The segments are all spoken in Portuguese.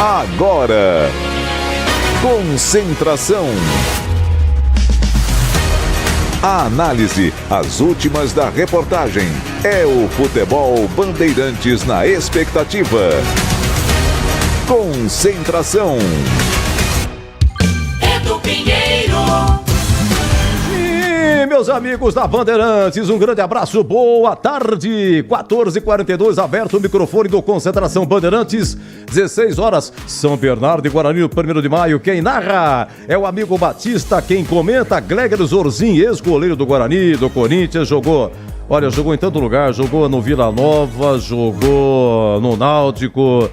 Agora, concentração. A análise, as últimas da reportagem. É o Futebol Bandeirantes na expectativa. Concentração. Edu Pinheiro. E meus amigos da Bandeirantes, um grande abraço, boa tarde. 14h42, aberto o microfone do Concentração Bandeirantes. 16 horas, São Bernardo e Guarani, 1º de maio. Quem narra é o amigo Batista, quem comenta, Gleger Zorzin, ex-goleiro do Guarani, do Corinthians, jogou em tanto lugar, jogou no Vila Nova, jogou no Náutico,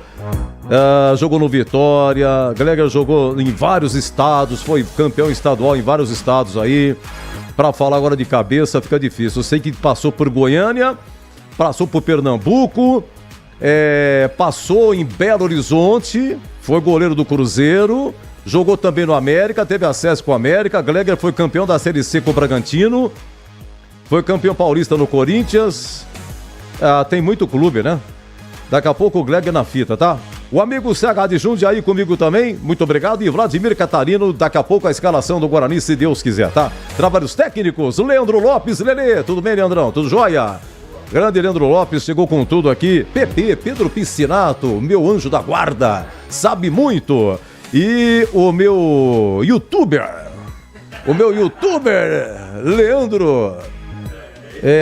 jogou no Vitória. Gleger jogou em vários estados, foi campeão estadual em vários estados aí. Pra falar agora de cabeça fica difícil. Eu sei que passou por Goiânia, passou por Pernambuco, passou em Belo Horizonte, foi goleiro do Cruzeiro, jogou também no América, teve acesso com o América. Gleger foi campeão da Série C com o Bragantino, foi campeão paulista no Corinthians. Tem muito clube, né? Daqui a pouco o Gleger na fita, tá? O amigo CH de Jundiaí comigo também, muito obrigado. E Vladimir Catarino, daqui a pouco a escalação do Guarani, se Deus quiser, tá? Trabalhos técnicos, Leandro Lopes, Lelê, tudo bem, Leandrão? Tudo jóia? Grande Leandro Lopes, chegou com tudo aqui. Pedro Piscinato, meu anjo da guarda, sabe muito. E o meu youtuber, Leandro...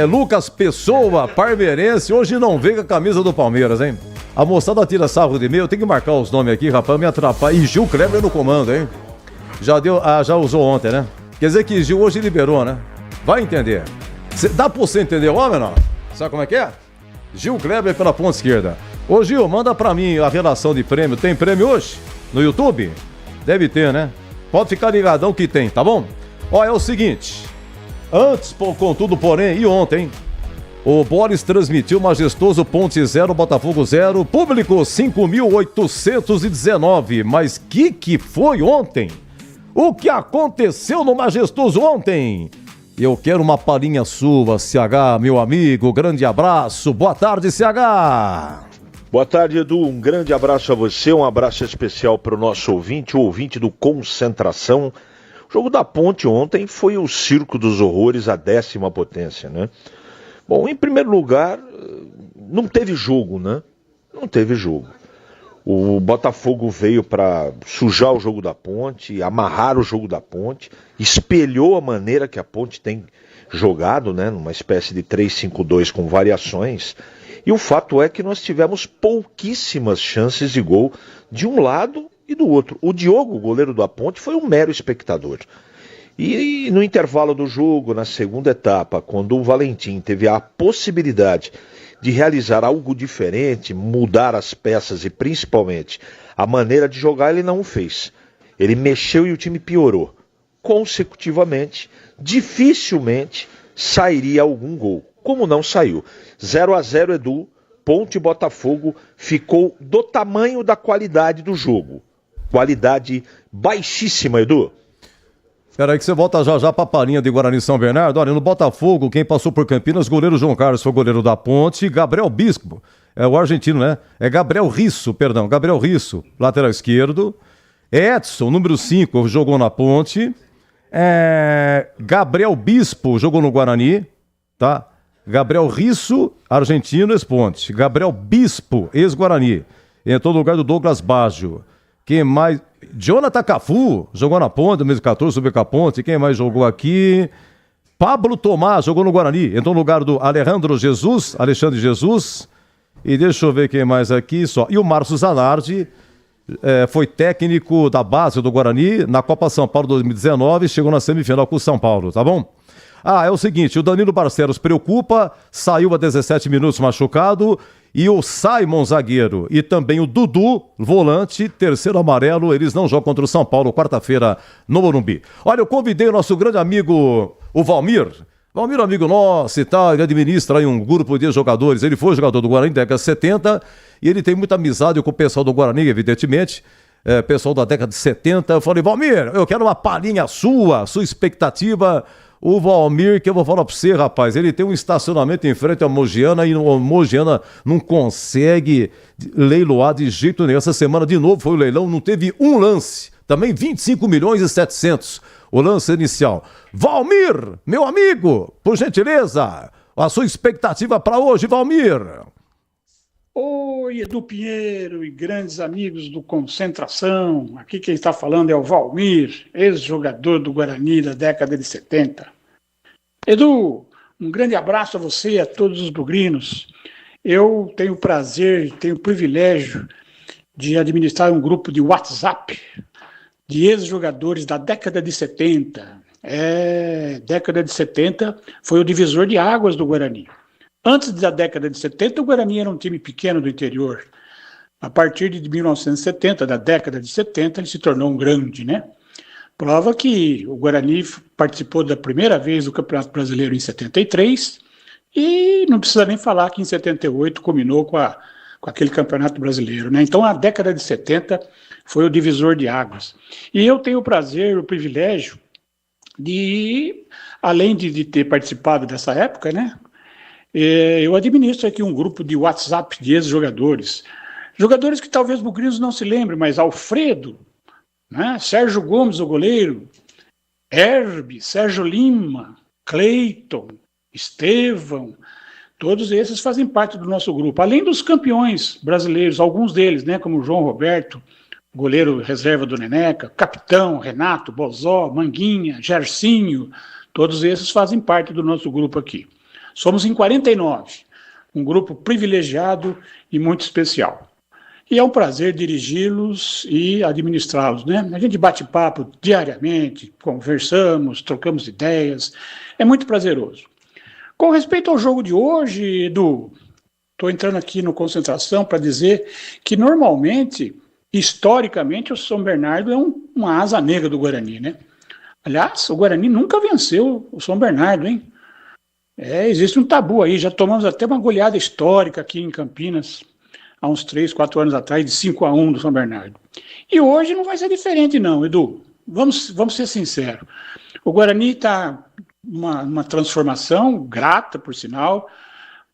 Lucas Pessoa, parmeirense, hoje não veio com a camisa do Palmeiras, hein? A moçada tira sarro de mim, eu tenho que marcar os nomes aqui, rapaz, me atrapalha. E Gil Kleber no comando, hein? Já usou ontem, né? Quer dizer que Gil hoje liberou, né? Vai entender. Dá pra você entender o homem, não? Sabe como é que é? Gil Kleber pela ponta esquerda. Ô Gil, manda pra mim a relação de prêmio. Tem prêmio hoje? No YouTube? Deve ter, né? Pode ficar ligadão que tem, tá bom? Ó, é o seguinte... Antes, contudo, porém, e ontem, o Boris transmitiu majestoso Ponte 0, Botafogo 0, público 5.819. Mas que foi ontem? O que aconteceu no majestoso ontem? Eu quero uma palhinha sua, CH, meu amigo, grande abraço, boa tarde, CH. Boa tarde, Edu, um grande abraço a você, um abraço especial para o nosso ouvinte, o ouvinte do Concentração. O jogo da Ponte ontem foi o circo dos horrores, a 10ª potência, né? Bom, em primeiro lugar, não teve jogo, né? Não teve jogo. O Botafogo veio para sujar o jogo da Ponte, amarrar o jogo da Ponte, espelhou a maneira que a Ponte tem jogado, né? Numa espécie de 3-5-2 com variações. E o fato é que nós tivemos pouquíssimas chances de gol de um lado e do outro. O Diogo, o goleiro da Ponte, foi um mero espectador. E no intervalo do jogo, na segunda etapa, quando o Valentim teve a possibilidade de realizar algo diferente, mudar as peças e principalmente a maneira de jogar, ele não o fez. Ele mexeu e o time piorou. Consecutivamente, dificilmente sairia algum gol. Como não saiu? 0-0, Edu. Ponte e Botafogo ficou do tamanho da qualidade do jogo. Qualidade baixíssima, Edu. Espera aí que você volta já pra palhinha de Guarani São Bernardo. Olha, no Botafogo, quem passou por Campinas, goleiro João Carlos foi goleiro da Ponte, Gabriel Bispo, é o argentino, né? Gabriel Risso, lateral esquerdo. Edson, número 5, jogou na Ponte. Gabriel Bispo jogou no Guarani, tá? Gabriel Risso, argentino, ex-Ponte. Gabriel Bispo, ex-Guarani. Entrou no lugar do Douglas Baggio. Quem mais? Jonathan Cafu, jogou na Ponte, 2014, subiu com a Ponte. Quem mais jogou aqui? Pablo Tomás, jogou no Guarani. Entrou no lugar do Alexandre Jesus. E deixa eu ver quem mais aqui, só. E o Márcio Zanardi, foi técnico da base do Guarani na Copa São Paulo 2019, chegou na semifinal com o São Paulo, tá bom? É o seguinte, o Danilo Barcelos preocupa, saiu a 17 minutos machucado, e o Simon, zagueiro, e também o Dudu, volante, terceiro amarelo, eles não jogam contra o São Paulo, quarta-feira, no Morumbi. Olha, eu convidei o nosso grande amigo, o Valmir, amigo nosso e tal, ele administra aí um grupo de jogadores, ele foi jogador do Guarani da década de 70, e ele tem muita amizade com o pessoal do Guarani, evidentemente, pessoal da década de 70, eu falei, Valmir, eu quero uma palhinha sua expectativa. O Valmir, que eu vou falar pra você, rapaz, ele tem um estacionamento em frente à Mogiana e o Mogiana não consegue leiloar de jeito nenhum. Essa semana, de novo, foi o leilão, não teve um lance. Também 25 milhões e 700 o lance inicial. Valmir, meu amigo, por gentileza, a sua expectativa para hoje, Valmir? Oi, Edu Pinheiro e grandes amigos do Concentração. Aqui quem está falando é o Valmir, ex-jogador do Guarani da década de 70. Edu, um grande abraço a você e a todos os bugrinos. Eu tenho o prazer, tenho o privilégio de administrar um grupo de WhatsApp de ex-jogadores da década de 70. Década de 70 foi o divisor de águas do Guarani. Antes da década de 70, o Guarani era um time pequeno do interior. A partir de 1970, da década de 70, ele se tornou um grande, né? Prova que o Guarani participou da primeira vez do Campeonato Brasileiro em 73 e não precisa nem falar que em 78 culminou com aquele Campeonato Brasileiro, né? Então a década de 70 foi o divisor de águas. E eu tenho o prazer, o privilégio de, além de ter participado dessa época, né? Eu administro aqui um grupo de WhatsApp de ex-jogadores. Jogadores que talvez os bugrinos não se lembrem, mas Alfredo, né? Sérgio Gomes, o goleiro, Herbe, Sérgio Lima, Cleiton, Estevão, todos esses fazem parte do nosso grupo. Além dos campeões brasileiros, alguns deles, né, como João Roberto, goleiro reserva do Neneca, Capitão, Renato, Bozó, Manguinha, Gercinho, todos esses fazem parte do nosso grupo aqui. Somos em 49, um grupo privilegiado e muito especial. E é um prazer dirigi-los e administrá-los, né? A gente bate papo diariamente, conversamos, trocamos ideias, é muito prazeroso. Com respeito ao jogo de hoje, Edu, estou entrando aqui no Concentração para dizer que normalmente, historicamente, o São Bernardo é uma asa negra do Guarani, né? Aliás, o Guarani nunca venceu o São Bernardo, hein? Existe um tabu aí, já tomamos até uma goleada histórica aqui em Campinas, há uns 3, 4 anos atrás, de 5-1 do São Bernardo. E hoje não vai ser diferente não, Edu, vamos ser sinceros. O Guarani está numa transformação grata, por sinal,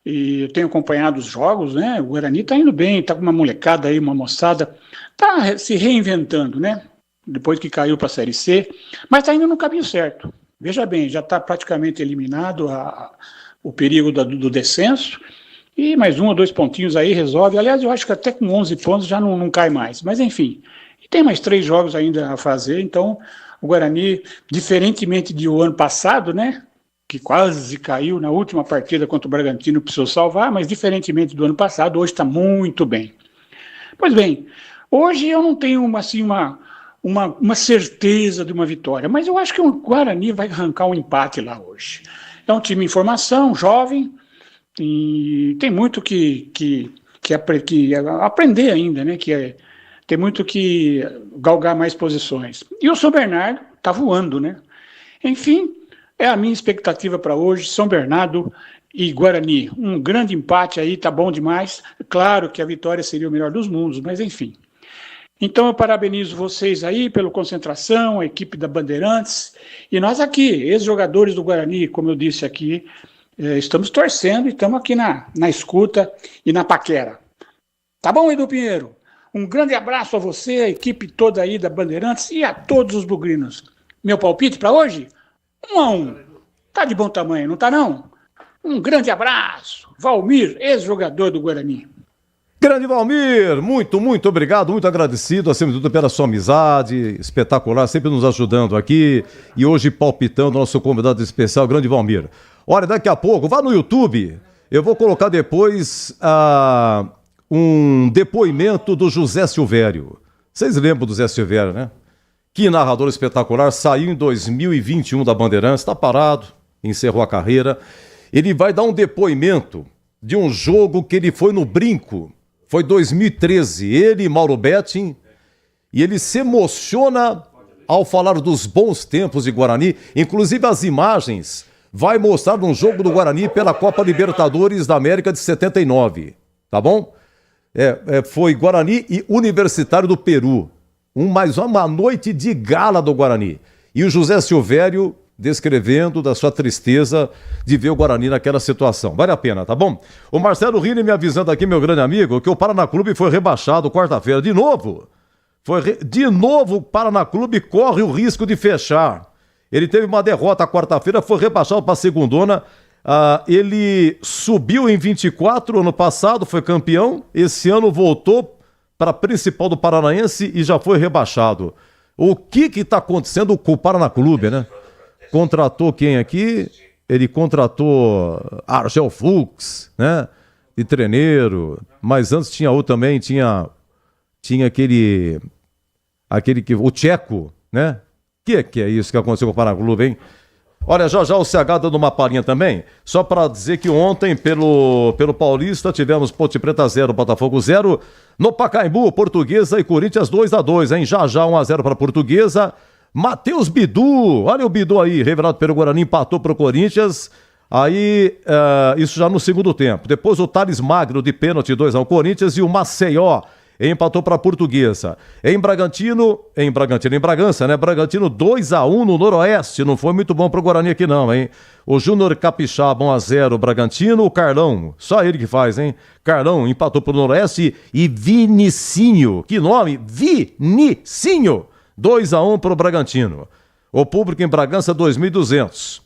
e eu tenho acompanhado os jogos, né? O Guarani está indo bem, está com uma molecada aí, uma moçada, está se reinventando, né? Depois que caiu para a Série C, mas está indo no caminho certo. Veja bem, já está praticamente eliminado o perigo do descenso, e mais 1 ou 2 pontinhos aí resolve. Aliás, eu acho que até com 11 pontos já não cai mais, mas enfim. E tem mais 3 jogos ainda a fazer, então o Guarani, diferentemente do ano passado, né, que quase caiu na última partida contra o Bragantino, precisou salvar, mas diferentemente do ano passado, hoje está muito bem. Pois bem, hoje eu não tenho uma certeza de uma vitória, mas eu acho que o Guarani vai arrancar um empate lá hoje. É um time em formação, jovem, e tem muito que aprender ainda, né? Tem muito que galgar mais posições. E o São Bernardo está voando, né? Enfim, é a minha expectativa para hoje, São Bernardo e Guarani. Um grande empate aí, tá bom demais. Claro que a vitória seria o melhor dos mundos, mas enfim. Então eu parabenizo vocês aí pelo Concentração, a equipe da Bandeirantes, e nós aqui, ex-jogadores do Guarani, como eu disse aqui, estamos torcendo e estamos aqui na escuta e na paquera. Tá bom, Edu Pinheiro? Um grande abraço a você, a equipe toda aí da Bandeirantes e a todos os bugrinos. Meu palpite para hoje? 1-1. Tá de bom tamanho, não tá não? Um grande abraço. Valmir, ex-jogador do Guarani. Grande Valmir, muito obrigado, muito agradecido, acima de tudo, pela sua amizade espetacular, sempre nos ajudando aqui e hoje palpitando nosso convidado especial, grande Valmir. Olha, daqui a pouco, vá no YouTube, eu vou colocar depois um depoimento do José Silvério. Vocês lembram do Zé Silvério, né? Que narrador espetacular, saiu em 2021 da Bandeirantes, está parado, encerrou a carreira. Ele vai dar um depoimento de um jogo que ele foi no Brinco. Foi 2013, ele e Mauro Betting, e ele se emociona ao falar dos bons tempos de Guarani, inclusive as imagens vai mostrar um jogo do Guarani pela Copa Libertadores da América de 79, tá bom? Foi Guarani e Universitário do Peru, uma noite de gala do Guarani, e o José Silvério descrevendo da sua tristeza de ver o Guarani naquela situação. Vale a pena, tá bom? O Marcelo Rini me avisando aqui, meu grande amigo, que o Paraná Clube foi rebaixado quarta-feira de novo. De novo o Paraná Clube corre o risco de fechar. Ele teve uma derrota quarta-feira, foi rebaixado para a segundona. Ele subiu em 24 ano passado, foi campeão. Esse ano voltou para a principal do Paranaense e já foi rebaixado. O que está acontecendo com o Paraná Clube, né? Contratou quem aqui? Ele contratou Argel Fux, né? De treneiro. Mas antes tinha outro também, tinha aquele que o Tcheco, né? Que é isso que aconteceu com o Paraná Clube, hein? Olha, já o CH dando uma palhinha também, só para dizer que ontem, pelo Paulista, tivemos Ponte Preta 0, Botafogo 0, no Pacaembu, Portuguesa e Corinthians 2-2, hein? Já 1-0 para Portuguesa. Matheus Bidu, olha o Bidu aí, revelado pelo Guarani, empatou para o Corinthians, aí isso já no segundo tempo. Depois o Thales Magno de pênalti 2-1 Corinthians e o Maceió empatou para a Portuguesa. Em Bragança, né? Bragantino 2-1 no Noroeste, não foi muito bom para o Guarani aqui não, hein? O Júnior Capixaba 1-0 Bragantino, o Carlão, só ele que faz, hein? Carlão empatou para o Noroeste e Vinicinho, que nome? Vinicinho! 2-1 para o Bragantino. O público em Bragança, 2.200.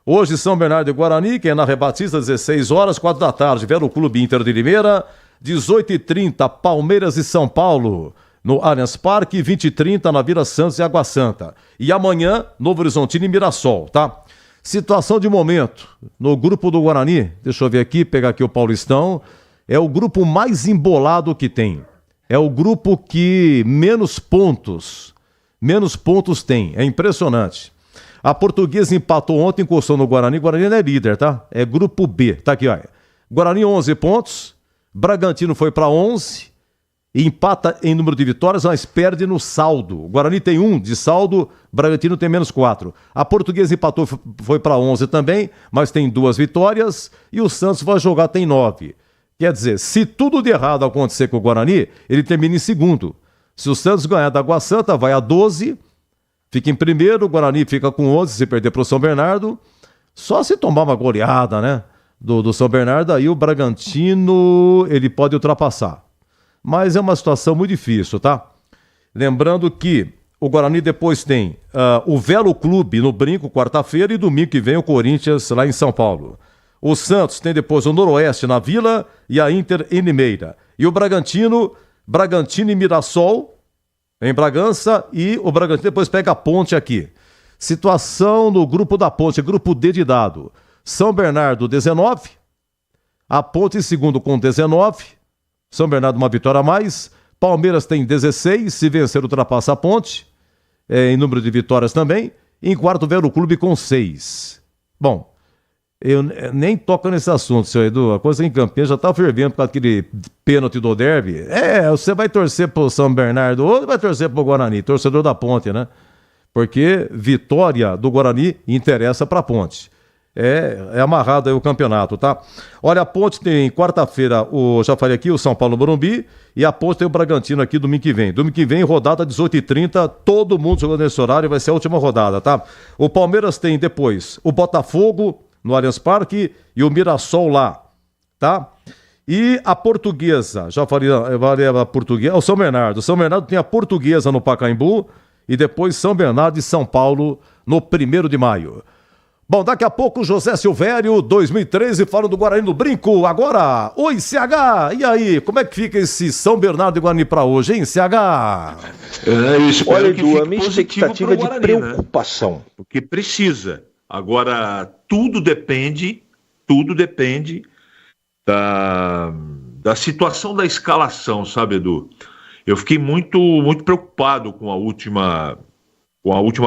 Hoje, São Bernardo e Guarani, que é na Rebatista, 16 horas, 4 da tarde. Vero Clube Inter de Limeira, 18h30, Palmeiras e São Paulo, no Allianz Parque, 20h30, na Vila Santos e Água Santa. E amanhã, Novo Horizontino e Mirassol, tá? Situação de momento, no grupo do Guarani, deixa eu ver aqui, pegar aqui o Paulistão, é o grupo mais embolado que tem. É o grupo que menos pontos tem, é impressionante. A Portuguesa empatou ontem, encostou no Guarani, Guarani não é líder, tá? É grupo B, tá aqui, ó. Guarani 11 pontos, Bragantino foi para 11, empata em número de vitórias, mas perde no saldo. O Guarani tem 1 de saldo, Bragantino tem menos 4. A Portuguesa empatou, foi para 11 também, mas tem 2 vitórias, e o Santos vai jogar, tem 9. Quer dizer, se tudo de errado acontecer com o Guarani, ele termina em segundo. Se o Santos ganhar da Água Santa, vai a 12, fica em primeiro, o Guarani fica com 11, se perder para o São Bernardo. Só se tomar uma goleada, né, do São Bernardo, aí o Bragantino, ele pode ultrapassar. Mas é uma situação muito difícil, tá? Lembrando que o Guarani depois tem o Velo Clube no Brinco, quarta-feira, e domingo que vem o Corinthians lá em São Paulo. O Santos tem depois o Noroeste na Vila e a Inter em Limeira. E o Bragantino e Mirassol em Bragança, e o Bragantino depois pega a Ponte aqui. Situação no grupo da Ponte, grupo D de dado. São Bernardo 19, a Ponte em segundo com 19, São Bernardo uma vitória a mais, Palmeiras tem 16, se vencer ultrapassa a Ponte, em número de vitórias também, e em quarto Vero Clube com 6. Bom, eu nem toco nesse assunto, seu Edu. A coisa em Campinas já tá fervendo por causa daquele pênalti do derby. Você vai torcer pro São Bernardo ou vai torcer pro Guarani, torcedor da Ponte, né? Porque vitória do Guarani interessa pra Ponte. É amarrado aí o campeonato, tá? Olha, a Ponte tem quarta-feira, já falei aqui, o São Paulo no Morumbi, e a Ponte tem o Bragantino aqui domingo que vem. Domingo que vem, rodada 18h30, todo mundo jogando nesse horário, vai ser a última rodada, tá? O Palmeiras tem depois o Botafogo no Allianz Parque e o Mirassol lá, tá? E a Portuguesa, já falei a Portuguesa, o São Bernardo. O São Bernardo tem a Portuguesa no Pacaembu e depois São Bernardo e São Paulo no 1º de maio. Bom, daqui a pouco José Silvério, 2013, fala do Guarani no Brinco. Agora, oi CH, e aí, como é que fica esse São Bernardo e Guarani pra hoje, hein, CH? Olha, Edu, a minha expectativa de preocupação. Né? Porque precisa. Agora, tudo depende da situação da escalação, sabe, Edu? Eu fiquei muito preocupado com a última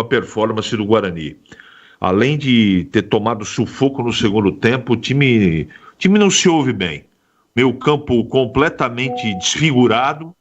performance do Guarani. Além de ter tomado sufoco no segundo tempo, o time não se ouve bem. Meio campo completamente desfigurado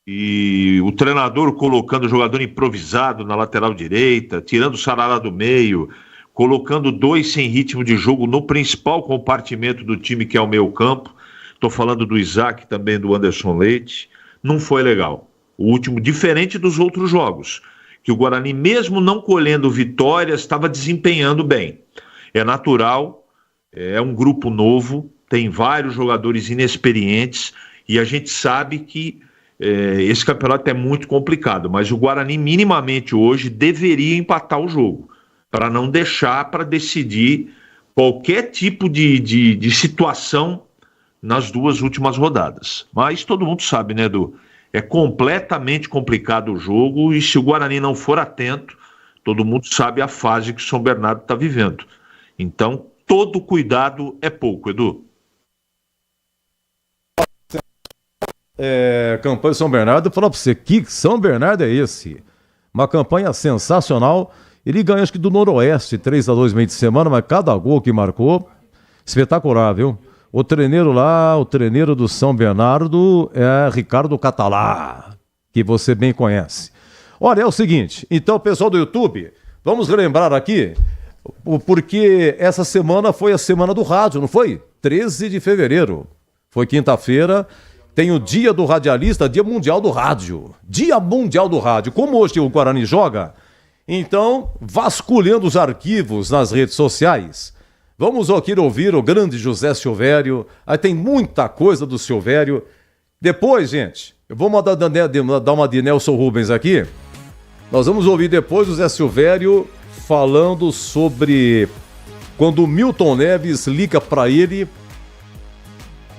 e o treinador colocando o jogador improvisado na lateral direita, tirando o Sarará do meio, colocando 2 sem ritmo de jogo no principal compartimento do time, que é o meio campo. Estou falando do Isaac, também do Anderson Leite. Não foi legal. O último, diferente dos outros jogos, que o Guarani, mesmo não colhendo vitórias, estava desempenhando bem. É natural, é um grupo novo, tem vários jogadores inexperientes e a gente sabe que esse campeonato é muito complicado, mas o Guarani minimamente hoje deveria empatar o jogo, para não deixar para decidir qualquer tipo de situação nas duas últimas rodadas. Mas todo mundo sabe, né, Edu? É completamente complicado o jogo e se o Guarani não for atento, todo mundo sabe a fase que o São Bernardo está vivendo. Então, todo cuidado é pouco, Edu. Campanha São Bernardo, eu falo pra você, que São Bernardo é esse? Uma campanha sensacional. Ele ganha, acho que do Noroeste, 3-2 meio de semana, mas cada gol que marcou, espetacular, viu? O treineiro do São Bernardo é Ricardo Catalá, que você bem conhece. Olha, é o seguinte, então, pessoal do YouTube, vamos relembrar aqui, porque essa semana foi a semana do rádio, não foi? 13 de fevereiro, foi quinta-feira. Tem o Dia do Radialista, Dia Mundial do Rádio. Dia Mundial do Rádio. Como hoje o Guarani joga, então, vasculhando os arquivos nas redes sociais, vamos aqui ouvir o grande José Silvério. Aí tem muita coisa do Silvério. Depois, gente, eu vou dar uma de Nelson Rubens aqui. Nós vamos ouvir depois o José Silvério falando sobre quando o Milton Neves liga para ele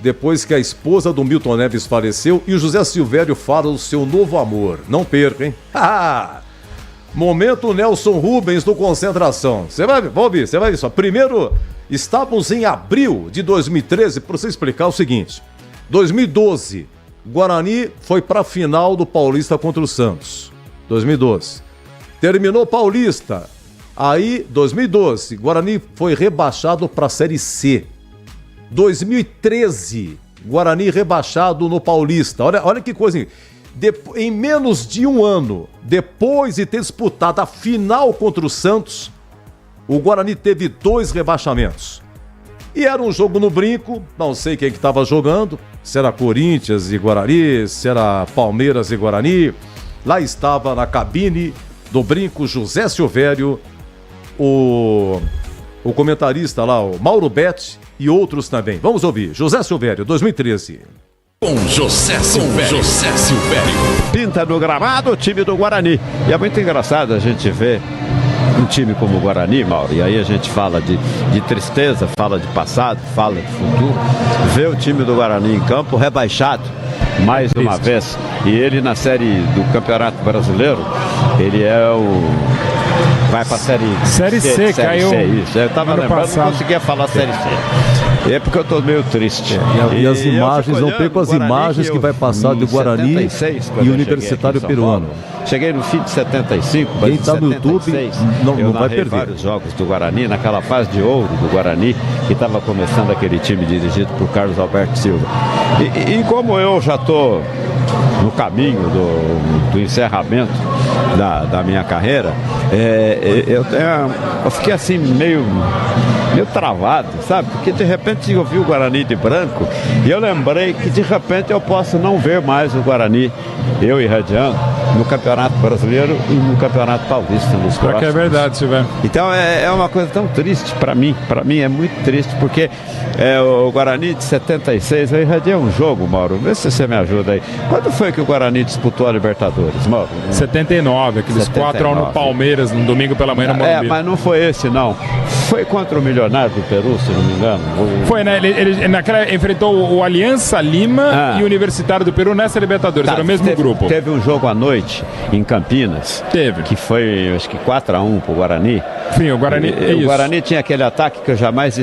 depois que a esposa do Milton Neves faleceu, e o José Silvério fala do seu novo amor. Não perca, hein? Momento Nelson Rubens do Concentração. Você vai ouvir só. Primeiro, estávamos em abril de 2013, para você explicar o seguinte. 2012, Guarani foi para a final do Paulista contra o Santos. 2012. Terminou Paulista. Aí, 2012, Guarani foi rebaixado para a Série C. 2013, Guarani rebaixado no Paulista. Olha que coisa. Em menos de um ano, depois de ter disputado a final contra o Santos, o Guarani teve 2 rebaixamentos. E era um jogo no Brinco, não sei quem que estava jogando, se era Corinthians e Guarani, se era Palmeiras e Guarani. Lá estava na cabine do Brinco José Silvério, o comentarista lá, o Mauro Betti, e outros também. Vamos ouvir. José Silvério, 2013. Com José Silvério. Pinta no gramado o time do Guarani. E é muito engraçado a gente ver um time como o Guarani, Mauro. E aí a gente fala de tristeza, fala de passado, fala de futuro. Ver o time do Guarani em campo rebaixado mais uma vez. E ele na série do Campeonato Brasileiro, ele é o... vai pra Série C, caiu. Isso. Eu tava lembrando, não conseguia falar Série C. É porque eu tô meio triste. E as imagens, não perco as imagens que vai passar do Guarani 76, e Universitário Peruano. Cheguei no fim de 75, quem está no YouTube não vai perder. Vários jogos do Guarani, naquela fase de ouro do Guarani, que estava começando aquele time dirigido por Carlos Alberto Silva. E como eu já tô no caminho do encerramento da minha carreira, eu fiquei assim meio travado, sabe? Porque de repente eu vi o Guarani de branco e eu lembrei que de repente eu posso não ver mais o Guarani, eu irradiando, no Campeonato Brasileiro e no Campeonato Paulista nos próximos. Que é verdade, Silvério. Então é uma coisa tão triste para mim é muito triste, porque o Guarani de 76, eu irradiei um jogo, Mauro, vê se você me ajuda aí. Quando foi que o Guarani disputou a Libertadores, Mauro? 79, aqueles 4x1 no Palmeiras, no domingo pela manhã no Morumbi. Mas não foi esse, não. Foi contra o Milionário do Peru, se não me engano. Foi, né? Ele naquela enfrentou o Aliança Lima e o Universitário do Peru nessa Libertadores, era o mesmo grupo. Teve um jogo à noite em Campinas. Teve. Que foi, acho que 4x1 pro Guarani. Sim, o Guarani. O Guarani tinha aquele ataque que eu jamais.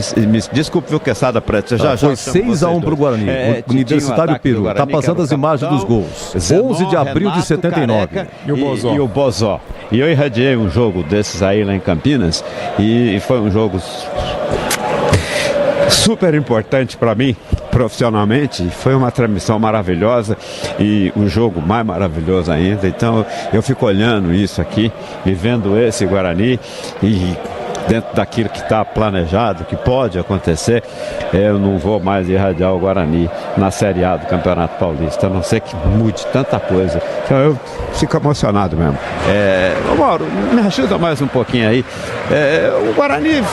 Desculpe, viu, Quesada Preto. Foi 6x1 pro Guarani. O Universitário Peru. Tá passando as imagens dos gols. 11 de abril de 79. Careca, e o Bozó. E eu irradiei um jogo desses aí lá em Campinas. E foi um jogo super importante para mim, profissionalmente. Foi uma transmissão maravilhosa e um jogo mais maravilhoso ainda. Então eu fico olhando isso aqui e vendo esse Guarani e dentro daquilo que está planejado, que pode acontecer, eu não vou mais irradiar o Guarani na Série A do Campeonato Paulista, a não ser que mude tanta coisa. Então eu fico emocionado mesmo. Mauro, me ajuda mais um pouquinho aí. O Guarani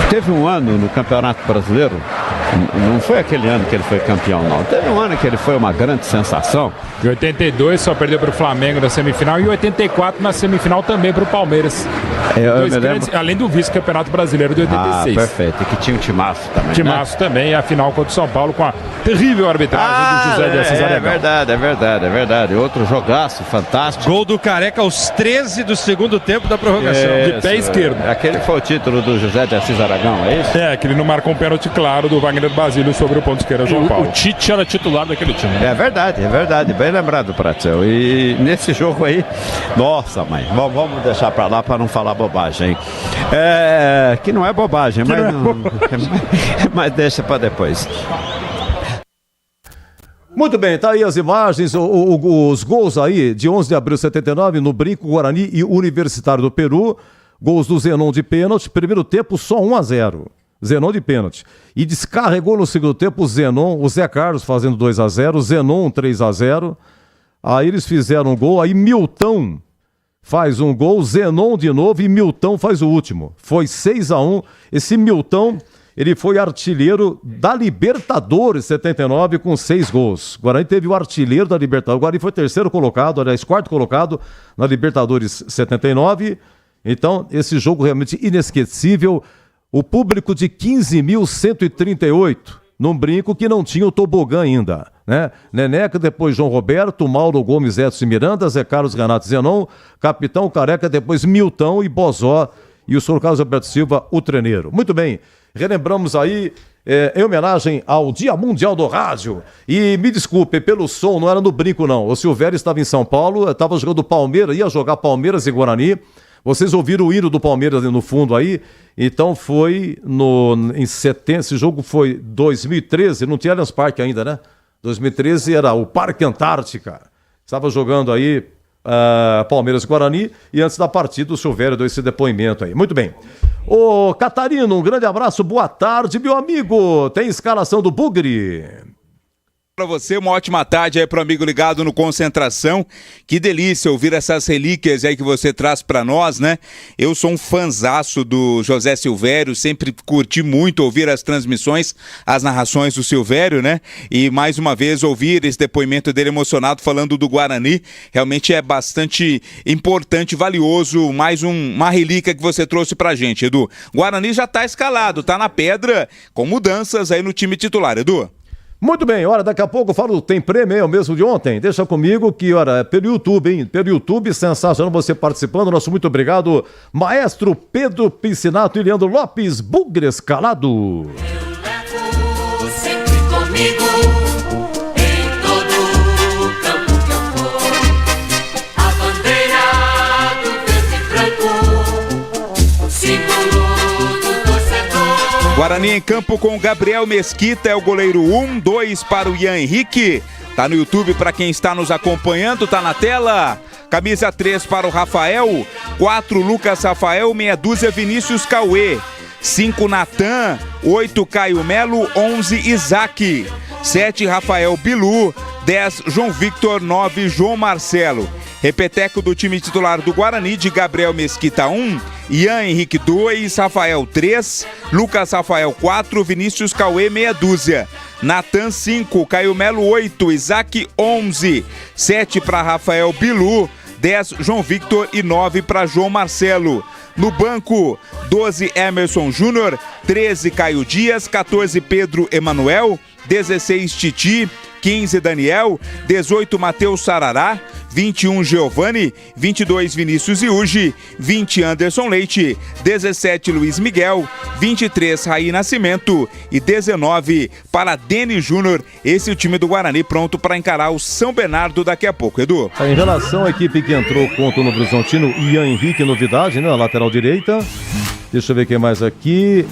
teve um ano no Campeonato Brasileiro, não foi aquele ano que ele foi campeão, não. Teve um ano que ele foi uma grande sensação. Em 82 só perdeu para o Flamengo na semifinal e em 84 na semifinal também para o Palmeiras. Além do vice-campeonato brasileiro de 86. Perfeito. E que tinha um timaço também. Timaço também, e a final contra o São Paulo com a terrível arbitragem do José de Assis Aragão. É verdade. Outro jogaço fantástico. Gol do Careca aos 13 do segundo tempo da prorrogação. De pé esquerdo. Aquele foi o título do José de Assis Aragão, é isso? Que ele não marcou um pênalti claro do Wagner Basílio sobre o ponto esquerdo João Paulo. O Tite era titular daquele time. É verdade. Bem lembrado, Pratzel. E nesse jogo aí, nossa, mãe, vamos deixar pra lá pra não falar bobagem. Que não é bobagem, mas deixa pra depois. Muito bem, tá aí as imagens, os gols aí de 11 de abril de 79 no Brinco, Guarani e Universitário do Peru. Gols do Zenon de pênalti, primeiro tempo só 1-0. Zenon de pênalti. E descarregou no segundo tempo o Zenon, o Zé Carlos fazendo 2-0, Zenon 3-0. Aí eles fizeram um gol, aí Milton faz um gol, Zenon de novo e Milton faz o último. Foi 6-1. Esse Milton, ele foi artilheiro da Libertadores 79 com 6 gols. O Guarani teve o artilheiro da Libertadores. O Guarani foi terceiro colocado, aliás, quarto colocado na Libertadores 79. Então, esse jogo realmente inesquecível. O público de 15.138, num Brinco que não tinha o tobogã ainda, né? Neneca, depois João Roberto, Mauro Gomes, Edson e Miranda, Zé Carlos, Renato Zenon, Capitão Careca, depois Milton e Bozó e o senhor Carlos Alberto Silva, o treneiro. Muito bem, relembramos aí em homenagem ao Dia Mundial do Rádio. E me desculpe, pelo som, não era no Brinco não. O Silvério estava em São Paulo, estava jogando Palmeiras, ia jogar Palmeiras e Guarani. Vocês ouviram o hino do Palmeiras no fundo aí? Então foi em setembro, esse jogo foi 2013, não tinha Allianz Parque ainda, né? 2013 era o Parque Antártica. Estava jogando aí Palmeiras e Guarani e antes da partida o Silvério deu esse depoimento aí. Muito bem. Ô Catarino, um grande abraço, boa tarde, meu amigo. Tem escalação do Bugre. Para você, uma ótima tarde aí pro amigo ligado no Concentração. Que delícia ouvir essas relíquias aí que você traz para nós, né? Eu sou um fanzaço do José Silvério, sempre curti muito ouvir as transmissões, as narrações do Silvério, né? E mais uma vez ouvir esse depoimento dele emocionado falando do Guarani, realmente é bastante importante, valioso, mais uma relíquia que você trouxe pra gente, Edu. Guarani já tá escalado, tá na pedra, com mudanças aí no time titular, Edu. Muito bem, daqui a pouco eu falo, tem prêmio, é o mesmo de ontem, deixa comigo que, é pelo YouTube, hein, pelo YouTube, sensacional você participando, nosso muito obrigado, maestro Pedro Piscinato e Leandro Lopes, Bugre escalado. Eu levo sempre comigo, em todo campo que eu for, a bandeira do verde e branco, símbolo. Guarani em campo com Gabriel Mesquita, é o goleiro 1, 2 para o Ian Henrique. Tá no YouTube para quem está nos acompanhando, tá na tela. Camisa 3 para o Rafael, 4 Lucas Rafael, meia dúzia Vinícius Cauê, 5 Natan, 8 Caio Melo, 11 Isaac, 7 Rafael Bilu, 10 João Victor, 9 João Marcelo. Repeteco do time titular do Guarani de Gabriel Mesquita 1, Ian Henrique 2, Rafael 3, Lucas Rafael 4, Vinícius Cauê meia dúzia, Natan 5, Caio Melo 8, Isaac 11, 7 para Rafael Bilu, 10 João Victor e 9 para João Marcelo. No banco, 12 Emerson Júnior, 13 Caio Dias, 14 Pedro Emanuel, 16 Titi, 15 Daniel, 18 Matheus Sarará, 21 Giovani, 22 Vinícius Iugi, 20 Anderson Leite, 17 Luiz Miguel, 23 Raí Nascimento e 19 para Denis Júnior. Esse é o time do Guarani pronto para encarar o São Bernardo daqui a pouco, Edu. Em relação à equipe que entrou contra o Novo Horizontino, Ian Henrique, novidade, né? Na lateral direita. Deixa eu ver quem mais aqui.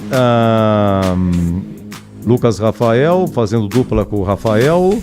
Lucas Rafael, fazendo dupla com o Rafael.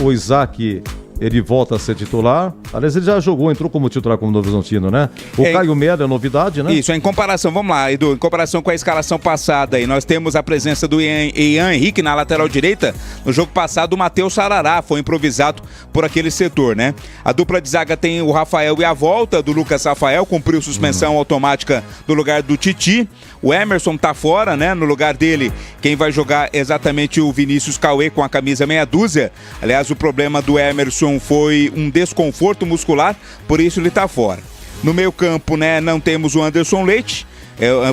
O Isaac ele volta a ser titular. Aliás, ele já jogou, entrou como titular como Novo Horizontino, né? O Caio Melo é novidade, né? Isso, em comparação, vamos lá, Edu, em comparação com a escalação passada aí, nós temos a presença do Ian Henrique na lateral direita. No jogo passado, o Matheus Sarará foi improvisado por aquele setor, né? A dupla de zaga tem o Rafael e a volta do Lucas Rafael, cumpriu suspensão automática no lugar do Titi. O Emerson tá fora, né? No lugar dele, quem vai jogar é exatamente o Vinícius Cauê com a camisa meia dúzia. Aliás, o problema do Emerson foi um desconforto muscular, por isso ele tá fora. No meio-campo, né, não temos o Anderson Leite.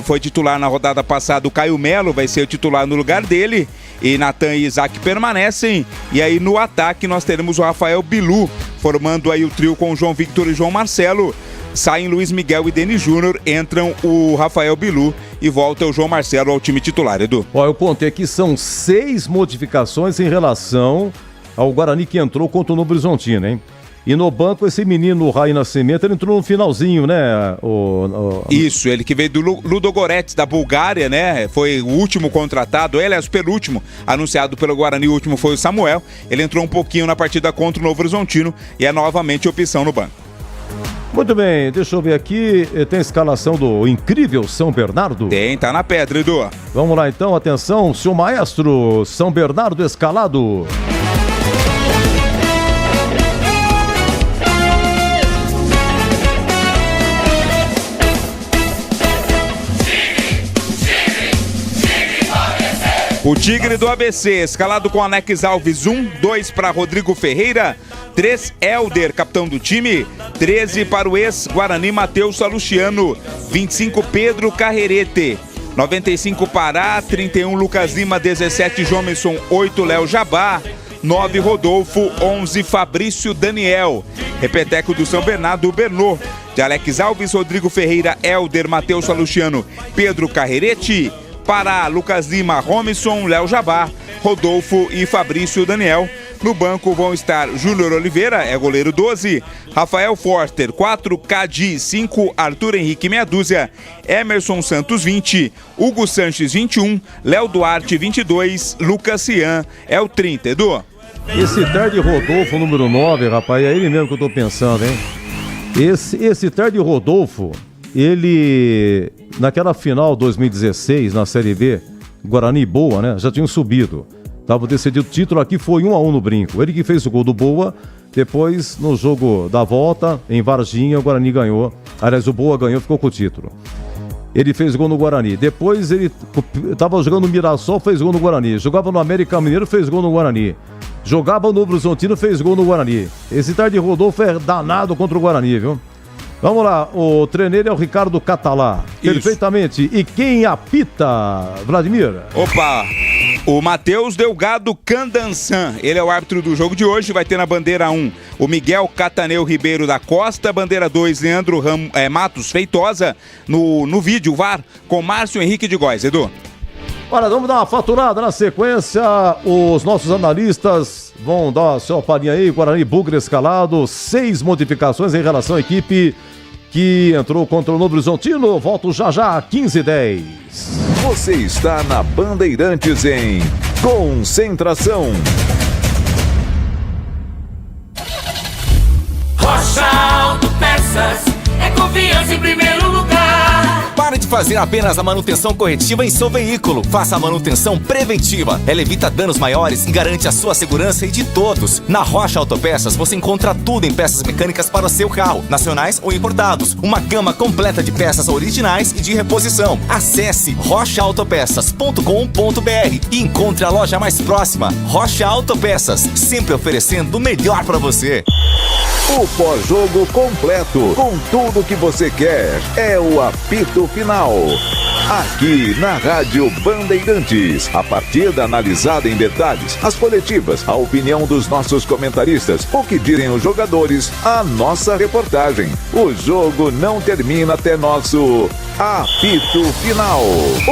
Foi titular na rodada passada, o Caio Melo vai ser o titular no lugar dele, e Natan e Isaac permanecem, e aí no ataque nós teremos o Rafael Bilu, formando aí o trio com o João Victor e João Marcelo. Saem Luiz Miguel e Denis Júnior, entram o Rafael Bilu e volta o João Marcelo ao time titular, Edu. Ó, eu contei que são 6 modificações em relação ao Guarani que entrou contra o Novo Horizontino, hein? E no banco, esse menino, o Raí Nascimento, ele entrou no finalzinho, né? Isso, ele que veio do Ludogorets, da Bulgária, né? Foi o último contratado, ele é o penúltimo, anunciado pelo Guarani, o último foi o Samuel. Ele entrou um pouquinho na partida contra o Novo Horizontino e é novamente opção no banco. Muito bem, deixa eu ver aqui, tem a escalação do incrível São Bernardo? Tem, tá na pedra, Edu. Vamos lá então, atenção, seu maestro, São Bernardo escalado. O Tigre do ABC, escalado com Alex Alves, 2 para Rodrigo Ferreira, 3, Helder, capitão do time, 13 para o ex-Guarani Matheus Salustiano, 25, Pedro Carrerete, 95, Pará, 31, Lucas Lima, 17, Jomerson, 8, Léo Jabá, 9, Rodolfo, 11, Fabrício Daniel. Repeteco do São Bernardo, Bernô, de Alex Alves, Rodrigo Ferreira, Helder, Matheus Salustiano, Pedro Carrerete. Para Lucas Lima, Romisson, Léo Jabá, Rodolfo e Fabrício Daniel. No banco vão estar Júnior Oliveira, é goleiro 12, Rafael Forster 4, Cadi 5, Arthur Henrique meia dúzia, Emerson Santos 20, Hugo Sanches 21, Léo Duarte 22, Lucas Cian é o 30, Edu. Esse Ted Rodolfo, número 9, rapaz, é ele mesmo que eu tô pensando, hein? Esse Ted Rodolfo, ele, naquela final 2016, na Série B, Guarani e Boa, né? Já tinham subido. Tava decidido o título aqui, foi 1-1 no Brinco. Ele que fez o gol do Boa, depois no jogo da volta, em Varginha, o Guarani ganhou. Aliás, o Boa ganhou, ficou com o título. Ele fez gol no Guarani. Depois ele tava jogando no Mirassol, fez gol no Guarani. Jogava no América Mineiro, fez gol no Guarani. Jogava no Novo Horizontino, fez gol no Guarani. Esse Ted Rodolfo é danado contra o Guarani, viu? Vamos lá, o treneiro é o Ricardo Catalá. Isso. Perfeitamente. E quem apita, Vladimir? Opa! O Matheus Delgado Candansan, ele é o árbitro do jogo de hoje, vai ter na bandeira 1 o Miguel Cataneu Ribeiro da Costa, bandeira 2 Leandro Matos Feitosa, no vídeo VAR com Márcio Henrique de Góes, Edu. Olha, vamos dar uma faturada na sequência, os nossos analistas vão dar a sua palhinha aí, Guarani Bugre escalado, 6 modificações em relação à equipe que entrou contra o Novo Horizontino, volto já 15h10. Você está na Bandeirantes em Concentração. Rocha Autopeças é confiança em primeiro lugar. Pare de fazer apenas a manutenção corretiva em seu veículo. Faça a manutenção preventiva. Ela evita danos maiores e garante a sua segurança e de todos. Na Rocha Autopeças você encontra tudo em peças mecânicas para o seu carro, nacionais ou importados. Uma gama completa de peças originais e de reposição. Acesse rochaautopeças.com.br e encontre a loja mais próxima. Rocha Autopeças, sempre oferecendo o melhor para você. O pós-jogo completo, com tudo que você quer, é o apito final. Aqui na Rádio Bandeirantes, a partida analisada em detalhes, as coletivas, a opinião dos nossos comentaristas, o que dizem os jogadores, a nossa reportagem. O jogo não termina até nosso Apito Final.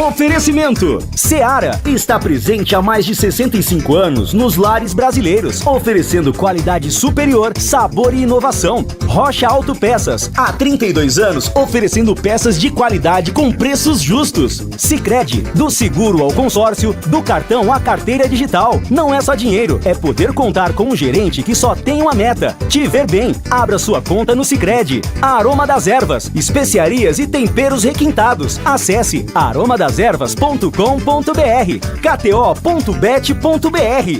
Oferecimento. Seara está presente há mais de 65 anos nos lares brasileiros, oferecendo qualidade superior, sabor e inovação. Rocha Autopeças, há 32 anos, oferecendo peças de qualidade com preços justos. Sicredi, do seguro ao consórcio, do cartão à carteira digital. Não é só dinheiro, é poder contar com um gerente que só tem uma meta: te ver bem. Abra sua conta no Sicredi. Aroma das Ervas, especiarias e temperos requintados. Acesse aromadeservas.com.br. kto.bet.br.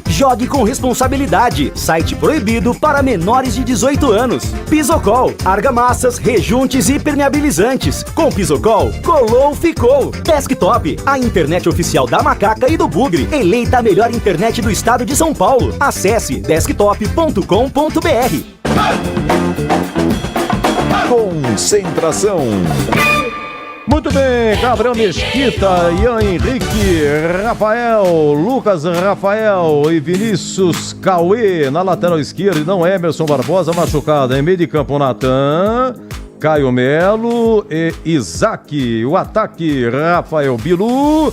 Jogue com responsabilidade. Site proibido para menores de 18 anos. Pisocol, argamassas, rejuntes e permeabilizantes. Com Pisocol, colou, ficou. Desktop, a internet oficial da Macaca e do Bugre. Eleita a melhor internet do estado de São Paulo. Acesse desktop.com.br. Concentração. Muito bem, Gabriel Mesquita, Ian Henrique, Rafael, Lucas Rafael e Vinícius Cauê na lateral esquerda, e não Emerson Barbosa machucado. Em meio de campo, Natan, Caio Melo e Isaac. O ataque, Rafael Bilu,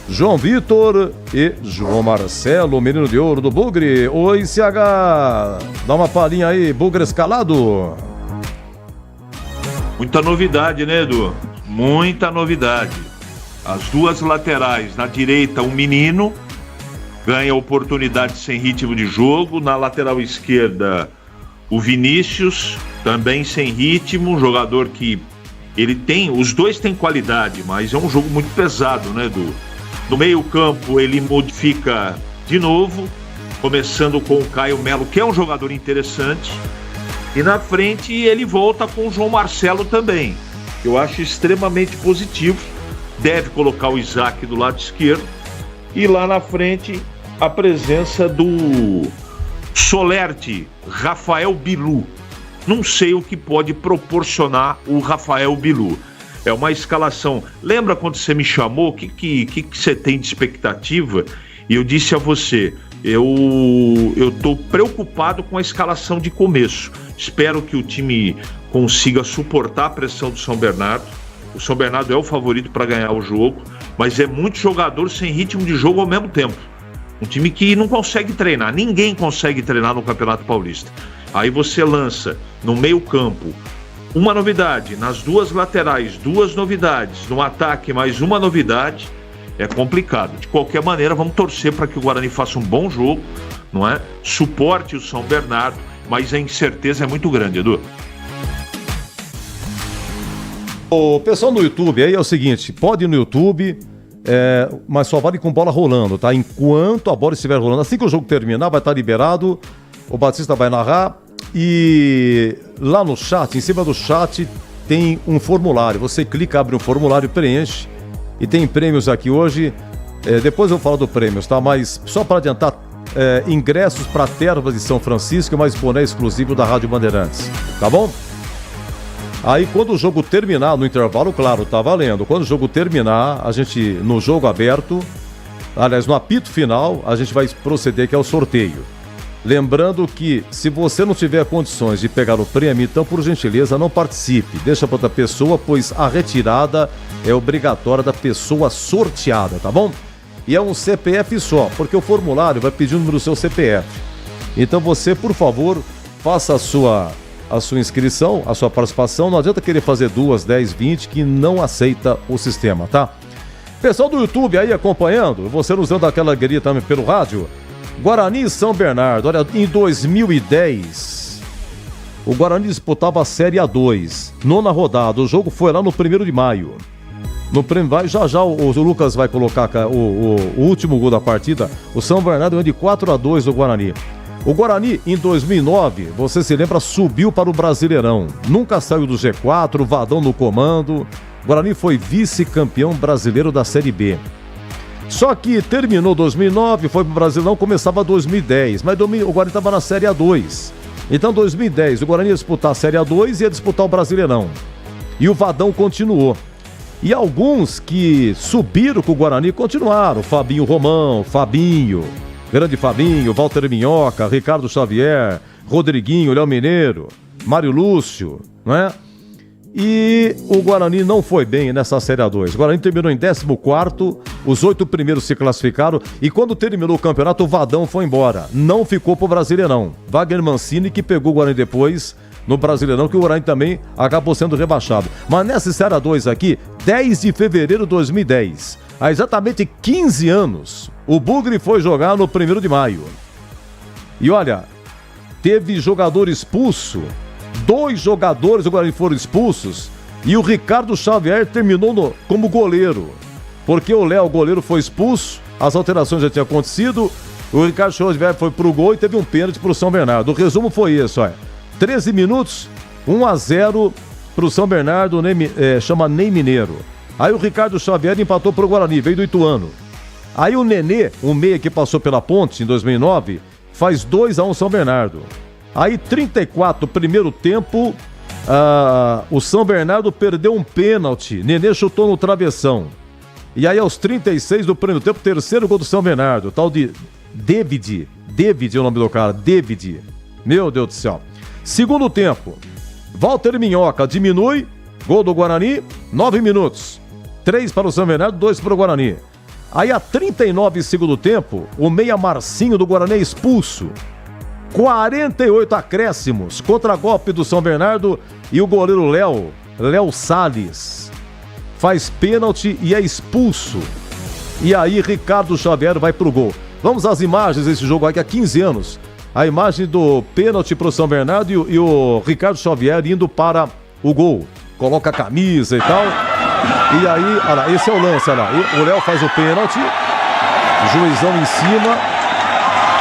João Vitor e João Marcelo, o menino de ouro do Bugre. Oi, CH, dá uma palhinha aí, Bugre escalado. Muita novidade, né, Edu? Muita novidade. As duas laterais, na direita, um menino, ganha oportunidade sem ritmo de jogo. Na lateral esquerda, o Vinícius, também sem ritmo, um jogador que ele tem, os dois têm qualidade, mas é um jogo muito pesado, né, Edu? No meio campo, ele modifica de novo, começando com o Caio Melo, que é um jogador interessante. E na frente ele volta com o João Marcelo também. Eu acho extremamente positivo. Deve colocar o Isaac do lado esquerdo. E lá na frente a presença do Solerte, Rafael Bilu. Não sei o que pode proporcionar o Rafael Bilu. É uma escalação. Lembra quando você me chamou? O que você tem de expectativa? E eu disse a você, eu estou preocupado com a escalação de começo. Espero que o time consiga suportar a pressão do São Bernardo. O São Bernardo é o favorito para ganhar o jogo, mas é muito jogador sem ritmo de jogo ao mesmo tempo. Um time que não consegue treinar, ninguém consegue treinar no Campeonato Paulista. Aí você lança no meio campo uma novidade, nas duas laterais, duas novidades, no ataque mais uma novidade, é complicado. De qualquer maneira, vamos torcer para que o Guarani faça um bom jogo, não é? Suporte o São Bernardo, mas a incerteza é muito grande, Edu. O pessoal no YouTube aí é o seguinte, pode ir no YouTube, mas só vale com bola rolando, tá? Enquanto a bola estiver rolando, assim que o jogo terminar, vai estar liberado, o Batista vai narrar, e lá no chat, em cima do chat, tem um formulário. Você clica, abre um formulário, preenche, e tem prêmios aqui hoje. Depois eu falo do prêmios, tá? Mas só para adiantar, ingressos para Termas de São Francisco, mais boné exclusivo da Rádio Bandeirantes, tá bom? Aí quando o jogo terminar, no intervalo, claro, tá valendo. Quando o jogo terminar, a gente, no jogo aberto, aliás, no apito final, a gente vai proceder que é o sorteio. Lembrando que, se você não tiver condições de pegar o prêmio, então, por gentileza, não participe. Deixa para outra pessoa, pois a retirada é obrigatória da pessoa sorteada, tá bom? E é um CPF só, porque o formulário vai pedir o número do seu CPF. Então você, por favor, faça a sua inscrição, a sua participação. Não adianta querer fazer 2, 10, 20, que não aceita o sistema, tá? Pessoal do YouTube aí acompanhando, você nos dando aquela alegria também pelo rádio. Guarani e São Bernardo, olha, em 2010, o Guarani disputava a Série A2, 9ª rodada, o jogo foi lá no 1º de maio. No 1º de maio, já o Lucas vai colocar o último gol da partida, o São Bernardo ganhou de 4-2 do Guarani. O Guarani, em 2009, você se lembra, subiu para o Brasileirão, nunca saiu do G4, o Vadão no comando. O Guarani foi vice-campeão brasileiro da Série B. Só que terminou 2009, foi pro Brasileirão, começava 2010, mas o Guarani estava na Série A2. Então 2010, o Guarani ia disputar a Série A2 e ia disputar o Brasileirão. E o Vadão continuou. E alguns que subiram com o Guarani continuaram. Fabinho Romão, Fabinho, grande Fabinho, Walter Minhoca, Ricardo Xavier, Rodriguinho, Léo Mineiro, Mário Lúcio, não é? E o Guarani não foi bem nessa Série A2. O Guarani terminou em 14º, os 8 primeiros se classificaram e quando terminou o campeonato o Vadão foi embora. Não ficou pro Brasileirão. Wagner Mancini que pegou o Guarani depois no Brasileirão, que o Guarani também acabou sendo rebaixado. Mas nessa Série A2 aqui, 10 de fevereiro de 2010, há exatamente 15 anos, o Bugre foi jogar no 1º de maio. E olha, teve jogador expulso. 2 jogadores do Guarani foram expulsos e o Ricardo Xavier terminou como goleiro, porque o Léo, goleiro, foi expulso, as alterações já tinham acontecido, o Ricardo Xavier foi pro gol e teve um pênalti pro São Bernardo. O resumo foi esse, olha, 13 minutos, 1-0 pro São Bernardo, chama Ney Mineiro. Aí o Ricardo Xavier empatou pro Guarani, veio do Ituano. Aí o Nenê, o meia que passou pela Ponte em 2009, faz 2-1 São Bernardo. Aí, 34, primeiro tempo, o São Bernardo perdeu um pênalti. Nenê chutou no travessão. E aí, aos 36 do primeiro tempo, terceiro gol do São Bernardo. Tal de David. David é o nome do cara. David. Meu Deus do céu. Segundo tempo, Walter Minhoca diminui. Gol do Guarani, 9 minutos. 3 para o São Bernardo, 2 para o Guarani. Aí, a 39 segundo tempo, o meia Marcinho do Guarani é expulso. 48 acréscimos, contra-golpe do São Bernardo e o goleiro Léo Salles faz pênalti e é expulso. E aí Ricardo Xavier vai pro gol. Vamos às imagens desse jogo aqui há 15 anos. A imagem do pênalti pro São Bernardo e o Ricardo Xavier indo para o gol. Coloca a camisa e tal. E aí, olha lá, esse é o lance, olha lá. O Léo faz o pênalti, juizão em cima,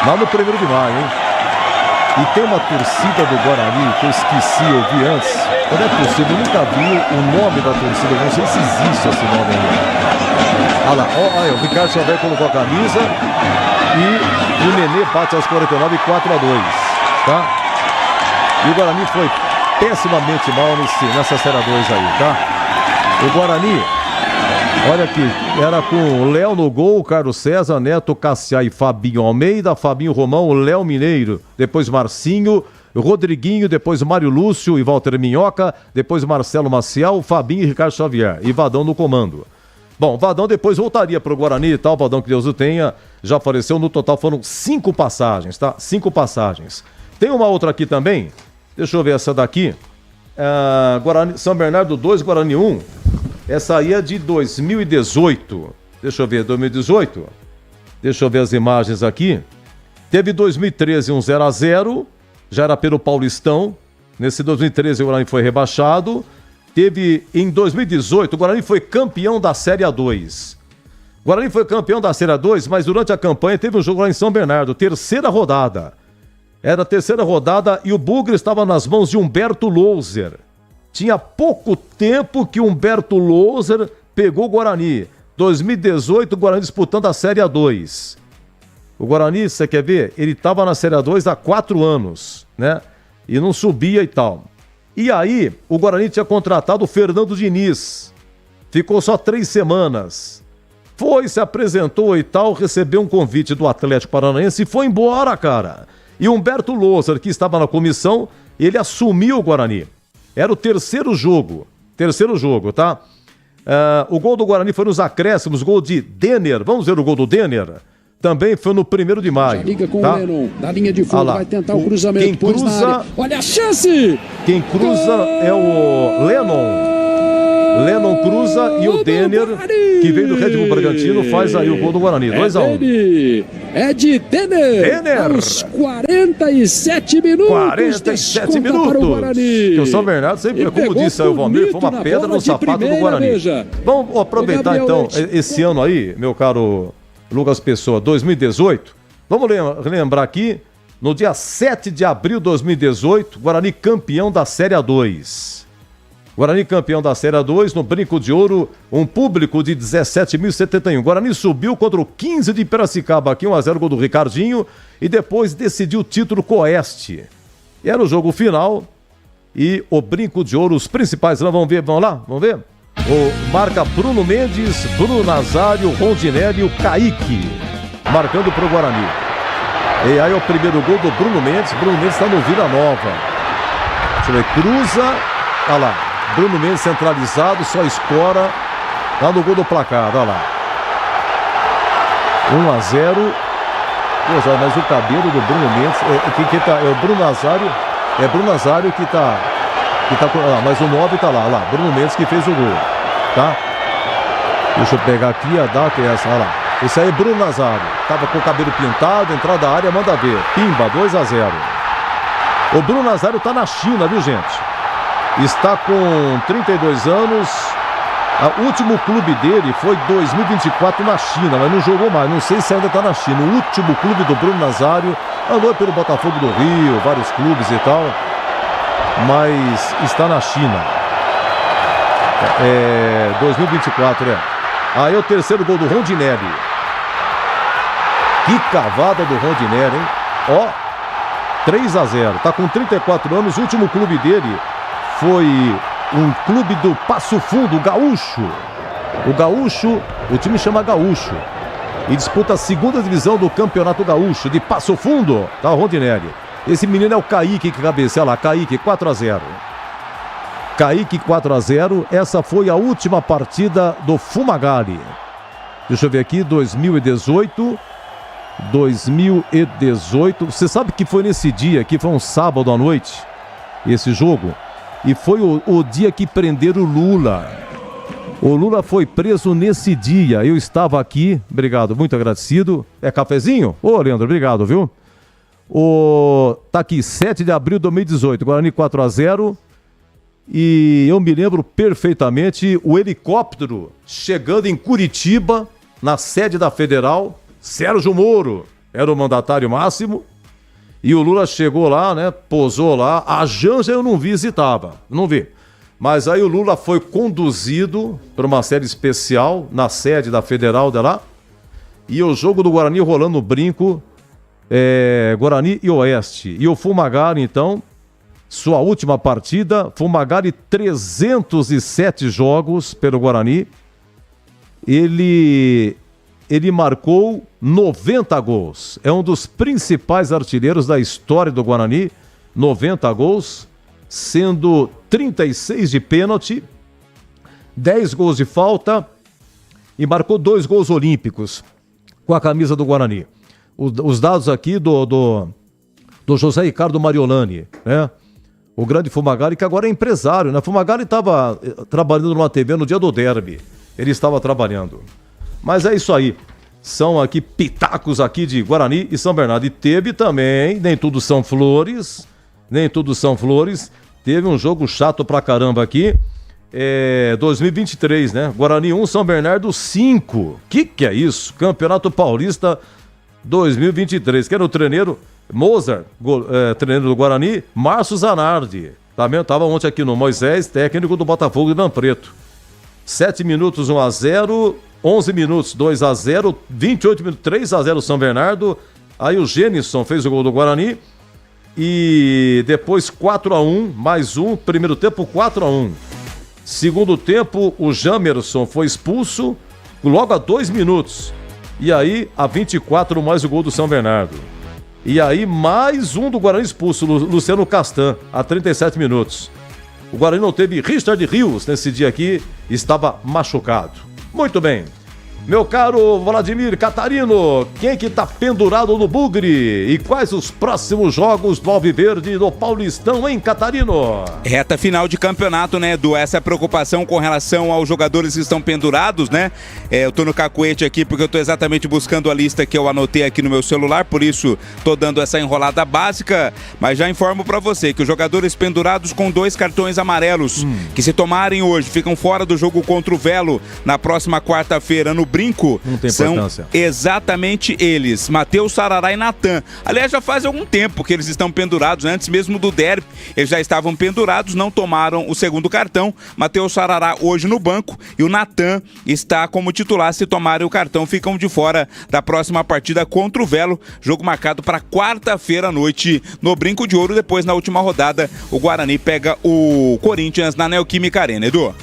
lá no 1º de maio, hein? E tem uma torcida do Guarani que eu esqueci, eu vi antes. Não é possível, eu nunca vi o nome da torcida, não sei se existe esse nome aí. Olha lá, olha, o Ricardo Xavier colocou a camisa e o Nenê bate aos 49, 4-2, tá? E o Guarani foi pessimamente mal nessa Série 2 aí, tá? O Guarani, olha aqui, era com o Léo no gol, Carlos César, Neto, Cassiá e Fabinho Almeida, Fabinho Romão, Léo Mineiro, depois Marcinho, Rodriguinho, depois Mário Lúcio e Walter Minhoca, depois Marcelo Maciel, Fabinho e Ricardo Xavier, e Vadão no comando. Bom, Vadão depois voltaria para o Guarani e tal, Vadão que Deus o tenha, já faleceu, no total foram 5 passagens, tá? 5 passagens. Tem uma outra aqui também, deixa eu ver essa daqui, Guarani, São Bernardo 2, Guarani 1, essa aí é de 2018, deixa eu ver, 2018, deixa eu ver as imagens aqui, teve 2013 um 0-0, já era pelo Paulistão, nesse 2013 o Guarani foi rebaixado, teve em 2018, o Guarani foi campeão da Série A2, o Guarani foi campeão da Série A2, mas durante a campanha teve um jogo lá em São Bernardo, terceira rodada, era a terceira rodada e o Bugre estava nas mãos de Humberto Louser. Tinha pouco tempo que Humberto Louser pegou o Guarani. 2018, o Guarani disputando a Série A2. O Guarani, você quer ver? Ele estava na Série A2 há 4 anos, né? E não subia e tal. E aí, o Guarani tinha contratado o Fernando Diniz. Ficou só 3 semanas. Foi, se apresentou e tal, recebeu um convite do Atlético Paranaense e foi embora, cara. E Humberto Louser, que estava na comissão, ele assumiu o Guarani. Era o terceiro jogo, tá? O gol do Guarani foi nos acréscimos, gol de Denner. Vamos ver o gol do Denner? Também foi no 1º de maio. Já liga com o Lennon, da linha de fundo, vai tentar o cruzamento. Quem cruza, olha a chance! Quem cruza é o Lennon. Lennon cruza e o Denner, que veio do Red Bull Bragantino, faz aí o gol do Guarani, 2-1. É de Denner, aos 47 minutos. 47 minutos. Que o São Bernardo sempre, como disse aí o Valmir, foi uma pedra no sapato do Guarani. Veja. Vamos aproveitar então esse ano aí, meu caro Lucas Pessoa, 2018. Vamos lembrar aqui, no dia 7 de abril de 2018, Guarani campeão da Série A2. Guarani campeão da Série A2, no Brinco de Ouro, um público de 17.071. Guarani subiu contra o 15 de Piracicaba, aqui 1-0, gol do Ricardinho, e depois decidiu o título com o Oeste. Era o jogo final, e o Brinco de Ouro, os principais, vamos ver, vamos lá, vamos ver? Marca Bruno Mendes, Bruno Nazário, Rondinelli e o Kaique, marcando para o Guarani. E aí o primeiro gol do Bruno Mendes está no Vila Nova. Você vê, cruza, olha lá. Bruno Mendes centralizado, só escora lá no gol do placar, olha lá. 1-0. Pô, mas o cabelo do Bruno Mendes é o Bruno Nazário. É Bruno Nazário que tá mas o 9 tá lá, Bruno Mendes que fez o gol, tá? Deixa eu pegar aqui a data é essa, olha lá. Esse aí é Bruno Nazário, tava com o cabelo pintado, entrada da área, manda ver. Pimba, 2-0. O Bruno Nazário tá na China, viu, gente? Está com 32 anos. O último clube dele foi 2024 na China, mas não jogou mais, não sei se ainda tá na China. O último clube do Bruno Nazário andou pelo Botafogo do Rio, vários clubes e tal, mas está na China. 2024, Aí é o terceiro gol do Rondinelli. Que cavada do Rondinelli, hein? Ó, 3-0. Tá com 34 anos. O último clube dele foi um clube do Passo Fundo, Gaúcho. O Gaúcho, o time chama Gaúcho. E disputa a segunda divisão do Campeonato Gaúcho de Passo Fundo. Tá o Rondinelli. Esse menino é o Kaique que cabeceia lá. Kaique, 4-0. Kaique, 4-0. Essa foi a última partida do Fumagalli. Deixa eu ver aqui, 2018. Você sabe que foi nesse dia, que foi um sábado à noite, esse jogo? E foi o dia que prenderam o Lula. O Lula foi preso nesse dia. Eu estava aqui, obrigado, muito agradecido. É cafezinho? Ô, Leandro, obrigado, viu? Tá aqui, 7 de abril de 2018, Guarani 4-0. E eu me lembro perfeitamente o helicóptero chegando em Curitiba, na sede da Federal. Sérgio Moro era o mandatário máximo. E o Lula chegou lá, né? Posou lá. A Janja eu não visitava, não vi. Mas aí o Lula foi conduzido para uma série especial na sede da Federal de lá. E o jogo do Guarani rolando no brinco. Guarani e Oeste. E o Fumagalli, então, sua última partida. Fumagalli, 307 jogos pelo Guarani. Ele marcou 90 gols. É um dos principais artilheiros da história do Guarani. 90 gols, sendo 36 de pênalti, 10 gols de falta e marcou 2 gols olímpicos com a camisa do Guarani. Os dados aqui do José Ricardo Mariolani, né? O grande Fumagalli, que agora é empresário, né? Fumagalli estava trabalhando numa TV no dia do derby. Ele estava trabalhando. Mas é isso aí. São aqui pitacos aqui de Guarani e São Bernardo. E teve também, nem tudo são flores. Teve um jogo chato pra caramba aqui. 2023, né? Guarani 1, São Bernardo 5. Que é isso? Campeonato Paulista 2023. Que era o treineiro Mozart, treineiro do Guarani, Márcio Zanardi. Tava ontem aqui no Moisés, técnico do Botafogo de Ribeirão Preto. 7 minutos, 1-0. 11 minutos, 2-0, 28 minutos, 3-0 São Bernardo. Aí o Gênison fez o gol do Guarani. E depois 4-1, mais um. Primeiro tempo, 4-1. Segundo tempo, o Jamerson foi expulso logo a 2 minutos. E aí, a 24, mais o gol do São Bernardo. E aí, mais um do Guarani expulso, Luciano Castan, a 37 minutos. O Guarani não teve Richard Rios nesse dia aqui, estava machucado. Muito bem. Meu caro Vladimir Catarino, quem que tá pendurado no bugre? E quais os próximos jogos do Alviverde do Paulistão, hein, Catarino? Reta final de campeonato, né, Edu? Essa preocupação com relação aos jogadores que estão pendurados, né? Eu tô no cacuete aqui porque eu tô exatamente buscando a lista que eu anotei aqui no meu celular, por isso tô dando essa enrolada básica, mas já informo pra você que os jogadores pendurados com 2 cartões amarelos, que se tomarem hoje, ficam fora do jogo contra o Velo na próxima quarta-feira no Brinco, são exatamente eles, Matheus Sarará e Natan. Aliás, já faz algum tempo que eles estão pendurados, antes mesmo do derby, eles já estavam pendurados, não tomaram o segundo cartão. Matheus Sarará hoje no banco e o Natan está como titular. Se tomarem o cartão, ficam de fora da próxima partida contra o Velo, jogo marcado para quarta-feira à noite no Brinco de Ouro. Depois, na última rodada, o Guarani pega o Corinthians na Neoquímica Arena, Edu.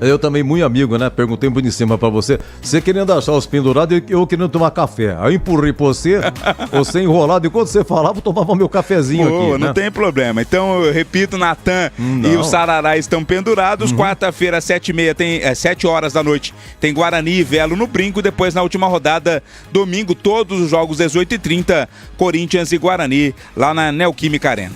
Eu também, muito amigo, né? Perguntei muito em cima pra você. Você querendo achar os pendurados e eu querendo tomar café. Aí eu empurrei pra você enrolado. Enquanto você falava, eu tomava meu cafezinho aqui. Não tem problema. Então, eu repito, Natan e o Sarará estão pendurados. Quarta-feira, 7 horas da noite, tem Guarani e Velo no Brinco. Depois, na última rodada, domingo, todos os jogos 18h30, Corinthians e Guarani, lá na Neoquímica Arena.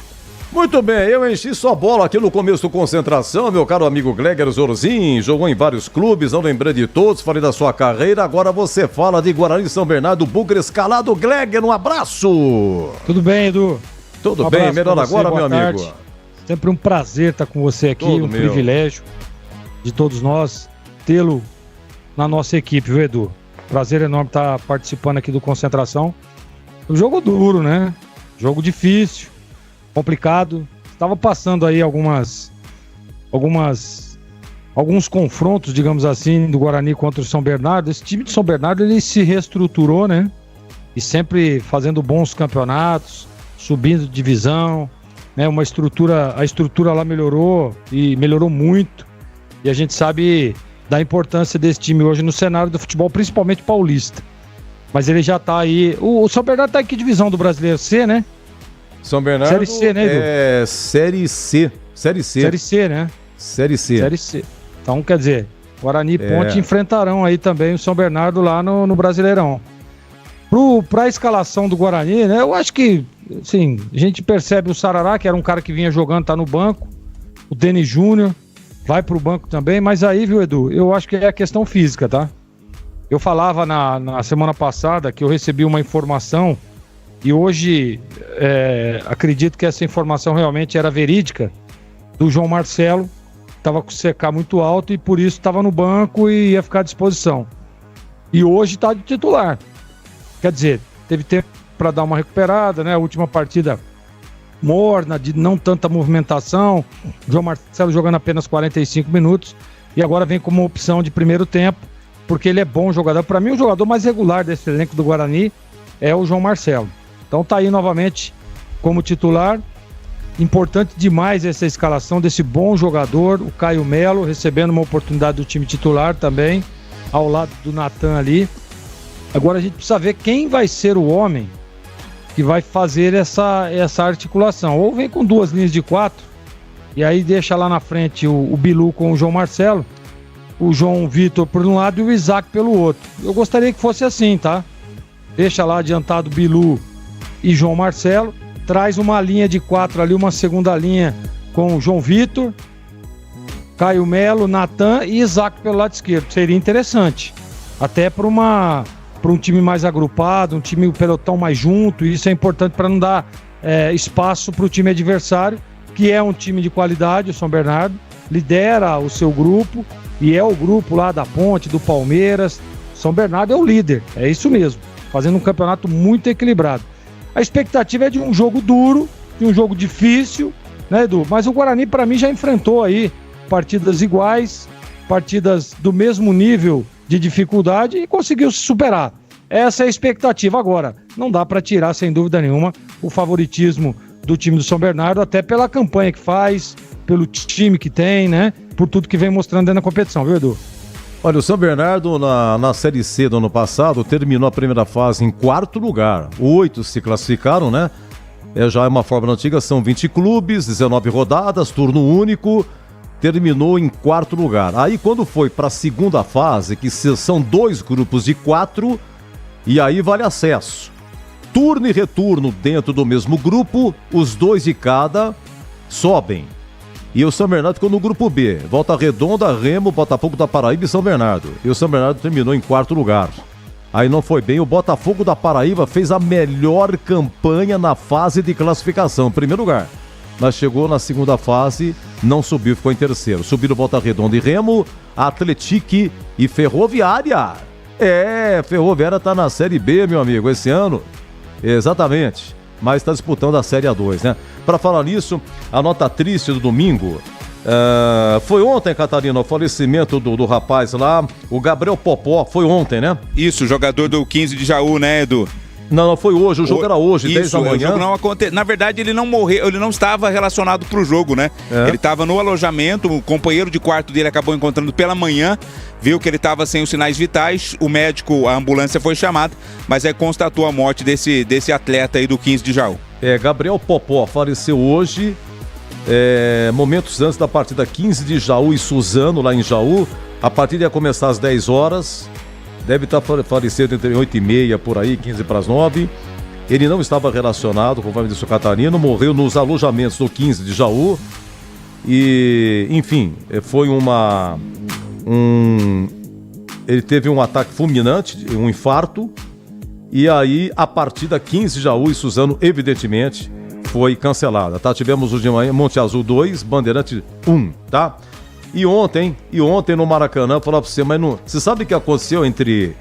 Muito bem, eu enchi sua bola aqui no começo do Concentração, meu caro amigo Gleger Zorzin, jogou em vários clubes, não lembrei de todos, falei da sua carreira, agora você fala de Guarani e São Bernardo, Bugre escalado. Gleger, um abraço! Tudo bem, Edu? Tudo bem, melhor agora, meu amigo? Sempre um prazer estar com você aqui, privilégio de todos nós tê-lo na nossa equipe, viu, Edu? Prazer enorme estar participando aqui do Concentração. Um jogo duro, né? Jogo difícil, complicado. Estava passando aí alguns confrontos, digamos assim, do Guarani contra o São Bernardo. Esse time de São Bernardo, ele se reestruturou, né? E sempre fazendo bons campeonatos, subindo de divisão, né? A estrutura lá melhorou e melhorou muito. E a gente sabe da importância desse time hoje no cenário do futebol, principalmente paulista. Mas ele já tá aí. O São Bernardo tá em que divisão do Brasileiro? C, né? São Bernardo. Série C, né, Edu? É Série C. Série C. Série C, né? Série C. Série C. Então, quer dizer, Guarani e Ponte enfrentarão aí também o São Bernardo lá no Brasileirão. Pra escalação do Guarani, né? Eu acho que, assim, a gente percebe o Sarará, que era um cara que vinha jogando, tá no banco. O Denis Júnior vai pro banco também. Mas aí, viu, Edu? Eu acho que é a questão física, tá? Eu falava na semana passada que eu recebi uma informação e hoje acredito que essa informação realmente era verídica, do João Marcelo, estava com o CK muito alto e por isso estava no banco e ia ficar à disposição. E hoje está de titular. Quer dizer, teve tempo para dar uma recuperada, né? A última partida morna, de não tanta movimentação, João Marcelo jogando apenas 45 minutos e agora vem como opção de primeiro tempo, porque ele é bom jogador. Para mim, o jogador mais regular desse elenco do Guarani é o João Marcelo. Então tá aí novamente como titular. Importante demais essa escalação desse bom jogador, o Caio Melo, recebendo uma oportunidade do time titular também, ao lado do Natan ali. Agora a gente precisa ver quem vai ser o homem que vai fazer essa articulação. Ou vem com duas linhas de 4, e aí deixa lá na frente o Bilu com o João Marcelo, o João Vitor por um lado e o Isaac pelo outro. Eu gostaria que fosse assim, tá? Deixa lá adiantado Bilu e João Marcelo, traz uma linha de 4 ali, uma segunda linha com o João Vitor, Caio Melo, Natan e Isaac pelo lado esquerdo. Seria interessante, até para um time mais agrupado, um time, o pelotão mais junto. E isso é importante para não dar espaço para o time adversário, que é um time de qualidade. O São Bernardo lidera o seu grupo e é o grupo lá da Ponte, do Palmeiras. São Bernardo é o líder, é isso mesmo, fazendo um campeonato muito equilibrado. A expectativa é de um jogo duro, de um jogo difícil, né, Edu? Mas o Guarani, para mim, já enfrentou aí partidas iguais, partidas do mesmo nível de dificuldade e conseguiu se superar. Essa é a expectativa. Agora, não dá para tirar, sem dúvida nenhuma, o favoritismo do time do São Bernardo, até pela campanha que faz, pelo time que tem, né? Por tudo que vem mostrando dentro da competição, viu, Edu? Olha, o São Bernardo na Série C do ano passado terminou a primeira fase em 4º lugar. 8 se classificaram, né? Já é uma fórmula antiga, são 20 clubes, 19 rodadas, turno único, terminou em 4º lugar. Aí quando foi para a segunda fase, que são 2 grupos de 4, e aí vale acesso. Turno e retorno dentro do mesmo grupo, os 2 de cada sobem. E o São Bernardo ficou no grupo B. Volta Redonda, Remo, Botafogo da Paraíba e São Bernardo. E o São Bernardo terminou em 4º lugar. Aí não foi bem. O Botafogo da Paraíba fez a melhor campanha na fase de classificação, primeiro lugar. Mas chegou na segunda fase, não subiu, ficou em terceiro. Subiram Volta Redonda e Remo, Atlético e Ferroviária. Ferroviária tá na Série B, meu amigo, esse ano. Exatamente. Mas está disputando a Série A2, né? Para falar nisso, a nota triste do domingo foi ontem, Catarina, o falecimento do rapaz lá, o Gabriel Popó, foi ontem, né? Isso, jogador do 15 de Jaú, né, Edu? Não, foi hoje, o jogo era hoje, 10 da manhã. O jogo não aconteceu. Na verdade, ele não morreu, ele não estava relacionado pro jogo, né? Ele estava no alojamento, o companheiro de quarto dele acabou encontrando pela manhã, viu que ele estava sem os sinais vitais, o médico, a ambulância foi chamada, mas aí constatou a morte desse atleta aí do 15 de Jaú. Gabriel Popó faleceu hoje, momentos antes da partida 15 de Jaú e Suzano, lá em Jaú. A partida ia começar às 10 horas. Deve estar falecido entre 8h30, por aí, 15 para as 9. Ele não estava relacionado, conforme disse o Catarino, morreu nos alojamentos do 15 de Jaú. E, enfim, foi ele teve um ataque fulminante, um infarto. E aí, a partida 15 de Jaú e Suzano, evidentemente, foi cancelada, tá? Tivemos o de manhã, Monte Azul 2, Bandeirante 1, tá? E ontem no Maracanã, falar pra você, mas não, você sabe o que aconteceu entre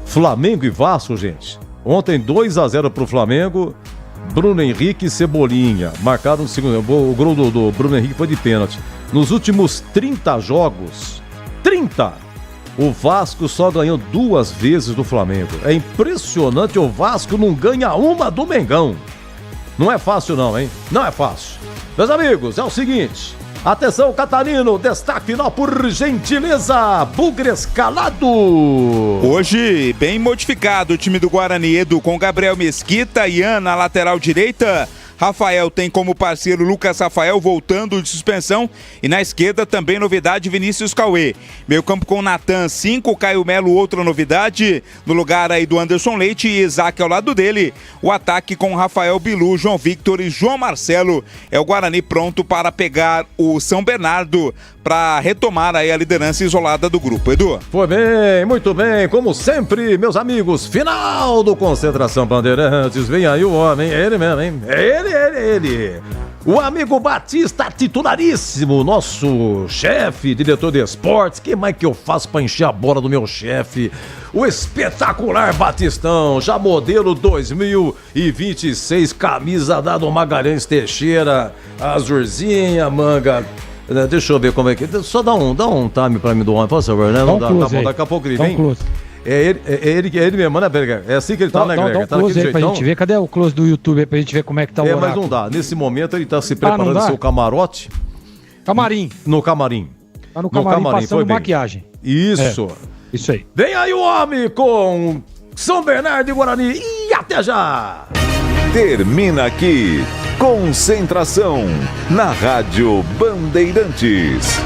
Flamengo e Vasco, gente? Ontem 2-0 pro Flamengo, Bruno Henrique e Cebolinha marcaram no segundo. O gol do Bruno Henrique foi de pênalti. Nos últimos 30 jogos, o Vasco só ganhou 2 vezes do Flamengo. É impressionante, o Vasco não ganha uma do Mengão. Não é fácil não, hein? Não é fácil. Meus amigos, é o seguinte... Atenção, Catarino, destaque final por gentileza, Bugre escalado. Hoje, bem modificado o time do Guarani, Edu, com Gabriel Mesquita, Ian na lateral direita, Rafael tem como parceiro Lucas Rafael voltando de suspensão e na esquerda também novidade Vinícius Cauê. Meio campo com Natan 5, Caio Melo outra novidade, no lugar aí do Anderson Leite e Isaac ao lado dele. O ataque com Rafael Bilu, João Victor e João Marcelo. É o Guarani pronto para pegar o São Bernardo para retomar aí a liderança isolada do grupo. Edu? Foi bem, muito bem, como sempre, meus amigos, final do Concentração Bandeirantes, vem aí o homem, é ele mesmo, hein? É ele. O amigo Batista, titularíssimo, nosso chefe, diretor de esportes. Que mais que eu faço pra encher a bola do meu chefe? O espetacular Batistão, já modelo 2026, camisa da do Magalhães Teixeira, azulzinha, manga... Deixa eu ver como é que... Só dá um time pra mim do homem, por favor, né? Não dá, tá bom, daqui a pouco ele vem. É ele mesmo, né, Berger? É assim que ele tá, né, Greg? Dá um close aí pra gente ver. Cadê o close do YouTube aí pra gente ver como é que tá o oráculo? Mas não dá. Nesse momento ele tá se preparando seu camarote. Camarim. No camarim. Tá no camarim passando maquiagem. Isso. Isso aí. Vem aí o homem com São Bernardo e Guarani. E até já! Termina aqui. Concentração na Rádio Bandeirantes.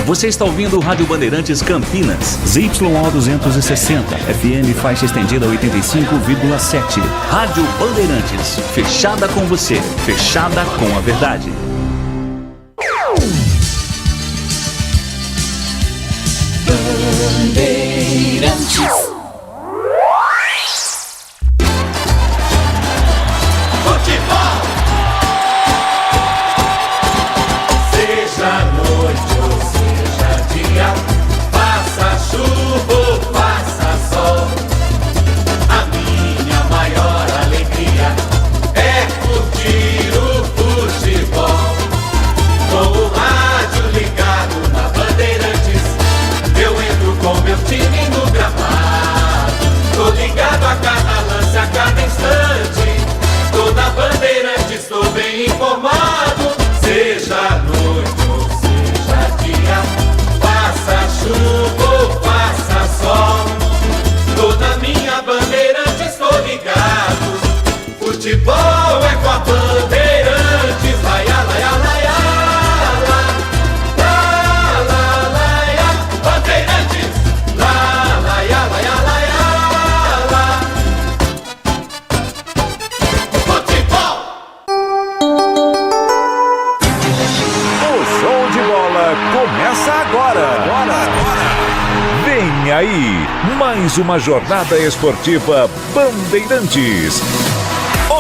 Você está ouvindo Rádio Bandeirantes Campinas, ZYO 260, FM faixa estendida 85,7. Rádio Bandeirantes, fechada com você, fechada com a verdade. Bandeirantes. Informado, seja noite ou seja dia, faça chuva ou faça sol, toda minha bandeirante estou ligado. Futebol é com a Bandeirantes, laia, laia, laia, la, laia, Bandeirantes, la, laia, laia, laia, la. Futebol! Começa agora. Vem aí, mais uma jornada esportiva Bandeirantes.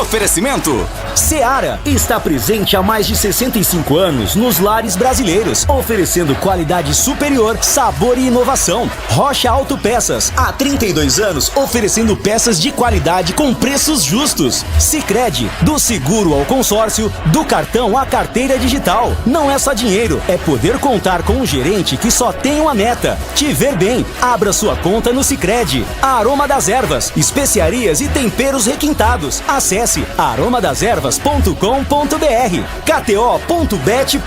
Oferecimento Seara está presente há mais de 65 anos nos lares brasileiros, oferecendo qualidade superior, sabor e inovação. Rocha Autopeças, há 32 anos, oferecendo peças de qualidade com preços justos. Sicredi, do seguro ao consórcio, do cartão à carteira digital. Não é só dinheiro, é poder contar com um gerente que só tem uma meta: te ver bem. Abra sua conta no Sicredi. Aroma das Ervas, especiarias e temperos requintados. Acesse aromadeservas.com.br. kto.bet.br.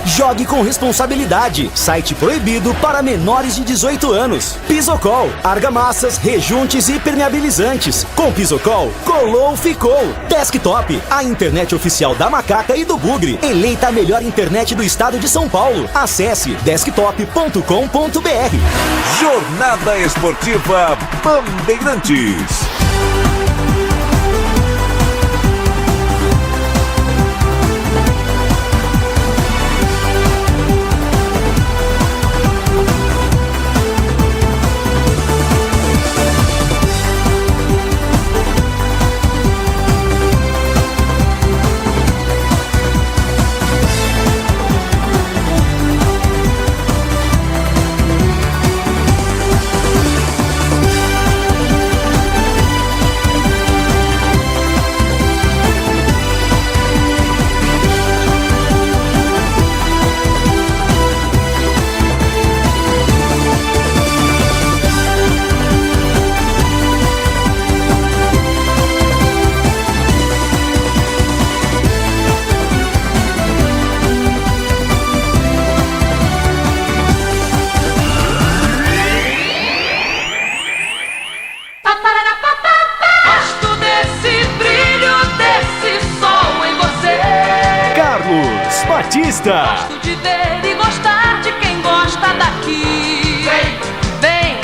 Jogue com responsabilidade. Site proibido para menores de 18 anos. Pisocol, argamassas, rejuntes e permeabilizantes. Com Pisocol, colou, ficou. Desktop, a internet oficial da Macaca e do Bugre. Eleita a melhor internet do estado de São Paulo. Acesse desktop.com.br. Jornada Esportiva Bandeirantes. Gosto de ver e gostar de quem gosta daqui. Vem, vem.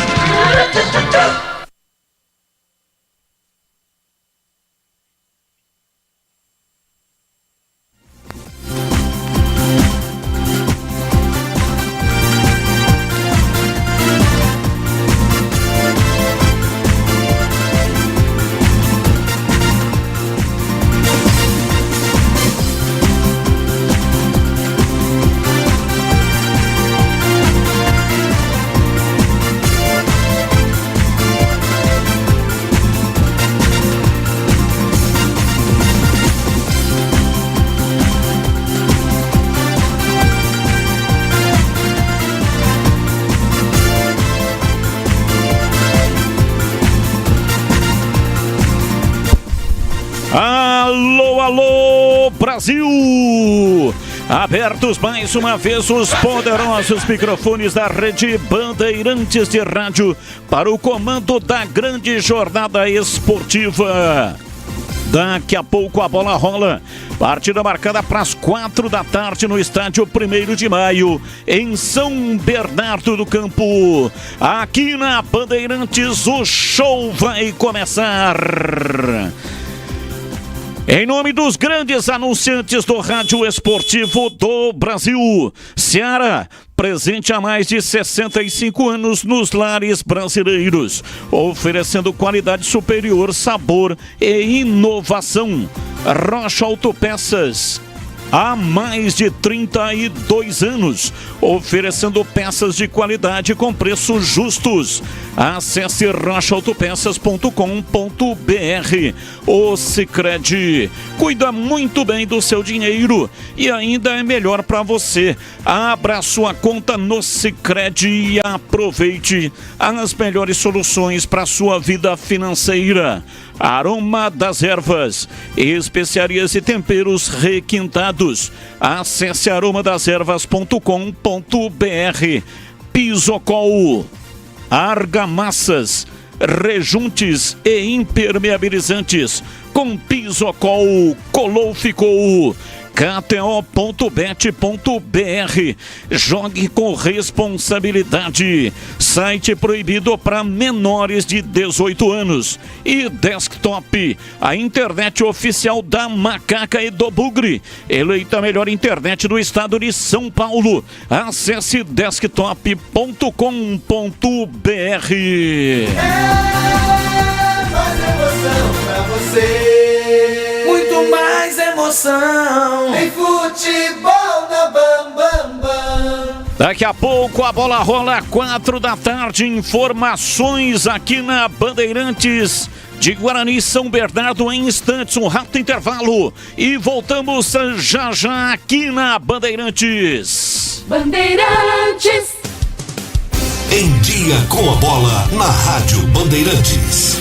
Alô, alô, Brasil! Abertos mais uma vez os poderosos microfones da Rede Bandeirantes de Rádio para o comando da grande jornada esportiva. Daqui a pouco a bola rola. Partida marcada para as 4 da tarde no estádio 1º de Maio, em São Bernardo do Campo. Aqui na Bandeirantes o show vai começar. Em nome dos grandes anunciantes do rádio esportivo do Brasil, Seara, presente há mais de 65 anos nos lares brasileiros, oferecendo qualidade superior, sabor e inovação. Rocha Autopeças, há mais de 32 anos, oferecendo peças de qualidade com preços justos. Acesse rochaautopeças.com.br. O Sicredi cuida muito bem do seu dinheiro e ainda é melhor para você. Abra sua conta no Sicredi e aproveite as melhores soluções para sua vida financeira. Aroma das Ervas, especiarias e temperos requintados. Acesse aromadeservas.com.br. Pisocol, argamassas, rejuntes e impermeabilizantes. Com Pisocol, colou, ficou. kto.bet.br. Jogue com responsabilidade. Site proibido para menores de 18 anos. E Desktop, a internet oficial da Macaca e do Bugre. Eleita a melhor internet do estado de São Paulo. Acesse desktop.com.br. Mais emoção pra você. Muito muito mais emoção. Em futebol na Bam Bam Bam. Daqui a pouco a bola rola 4 da tarde. Informações aqui na Bandeirantes de Guarani e São Bernardo em instantes. Um rápido intervalo e voltamos já já aqui na Bandeirantes. Bandeirantes. Em dia com a bola na Rádio Bandeirantes.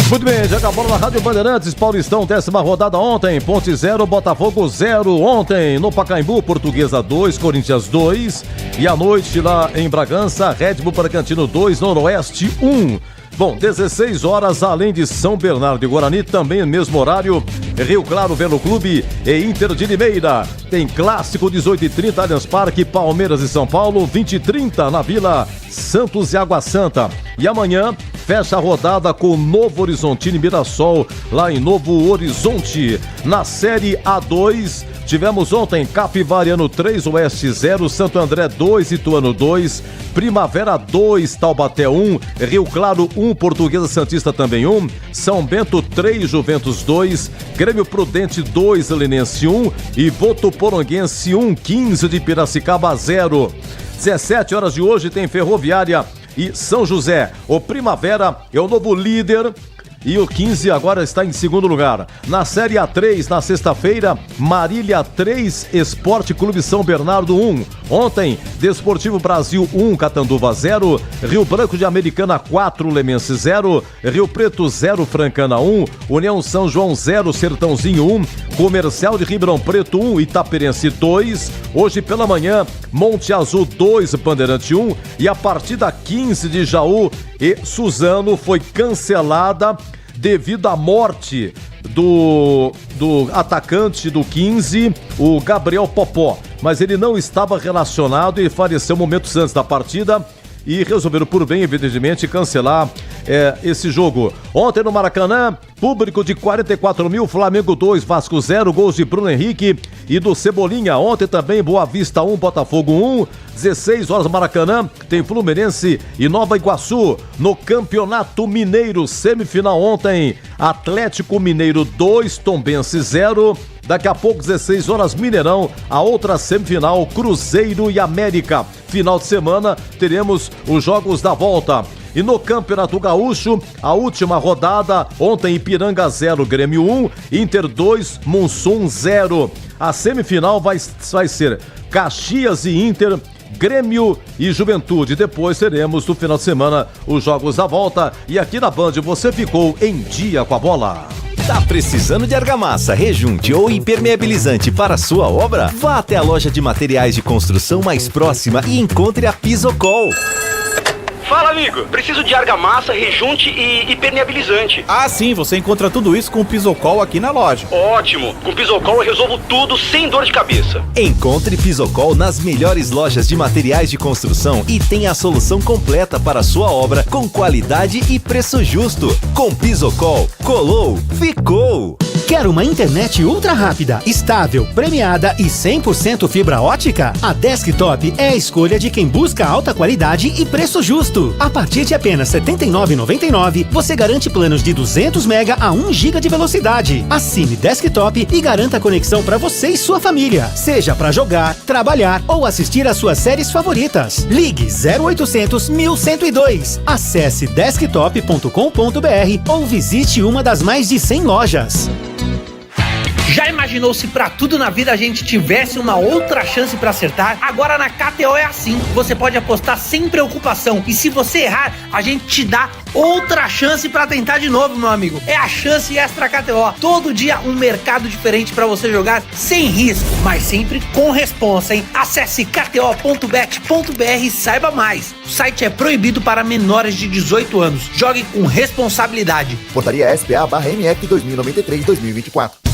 Muito bem, já acabou na Rádio Bandeirantes, Paulistão, 10ª rodada ontem, Ponte 0, Botafogo 0 ontem, no Pacaembu, Portuguesa 2, Corinthians 2, e à noite lá em Bragança, Red Bull Bragantino 2, Noroeste 1. Bom, 16 horas, além de São Bernardo e Guarani, também no mesmo horário, Rio Claro, Velo Clube e Inter de Limeira. Tem clássico, 18h30, Allianz Parque, Palmeiras e São Paulo, 20h30 na Vila Santos e Água Santa. E amanhã, fecha a rodada com Novo Horizontino e Mirassol, lá em Novo Horizonte. Na Série A2, tivemos ontem Capivariano 3, Oeste 0, Santo André 2, Ituano 2, Primavera 2, Taubaté 1, Rio Claro 1, Portuguesa Santista também 1, São Bento 3, Juventus 2, Grêmio Prudente 2, Linense 1 e Votuporonguense 1, 15 de Piracicaba 0. 17 horas de hoje tem Ferroviária e São José. O Primavera é o novo líder e o 15 agora está em segundo lugar. Na Série A3, na sexta-feira, Marília 3, Esporte Clube São Bernardo 1. Ontem, Desportivo Brasil 1, Catanduva 0, Rio Branco de Americana 4, Lemense 0, Rio Preto 0, Francana 1, União São João 0, Sertãozinho 1, Comercial de Ribeirão Preto 1, Itaperense 2. Hoje pela manhã, Monte Azul 2, Bandeirante 1 e a partida 15 de Jaú e Suzano foi cancelada devido à morte do atacante do 15, o Gabriel Popó. Mas ele não estava relacionado e faleceu momentos antes da partida e resolveram por bem, evidentemente, cancelar esse jogo. Ontem no Maracanã, público de 44 mil, Flamengo 2, Vasco 0, gols de Bruno Henrique e do Cebolinha. Ontem também Boa Vista 1, Botafogo 1, 16 horas Maracanã, tem Fluminense e Nova Iguaçu. No Campeonato Mineiro, semifinal ontem, Atlético Mineiro 2, Tombense 0. Daqui a pouco, 16 horas, Mineirão, a outra semifinal, Cruzeiro e América. Final de semana, teremos os jogos da volta. E no Campeonato Gaúcho, a última rodada, ontem Ipiranga 0, Grêmio 1, Inter 2, Mussum 0. A semifinal vai ser Caxias e Inter, Grêmio e Juventude. Depois teremos no final de semana os jogos da volta. E aqui na Band você ficou em dia com a bola. Tá precisando de argamassa, rejunte ou impermeabilizante para a sua obra? Vá até a loja de materiais de construção mais próxima e encontre a Pisocol. Fala, amigo. Preciso de argamassa, rejunte e impermeabilizante. Ah, sim. Você encontra tudo isso com o Pisocol aqui na loja. Ótimo. Com o Pisocol eu resolvo tudo sem dor de cabeça. Encontre Pisocol nas melhores lojas de materiais de construção e tenha a solução completa para a sua obra com qualidade e preço justo. Com Pisocol, colou, ficou. Quer uma internet ultra rápida, estável, premiada e 100% fibra ótica? A Desktop é a escolha de quem busca alta qualidade e preço justo. A partir de apenas R$ 79,99, você garante planos de 200 MB a 1 GB de velocidade. Assine Desktop e garanta conexão para você e sua família, seja para jogar, trabalhar ou assistir às suas séries favoritas. Ligue 0800 1102. Acesse desktop.com.br ou visite uma das mais de 100 lojas. Já imaginou se pra tudo na vida a gente tivesse uma outra chance pra acertar? Agora na KTO é assim, você pode apostar sem preocupação e se você errar, a gente te dá outra chance pra tentar de novo, meu amigo. É a chance extra KTO, todo dia um mercado diferente pra você jogar sem risco, mas sempre com responsa, hein? Acesse kto.bet.br e saiba mais. O site é proibido para menores de 18 anos. Jogue com responsabilidade. Portaria SPA/MF 2093-2024.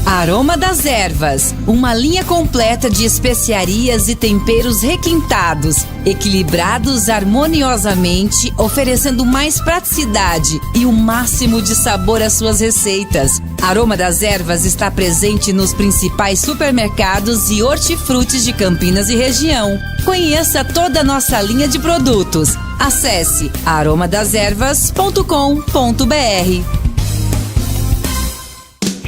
Aroma das Ervas, uma linha completa de especiarias e temperos requintados, equilibrados harmoniosamente, oferecendo mais praticidade e o máximo de sabor às suas receitas. Aroma das Ervas está presente nos principais supermercados e hortifrutis de Campinas e região. Conheça toda a nossa linha de produtos. Acesse aromadasерvas.com.br.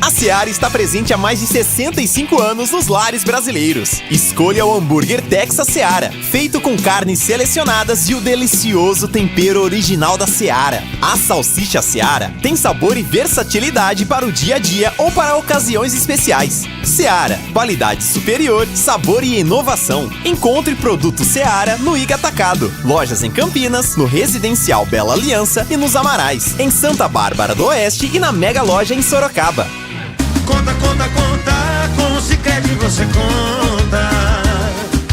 A Seara está presente há mais de 65 anos nos lares brasileiros. Escolha o hambúrguer Texas Seara, feito com carnes selecionadas e o delicioso tempero original da Seara. A salsicha Seara tem sabor e versatilidade para o dia a dia ou para ocasiões especiais. Seara, qualidade superior, sabor e inovação. Encontre produto Seara no Iga Atacado. Lojas em Campinas, no Residencial Bela Aliança e nos Amarais, em Santa Bárbara do Oeste e na Mega Loja em Sorocaba. Conta, conta, conta, com o Sicredi você conta.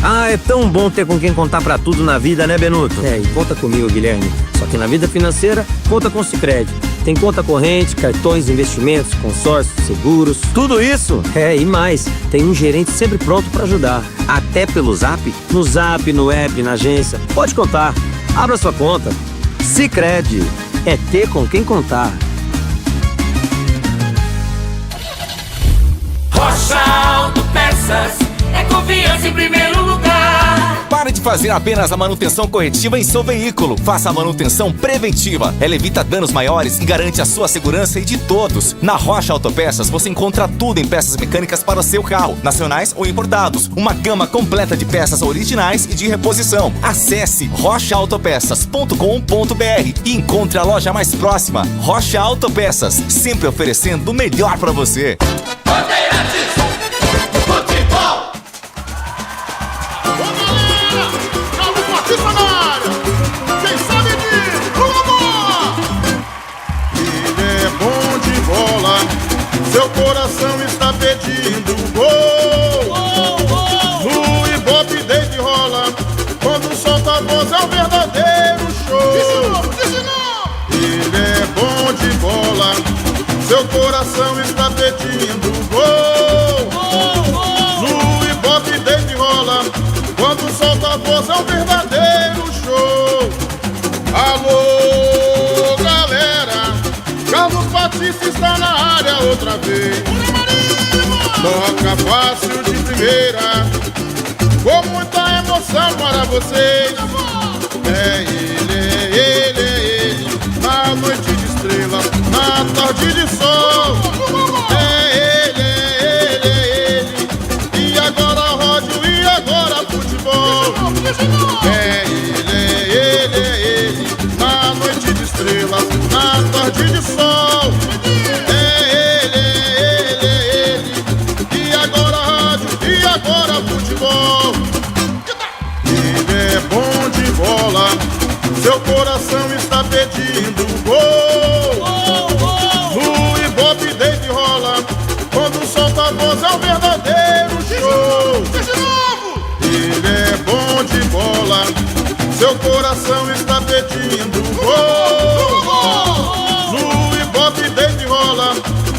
Ah, é tão bom ter com quem contar pra tudo na vida, né, Benuto? E conta comigo, Guilherme. Só que na vida financeira, conta com o Sicredi. Tem conta corrente, cartões, investimentos, consórcios, seguros. Tudo isso? E mais. Tem um gerente sempre pronto pra ajudar. Até pelo Zap, no Zap, no app, na agência. Pode contar. Abra sua conta. Sicredi. É ter com quem contar. Rocha Autopeças, é confiança em primeiro lugar. Pare de fazer apenas a manutenção corretiva em seu veículo. Faça a manutenção preventiva. Ela evita danos maiores e garante a sua segurança e de todos. Na Rocha Autopeças você encontra tudo em peças mecânicas para o seu carro, nacionais ou importados. Uma gama completa de peças originais e de reposição. Acesse rochaautopeças.com.br e encontre a loja mais próxima. Rocha Autopeças, sempre oferecendo o melhor para você. Bandeirantes, futebol. Batista na área, quem sabe disso, ele é bom de bola, seu coração está pedindo gol. No Ibope deita e rola, quando solta a voz é um verdadeiro show. Ele é bom de bola, seu coração está pedindo gol. No Ibope deita e rola, quando solta a voz é um verdadeiro show. Alô, galera, Carlos Batista está na área outra vez. Toca fácil de primeira, com muita emoção para vocês. É ele, na noite de estrela, na tarde de sol. É ele, e agora rádio, e agora futebol. É ele, na noite de estrelas, na tarde de sol. É ele, e agora rádio, e agora futebol. Ele é bom de bola, seu coração está pedindo gol. No Ibope deita e rola, quando solta a voz é um verdadeiro show. Ele é bom de bola, seu coração está pedindo gol. No Ibope deita e rola,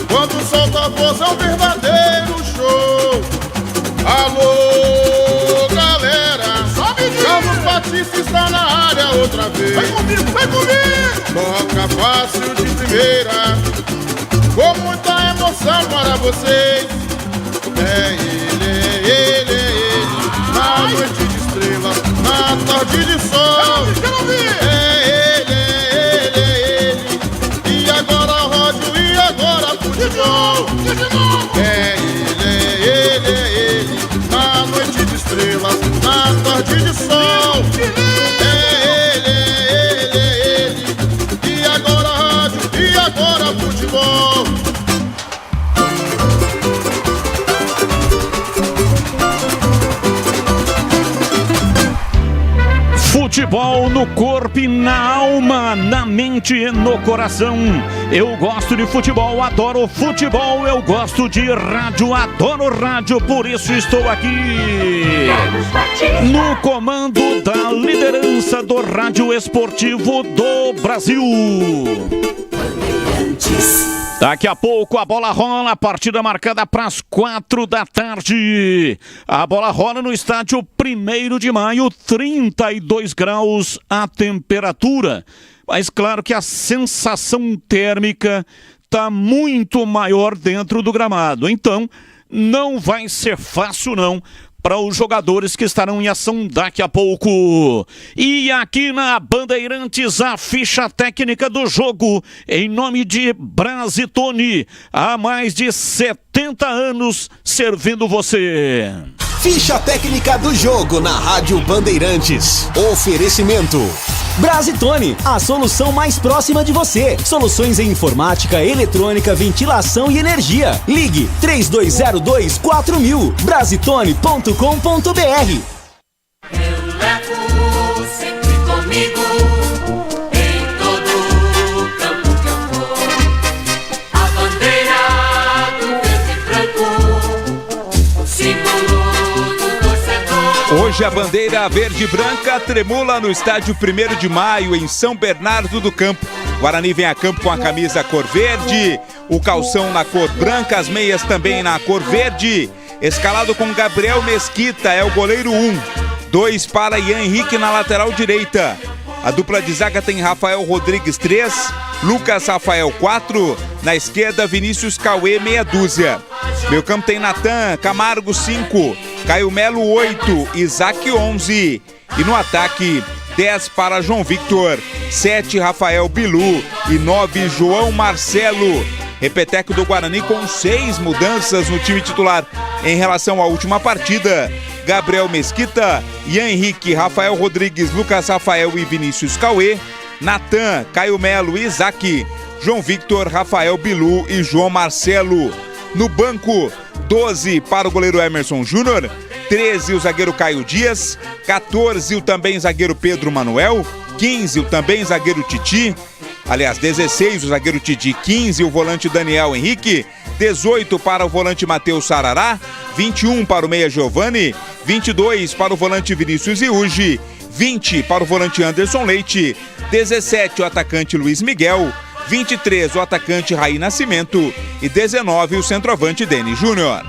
quando solta a voz é um verdadeiro show. Alô, galera, Carlos Batista está na área outra vez. Vem comigo, vem comigo. Toca fácil de primeira, com muita emoção para vocês. É ele, na noite de estrela, na tarde de sol. É ele, e agora rádio, e agora futebol. É ele, na noite de estrelas, na tarde de sol. É ele, e agora rádio, e agora futebol. Futebol no corpo e na alma, na mente e no coração. Eu gosto de futebol, adoro futebol. Eu gosto de rádio, adoro rádio. Por isso estou aqui no comando da liderança do rádio esportivo do Brasil. Daqui a pouco a bola rola, a partida marcada para as 4 da tarde. A bola rola no estádio 1º de maio, 32 graus a temperatura. Mas claro que a sensação térmica está muito maior dentro do gramado. Então não vai ser fácil não para os jogadores que estarão em ação daqui a pouco. E aqui na Bandeirantes, a ficha técnica do jogo, em nome de Brasitone, há mais de 70 anos servindo você. Ficha técnica do jogo na Rádio Bandeirantes. Oferecimento Brasitone, a solução mais próxima de você. Soluções em informática, eletrônica, ventilação e energia. Ligue 3202-4000. Brasitone.com.br. Eu levo sempre comigo em todo campo que eu for a bandeira do verde e branco, símbolo do torcedor. Hoje a bandeira verde e branca tremula no estádio 1º de Maio, em São Bernardo do Campo. Guarani vem a campo com a camisa cor verde, o calção na cor branca, as meias também na cor verde. Escalado com Gabriel Mesquita, é o goleiro 1. 2 para Ian Henrique na lateral direita. A dupla de zaga tem Rafael Rodrigues 3, Lucas Rafael 4, na esquerda Vinícius Cauê meia dúzia. Meio campo tem Natan Camargo 5, Caio Melo 8, Isaac 11. E no ataque 10 para João Victor, 7 Rafael Bilu e 9 João Marcelo. Repeteco do Guarani com 6 mudanças no time titular em relação à última partida. Gabriel Mesquita, Ian Henrique, Rafael Rodrigues, Lucas Rafael e Vinícius Cauê. Natan, Caio Melo e Isaac. João Victor, Rafael Bilu e João Marcelo. No banco, 12 para o goleiro Emerson Júnior, 13 o zagueiro Caio Dias, 14 o também zagueiro Pedro Manuel, 15 o também zagueiro Titi, aliás 16 o zagueiro Titi, 15 o volante Daniel Henrique, 18 para o volante Matheus Sarará, 21 para o meia Giovani, 22 para o volante Vinícius Iugi, 20 para o volante Anderson Leite, 17 o atacante Luiz Miguel, 23 o atacante Raí Nascimento e 19 o centroavante Denis Júnior.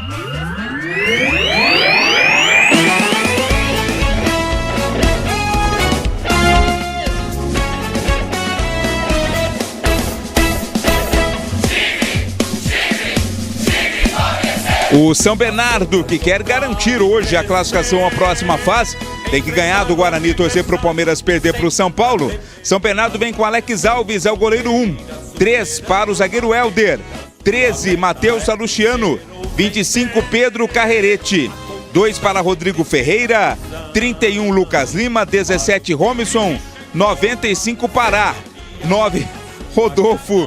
O São Bernardo, que quer garantir hoje a classificação à próxima fase, tem que ganhar do Guarani e torcer para o Palmeiras perder para o São Paulo. São Bernardo vem com Alex Alves, é o goleiro 1. 3 para o zagueiro Helder. 13, Matheus Salustiano. 25, Pedro Carrerete. 2 para Rodrigo Ferreira. 31, Lucas Lima. 17, Romisson. 95, Pará. 9, Rodolfo.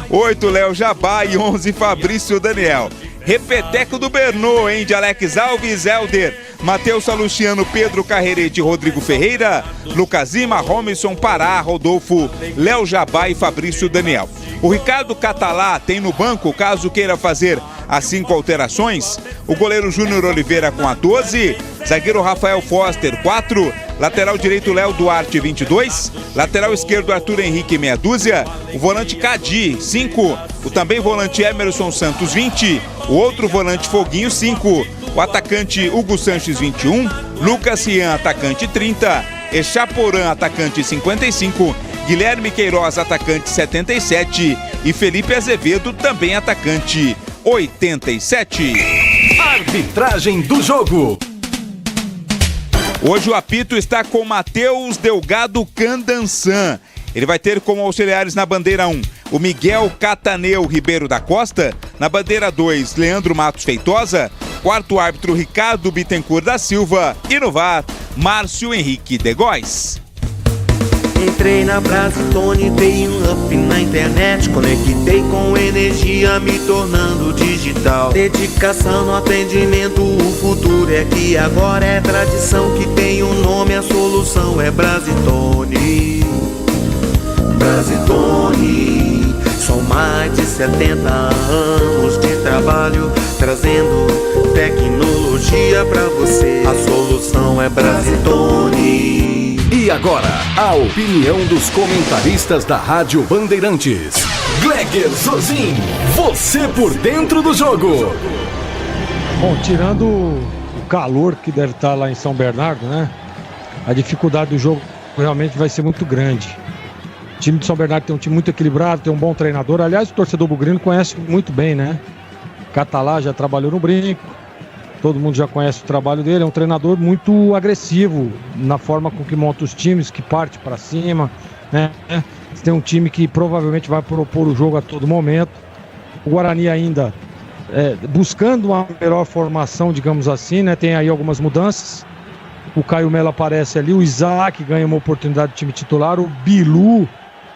8, Léo Jabá e 11, Fabrício Daniel. Repeteco do Bernô, hein? De Alex Alves, Helder, Matheus Salustiano, Pedro Carrerete, Rodrigo Ferreira, Lucas Lima, Romisson, Pará, Rodolfo, Léo Jabá e Fabrício Daniel. O Ricardo Catalá tem no banco, caso queira fazer as 5 alterações, o goleiro Júnior Oliveira com a 12, zagueiro Rafael Foster 4, lateral direito Léo Duarte 22, lateral esquerdo Arthur Henrique meia dúzia, o volante Cadi 5, o também volante Emerson Santos 20, o outro volante Foguinho 5, o atacante Hugo Sanches 21, Lucas Cian atacante 30, Echaporã atacante 55, Guilherme Queiroz atacante 77 e Felipe Azevedo também atacante 87. Arbitragem do jogo. Hoje o apito está com Matheus Delgado Candançan. Ele vai ter como auxiliares na bandeira 1 o Miguel Cataneu Ribeiro da Costa, na bandeira 2 Leandro Matos Feitosa, quarto árbitro Ricardo Bittencourt da Silva e no VAR Márcio Henrique de Góes. Entrei na Brasitone, dei um up na internet, conectei com energia, me tornando digital. Dedicação no atendimento, o futuro é que agora é tradição que tem um nome, a solução é Brasitone. Brasitone, são mais de 70 anos de trabalho, trazendo tecnologia pra você. A solução é Brasitone. E agora, a opinião dos comentaristas da Rádio Bandeirantes. Gleger Zorzin, você por dentro do jogo. Bom, tirando o calor que deve estar lá em São Bernardo, né? A dificuldade do jogo realmente vai ser muito grande. O time de São Bernardo tem um time muito equilibrado, tem um bom treinador. Aliás, o torcedor bugrino conhece muito bem, né? Catalá já trabalhou no Brinco. todo mundo já conhece o trabalho dele, é um treinador muito agressivo na forma com que monta os times, que parte para cima, né? Tem um time que provavelmente vai propor o jogo a todo momento. O Guarani ainda buscando uma melhor formação, digamos assim, né? Tem aí algumas mudanças. O Caio Melo aparece ali, o Isaac ganha uma oportunidade de time titular, o Bilu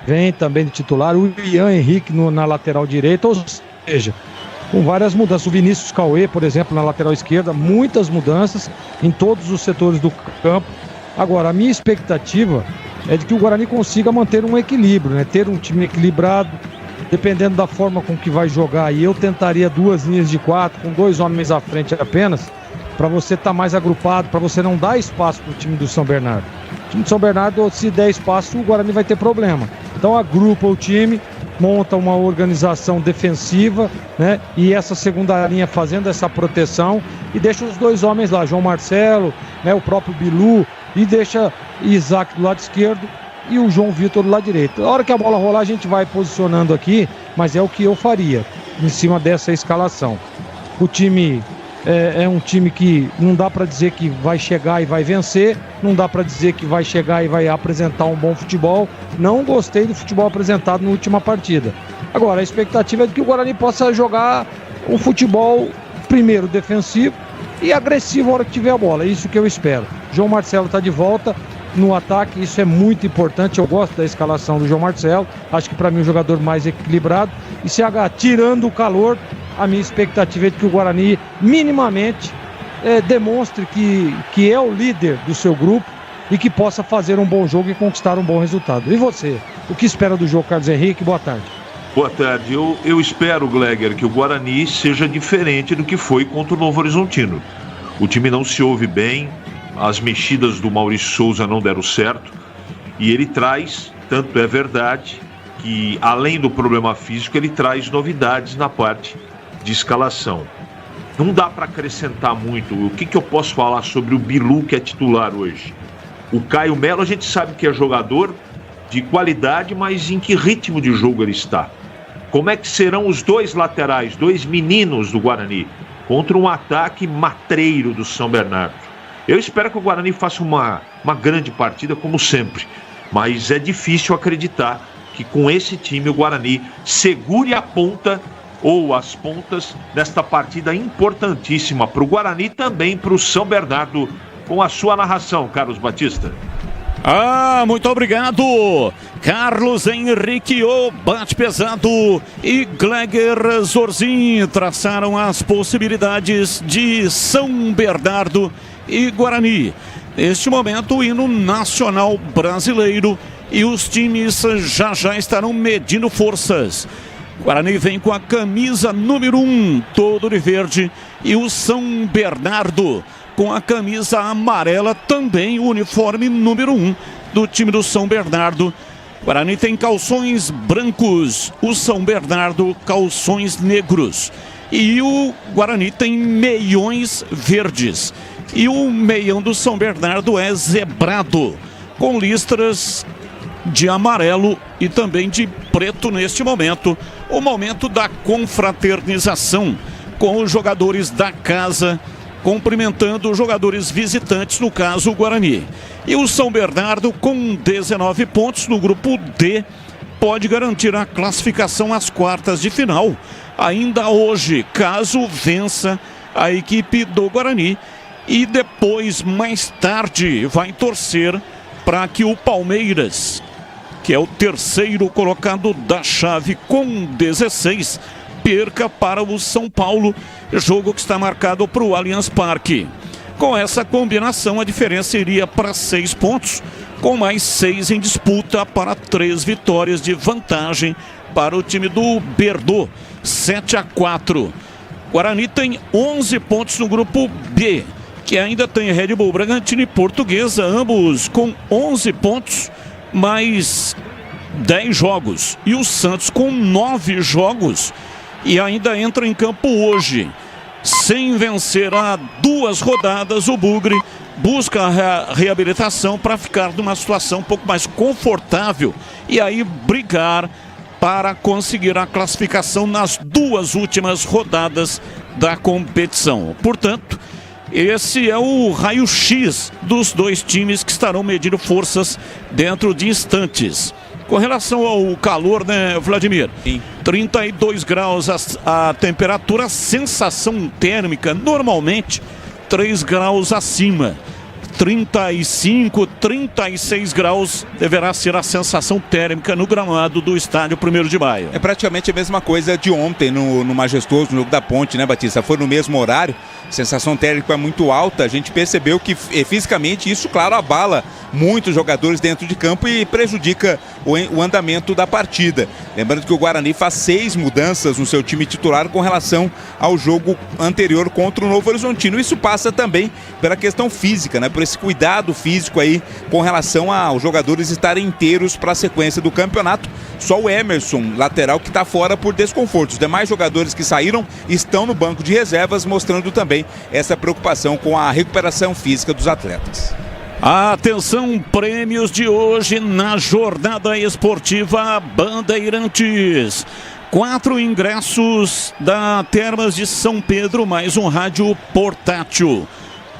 vem também de titular, o Ian Henrique na lateral direita, ou seja, com várias mudanças. O Vinícius Cauê, por exemplo, na lateral esquerda, muitas mudanças em todos os setores do campo. Agora, a minha expectativa é de que o Guarani consiga manter um equilíbrio, né? Ter um time equilibrado, dependendo da forma com que vai jogar. E eu tentaria 2 linhas de 4, com 2 homens à frente apenas, para você estar mais agrupado, para você não dar espaço para o time do São Bernardo. O time do São Bernardo, se der espaço, o Guarani vai ter problema. Então agrupa o time, monta uma organização defensiva, né? E essa segunda linha fazendo essa proteção e deixa os 2 homens lá, João Marcelo, né? O próprio Bilu, e deixa Isaac do lado esquerdo e o João Vitor do lado direito. Na hora que a bola rolar, a gente vai posicionando aqui, mas é o que eu faria em cima dessa escalação. O time é um time que não dá para dizer que vai chegar e vai vencer, não dá para dizer que vai chegar e vai apresentar um bom futebol. Não gostei do futebol apresentado na última partida. Agora, a expectativa é de que o Guarani possa jogar um futebol, primeiro, defensivo e agressivo na hora que tiver a bola. É isso que eu espero. João Marcelo está de volta no ataque, isso é muito importante. Eu gosto da escalação do João Marcelo, acho que para mim é um jogador mais equilibrado. E CH, tirando o calor, a minha expectativa é de que o Guarani minimamente demonstre que é o líder do seu grupo e que possa fazer um bom jogo e conquistar um bom resultado. E você, o que espera do jogo, Carlos Henrique? Boa tarde. Boa tarde. Eu espero, Gleger, que o Guarani seja diferente do que foi contra o Novo Horizontino. O time não se ouve bem, as mexidas do Maurício Souza não deram certo, e ele traz, tanto é verdade, que além do problema físico, ele traz novidades na parte de escalação. Não dá para acrescentar muito. O que eu posso falar sobre o Bilu, que é titular hoje? O Caio Melo, a gente sabe que é jogador de qualidade, mas em que ritmo de jogo ele está? Como é que serão os 2 laterais, 2 meninos do Guarani, contra um ataque matreiro do São Bernardo? Eu espero que o Guarani faça uma grande partida, como sempre, mas é difícil acreditar que com esse time o Guarani segure a ponta ou as pontas nesta partida importantíssima para o Guarani e também para o São Bernardo. Com a sua narração, Carlos Batista. Muito obrigado, Carlos Henrique, o bate pesado, e Gleger Zorzin traçaram as possibilidades de São Bernardo e Guarani. Neste momento, o hino nacional brasileiro e os times já estarão medindo forças. Guarani vem com a camisa número 1, todo de verde, e o São Bernardo com a camisa amarela, também o uniforme número 1 do time do São Bernardo. Guarani tem calções brancos, o São Bernardo calções negros. E o Guarani tem meiões verdes. E o meião do São Bernardo é zebrado, com listras de amarelo e também de preto neste momento. O momento da confraternização com os jogadores da casa, cumprimentando os jogadores visitantes, no caso o Guarani. E o São Bernardo, com 19 pontos no grupo D, pode garantir a classificação às quartas de final ainda hoje, caso vença a equipe do Guarani. E depois, mais tarde, vai torcer para que o Palmeiras, que é o terceiro colocado da chave com 16, perca para o São Paulo, jogo que está marcado para o Allianz Parque. Com essa combinação, a diferença iria para 6 pontos, com mais 6 em disputa para 3 vitórias de vantagem para o time do Berdo, 7-4. Guarani tem 11 pontos no grupo B, que ainda tem Red Bull Bragantino e Portuguesa, ambos com 11 pontos, mais 10 jogos. E o Santos com 9 jogos e ainda entra em campo hoje. Sem vencer há 2 rodadas, o Bugre busca a reabilitação para ficar numa situação um pouco mais confortável e aí brigar para conseguir a classificação nas 2 últimas rodadas da competição. Portanto, esse é o raio-x dos 2 times que estarão medindo forças dentro de instantes. Com relação ao calor, né, Vladimir? Sim. 32 graus a temperatura, sensação térmica normalmente 3 graus acima. 35, 36 graus deverá ser a sensação térmica no gramado do estádio 1º de Maio. É praticamente a mesma coisa de ontem no Majestoso, no jogo da Ponte, né, Batista? Foi no mesmo horário, sensação térmica muito alta, a gente percebeu que fisicamente isso, claro, abala muitos jogadores dentro de campo e prejudica o andamento da partida. Lembrando que o Guarani faz 6 mudanças no seu time titular com relação ao jogo anterior contra o Novo Horizontino. Isso passa também pela questão física, né? Por esse cuidado físico aí com relação aos jogadores estarem inteiros para a sequência do campeonato. Só o Emerson, lateral, que está fora por desconforto. Os demais jogadores que saíram estão no banco de reservas, mostrando também essa preocupação com a recuperação física dos atletas. Atenção, prêmios de hoje na jornada esportiva Bandeirantes. 4 ingressos da Termas de São Pedro, mais um rádio portátil.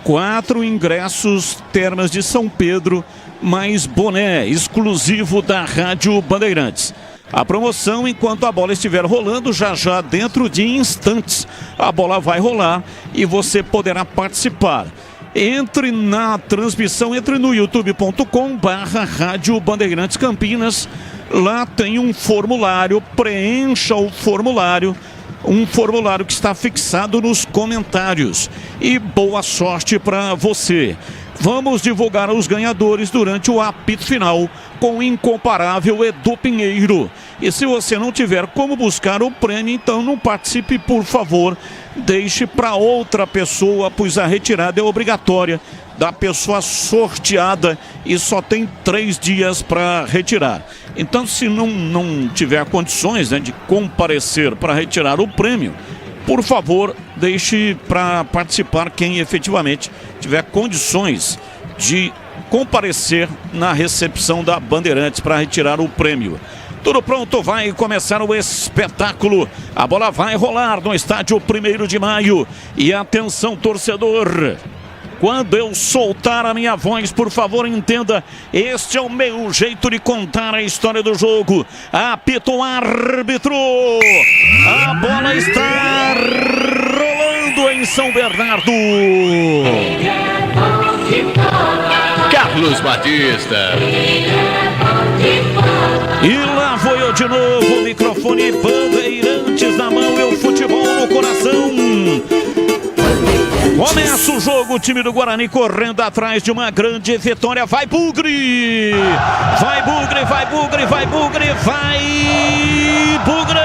4 ingressos Termas de São Pedro, mais boné exclusivo da Rádio Bandeirantes. A promoção, enquanto a bola estiver rolando, já dentro de instantes a bola vai rolar e você poderá participar. Entre na transmissão, entre no youtube.com/Rádio Bandeirantes Campinas. Lá tem um formulário, preencha o formulário. Um formulário que está fixado nos comentários. E boa sorte para você. Vamos divulgar os ganhadores durante o apito final com o incomparável Edu Pinheiro. E se você não tiver como buscar o prêmio, então não participe, por favor. Deixe para outra pessoa, pois a retirada é obrigatória da pessoa sorteada e só tem 3 dias para retirar. Então, se não tiver condições, né, de comparecer para retirar o prêmio, por favor, deixe para participar quem efetivamente tiver condições de comparecer na recepção da Bandeirantes para retirar o prêmio. Tudo pronto, vai começar o espetáculo. A bola vai rolar no estádio 1º de Maio. E atenção, torcedor. Quando eu soltar a minha voz, por favor, entenda, este é o meu jeito de contar a história do jogo. Apita o árbitro. A bola está rolando em São Bernardo. Carlos Batista. E lá vou eu de novo, microfone Bandeirantes na mão e o futebol no coração. Começa o jogo, o time do Guarani correndo atrás de uma grande vitória. Vai Bugre! Vai Bugre, vai Bugre, vai Bugre, vai Bugre!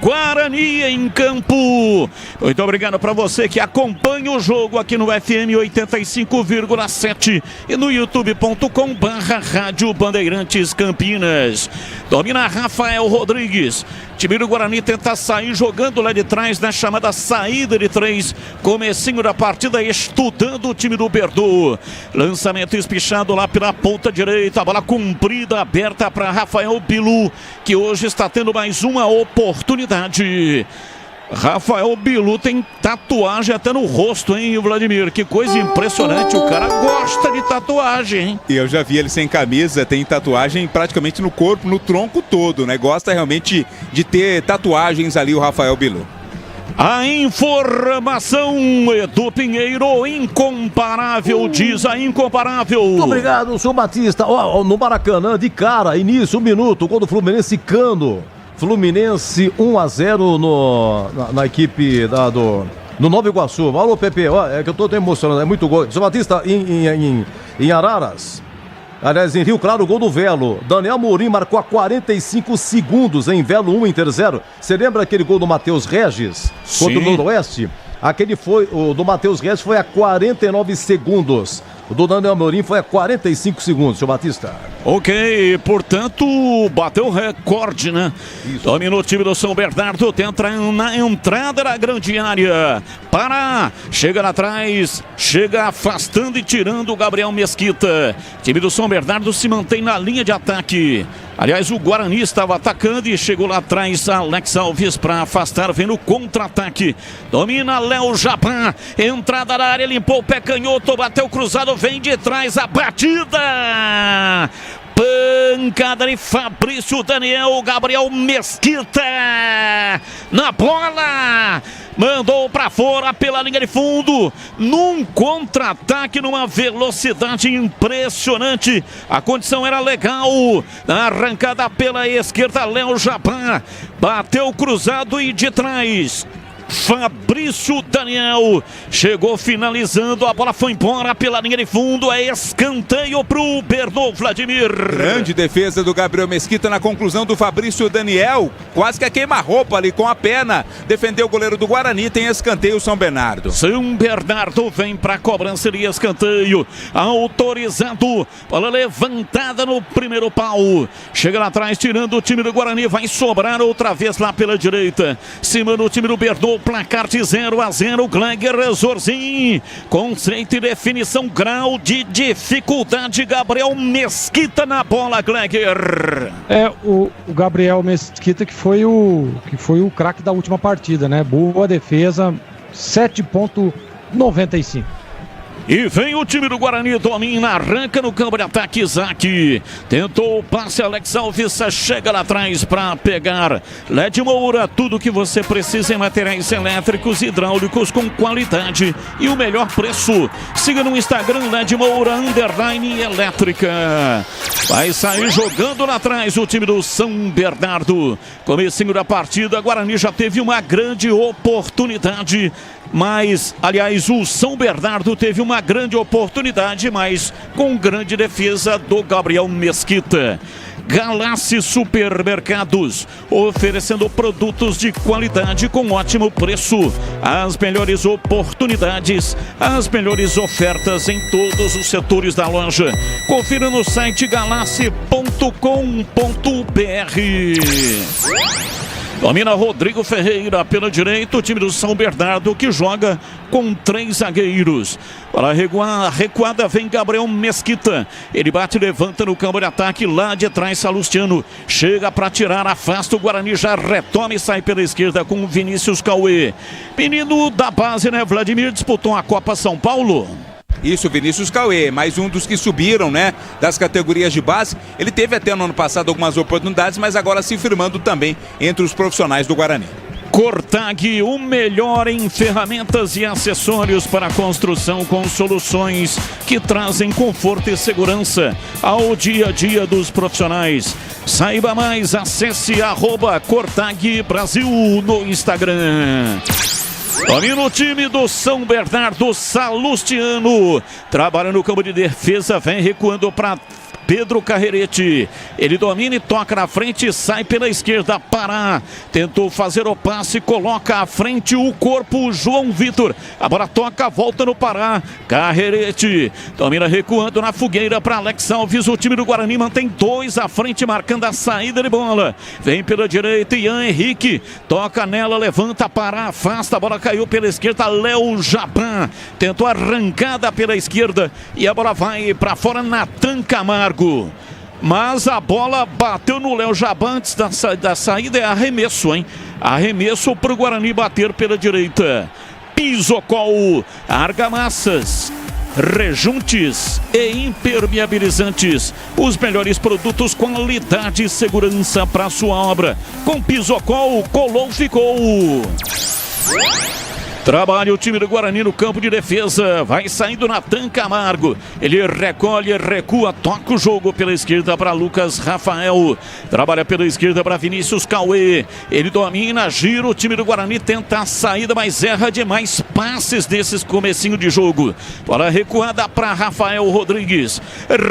Guarani em campo. Muito obrigado para você que acompanha o jogo aqui no FM 85,7 e no youtube.com/Rádio Bandeirantes Campinas. Domina Rafael Rodrigues. Time do Guarani tenta sair jogando lá de trás na chamada saída de 3. Comecinho da partida estudando o time do Berdu. Lançamento espichado lá pela ponta direita. A bola comprida, aberta para Rafael Bilu, que hoje está tendo mais uma oportunidade. Rafael Bilu tem tatuagem até no rosto, hein, Vladimir? Que coisa impressionante, o cara gosta de tatuagem, hein? E eu já vi ele sem camisa, tem tatuagem praticamente no corpo, no tronco todo, né? Gosta realmente de ter tatuagens ali o Rafael Bilu. A informação, Edu Pinheiro, incomparável, diz a incomparável. Muito obrigado, senhor Batista. No Maracanã, de cara, início, 1 minuto, gol do Fluminense, Cano. Fluminense 1-0 na equipe no Nova Iguaçu. Alô, Pepe, é que eu tô emocionando, é muito gol. São Batista em Araras. Aliás, em Rio Claro, gol do Velo. Daniel Mourinho marcou a 45 segundos em Velo 1, Inter 0. Você lembra aquele gol do Matheus Regis contra o Noroeste? Aquele foi, o do Matheus Reis foi a 49 segundos. O do Daniel Amorim foi a 45 segundos, seu Batista. Ok, portanto, bateu o recorde, né? Domina o time do São Bernardo, tenta na entrada da grande área. Para, chega lá atrás, chega afastando e tirando o Gabriel Mesquita. O time do São Bernardo se mantém na linha de ataque. Aliás, o Guarani estava atacando e chegou lá atrás Alex Alves para afastar, vem no contra-ataque. Domina Léo Japã, entrada na área, limpou o pé canhoto, bateu cruzado, vem de trás a batida. Pancada de Fabrício Daniel, Gabriel Mesquita na bola, mandou para fora pela linha de fundo, num contra-ataque, numa velocidade impressionante. A condição era legal, na arrancada pela esquerda, Léo Japã bateu cruzado e de trás Fabrício Daniel chegou finalizando, a bola foi embora pela linha de fundo, é escanteio pro Bernou Vladimir. Grande defesa do Gabriel Mesquita na conclusão do Fabrício Daniel, quase que a queima-roupa ali com a perna, defendeu o goleiro do Guarani, tem escanteio São Bernardo. São Bernardo vem pra cobrança de escanteio, autorizado, bola levantada no primeiro pau, chega lá atrás tirando o time do Guarani, vai sobrar outra vez lá pela direita, cima do time do Bernou. Placar de 0-0, Gleger Zorzin, conceito e definição, grau de dificuldade, Gabriel Mesquita na bola, Gleger. É, o Gabriel Mesquita que foi o craque da última partida, né? Boa defesa, 7,95. E vem o time do Guarani, domina, arranca no campo de ataque, Isaac. Tentou o passe, Alex Alves chega lá atrás para pegar. LED Moura, tudo que você precisa em materiais elétricos e hidráulicos com qualidade e o melhor preço. Siga no Instagram, LED Moura _elétrica. Vai sair jogando lá atrás o time do São Bernardo. Comecinho da partida, Guarani já teve uma grande oportunidade. Mas, aliás, o São Bernardo teve uma grande oportunidade, mas com grande defesa do Gabriel Mesquita. Galassi Supermercados, oferecendo produtos de qualidade com ótimo preço. As melhores oportunidades, as melhores ofertas em todos os setores da loja. Confira no site galassi.com.br. Domina Rodrigo Ferreira pela direita, o time do São Bernardo que joga com 3 zagueiros. Para a recuada vem Gabriel Mesquita. Ele bate e levanta no campo de ataque lá de trás, Salustiano. Chega para tirar, afasta o Guarani, já retoma e sai pela esquerda com o Vinícius Cauê. Menino da base, né, Vladimir? Disputou a Copa São Paulo. Isso, Vinícius Cauê, mais um dos que subiram, né, das categorias de base. Ele teve até no ano passado algumas oportunidades, mas agora se firmando também entre os profissionais do Guarani. Cortag, o melhor em ferramentas e acessórios para construção, com soluções que trazem conforto e segurança ao dia a dia dos profissionais. Saiba mais, acesse @Cortag Brasil no Instagram. Domina o time do São Bernardo, Salustiano. Trabalha no campo de defesa, vem recuando para Pedro Carrerete. Ele domina e toca na frente, sai pela esquerda, Pará. Tentou fazer o passe, coloca à frente o corpo, João Vitor. A bola toca, volta no Pará. Carrerete domina recuando na fogueira para Alex Alves. O time do Guarani mantém 2 à frente, marcando a saída de bola. Vem pela direita, Ian Henrique. Toca nela, levanta, Pará, afasta. A bola caiu pela esquerda, Léo Japã. Tentou arrancada pela esquerda e a bola vai para fora, Natan Camargo. Mas a bola bateu no Léo Japã antes da saída, é arremesso, hein? Arremesso para o Guarani bater pela direita. Pisocol, argamassas, rejuntes e impermeabilizantes. Os melhores produtos, qualidade e segurança para sua obra. Com Pisocol, colou, ficou. Trabalha o time do Guarani no campo de defesa. Vai saindo Natan Camargo. Ele recolhe, recua, toca o jogo pela esquerda para Lucas Rafael. Trabalha pela esquerda para Vinícius Cauê. Ele domina, gira. O time do Guarani tenta a saída, mas erra demais passes nesses comecinho de jogo. Bola recuada para Rafael Rodrigues.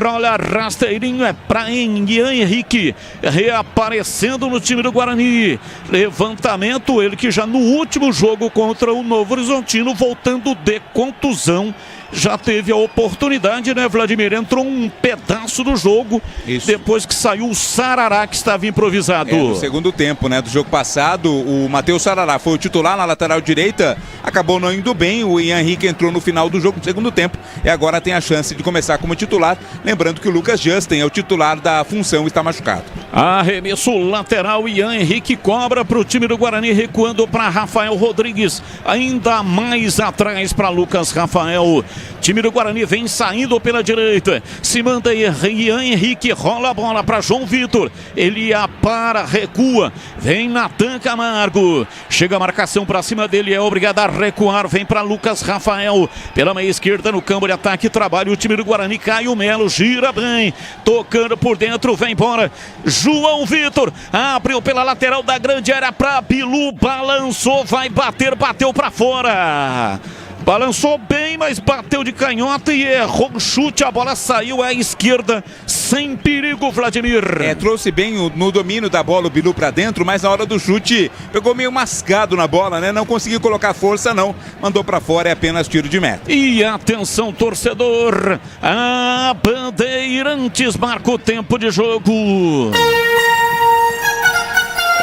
Rola rasteirinho, é para Ian Henrique. Reaparecendo no time do Guarani. Levantamento, ele que já no último jogo contra o Novo Novo Horizontino, voltando de contusão. Já teve a oportunidade, né, Vladimir? Entrou um pedaço do jogo. Isso. Depois que saiu o Sarará, que estava improvisado. No segundo tempo, né, do jogo passado, o Matheus Sarará foi o titular na lateral direita, acabou não indo bem. O Ian Henrique entrou no final do jogo, no segundo tempo, e agora tem a chance de começar como titular. Lembrando que o Lucas Justin é o titular da função e está machucado. Arremesso lateral, Ian Henrique cobra para o time do Guarani, recuando para Rafael Rodrigues, ainda mais atrás para Lucas Rafael. Time do Guarani vem saindo pela direita, se manda Ian Henrique, rola a bola para João Vitor, ele para, recua, vem Natan Camargo, chega a marcação para cima dele, é obrigado a recuar, vem para Lucas Rafael, pela meia esquerda no campo de ataque, trabalha o time do Guarani, Caio Melo, gira bem, tocando por dentro, vem embora, João Vitor, abriu pela lateral da grande área para Bilu, balançou, vai bater, bateu para fora. Balançou bem, mas bateu de canhota e errou o chute. A bola saiu à esquerda, sem perigo, Vladimir. Trouxe bem no domínio da bola o Bilu pra dentro, mas na hora do chute pegou meio mascado na bola, né? Não conseguiu colocar força, não. Mandou pra fora, é apenas tiro de meta. E atenção, torcedor. A Bandeirantes marca o tempo de jogo.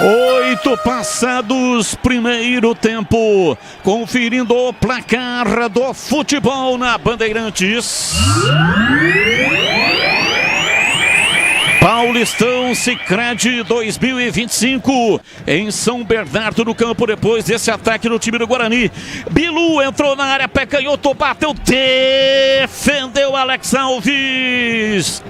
8 passados, primeiro tempo, conferindo o placar do futebol na Bandeirantes. Paulistão Sicredi 2025 em São Bernardo no campo, depois desse ataque no time do Guarani. Bilu entrou na área, pé canhoto, bateu, defendeu Alex Alves.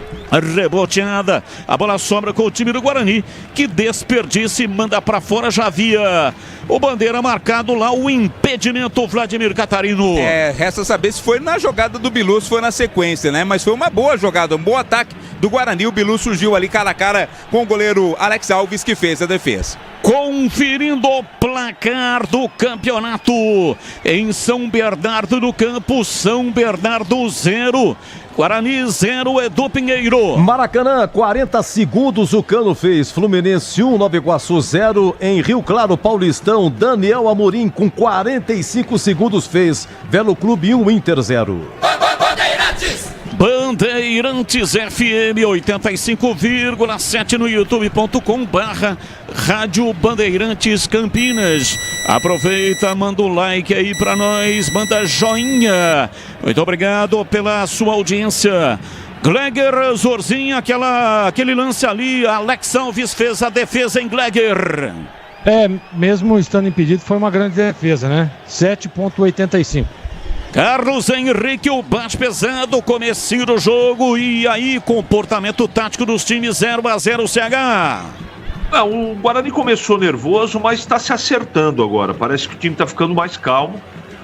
Reboteada, a bola sobra com o time do Guarani, que desperdiça e manda para fora. Já havia o bandeira marcado lá, o impedimento, Vladimir Catarino. Resta saber se foi na jogada do Bilu, se foi na sequência, né? Mas foi uma boa jogada, um bom ataque do Guarani. O Bilu surgiu ali cara a cara com o goleiro Alex Alves, que fez a defesa. Conferindo o placar do campeonato em São Bernardo do Campo, São Bernardo 0. Guarani 0, Edu Pinheiro. Maracanã, 40 segundos o Cano fez. Fluminense 1, Nova Iguaçu 0. Em Rio Claro, Paulistão, Daniel Amorim com 45 segundos fez. Velo Clube 1, Inter 0. Bandeirantes FM 85,7 no youtube.com/Rádio Bandeirantes Campinas. Aproveita, manda um like aí pra nós, manda joinha. Muito obrigado pela sua audiência. Gleger, Zorzinha, aquele lance ali, Alex Alves fez a defesa em Gleger. Mesmo estando impedido, foi uma grande defesa, né? 7,85. Carlos Henrique, o bate pesado, comecinho do jogo, e aí comportamento tático dos times 0-0 CH. O Guarani começou nervoso, mas está se acertando agora, parece que o time está ficando mais calmo,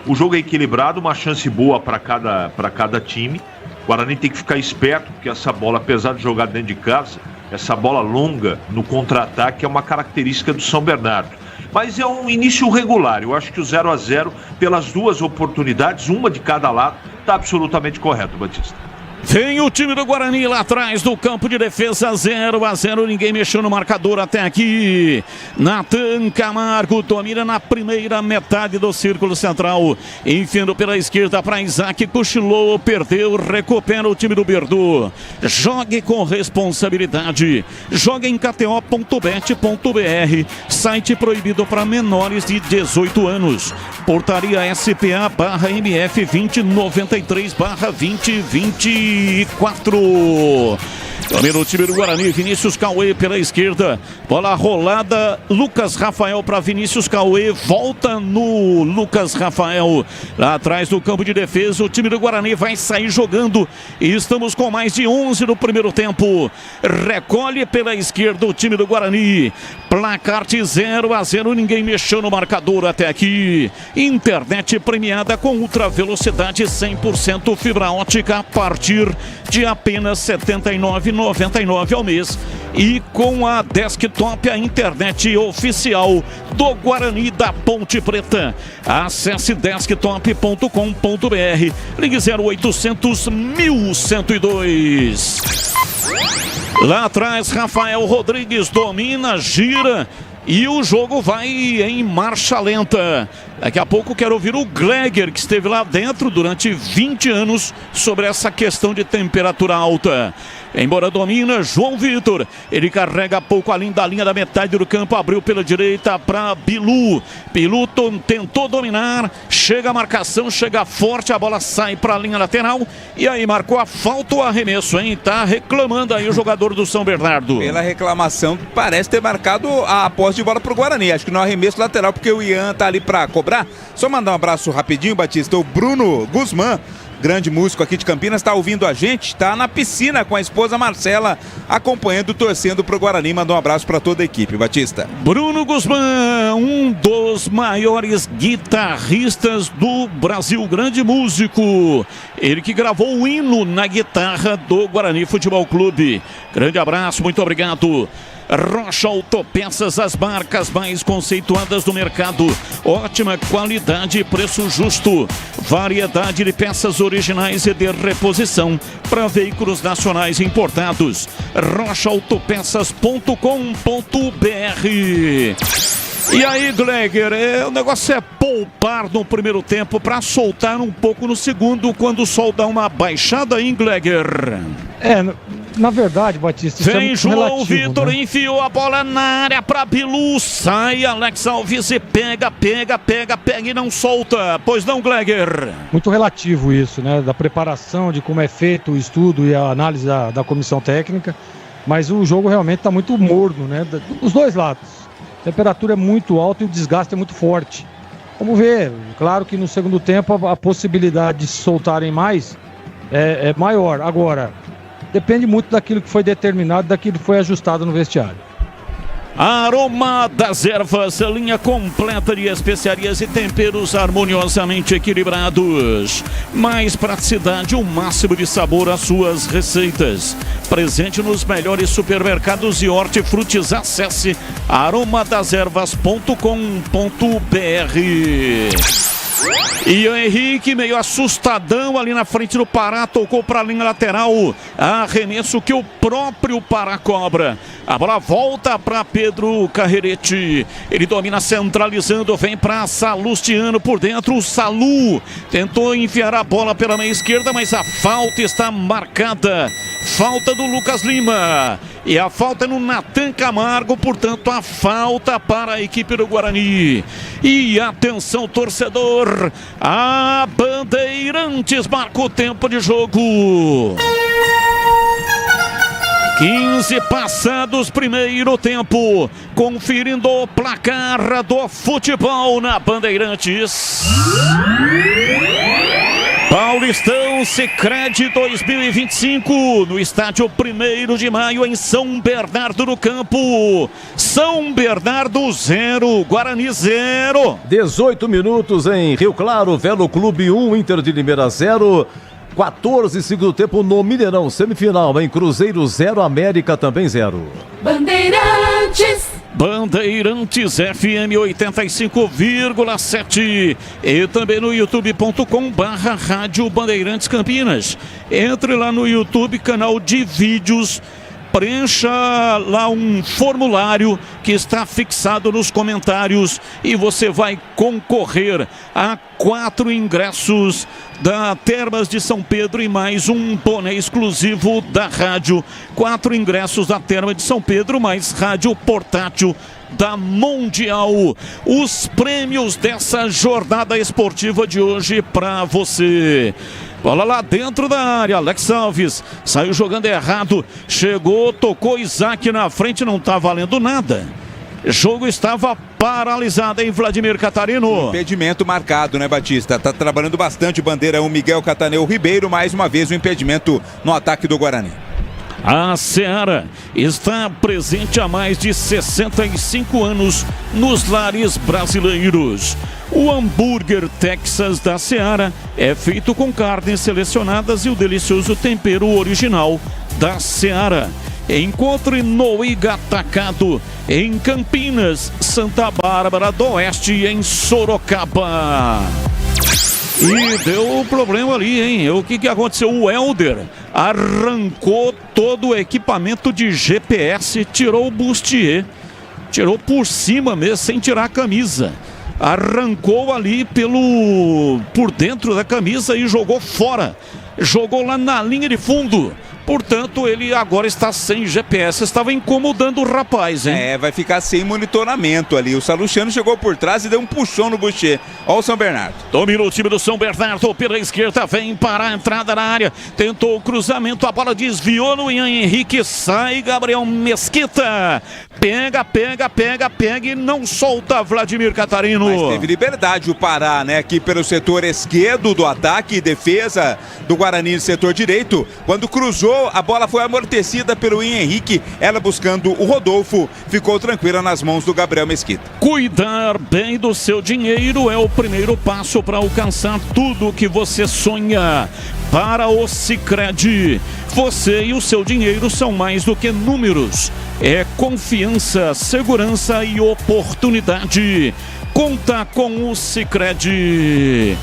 o jogo é equilibrado, uma chance boa para cada time. O Guarani tem que ficar esperto, porque essa bola, apesar de jogar dentro de casa, essa bola longa no contra-ataque é uma característica do São Bernardo. Mas é um início regular, eu acho que o 0-0, pelas duas oportunidades, uma de cada lado, está absolutamente correto, Batista. Vem o time do Guarani lá atrás do campo de defesa, 0-0, ninguém mexeu no marcador até aqui. Natan Camargo domina na primeira metade do círculo central, enfiando pela esquerda para Isaac, cochilou, perdeu, recupera o time do Berdu. Jogue com responsabilidade, jogue em kto.bet.br, site proibido para menores de 18 anos. Portaria SPA/MF 2093/2020. 4. Domina o time do Guarani, Vinícius Cauê pela esquerda, bola rolada, Lucas Rafael para Vinícius Cauê, volta no Lucas Rafael, lá atrás do campo de defesa, o time do Guarani vai sair jogando, e estamos com mais de 11 no primeiro tempo, recolhe pela esquerda o time do Guarani, placar de 0-0, ninguém mexeu no marcador até aqui. Internet premiada com ultra velocidade 100% fibra ótica a partir de apenas R$ 79,99 ao mês, e com a desktop, a internet oficial do Guarani da Ponte Preta. Acesse desktop.com.br, ligue 0800 1102. Lá atrás, Rafael Rodrigues domina, gira, e o jogo vai em marcha lenta. Daqui a pouco quero ouvir o Gleger, que esteve lá dentro durante 20 anos, sobre essa questão de temperatura alta. Embora domina, João Vitor, ele carrega pouco além da linha da metade do campo, abriu pela direita para Bilu. Bilu tentou dominar, chega a marcação, chega forte, a bola sai para a linha lateral e aí marcou a falta ou arremesso, hein? Tá reclamando aí o jogador do São Bernardo. Pela reclamação, parece ter marcado a posse de bola pro Guarani. Acho que não é arremesso lateral, porque o Ian tá ali para cobrar. Só mandar um abraço rapidinho, Batista. O Bruno Guzmán, grande músico aqui de Campinas, está ouvindo a gente, está na piscina com a esposa Marcela, acompanhando, torcendo pro Guarani. Manda um abraço para toda a equipe, Batista. Bruno Guzmán, um dos maiores guitarristas do Brasil, grande músico. Ele que gravou o hino na guitarra do Guarani Futebol Clube. Grande abraço, muito obrigado. Rocha Autopeças, as marcas mais conceituadas do mercado. Ótima qualidade e preço justo. Variedade de peças originais e de reposição para veículos nacionais importados. rochaautopeças.com.br. E aí, Gleger, o negócio é poupar no primeiro tempo para soltar um pouco no segundo, quando o sol dá uma baixada, hein, Gleger? Na verdade, Batista, isso vem é João relativo, Vitor, né? enfiou a bola na área para Bilu, sai Alex Alves e pega e não solta, pois não, Gleger? Muito relativo isso, né? Da preparação, de como é feito o estudo e a análise da comissão técnica, mas o jogo realmente está muito morno, né? Dos dois lados. A temperatura é muito alta e o desgaste é muito forte. Vamos ver, claro que no segundo tempo a possibilidade de soltarem mais é maior. Agora, depende muito daquilo que foi determinado, daquilo que foi ajustado no vestiário. Aroma das Ervas, linha completa de especiarias e temperos harmoniosamente equilibrados. Mais praticidade, o máximo de sabor às suas receitas. Presente nos melhores supermercados e hortifrutis. Acesse aromadaservas.com.br. E o Henrique, meio assustadão ali na frente do Pará, tocou para a linha lateral. Arremesso que o próprio Pará cobra. A bola volta para Pedro Carrerete. Ele domina centralizando, vem para Salustiano por dentro. O Salu tentou enfiar a bola pela meia esquerda, mas a falta está marcada. Falta do Lucas Lima. E a falta é no Natan Camargo, portanto a falta para a equipe do Guarani. E atenção, torcedor, a Bandeirantes marca o tempo de jogo. 15 passados, primeiro tempo. Conferindo o placar do futebol na Bandeirantes. Paulistão Sicredi 2025, no estádio 1º de Maio, em São Bernardo do Campo. São Bernardo 0, Guarani 0. 18 minutos em Rio Claro, Velo Clube 1, Inter de Limeira 0. 14 segundo tempo no Mineirão, semifinal, em Cruzeiro 0, América também 0. Bandeirantes. Bandeirantes FM 85,7 e também no youtube.com/Rádio Bandeirantes Campinas. Entre lá no YouTube, canal de vídeos, preencha lá um formulário que está fixado nos comentários e você vai concorrer a 4 ingressos da Termas de São Pedro e mais um boné exclusivo da rádio. 4 ingressos da Terma de São Pedro, mais rádio portátil da Mundial. Os prêmios dessa jornada esportiva de hoje para você. Bola lá dentro da área, Alex Alves saiu jogando errado, chegou, tocou Isaac na frente, não tá valendo nada. O jogo estava paralisado, hein, Vladimir Catarino? Impedimento marcado, né, Batista? Tá trabalhando bastante o bandeira 1, Miguel Cataneu Ribeiro, mais uma vez o impedimento no ataque do Guarani. A Seara está presente há mais de 65 anos nos lares brasileiros. O hambúrguer Texas da Seara é feito com carnes selecionadas e o delicioso tempero original da Seara. Encontre no Igatacado, em Campinas, Santa Bárbara do Oeste e em Sorocaba. E deu problema ali, hein? O que aconteceu? O Helder arrancou todo o equipamento de GPS, tirou o bustier, tirou por cima mesmo, sem tirar a camisa. arrancou ali por dentro da camisa e jogou fora. Jogou lá na linha de fundo. Portanto, ele agora está sem GPS. Estava incomodando o rapaz, hein? Vai ficar sem monitoramento ali. O Salustiano chegou por trás e deu um puxão no Boucher. Olha o São Bernardo. Domina o time do São Bernardo pela esquerda. Vem para a entrada na área. Tentou o cruzamento. A bola desviou no Ian Henrique. Sai Gabriel Mesquita. Pega e não solta Vladimir Catarino. Mas teve liberdade o Pará, né? Aqui pelo setor esquerdo do ataque e defesa do Guarani no setor direito. Quando cruzou, a bola foi amortecida pelo Ian Henrique. Ela buscando o Rodolfo. Ficou tranquila nas mãos do Gabriel Mesquita. Cuidar bem do seu dinheiro é o primeiro passo para alcançar tudo que você sonha. Para o Sicredi, você e o seu dinheiro são mais do que números. É confiança, segurança e oportunidade. Conta com o Sicredi.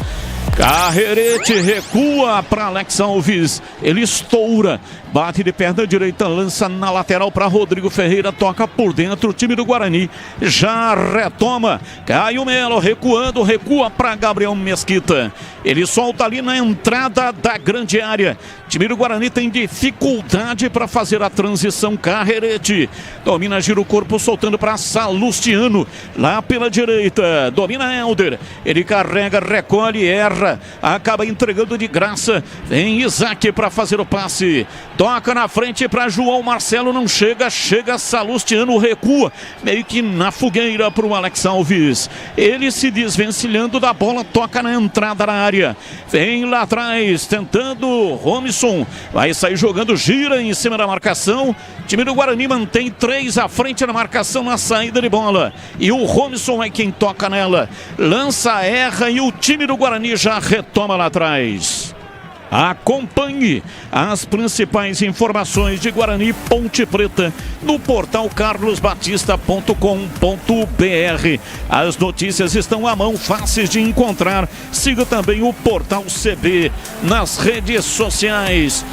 Carrerete recua para Alex Alves. Ele estoura. Bate de perna direita, lança na lateral para Rodrigo Ferreira, toca por dentro, o time do Guarani já retoma. Caio Melo recuando, recua para Gabriel Mesquita. Ele solta ali na entrada da grande área. O time do Guarani tem dificuldade para fazer a transição. Carrerete domina, gira o corpo, soltando para Salustiano, lá pela direita. Domina Helder, ele carrega, recolhe, erra, acaba entregando de graça. Vem Isaac para fazer o passe. Toca na frente para João Marcelo, não chega Salustiano, recua, meio que na fogueira para o Alex Alves. Ele se desvencilhando da bola, toca na entrada da área. Vem lá atrás, tentando Robson, vai sair jogando, gira em cima da marcação. O time do Guarani mantém 3 à frente na marcação na saída de bola. E o Robson é quem toca nela. Lança, erra e o time do Guarani já retoma lá atrás. Acompanhe as principais informações de Guarani Ponte Preta no portal carlosbatista.com.br. As notícias estão à mão, fáceis de encontrar. Siga também o portal CB nas redes sociais.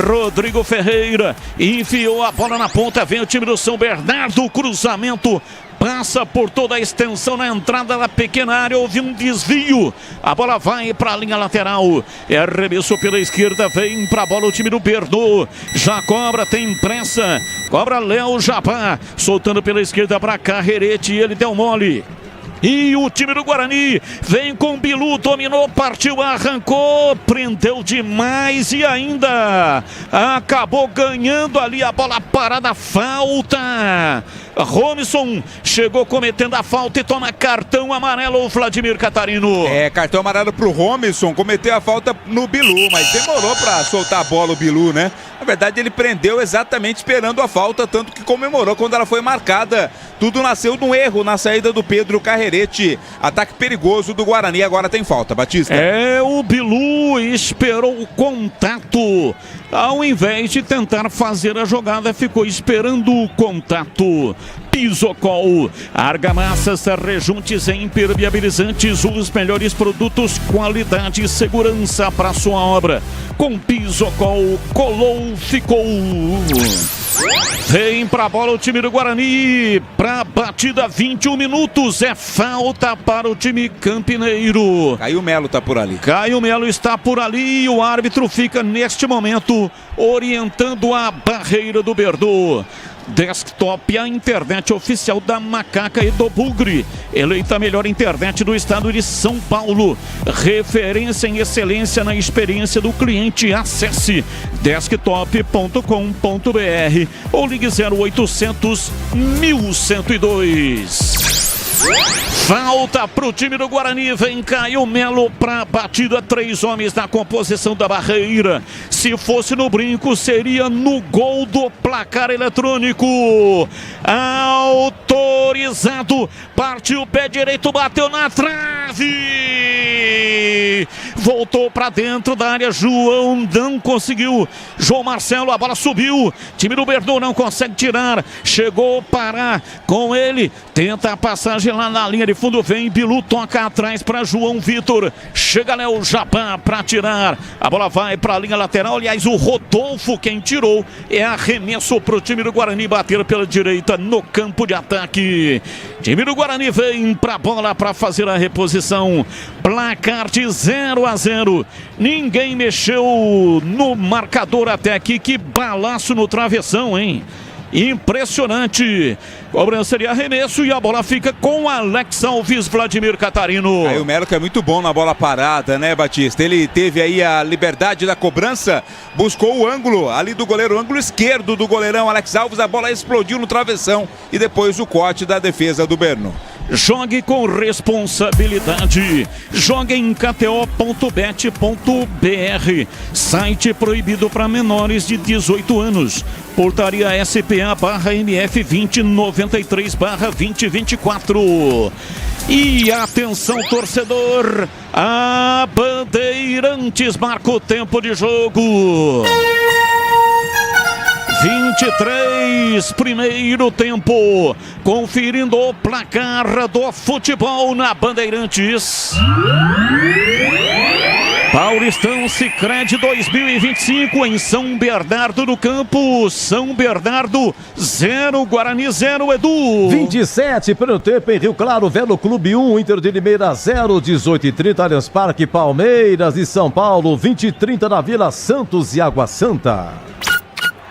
Rodrigo Ferreira enfiou a bola na ponta, vem o time do São Bernardo, cruzamento, passa por toda a extensão na entrada da pequena área, houve um desvio, a bola vai para a linha lateral, é arremesso pela esquerda, vem para a bola o time do Bernou, já cobra, tem pressa, cobra Léo Japá, soltando pela esquerda para Carrerete, ele deu mole. E o time do Guarani vem com Bilu, dominou, partiu, arrancou, prendeu demais e ainda acabou ganhando ali a bola parada, falta. Robson chegou cometendo a falta e toma cartão amarelo o Vladimir Catarino. Cartão amarelo pro Robson, cometeu a falta no Bilu, mas demorou pra soltar a bola o Bilu, né? Na verdade ele prendeu exatamente esperando a falta, tanto que comemorou quando ela foi marcada. Tudo nasceu de um erro na saída do Pedro Carrerete. Ataque perigoso do Guarani, agora tem falta, Batista. O Bilu esperou o contato. Ao invés de tentar fazer a jogada, ficou esperando o contato. Pisocol, argamassas, rejuntes e impermeabilizantes, os melhores produtos, qualidade e segurança para sua obra. Com Pisocol, colou, ficou. Vem pra bola o time do Guarani, pra batida, 21 minutos, é falta para o time campineiro. Caio Melo tá por ali. Caio Melo está por ali e o árbitro fica neste momento orientando a barreira do Bernou. Desktop, a internet oficial da Macaca e do Bugre, eleita a melhor internet do estado de São Paulo, referência em excelência na experiência do cliente. Acesse desktop.com.br ou ligue 0800 1102. Falta pro time do Guarani, vem Caio Melo pra batida, 3 homens na composição da barreira. Se fosse no brinco, seria no gol do placar eletrônico. Autorizado, partiu o pé direito, bateu na trave. Voltou pra dentro da área, João não conseguiu. João Marcelo, a bola subiu. Time do Bernou não consegue tirar. Chegou Pará com ele, tenta a passagem lá na linha de fundo, vem Bilu, toca atrás para João Vitor, chega Léo Japá para tirar, a bola vai para a linha lateral, aliás o Rodolfo quem tirou, é arremesso para o time do Guarani bater pela direita no campo de ataque. Time do Guarani vem pra bola para fazer a reposição. Placar de 0-0. Ninguém mexeu no marcador até aqui. Que balaço no travessão, hein? Impressionante. Cobrança de arremesso e a bola fica com Alex Alves, Vladimir Catarino. Aí o Melo que é muito bom na bola parada, né, Batista? Ele teve aí a liberdade da cobrança, buscou o ângulo ali do goleiro, o ângulo esquerdo do goleirão Alex Alves, a bola explodiu no travessão e depois o corte da defesa do Berno. Jogue com responsabilidade. Jogue em kto.bet.br. Site proibido para menores de 18 anos. Portaria SPA/MF 2093/2024. E atenção, torcedor. A Bandeirantes marca o tempo de jogo. 23, primeiro tempo, conferindo o placar do futebol na Bandeirantes. Paulistão Sicredi 2025 em São Bernardo do Campo. São Bernardo 0, Guarani 0, Edu. 27, primeiro tempo em Rio Claro, Velo Clube 1, Inter de Limeira 0, 18h30, Allianz Parque, Palmeiras e São Paulo, 20h30 na Vila Santos e Água Santa.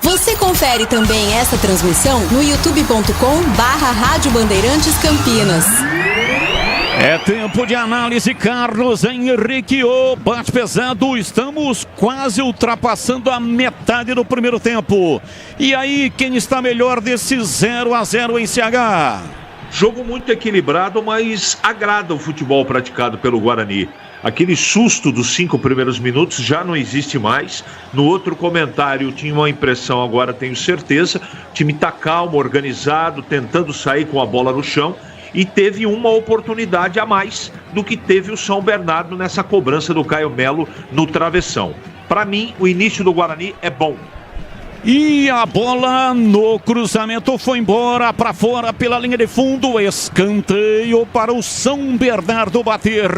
Você confere também essa transmissão no youtube.com/Rádio Bandeirantes Campinas. É tempo de análise, Carlos Henrique, o bate pesado. Estamos quase ultrapassando a metade do primeiro tempo. E aí, quem está melhor desse 0-0 em CH? Jogo muito equilibrado, mas agrada o futebol praticado pelo Guarani. Aquele susto dos 5 primeiros minutos já não existe mais. No outro comentário tinha uma impressão, agora tenho certeza. O time está calmo, organizado, tentando sair com a bola no chão. E teve uma oportunidade a mais do que teve o São Bernardo nessa cobrança do Caio Melo no travessão. Para mim, o início do Guarani é bom. E a bola no cruzamento foi embora para fora pela linha de fundo. Escanteio para o São Bernardo bater.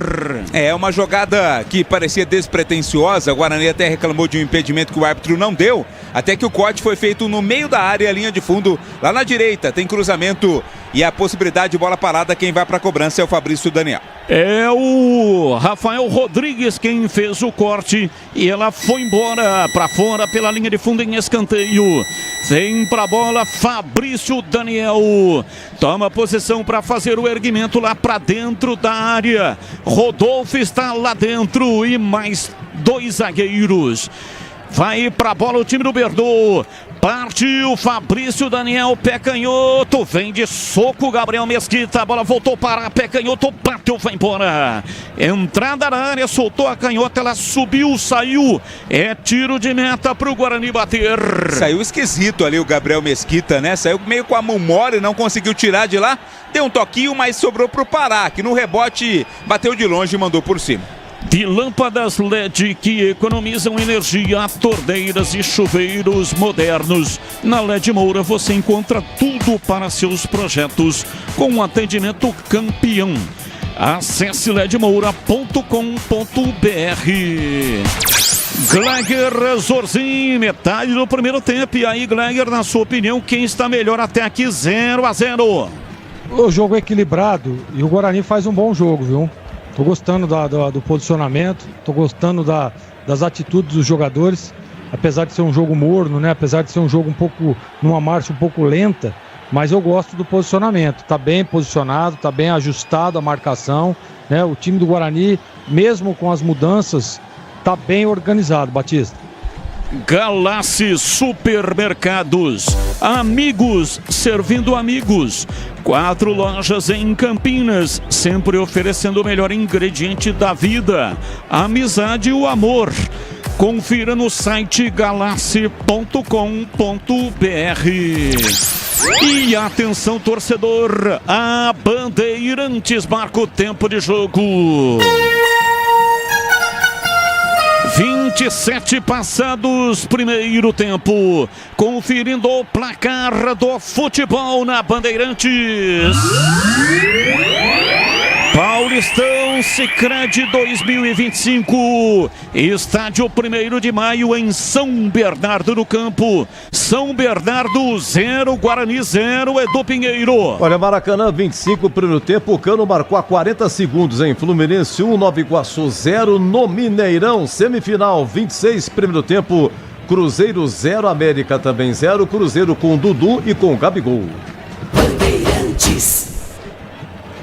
É uma jogada que parecia despretensiosa. O Guarani até reclamou de um impedimento que o árbitro não deu. Até que o corte foi feito no meio da área, linha de fundo, lá na direita. Tem cruzamento e a possibilidade de bola parada. Quem vai para a cobrança é o Fabrício Daniel. É o Rafael Rodrigues quem fez o corte e ela foi embora para fora pela linha de fundo em escanteio. Vem para a bola Fabrício Daniel. Toma posição para fazer o erguimento lá para dentro da área. Rodolfo está lá dentro e mais 2 zagueiros. Vai para a bola o time do Bernou. Partiu Fabrício Daniel, pé canhoto, vem de soco Gabriel Mesquita, a bola voltou para pé canhoto, bateu, vai embora. Entrada na área, soltou a canhota, ela subiu, saiu. É tiro de meta para o Guarani bater. Saiu esquisito ali o Gabriel Mesquita, né? Saiu meio com a mão mole, não conseguiu tirar de lá. Deu um toquinho, mas sobrou para o Pará, que no rebote bateu de longe e mandou por cima. De lâmpadas LED que economizam energia, torneiras e chuveiros modernos. Na LED Moura você encontra tudo para seus projetos com um atendimento campeão. Acesse ledmoura.com.br. Gleiger Zorzin, metade do primeiro tempo. E aí, Gleiger, na sua opinião, quem está melhor até aqui? 0-0. O jogo é equilibrado e o Guarani faz um bom jogo, viu? Tô gostando do posicionamento, tô gostando das atitudes dos jogadores, apesar de ser um jogo morno, né? Apesar de ser um jogo um pouco, numa marcha um pouco lenta, mas eu gosto do posicionamento. Tá bem posicionado, tá bem ajustado a marcação, né? O time do Guarani, mesmo com as mudanças, tá bem organizado, Batista. Galassi Supermercados, amigos servindo amigos. 4 lojas em Campinas, sempre oferecendo o melhor ingrediente da vida, a amizade e o amor. Confira no site galassi.com.br. E atenção, torcedor, a Bandeirantes marca o tempo de jogo. 27 passados, primeiro tempo. Conferindo o placar do futebol na Bandeirantes. Paulistão Paulistão Sicredi 2025. Estádio 1º de Maio em São Bernardo do Campo. São Bernardo 0, Guarani 0, Edu Pinheiro. Olha, Maracanã 25, primeiro tempo. O Cano marcou a 40 segundos em Fluminense 1, Nova Iguaçu 0. No Mineirão, semifinal 26, primeiro tempo. Cruzeiro 0, América também 0. Cruzeiro com Dudu e com Gabigol. Bandeirantes.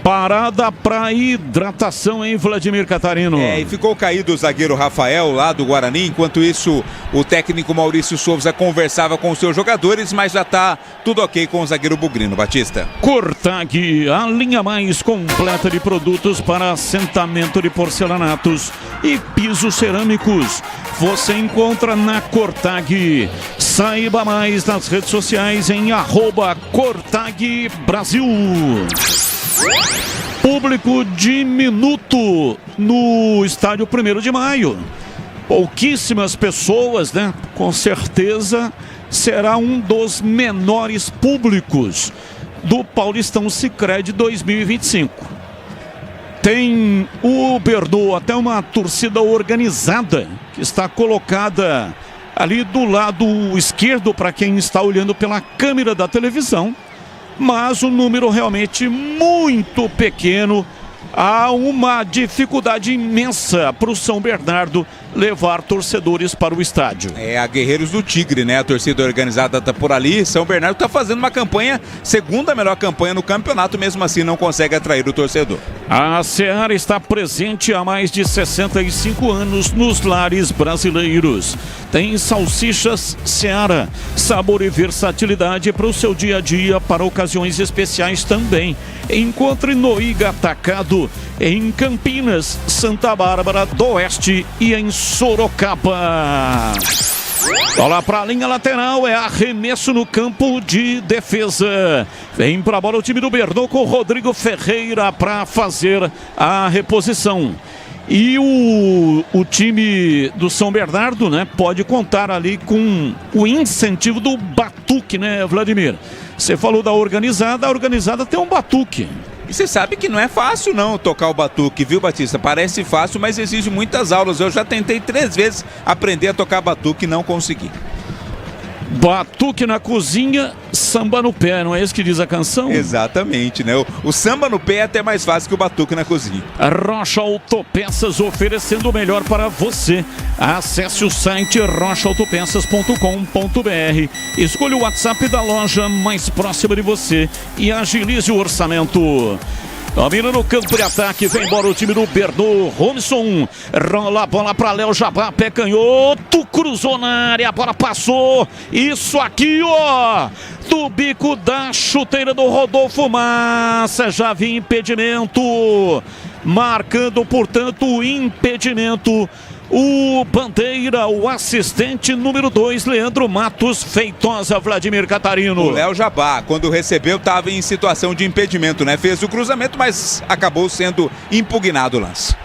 Parada para hidratação, hein, Vladimir Catarino? E ficou caído o zagueiro Rafael lá do Guarani. Enquanto isso, o técnico Maurício Souza conversava com os seus jogadores, mas já tá tudo ok com o zagueiro Bugrino, Batista. Cortag, a linha mais completa de produtos para assentamento de porcelanatos e pisos cerâmicos. Você encontra na Cortag. Saiba mais nas redes sociais em @CortagBrasil. Público diminuto no estádio 1º de Maio. Pouquíssimas pessoas, né? Com certeza será um dos menores públicos do Paulistão Sicredi 2025. Tem o Bernô, até uma torcida organizada que está colocada ali do lado esquerdo para quem está olhando pela câmera da televisão. Mas o número realmente muito pequeno. Há uma dificuldade imensa para o São Bernardo levar torcedores para o estádio. É a Guerreiros do Tigre, né? A torcida organizada está por ali. São Bernardo está fazendo uma campanha, segunda melhor campanha no campeonato, mesmo assim não consegue atrair o torcedor. A Seara está presente há mais de 65 anos nos lares brasileiros. Tem salsichas Seara, sabor e versatilidade para o seu dia a dia, para ocasiões especiais também. Encontre no Iga Atacado, em Campinas, Santa Bárbara do Oeste e em Sorocaba. Bola para a linha lateral, é arremesso no campo de defesa. Vem para a bola o time do Bernô com o Rodrigo Ferreira para fazer a reposição. E o time do São Bernardo, né, pode contar ali com o incentivo do batuque, né, Vladimir? Você falou da organizada, a organizada tem um batuque. E você sabe que não é fácil não tocar o batuque, viu, Batista? Parece fácil, mas exige muitas aulas. Eu já tentei 3 vezes aprender a tocar batuque e não consegui. Batuque na cozinha, samba no pé, não é isso que diz a canção? Exatamente, né? O samba no pé é até mais fácil que o batuque na cozinha. A Rocha Autopeças oferecendo o melhor para você. Acesse o site rochaautopeças.com.br. Escolha o WhatsApp da loja mais próxima de você e agilize o orçamento. Domina no campo de ataque, vem embora o time do Bernô. Robson rola a bola para Léo Jabá, pé canhoto, cruzou na área, a bola passou. Isso aqui, ó, do bico da chuteira do Rodolfo Massa, já havia impedimento, marcando, portanto, o impedimento. O bandeira, o assistente número 2, Leandro Matos Feitosa, Vladimir Catarino. O Léo Jabá, quando recebeu, estava em situação de impedimento, né? Fez o cruzamento, mas acabou sendo impugnado o lance.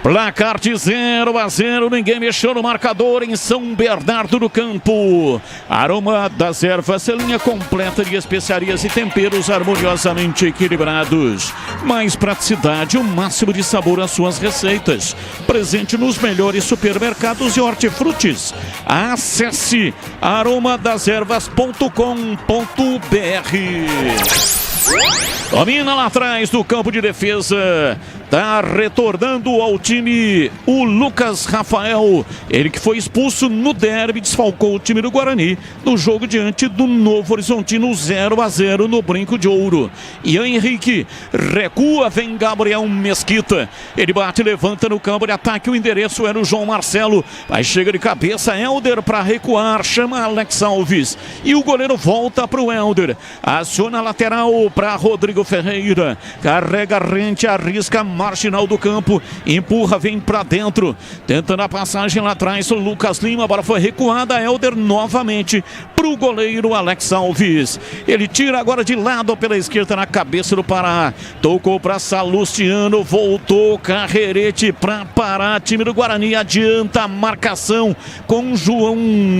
Placar de 0-0, ninguém mexeu no marcador em São Bernardo do Campo. Aroma das Ervas, linha completa de especiarias e temperos harmoniosamente equilibrados. Mais praticidade, o máximo de sabor às suas receitas. Presente nos melhores supermercados e hortifrutis. Acesse aromadeservas.com.br. Domina lá atrás do campo de defesa. Tá retornando ao time o Lucas Rafael. Ele que foi expulso no derby, desfalcou o time do Guarani no jogo diante do Novo Horizontino 0-0 no Brinco de Ouro. Ian Henrique recua, vem Gabriel Mesquita. Ele bate, levanta no campo de ataque. O endereço era o João Marcelo. Aí chega de cabeça Helder para recuar, chama Alex Alves. E o goleiro volta para o Helder. Aciona a lateral para Rodrigo Ferreira. Carrega a rente, arrisca marginal do campo, empurra, vem pra dentro, tentando a passagem lá atrás, o Lucas Lima, a bola foi recuada, Helder novamente pro goleiro Alex Alves, ele tira agora de lado pela esquerda na cabeça do Pará, tocou pra Salustiano, voltou Carrerete pra parar, time do Guarani adianta a marcação com João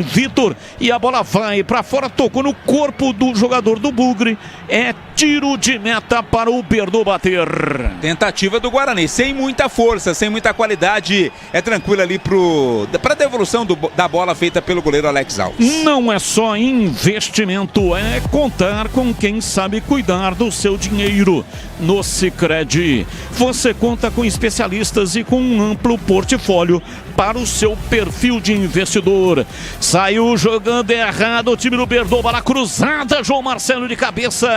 Vitor e a bola vai pra fora, tocou no corpo do jogador do Bugre, é tiro de meta para o Bernou bater. Tentativa do Guarani, sem muita força, sem muita qualidade. É tranquilo ali para a devolução da bola feita pelo goleiro Alex Alves. Não é só investimento, é contar com quem sabe cuidar do seu dinheiro. No Sicredi, você conta com especialistas e com um amplo portfólio para o seu perfil de investidor. Saiu jogando errado o time do Bernou, bola cruzada, João Marcelo de cabeça.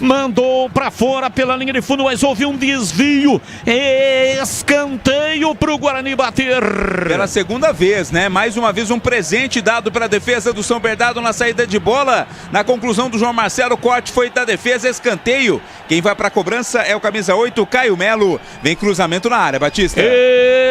Mandou para fora pela linha de fundo, mas houve um desvio. Escanteio para o Guarani bater. Pela segunda vez, né? Mais uma vez um presente dado pela defesa do São Bernardo na saída de bola. Na conclusão do João Marcelo, o corte foi da defesa, escanteio. Quem vai para a cobrança é o camisa 8, Caio Melo. Vem cruzamento na área, Batista.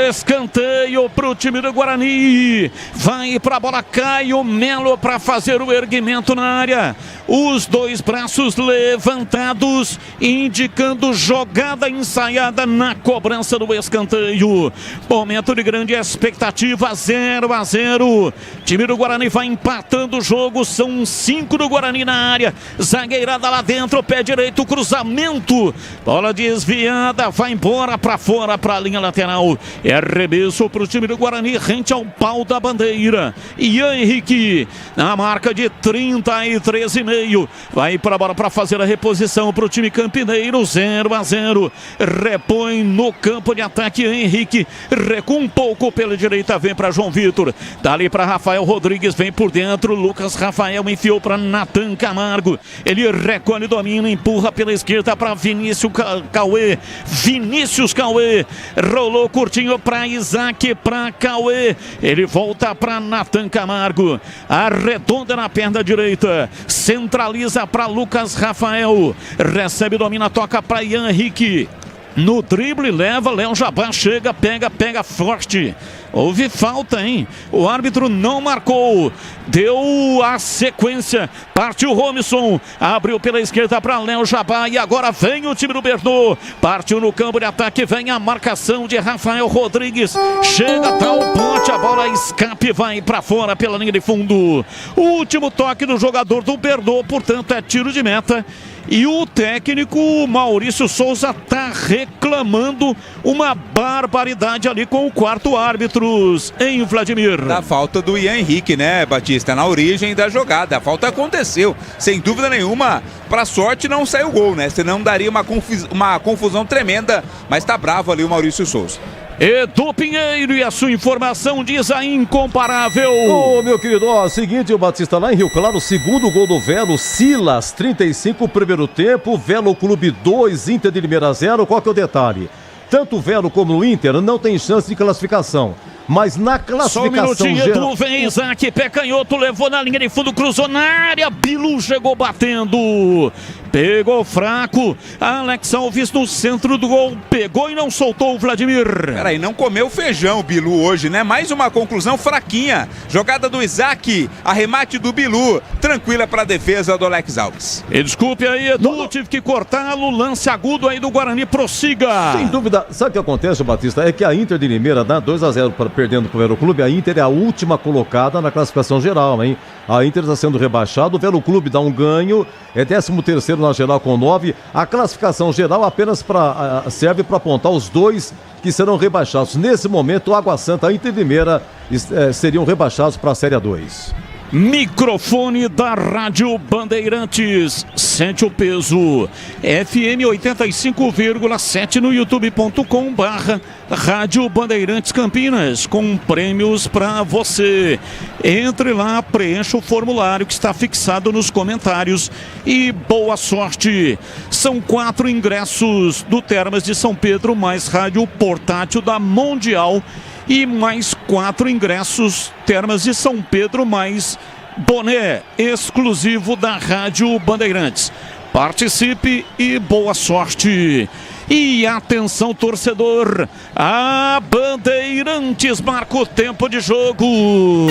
Escanteio para o time do Guarani. Vai para a bola Caio Melo para fazer o erguimento na área. Os dois braços levantados, indicando jogada ensaiada na cobrança do escanteio. Momento de grande expectativa, 0-0. Time do Guarani vai empatando o jogo, são 5 do Guarani na área. Zagueirada lá dentro, pé direito, cruzamento. Bola desviada, vai embora para fora, para a linha lateral. É arremesso para o time do Guarani, rente ao pau da bandeira. Ian Henrique, na marca de 33,5. Vai para a bola para fazer a reposição para o time campineiro, 0-0. Repõe no campo de ataque Henrique, recua um pouco pela direita, vem para João Vitor, dali para Rafael Rodrigues, vem por dentro, Lucas Rafael enfiou para Natan Camargo, ele recolhe, domina, empurra pela esquerda para Vinícius Cauê, rolou curtinho para Isaac, para Cauê, ele volta para Natan Camargo, arredonda na perna direita, centraliza para Lucas Rafael, recebe, domina, toca para Ian Henrique, no drible leva, Léo Jabá chega, pega forte. Houve falta, hein? O árbitro não marcou, deu a sequência, partiu Romisson, abriu pela esquerda para Léo Jabá e agora vem o time do Bernou, partiu no campo de ataque, vem a marcação de Rafael Rodrigues, chega, dá o bote, a bola escape, vai para fora pela linha de fundo. O último toque do jogador do Bernou, portanto é tiro de meta. E o técnico Maurício Souza está reclamando uma barbaridade ali com o quarto árbitros, em Vladimir. Da falta do Ian Henrique, né, Batista? Na origem da jogada. A falta aconteceu, sem dúvida nenhuma. Pra sorte não saiu o gol, né? Senão daria uma confusão tremenda. Mas tá bravo ali o Maurício Souza. Edu Pinheiro e a sua informação diz a incomparável. Ô, meu querido, ó, seguinte, o Batista lá em Rio Claro, segundo gol do Velo, Silas, 35, primeiro tempo, Velo Clube 2, Inter de Limeira 0. Qual que é o detalhe? Tanto o Velo como o Inter não tem chance de classificação. Mas na classificação só um minutinho, geral... Edu, vem Isaac, pé canhoto, levou na linha de fundo, cruzou na área, Bilu chegou batendo, pegou fraco, Alex Alves no centro do gol, pegou e não soltou o Vladimir. Peraí, não comeu feijão o Bilu hoje, né? Mais uma conclusão fraquinha, jogada do Isaac, arremate do Bilu, tranquila para a defesa do Alex Alves. E desculpe aí, Edu, tive que cortá-lo, lance agudo aí do Guarani, prossiga. Sem dúvida, sabe o que acontece, Batista? É que a Inter de Limeira dá 2-0 para perdendo para o Velo Clube, a Inter é a última colocada na classificação geral, hein? A Inter está sendo rebaixada, o Velo Clube dá um ganho, é 13º na geral com 9, a classificação geral apenas serve para apontar os dois que serão rebaixados. Nesse momento, o Água Santa e a Inter de Limeira seriam rebaixados para a Série 2. Microfone da Rádio Bandeirantes, sente o peso, FM 85,7 no youtube.com/Rádio Bandeirantes Campinas, com prêmios para você. Entre lá, preencha o formulário que está fixado nos comentários e boa sorte. São 4 ingressos do Termas de São Pedro, mais rádio portátil da Mundial e mais 4 ingressos Termas de São Pedro, mais boné exclusivo da Rádio Bandeirantes. Participe e boa sorte. E atenção, torcedor, a Bandeirantes marca o tempo de jogo.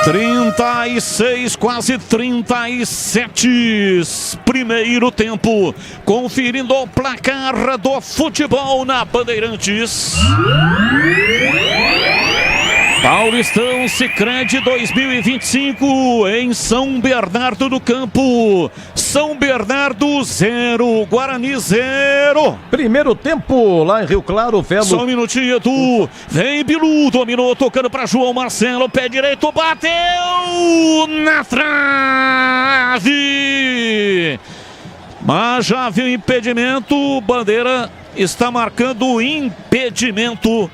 36, quase 37, primeiro tempo, conferindo o placar do futebol na Bandeirantes. Paulistão Sicredi 2025 em São Bernardo do Campo. São Bernardo 0, Guarani 0. Primeiro tempo lá em Rio Claro, Velo. Só um minutinho, Edu. Vem Bilu, dominou, tocando para João Marcelo. Pé direito, bateu na trave. Mas já viu impedimento. Bandeira está marcando impedimento.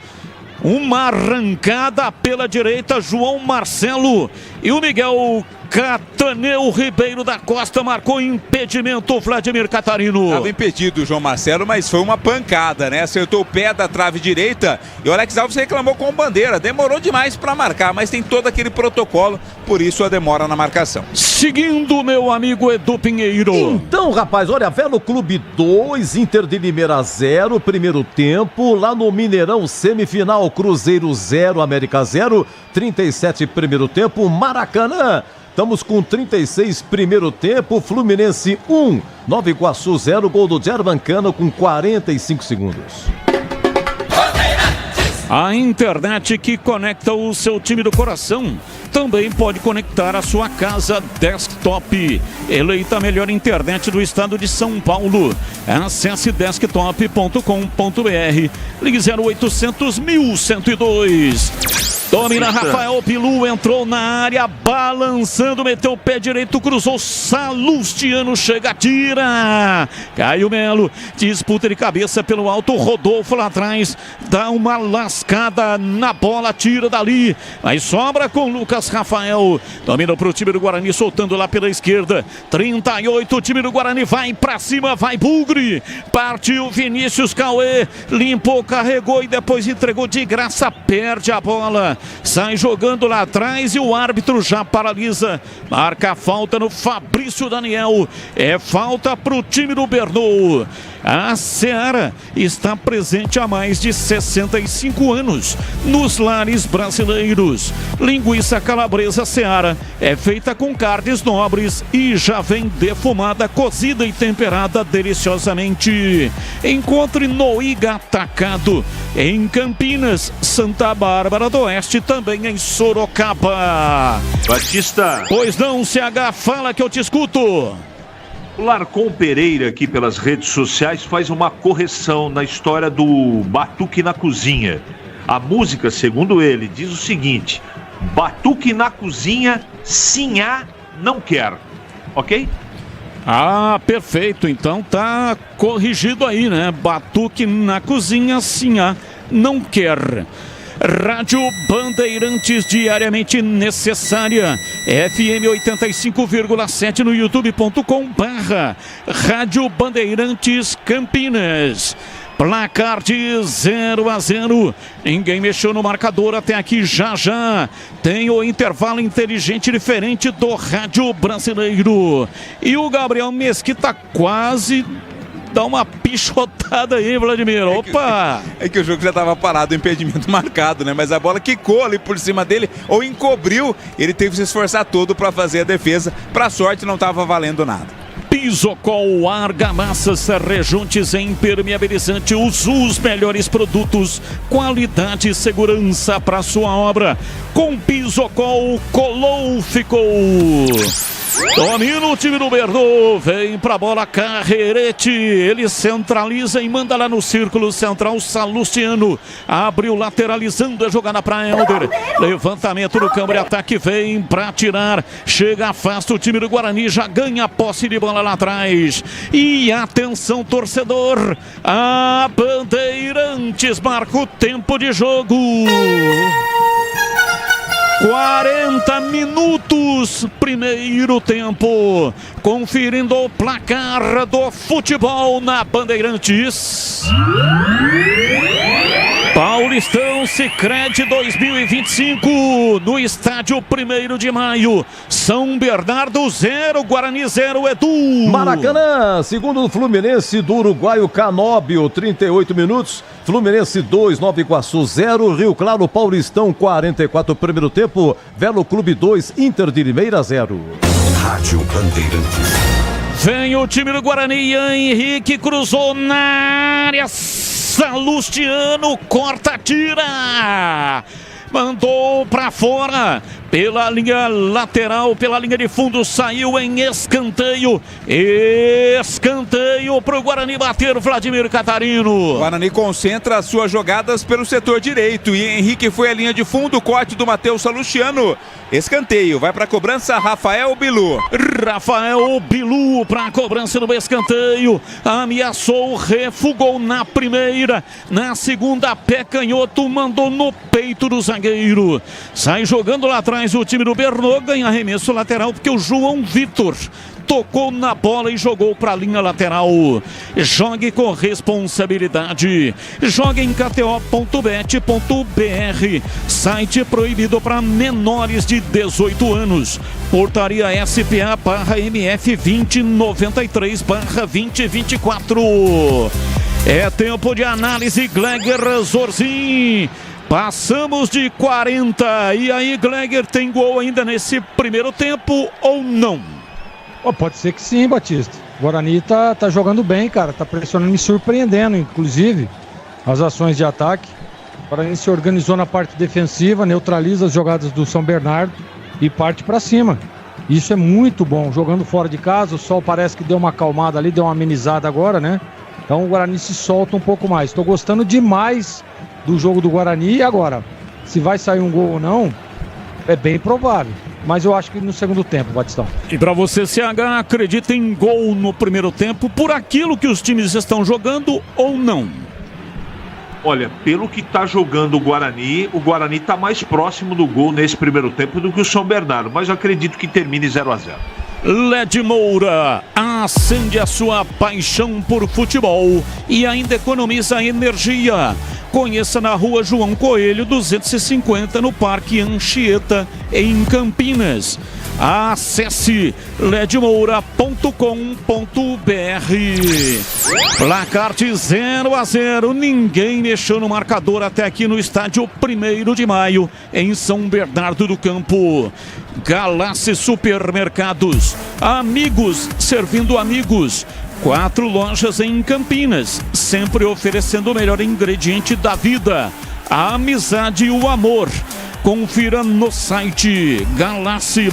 Uma arrancada pela direita, João Marcelo e o Miguel Cataneu Ribeiro da Costa marcou impedimento, Vladimir Catarino. Estava impedido o João Marcelo, mas foi uma pancada, né? Acertou o pé da trave direita e o Alex Alves reclamou com Bandeira. Demorou demais para marcar, mas tem todo aquele protocolo, por isso a demora na marcação. Seguindo, meu amigo Edu Pinheiro. Então, rapaz, olha, Velo Clube 2, Inter de Limeira 0, primeiro tempo. Lá no Mineirão, semifinal, Cruzeiro 0, América 0, 37 primeiro tempo, Maracanã. Estamos com 36 primeiro tempo, Fluminense 1, Nova Iguaçu 0, gol do Germancano com 45 segundos. A internet que conecta o seu time do coração também pode conectar a sua casa desktop. Eleita a melhor internet do estado de São Paulo. Acesse desktop.com.br. Ligue 0800 1102. Domina Rafael Pilu, entrou na área, balançando, meteu o pé direito, cruzou, Salustiano chega, tira. Caio Melo, disputa de cabeça pelo alto, Rodolfo lá atrás, dá uma lascada na bola, tira dali, mas sobra com Lucas Rafael. Domina para o time do Guarani, soltando lá pela esquerda, 38, o time do Guarani vai pra cima, vai Bugre, partiu Vinícius Cauê, limpou, carregou e depois entregou de graça, perde a bola. Sai jogando lá atrás e o árbitro já paralisa. Marca a falta no Fabrício Daniel. É falta para o time do Bernou. A Seara está presente há mais de 65 anos nos lares brasileiros. Linguiça calabresa Seara é feita com carnes nobres e já vem defumada, cozida e temperada deliciosamente. Encontre no Iga Atacado, em Campinas, Santa Bárbara do Oeste, também em Sorocaba. Batista. Pois não, CH, fala que eu te escuto. O Larcon Pereira aqui pelas redes sociais faz uma correção na história do Batuque na Cozinha. A música, segundo ele, diz o seguinte: Batuque na Cozinha, sim a não quer. Ok? Ah, perfeito. Então tá corrigido aí, né? Batuque na Cozinha, sim a não quer. Rádio Bandeirantes, diariamente necessária. FM 85,7 no youtube.com/Rádio Bandeirantes Campinas. Placar de 0-0. Ninguém mexeu no marcador até aqui. Já tem o intervalo inteligente diferente do rádio brasileiro. E o Gabriel Mesquita quase dá uma pichotada aí, Vladimir. Opa! É que o jogo já estava parado, o impedimento marcado, né? Mas a bola quicou ali por cima dele, ou encobriu. Ele teve que se esforçar todo para fazer a defesa. Para sorte, não estava valendo nada. Pisocol, argamassas, rejuntes e impermeabilizante, os melhores produtos, qualidade e segurança para sua obra. Com Pisocol, colou, ficou. Domina o time do Bernou, vem pra bola Carrerete, ele centraliza e manda lá no círculo central, Salustiano, abriu lateralizando a jogada pra Helder, levantamento no campo de ataque, vem pra tirar, chega, afasta o time do Guarani, já ganha a posse de bola lá atrás, e atenção torcedor, a Bandeirantes marca o tempo de jogo. 40 minutos, primeiro tempo, conferindo o placar do futebol na Bandeirantes. Paulistão Sicredi 2025, no estádio 1º de Maio, São Bernardo 0, Guarani 0, Edu. Maracanã, segundo o Fluminense do uruguaio Canóbio, 38 minutos, Fluminense 2, Nova Iguaçu 0, Rio Claro, Paulistão 44, primeiro tempo, Velo Clube 2, Inter de Limeira 0. Rádio Bandeirantes. Vem o time do Guarani, Henrique cruzou na área, Salustiano corta, tira. mandou pra fora, pela linha lateral, pela linha de fundo, saiu em escanteio. Escanteio pro Guarani bater o Vladimir Catarino. O Guarani concentra as suas jogadas pelo setor direito e Henrique foi à linha de fundo, corte do Matheus Salustiano. Escanteio, vai pra cobrança Rafael Bilu. Rafael Bilu pra cobrança do escanteio. Ameaçou, refugou na primeira. Na segunda, pé canhoto, mandou no peito do zagueiro. Sai jogando lá atrás o time do Bernô, ganha arremesso lateral porque o João Vitor tocou na bola e jogou para a linha lateral. Jogue com responsabilidade. Jogue em kto.bet.br. Site proibido para menores de 18 anos. Portaria SPA/MF 2093/2024. É tempo de análise, Gleger Zorzin. Passamos de 40. E aí, Gleger, tem gol ainda nesse primeiro tempo ou não? Pode ser que sim, Batista. O Guarani tá jogando bem, cara. Tá pressionando e surpreendendo, inclusive, as ações de ataque. O Guarani se organizou na parte defensiva, neutraliza as jogadas do São Bernardo e parte para cima. Isso é muito bom. Jogando fora de casa, o sol parece que deu uma acalmada ali, deu uma amenizada agora, né? Então o Guarani se solta um pouco mais. Estou gostando demais do jogo do Guarani. E agora, se vai sair um gol ou não, é bem provável. Mas eu acho que no segundo tempo, Batistão. E para você, CH, acredita em gol no primeiro tempo por aquilo que os times estão jogando ou não? Olha, pelo que está jogando o Guarani está mais próximo do gol nesse primeiro tempo do que o São Bernardo. Mas eu acredito que termine 0-0. LED Moura acende a sua paixão por futebol e ainda economiza energia. Conheça na Rua João Coelho 250 no Parque Anchieta, em Campinas. Acesse ledmoura.com.br. Placar de 0-0. Ninguém mexeu no marcador até aqui no estádio 1º de Maio, em São Bernardo do Campo. Galassi Supermercados. Amigos servindo amigos. 4 lojas em Campinas, sempre oferecendo o melhor ingrediente da vida, a amizade e o amor. Confira no site galassi.com.br.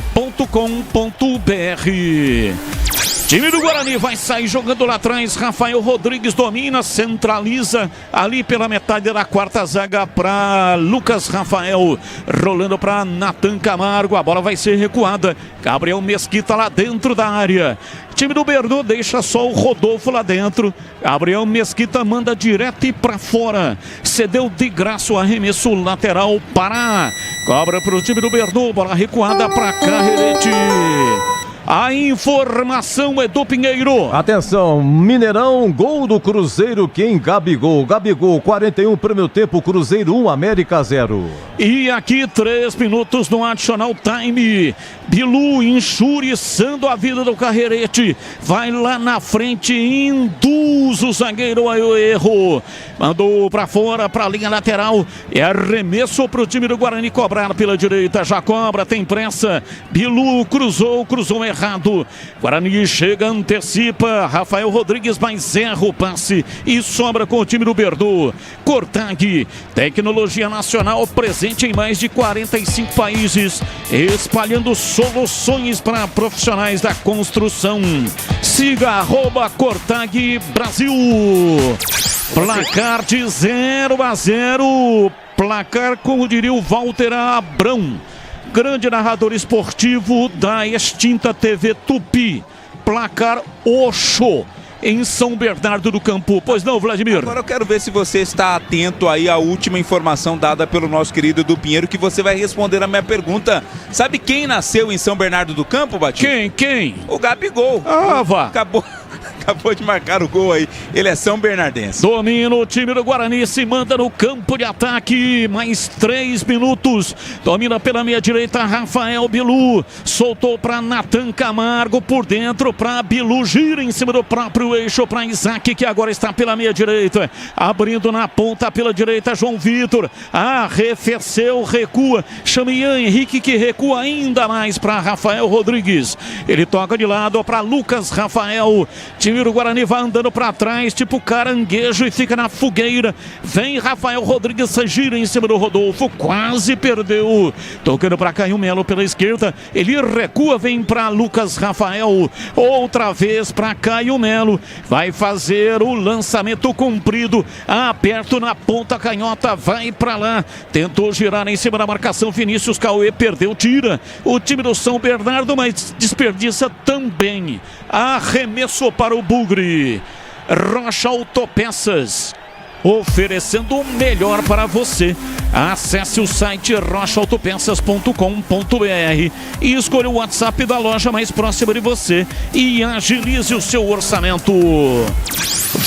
Time do Guarani vai sair jogando lá atrás. Rafael Rodrigues domina, centraliza ali pela metade da quarta zaga para Lucas Rafael, rolando para Natan Camargo. A bola vai ser recuada. Gabriel Mesquita lá dentro da área. Time do Bernô deixa só o Rodolfo lá dentro. Gabriel Mesquita manda direto e para fora. Cedeu de graça o arremesso lateral para. Cobra para o time do Bernô. Bola recuada para Carrerete. A informação é do Pinheiro. Atenção, Mineirão, gol do Cruzeiro, quem? Gabigol. Gabigol, 41, primeiro tempo, Cruzeiro 1, América 0. E aqui 3 minutos no additional time. Bilu enxuriçando a vida do Carrerete. Vai lá na frente, induz o zagueiro ao erro. Mandou pra fora, pra linha lateral. É arremesso pro time do Guarani cobrar pela direita. Já cobra, tem pressa. Bilu cruzou errado. Guarani chega, antecipa. Rafael Rodrigues mais erra o passe e sobra com o time do Bernô. Cortag, tecnologia nacional presente em mais de 45 países, espalhando soluções para profissionais da construção. Siga @Cortag Brasil. Placar de 0-0. Placar, como diria o Walter Abrão, grande narrador esportivo da extinta TV Tupi. Placar Oxo, em São Bernardo do Campo. Pois não, Vladimir? Agora eu quero ver se você está atento aí à última informação dada pelo nosso querido Edu Pinheiro, que você vai responder a minha pergunta. Sabe quem nasceu em São Bernardo do Campo, Batista? Quem? O Gabigol. Vá. Acabou de marcar o gol aí. Ele é são bernardense. Domina o time do Guarani, se manda no campo de ataque. Mais 3 minutos. Domina pela meia direita Rafael Bilu. Soltou para Natan Camargo por dentro para Bilu. Gira em cima do próprio eixo para Isaac, que agora está pela meia direita. Abrindo na ponta pela direita João Vitor. Arrefeceu, recua. Chama Ian Henrique, que recua ainda mais para Rafael Rodrigues. Ele toca de lado para Lucas Rafael. Time Vladimir, o Guarani vai andando pra trás, tipo caranguejo, e fica na fogueira. Vem Rafael Rodrigues, gira em cima do Rodolfo, quase perdeu. Tocando pra Caio Melo pela esquerda, ele recua, vem pra Lucas Rafael. Outra vez pra Caio Melo, vai fazer o lançamento comprido, aperto na ponta canhota, vai pra lá. Tentou girar em cima da marcação, Vinícius Cauê perdeu, tira o time do São Bernardo, mas desperdiça também. Arremesso para o Bugre. Rocha Autopeças, oferecendo o melhor para você. Acesse o site rochaautopeças.com.br e escolha o WhatsApp da loja mais próxima de você e agilize o seu orçamento.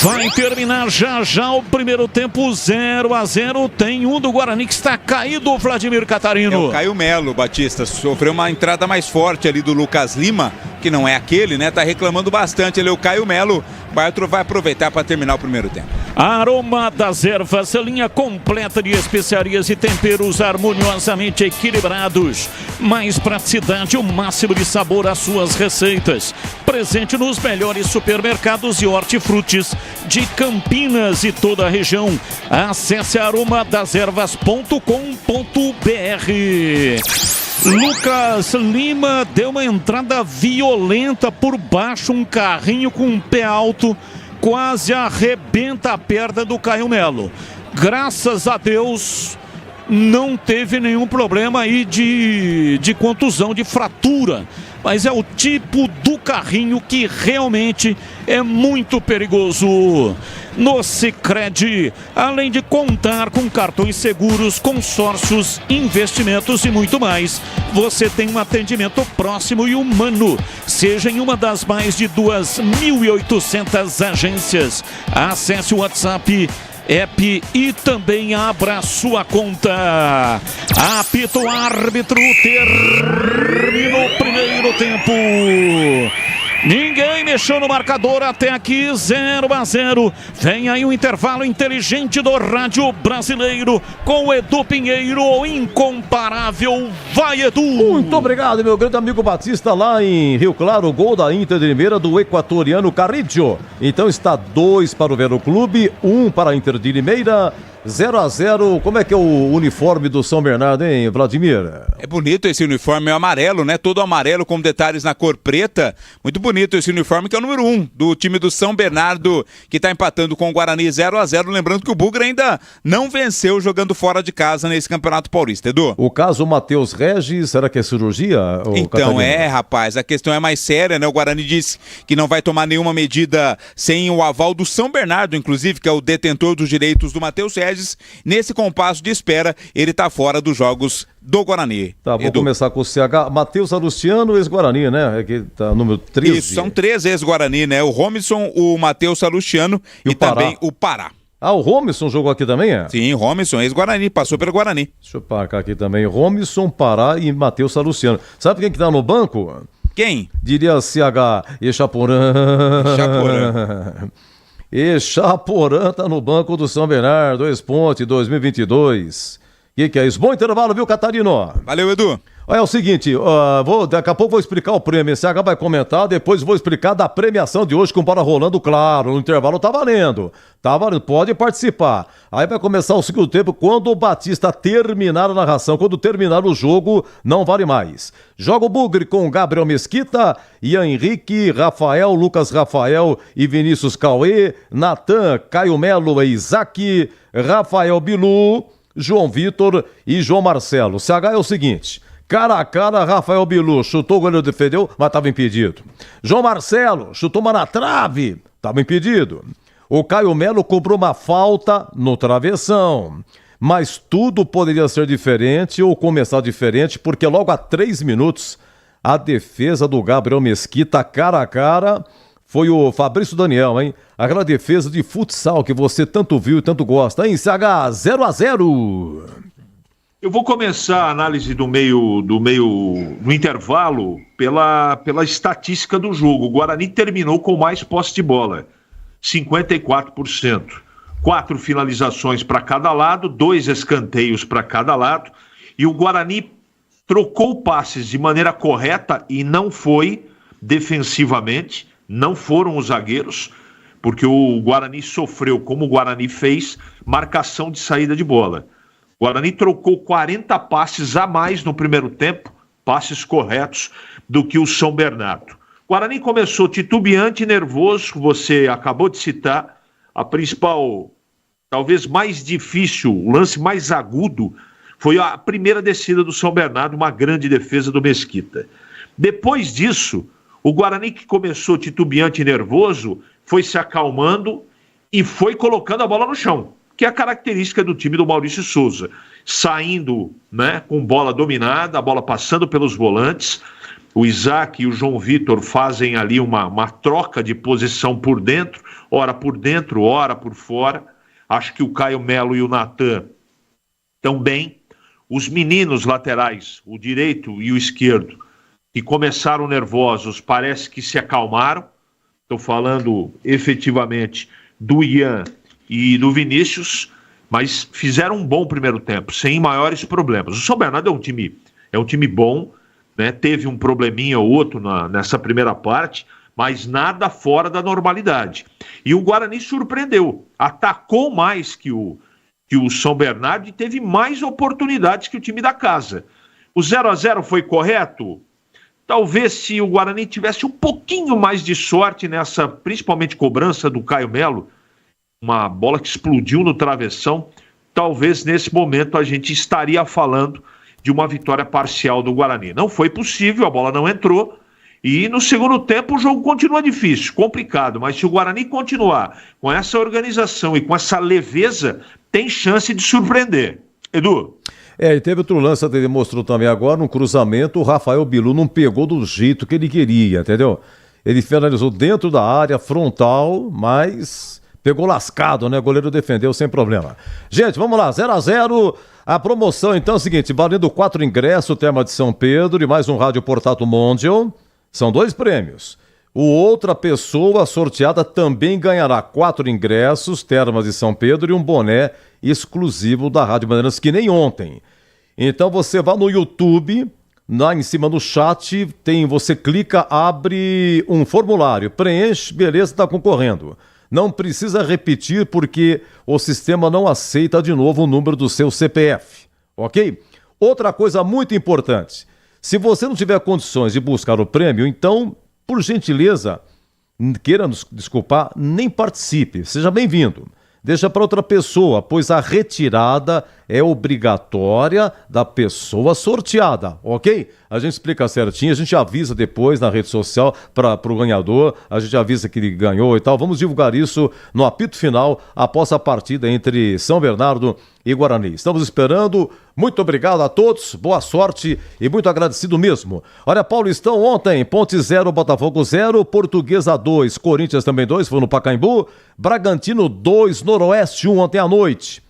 Vai terminar já o primeiro tempo, 0-0. Tem um do Guarani que está caído, o Vladimir Catarino. É o Caio Melo, Batista, sofreu uma entrada mais forte ali do Lucas Lima, que não é aquele, né? Tá reclamando bastante ali o Caio Melo. O árbitro vai aproveitar para terminar o primeiro tempo. Aroma das Ervas, linha completa de especiarias e temperos harmoniosamente equilibrados. Mais praticidade, o máximo de sabor às suas receitas. Presente nos melhores supermercados e hortifrutis de Campinas e toda a região. Acesse aromadeservas.com.br. Lucas Lima deu uma entrada violenta por baixo, um carrinho com um pé alto, quase arrebenta a perna do Caio Melo. Graças a Deus não teve nenhum problema aí de contusão, de fratura. Mas é o tipo do carrinho que realmente é muito perigoso. No Sicredi, além de contar com cartões seguros, consórcios, investimentos e muito mais, você tem um atendimento próximo e humano, seja em uma das mais de 2.800 agências. Acesse o WhatsApp, app e também abra sua conta. Apita o árbitro, termina o primeiro tempo. Ninguém mexeu no marcador até aqui, 0-0. Vem aí o intervalo inteligente do rádio brasileiro com o Edu Pinheiro, o incomparável. Vai, Edu! Muito obrigado, meu grande amigo Batista, lá em Rio Claro, gol da Inter de Limeira do equatoriano Carrillo. Então está 2 para o Vero Clube, 1 para a Inter de Limeira. 0-0, como é que é o uniforme do São Bernardo, hein, Vladimir? É bonito esse uniforme, é amarelo, né? Todo amarelo com detalhes na cor preta. Muito bonito esse uniforme, que é o número 1 do time do São Bernardo, que está empatando com o Guarani 0-0. Lembrando que o Bugre ainda não venceu jogando fora de casa nesse Campeonato Paulista, Edu. O caso Matheus Regis, será que é cirurgia? Então, rapaz, a questão é mais séria, né? O Guarani disse que não vai tomar nenhuma medida sem o aval do São Bernardo, inclusive, que é o detentor dos direitos do Matheus Regis. Nesse compasso de espera, ele tá fora dos jogos do Guarani. Tá, vou começar com o CH. Matheus Salustiano, ex-Guarani, né? Aqui tá número 13. Isso, são 3 ex-Guarani, né? O Romisson, o Matheus Salustiano e também o Pará. Ah, o Romisson jogou aqui também, é? Sim, Romisson, ex-Guarani, passou pelo Guarani. Deixa eu marcar aqui também. Romisson, Pará e Matheus Salustiano. Sabe quem que tá no banco? Quem? Diria CH Echaporã. Echaporã tá no banco do São Bernardo, 2 pontos, 2022. Que é isso? Bom intervalo, viu, Catarino? Valeu, Edu. Olha, é o seguinte, daqui a pouco vou explicar o prêmio, CH vai comentar, depois vou explicar da premiação de hoje com bola rolando, claro, no intervalo tá valendo, pode participar. Aí vai começar o segundo tempo, quando o Batista terminar a narração, quando terminar o jogo, não vale mais. Joga o Bugre com Gabriel Mesquita, Ian Henrique, Rafael, Lucas Rafael e Vinícius Cauê, Natan, Caio Melo e Isaac, Rafael Bilu, João Vitor e João Marcelo. CH é o seguinte... Cara a cara, Rafael Bilu chutou, o goleiro defendeu, mas estava impedido. João Marcelo chutou uma na trave, estava impedido. O Caio Melo cobrou uma falta no travessão. Mas tudo poderia ser diferente ou começar diferente, porque logo há 3 minutos, a defesa do Gabriel Mesquita, cara a cara, foi o Fabrício Daniel, hein? Aquela defesa de futsal que você tanto viu e tanto gosta, hein? CH 0-0. Eu vou começar a análise do intervalo pela estatística do jogo. O Guarani terminou com mais posse de bola, 54%. 4 finalizações para cada lado, 2 escanteios para cada lado. E o Guarani trocou passes de maneira correta e não foi defensivamente, não foram os zagueiros, porque o Guarani sofreu, como o Guarani fez, marcação de saída de bola. O Guarani trocou 40 passes a mais no primeiro tempo, passes corretos, do que o São Bernardo. O Guarani começou titubeante e nervoso, você acabou de citar, a principal, talvez mais difícil, o lance mais agudo, foi a primeira descida do São Bernardo, uma grande defesa do Mesquita. Depois disso, o Guarani, que começou titubeante e nervoso, foi se acalmando e foi colocando a bola no chão, que é a característica do time do Maurício Souza. Saindo, né, com bola dominada, a bola passando pelos volantes. O Isaac e o João Vitor fazem ali uma troca de posição por dentro, ora por fora. Acho que o Caio Melo e o Natan também. Os meninos laterais, o direito e o esquerdo, que começaram nervosos, parece que se acalmaram. Estou falando efetivamente do Ian e do Vinícius, mas fizeram um bom primeiro tempo, sem maiores problemas. O São Bernardo é um time bom, né? Teve um probleminha ou outro nessa primeira parte, mas nada fora da normalidade. E o Guarani surpreendeu, atacou mais que o São Bernardo e teve mais oportunidades que o time da casa. O 0-0 foi correto? Talvez se o Guarani tivesse um pouquinho mais de sorte nessa, principalmente cobrança do Caio Melo, uma bola que explodiu no travessão, talvez nesse momento a gente estaria falando de uma vitória parcial do Guarani. Não foi possível, a bola não entrou, e no segundo tempo o jogo continua difícil, complicado, mas se o Guarani continuar com essa organização e com essa leveza, tem chance de surpreender. Edu? E teve outro lance, ele mostrou também agora, no cruzamento, o Rafael Bilu não pegou do jeito que ele queria, entendeu? Ele finalizou dentro da área, frontal, mas pegou lascado, né? O goleiro defendeu sem problema. Gente, vamos lá, 0-0, a promoção então é o seguinte, valendo 4 ingressos, tema de São Pedro e mais um rádio portátil Mondial, são 2 prêmios. Outra pessoa sorteada também ganhará 4 ingressos, Termas de São Pedro e um boné exclusivo da Rádio Bandeirantes, que nem ontem. Então você vai no YouTube, lá em cima no chat, você clica, abre um formulário, preenche, beleza, está concorrendo. Não precisa repetir porque o sistema não aceita de novo o número do seu CPF, ok? Outra coisa muito importante, se você não tiver condições de buscar o prêmio, então, por gentileza, queira nos desculpar, nem participe, seja bem-vindo. Deixa para outra pessoa, pois a retirada é obrigatória da pessoa sorteada, ok? A gente explica certinho, a gente avisa depois na rede social para o ganhador, a gente avisa que ele ganhou e tal. Vamos divulgar isso no apito final após a partida entre São Bernardo e Guarani. Estamos esperando, muito obrigado a todos, boa sorte e muito agradecido mesmo. Olha, Paulistão ontem, Ponte 0, Botafogo 0, Portuguesa 2, Corinthians também 2, foi no Pacaembu, Bragantino 2, Noroeste 1 ontem à noite.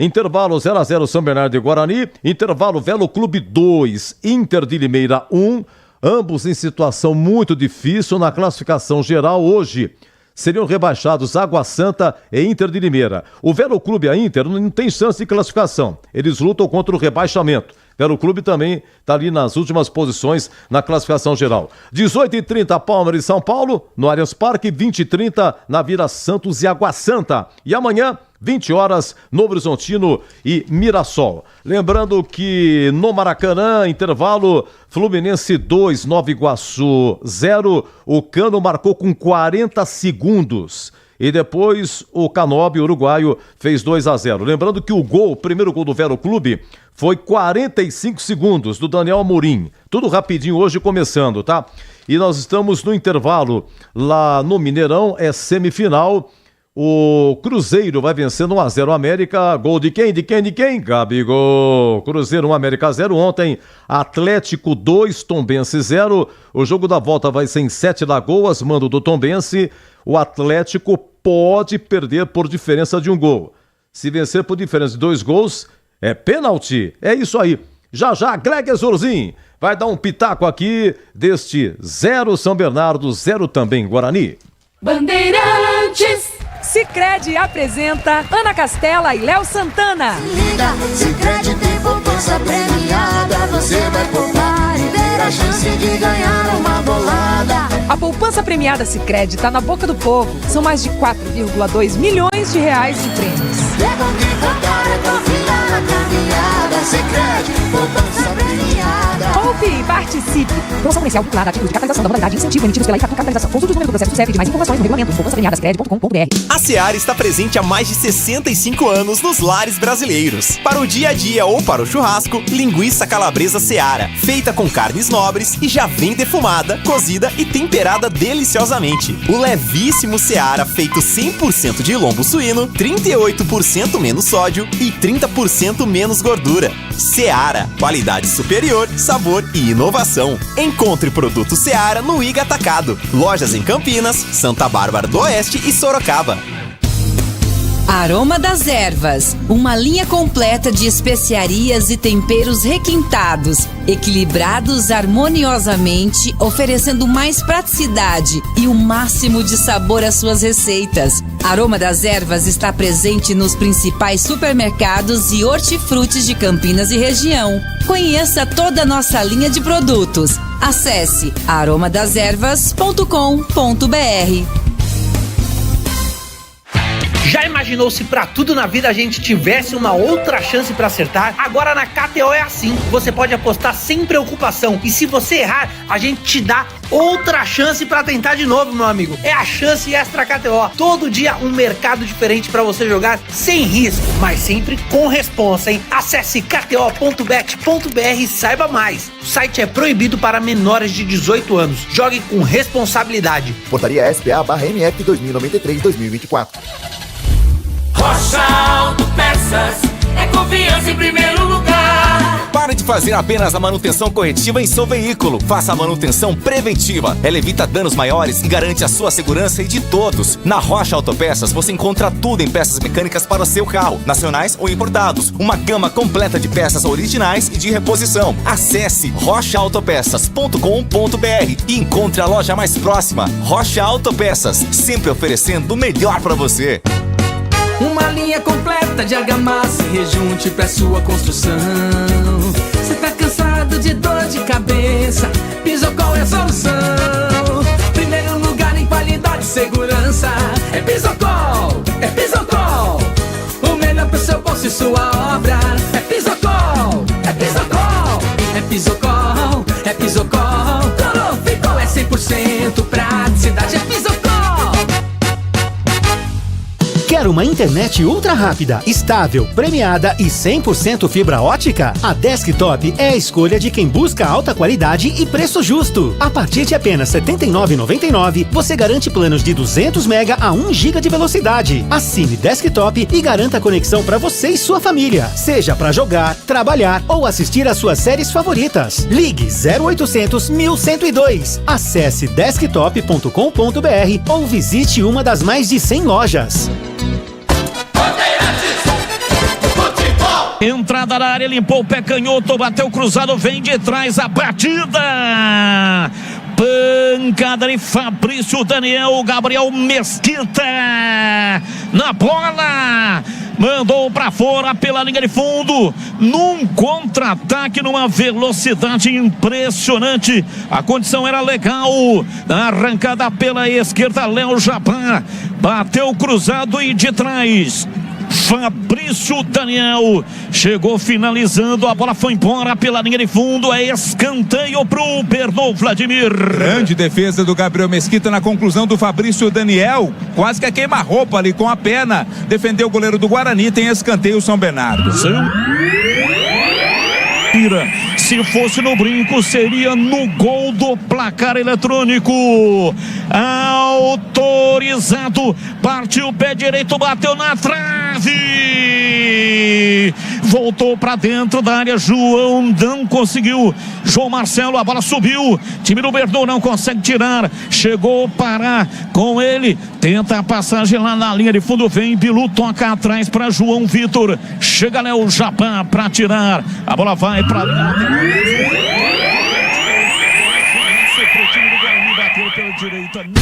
Intervalo 0-0 São Bernardo e Guarani, intervalo Velo Clube 2, Inter de Limeira 1, ambos em situação muito difícil na classificação geral hoje. Seriam rebaixados Água Santa e Inter de Limeira. O Velo Clube e a Inter não tem chance de classificação, eles lutam contra o rebaixamento. Velo Clube também está ali nas últimas posições na classificação geral. 18h30 Palmeiras e São Paulo, no Allianz Parque, 20h30 na Vila Santos e Água Santa. E amanhã, 20 horas, Novo Horizontino e Mirassol. Lembrando que no Maracanã, intervalo, Fluminense 2, Nova Iguaçu 0. O Cano marcou com 40 segundos. E depois o Canóbio, uruguaio, fez 2-0. Lembrando que o primeiro gol do Velo Clube, foi 45 segundos do Daniel Amorim. Tudo rapidinho hoje começando, tá? E nós estamos no intervalo lá no Mineirão, é semifinal. O Cruzeiro vai vencendo 1-0 América. Gol de quem? De quem? Gabigol. Cruzeiro 1, América 0 ontem. Atlético 2, Tombense 0. O jogo da volta vai ser em 7 Lagoas, mando do Tombense. O Atlético pode perder por diferença de um gol. Se vencer por diferença de 2 gols, é pênalti. É isso aí. Já, Greg Zorzin vai dar um pitaco aqui deste 0 São Bernardo, 0 também Guarani. Bandeirantes. Sicredi apresenta Ana Castela e Léo Santana. Se liga, Sicredi tem poupança premiada. Você vai poupar e ter a chance de ganhar uma bolada. A poupança premiada Sicredi tá na boca do povo. São mais de 4,2 milhões de reais de prêmios. Poupe e participe. Promoção comercial vinculada a títulos de capitalização da modalidade incentivo emitidos pela Itatu Capitalização. Consulte o número do processo do CEP de mais informações no regulamento poupançapremiadascred.com.br. A Seara está presente há mais de 65 anos nos lares brasileiros. Para o dia a dia ou para o churrasco, linguiça calabresa Seara, feita com carnes nobres e já vem defumada, cozida e temperada deliciosamente. O levíssimo Seara, feito 100% de lombo suíno, 38% menos sódio e 30% menos gordura. Seara, qualidade superior, sabor e inovação. Encontre produto Seara no Iga Atacado. Lojas em Campinas, Santa Bárbara do Oeste e Sorocaba. Aroma das Ervas, uma linha completa de especiarias e temperos requintados, equilibrados harmoniosamente, oferecendo mais praticidade e o máximo de sabor às suas receitas. Aroma das Ervas está presente nos principais supermercados e hortifrutis de Campinas e região. Conheça toda a nossa linha de produtos. Acesse aromadeservas.com.br. Já imaginou se pra tudo na vida a gente tivesse uma outra chance pra acertar? Agora na KTO é assim, você pode apostar sem preocupação e se você errar, a gente te dá outra chance pra tentar de novo, meu amigo. É a chance extra KTO. Todo dia um mercado diferente pra você jogar sem risco, mas sempre com responsa, hein? Acesse kto.bet.br e saiba mais. O site é proibido para menores de 18 anos. Jogue com responsabilidade. Portaria SPA/MF 2093-2024. Rocha Autopeças é confiança em primeiro lugar. Pare de fazer apenas a manutenção corretiva em seu veículo. Faça a manutenção preventiva. Ela evita danos maiores e garante a sua segurança e de todos. Na Rocha Autopeças você encontra tudo em peças mecânicas para o seu carro, nacionais ou importados. Uma gama completa de peças originais e de reposição. Acesse rochaautopeças.com.br e encontre a loja mais próxima. Rocha Autopeças, sempre oferecendo o melhor para você. Uma linha completa de argamassa e rejunte pra sua construção. Cê tá cansado de dor de cabeça? Pisocol é a solução. Primeiro lugar em qualidade e segurança. É Pisocol, é Pisocol. O melhor pro seu bolso e sua obra. É Pisocol, é Pisocol. É Pisocol, é Pisocol. Tudo ficou, é 100% praticidade. É Pisocol. Quer uma internet ultra rápida, estável, premiada e 100% fibra ótica? A Desktop é a escolha de quem busca alta qualidade e preço justo. A partir de apenas R$ 79,99, você garante planos de 200 MB a 1 GB de velocidade. Assine Desktop e garanta a conexão para você e sua família, seja para jogar, trabalhar ou assistir às suas séries favoritas. Ligue 0800 1102. Acesse desktop.com.br ou visite uma das mais de 100 lojas. Entrada na área, limpou o pé canhoto, bateu cruzado, vem de trás a batida. Pancada de Fabrício Daniel, Gabriel Mesquita na bola. Mandou pra fora pela linha de fundo, num contra-ataque, numa velocidade impressionante. A condição era legal. Arrancada pela esquerda, Léo Jabá. Bateu cruzado e de trás. Fabrício Daniel chegou finalizando, a bola foi embora pela linha de fundo, é escanteio pro Bernol Vladimir. Grande defesa do Gabriel Mesquita na conclusão do Fabrício Daniel, quase que a queima-roupa ali com a perna, defendeu o goleiro do Guarani, tem escanteio São Bernardo. Se fosse no brinco, seria no gol do placar eletrônico. Autorizado, partiu o pé direito, bateu na trave, voltou para dentro da área. João não conseguiu. João Marcelo, a bola subiu. Time do Bernol não consegue tirar. Chegou a parar com ele. Tenta a passagem lá na linha de fundo. Vem Bilu, toca atrás para João Vitor. Chega Léo Japão para tirar. A bola vai para a linha.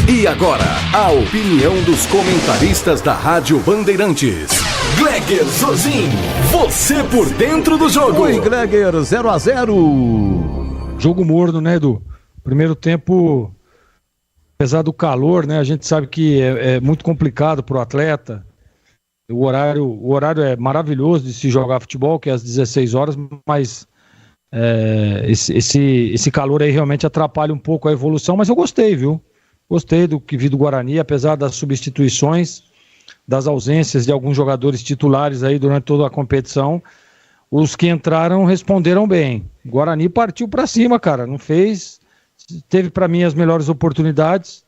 E agora, a opinião dos comentaristas da Rádio Bandeirantes. Gleger Zozin, você por dentro do jogo. Oi, Gleger, 0-0. Jogo morno, né, Edu? Primeiro tempo apesar do calor, né? A gente sabe que é muito complicado para o atleta. O horário é maravilhoso de se jogar futebol, que é às 16 horas, mas esse calor aí realmente atrapalha um pouco a evolução, mas eu gostei, viu? Gostei do que vi do Guarani, apesar das substituições, das ausências de alguns jogadores titulares aí durante toda a competição. Os que entraram responderam bem. O Guarani partiu para cima, cara, não fez... Teve para mim as melhores oportunidades,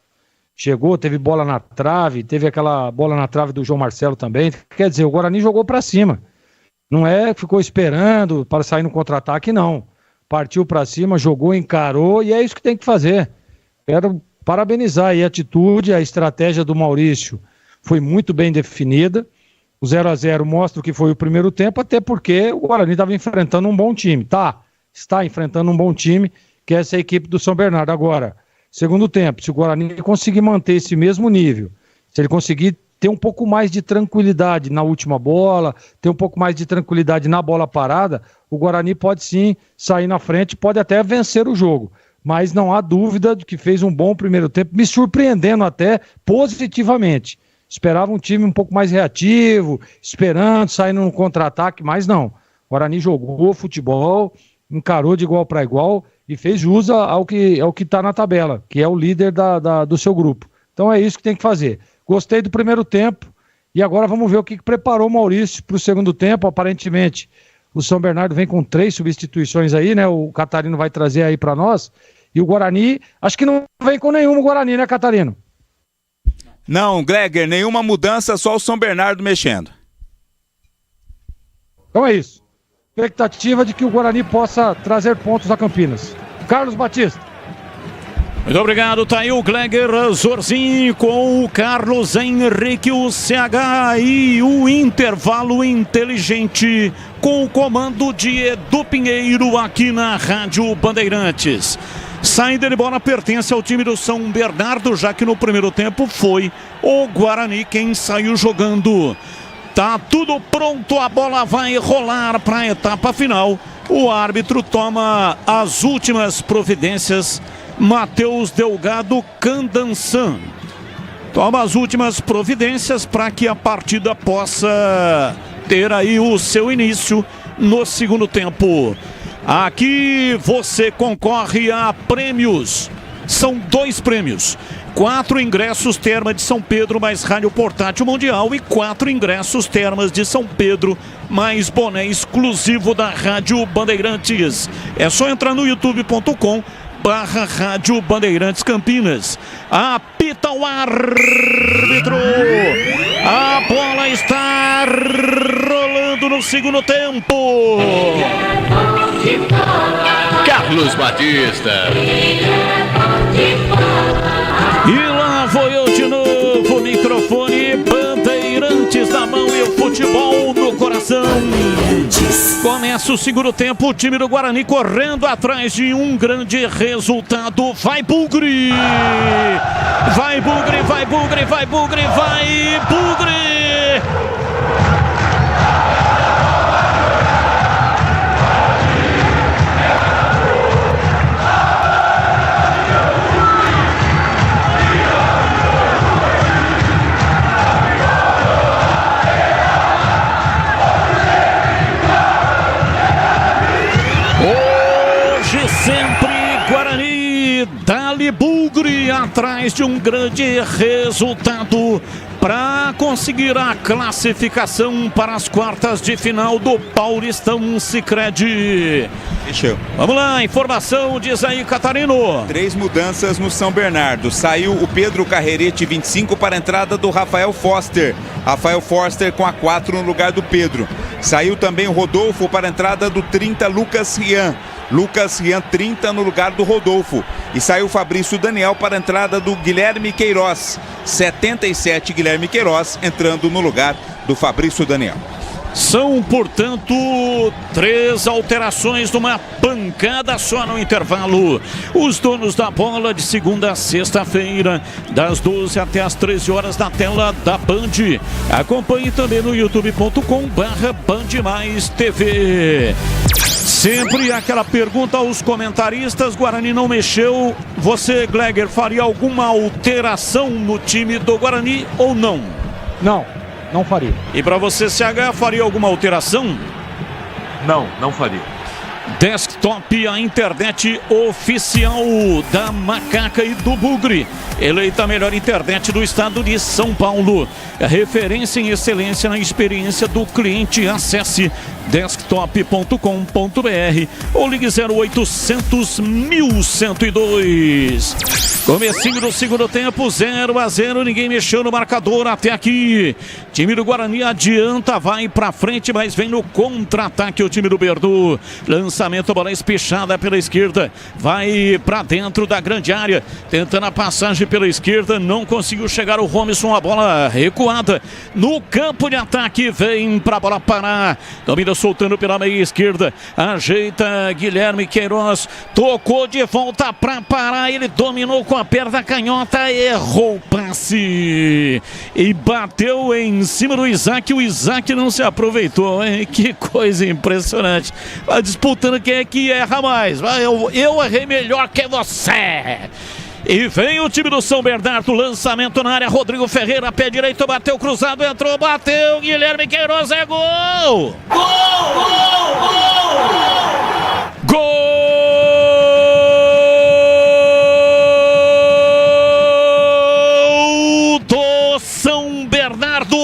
chegou, teve bola na trave, teve aquela bola na trave do João Marcelo também. Quer dizer, o Guarani jogou para cima, não ficou esperando para sair no contra-ataque, não. Partiu para cima, jogou, encarou e é isso que tem que fazer. Quero parabenizar aí a atitude, a estratégia do Maurício foi muito bem definida. O 0-0 mostra o que foi o primeiro tempo, até porque o Guarani estava enfrentando um bom time. Está enfrentando um bom time, que é essa equipe do São Bernardo. Agora, segundo tempo, se o Guarani conseguir manter esse mesmo nível, se ele conseguir ter um pouco mais de tranquilidade na última bola, ter um pouco mais de tranquilidade na bola parada, o Guarani pode sim sair na frente, pode até vencer o jogo. Mas não há dúvida de que fez um bom primeiro tempo, me surpreendendo até positivamente. Esperava um time um pouco mais reativo, esperando, saindo no contra-ataque, mas não. O Guarani jogou futebol, encarou de igual para igual, e fez jus ao que está na tabela, que é o líder do seu grupo. Então é isso que tem que fazer. Gostei do primeiro tempo, e agora vamos ver o que preparou o Maurício para o segundo tempo. Aparentemente, o São Bernardo vem com 3 substituições aí, né? O Catarino vai trazer aí para nós. E o Guarani, acho que não vem com nenhuma o Guarani, né, Catarino? Não, Gleger, nenhuma mudança, só o São Bernardo mexendo. Então é isso. Expectativa de que o Guarani possa trazer pontos a Campinas. Carlos Batista. Muito obrigado, tá aí o Gleger Zorzin com o Carlos Henrique, o CH e o intervalo inteligente com o comando de Edu Pinheiro aqui na Rádio Bandeirantes. Saída de bola pertence ao time do São Bernardo, já que no primeiro tempo foi o Guarani quem saiu jogando. Tá tudo pronto, a bola vai rolar para a etapa final. O árbitro toma as últimas providências. Matheus Delgado Candansan toma as últimas providências para que a partida possa ter aí o seu início no segundo tempo. Aqui você concorre a prêmios. São 2 prêmios. 4 ingressos Terma de São Pedro mais Rádio Portátil Mundial e 4 ingressos Termas de São Pedro mais boné exclusivo da Rádio Bandeirantes. É só entrar no youtube.com/Rádio Bandeirantes Campinas. Apita o árbitro. A bola está rolando no segundo tempo. Carlos Batista. E lá vou eu de novo, microfone, Bandeirantes na mão e o futebol no coração. Começa o segundo tempo, o time do Guarani correndo atrás de um grande resultado. Vai Bugre! Vai Bugre, vai Bugre, vai Bugre, vai Bugre! Sempre Guarani, Dali Bugre atrás de um grande resultado para conseguir a classificação para as quartas de final do Paulistão Sicredi. Vamos lá, informação, diz aí Catarino. 3 mudanças no São Bernardo. Saiu o Pedro Carrerete, 25, para a entrada do Rafael Foster. Rafael Foster com a 4 no lugar do Pedro. Saiu também o Rodolfo para a entrada do 30, Lucas Rian. Lucas Rian, 30 no lugar do Rodolfo. E saiu o Fabrício Daniel para a entrada do Guilherme Queiroz. 77, Guilherme Queiroz entrando no lugar do Fabrício Daniel. São, portanto, 3 alterações numa pancada só no intervalo. Os donos da bola de segunda a sexta-feira, das 12 até as 13 horas na tela da Band. Acompanhe também no youtube.com/BandMaisTV. Sempre aquela pergunta aos comentaristas, Guarani não mexeu. Você, Gleger, faria alguma alteração no time do Guarani ou não? Não faria. E para você, CH, faria alguma alteração? Não faria. Desktop, a internet oficial da Macaca e do Bugre. Eleita a melhor internet do estado de São Paulo. Referência em excelência na experiência do cliente. Acesse desktop.com.br ou ligue 0800 1102. Comecinho do segundo tempo, 0-0, ninguém mexeu no marcador até aqui. Time do Guarani adianta, vai pra frente, mas vem no contra-ataque o time do Berdu. Lançamento, bola espichada pela esquerda, vai pra dentro da grande área, tentando a passagem pela esquerda, não conseguiu chegar o Romisson, a bola recuada no campo de ataque, vem pra bola parar, domina soltando pela meia esquerda, ajeita Guilherme Queiroz, tocou de volta pra parar, ele dominou com a perna canhota, errou o passe e bateu em cima do Isaac. O Isaac não se aproveitou, hein? Que coisa impressionante. Vai disputando quem é que erra mais. Eu errei melhor que você. E vem o time do São Bernardo, lançamento na área, Rodrigo Ferreira, pé direito, bateu cruzado, entrou, bateu, Guilherme Queiroz, é gol! Gol do São Bernardo!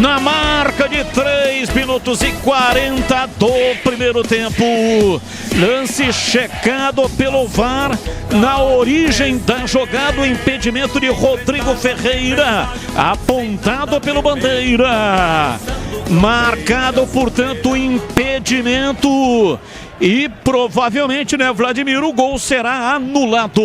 Na marca de 3 minutos e 40 do primeiro tempo. Lance checado pelo VAR na origem da jogada, o impedimento de Rodrigo Ferreira, apontado pelo Bandeira. Marcado, portanto, o impedimento. E provavelmente, né, Vladimir, o gol será anulado.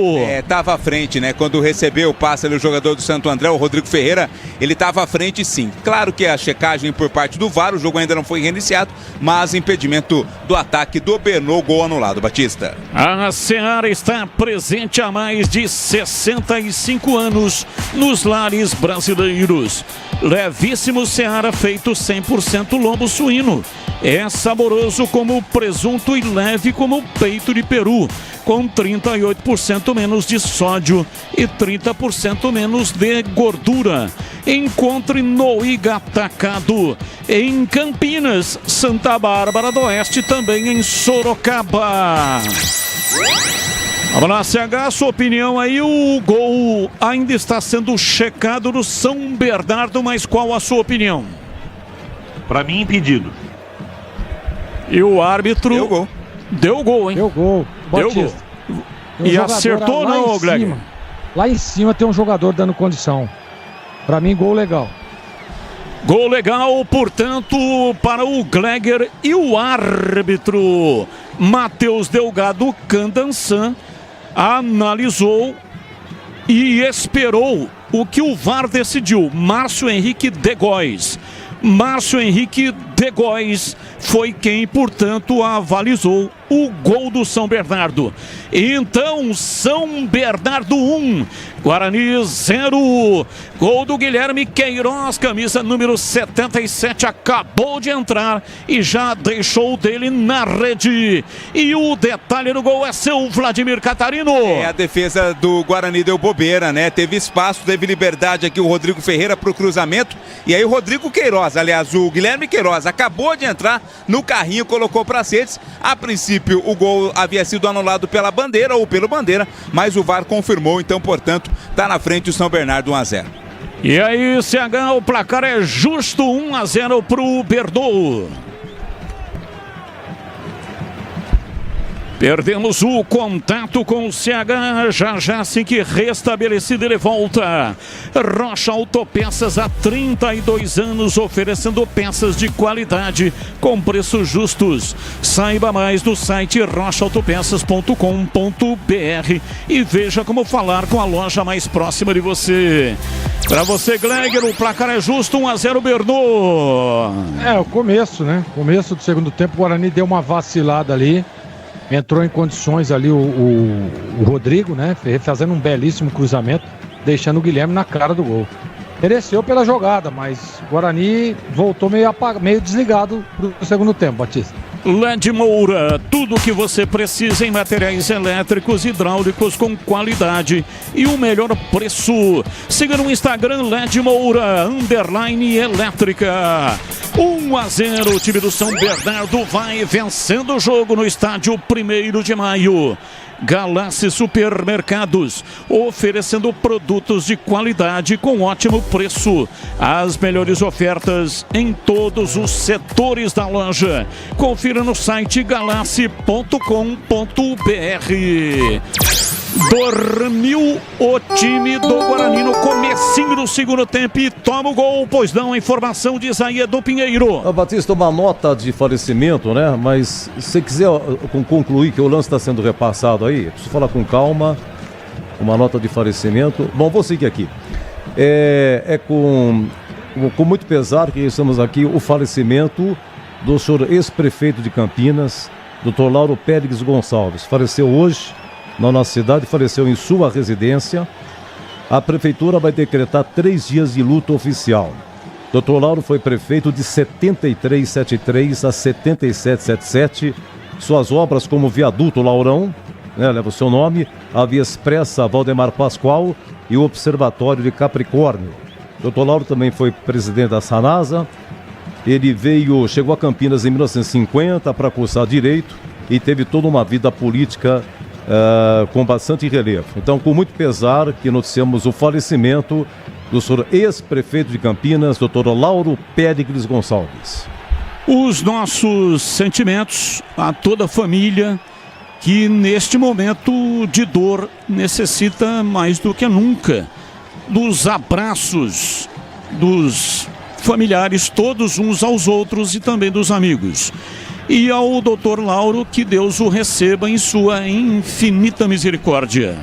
Tava à frente, né? Quando recebeu o passe ali, o jogador do Santo André, o Rodrigo Ferreira, ele tava à frente sim. Claro que a checagem por parte do VAR, o jogo ainda não foi reiniciado, mas impedimento do ataque do Bernô, gol anulado, Batista. A Seara está presente há mais de 65 anos nos lares brasileiros. Levíssimo Seara feito 100% lombo suíno. É saboroso como presunto e leve como peito de peru, com 38% menos de sódio e 30% menos de gordura. Encontre no Igatacado, em Campinas, Santa Bárbara do Oeste, também em Sorocaba. Vamos lá, CH, sua opinião aí, o gol ainda está sendo checado no São Bernardo, mas qual a sua opinião? Para mim, impedido. E o árbitro... Deu gol. Deu gol, hein? Deu gol. Deu gol. E acertou ou não, Gleger? Lá em cima tem um jogador dando condição. Pra mim, gol legal. Gol legal, portanto, para o Gleger e o árbitro Matheus Delgado Candansan analisou e esperou o que o VAR decidiu. Márcio Henrique de Góes. Márcio Henrique de Góes foi quem, portanto, avalizou o gol do São Bernardo. Então, São Bernardo 1, Guarani 0. Gol do Guilherme Queiroz, camisa número 77, acabou de entrar e já deixou dele na rede. E o detalhe do gol é seu, Vladimir Catarino. A defesa do Guarani deu bobeira, né? Teve espaço, teve liberdade aqui o Rodrigo Ferreira pro cruzamento. E aí o Rodrigo Queiroz, aliás, o Guilherme Queiroz, acabou de entrar no carrinho, colocou para redes. A princípio, o gol havia sido anulado pela Bandeira ou pelo Bandeira, mas o VAR confirmou, então, portanto, tá na frente o São Bernardo 1-0. E aí, CH, o placar é justo, 1-0 pro Berdu. Perdemos o contato com o CH, já assim que restabelecido ele volta. Rocha Autopeças há 32 anos oferecendo peças de qualidade com preços justos. Saiba mais no site rochaautopeças.com.br e veja como falar com a loja mais próxima de você. Para você, Gleger, o placar é justo, 1-0 Bernou. O começo, né? Começo do segundo tempo, o Guarani deu uma vacilada ali. Entrou em condições ali o Rodrigo, né? Fazendo um belíssimo cruzamento, deixando o Guilherme na cara do gol. mereceu pela jogada, mas o Guarani voltou meio desligado pro segundo tempo, Batista. LED Moura, tudo o que você precisa em materiais elétricos e hidráulicos com qualidade e o melhor preço. Siga no Instagram LED Moura _elétrica. 1-0, o time do São Bernardo vai vencendo o jogo no estádio 1º de Maio. Galassi Supermercados, oferecendo produtos de qualidade com ótimo preço. As melhores ofertas em todos os setores da loja. Confira no site galassi.com.br. Dormiu o time do Guarani no comecinho do segundo tempo e toma o gol, pois não, a informação de Isaías do Pinheiro. Batista, uma nota de falecimento, né? Mas se você quiser concluir que o lance está sendo repassado aí, preciso falar com calma. Uma nota de falecimento. Bom, vou seguir aqui. É com muito pesar que estamos aqui o falecimento do senhor ex-prefeito de Campinas, Dr. Lauro Pérez Gonçalves. Faleceu hoje na nossa cidade, faleceu em sua residência. A prefeitura vai decretar 3 dias de luto oficial. Dr. Lauro foi prefeito de 7373 a 7777. Suas obras como Viaduto Laurão, né, leva o seu nome, a Via Expressa Valdemar Pascoal e o Observatório de Capricórnio. Dr. Lauro também foi presidente da Sanasa. Ele chegou a Campinas em 1950 para cursar Direito e teve toda uma vida política com bastante relevo. Então, com muito pesar, que noticiamos o falecimento do senhor ex-prefeito de Campinas, Dr. Lauro Pérez Gonçalves. Os nossos sentimentos a toda a família que neste momento de dor necessita mais do que nunca dos abraços dos familiares, todos uns aos outros e também dos amigos. E ao Dr. Lauro, que Deus o receba em sua infinita misericórdia.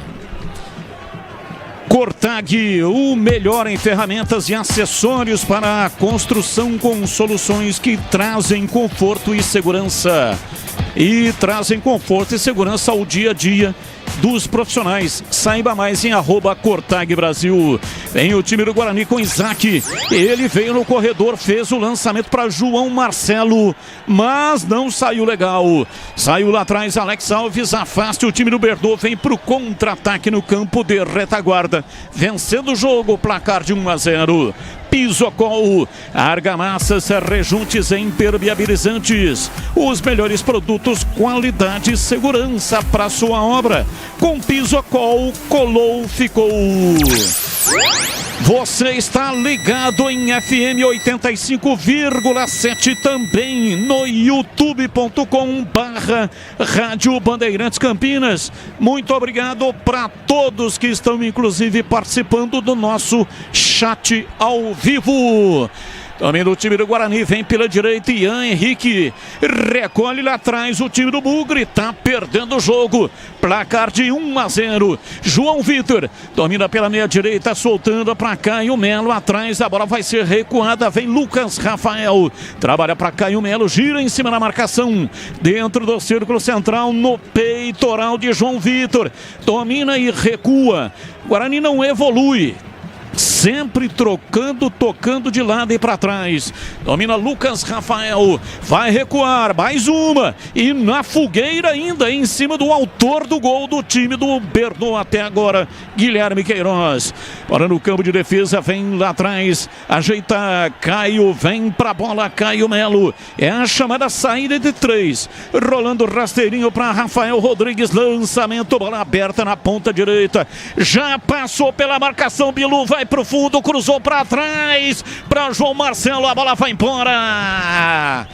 Cortag, o melhor em ferramentas e acessórios para a construção com soluções que trazem conforto e segurança. E trazem conforto e segurança ao dia a dia dos profissionais. Saiba mais em @Cortag Brasil. Vem o time do Guarani com Isaac. Ele veio no corredor, fez o lançamento para João Marcelo, mas não saiu legal. Saiu lá atrás Alex Alves, afaste o time do Berdô, vem para o contra-ataque no campo de retaguarda, vencendo o jogo, placar de 1-0. Pisocol, argamassas, rejuntes e impermeabilizantes. Os melhores produtos, qualidade e segurança para sua obra. Com Pisocol, colou, ficou. Você está ligado em FM 85,7 também no youtube.com/Rádio Bandeirantes Campinas. Muito obrigado para todos que estão inclusive participando do nosso chat ao vivo. Também do time do Guarani, vem pela direita Ian Henrique, recolhe lá atrás o time do Bugre, tá perdendo o jogo, placar de 1-0. João Vitor domina pela meia direita, soltando para Caio Melo, atrás a bola vai ser recuada, vem Lucas Rafael, trabalha para Caio Melo, gira em cima da marcação, dentro do círculo central, no peitoral de João Vitor, domina e recua. Guarani não evolui, sempre trocando, tocando de lado e para trás. Domina Lucas Rafael, vai recuar, mais uma, e na fogueira ainda, em cima do autor do gol do time do Berdô até agora, Guilherme Queiroz. Agora no campo de defesa, vem lá atrás, ajeita Caio, vem pra bola Caio Melo, é a chamada saída de 3, rolando rasteirinho para Rafael Rodrigues, lançamento, bola aberta na ponta direita, já passou pela marcação, Bilu vai pro fundo, cruzou para trás, para João Marcelo, a bola vai embora.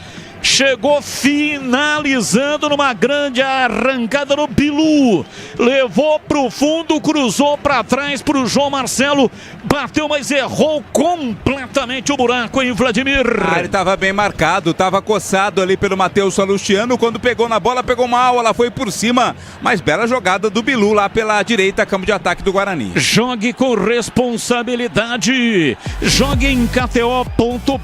Chegou finalizando numa grande arrancada no Bilu, levou pro fundo, cruzou para trás pro João Marcelo, bateu, mas errou completamente o buraco em Vladimir. Ele estava bem marcado, estava coçado ali pelo Matheus Salustiano, quando pegou na bola, pegou mal, ela foi por cima, mas bela jogada do Bilu lá pela direita, campo de ataque do Guarani. Jogue com responsabilidade, jogue em kto.bet.br,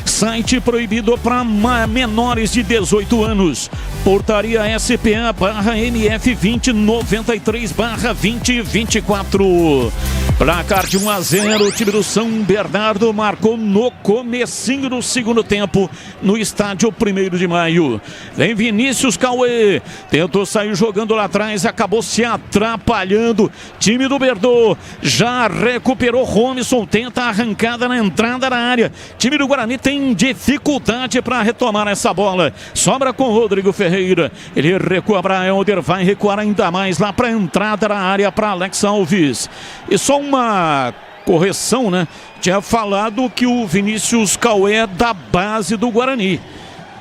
site proibido para menores de 18 anos. Portaria SPA/MF 2093/2024. Placar de 1-0, o time do São Bernardo marcou no comecinho do segundo tempo, no estádio 1º de Maio. Vem Vinícius Cauê, tentou sair jogando lá atrás, acabou se atrapalhando. Time do Berdô já recuperou. Romison tenta a arrancada na entrada da área. Time do Guarani tem dificuldade para retomar essa bola. Sobra com Rodrigo Ferreira. Ele recua para Helder, vai recuar ainda mais lá para a entrada da área para Alex Alves. E só uma correção, né? Tinha falado que o Vinícius Cauê é da base do Guarani.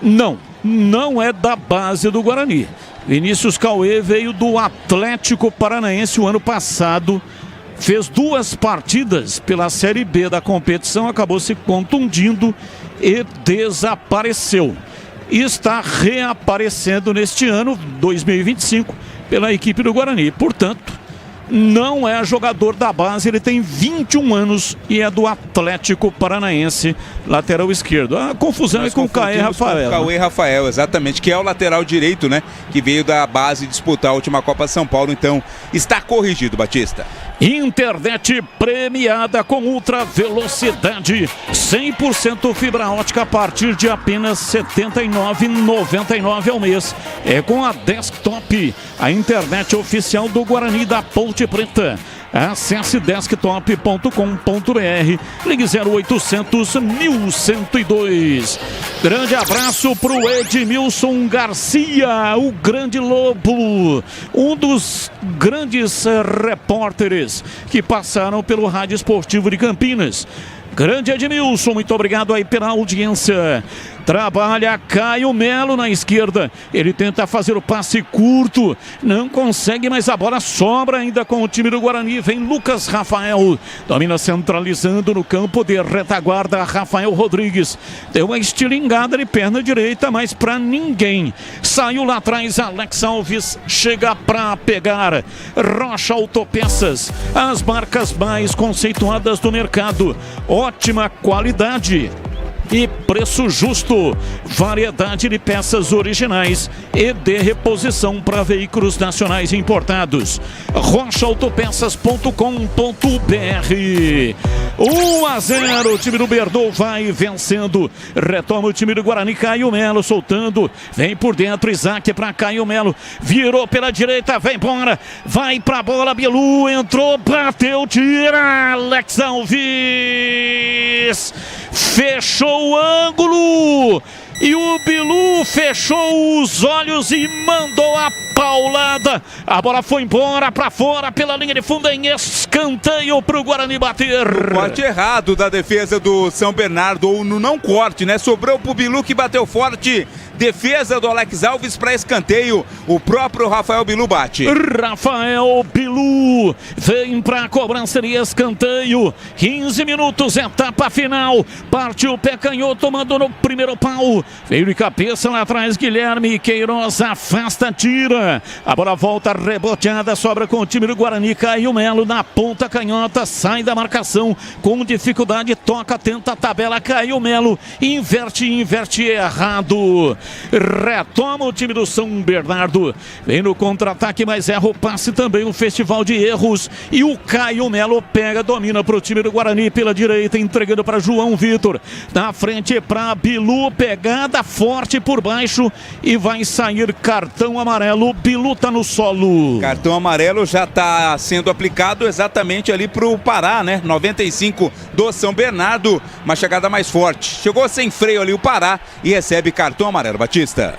Não é da base do Guarani. Vinícius Cauê veio do Atlético Paranaense o ano passado. Fez 2 partidas pela Série B da competição, acabou se contundindo e desapareceu. E está reaparecendo neste ano, 2025, pela equipe do Guarani. Portanto, não é jogador da base, ele tem 21 anos e é do Atlético Paranaense, lateral esquerdo. A confusão é com o Cauê Rafael. Cauê Rafael, exatamente, que é o lateral direito, né? Que veio da base disputar a última Copa São Paulo, então está corrigido, Batista. Internet premiada com ultra velocidade, 100% fibra ótica a partir de apenas R$ 79,99 ao mês. É com a Desktop, a internet oficial do Guarani da Ponte Preta. Acesse desktop.com.br, ligue 0800 1102. Grande abraço pro Edmilson Garcia, o grande lobo, um dos grandes repórteres que passaram pelo Rádio Esportivo de Campinas. Grande Edmilson, muito obrigado aí pela audiência. Trabalha Caio Melo na esquerda. Ele tenta fazer o passe curto. Não consegue, mas a bola sobra ainda com o time do Guarani. Vem Lucas Rafael. Domina centralizando no campo de retaguarda. Rafael Rodrigues. Deu uma estilingada de perna direita, mas pra ninguém. Saiu lá atrás. Alex Alves chega pra pegar. Rocha Autopeças. As marcas mais conceituadas do mercado. Ótima qualidade e preço justo, variedade de peças originais e de reposição para veículos nacionais importados. rochaautopeças.com.br. 1-0, o time do Berdô vai vencendo, retoma o time do Guarani. Caio Melo soltando, vem por dentro, Isaac para Caio Melo, virou pela direita, vem embora, vai pra bola, Bilu entrou, bateu, tira, Alex Alves fechou o ângulo e o Bilu fechou os olhos e mandou a paulada. A bola foi embora para fora pela linha de fundo em escanteio para o Guarani bater. O corte errado da defesa do São Bernardo, ou no não corte, né? Sobrou pro Bilu que bateu forte. Defesa do Alex Alves para escanteio. O próprio Rafael Bilu bate. Rafael Bilu vem para a cobrança de escanteio. 15 minutos, etapa final. Partiu o pé canhoto, tomando no primeiro pau. Veio de cabeça lá atrás, Guilherme Queiroz afasta, tira. A bola volta reboteada, sobra com o time do Guarani. Caio Melo na ponta canhota, sai da marcação com dificuldade, toca, tenta a tabela. Caio Melo inverte errado. Retoma o time do São Bernardo, vem no contra-ataque, mas erra o passe também, um festival de erros, e o Caio Melo pega, domina para o time do Guarani pela direita, entregando para João Vitor, na frente para Bilu, pegada forte por baixo e vai sair cartão amarelo. Bilu tá no solo. Cartão amarelo já tá sendo aplicado exatamente ali pro Pará, né? 95 do São Bernardo, uma chegada mais forte, chegou sem freio ali o Pará e recebe cartão amarelo. Batista.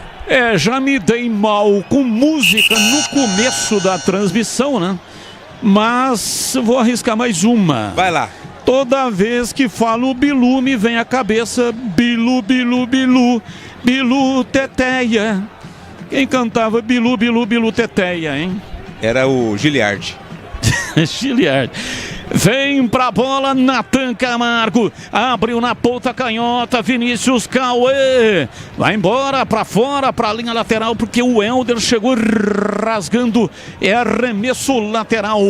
Já me dei mal com música no começo da transmissão, né? Mas vou arriscar mais uma. Vai lá. Toda vez que falo Bilu, me vem à cabeça Bilu, Bilu, Bilu, Bilu Teteia. Quem cantava Bilu, Bilu, Bilu Teteia, hein? Era o Giliard. Giliard. Vem pra bola, Natan Camargo, abriu na ponta canhota, Vinícius Cauê, vai embora pra fora, pra linha lateral, porque o Helder chegou rasgando, é arremesso lateral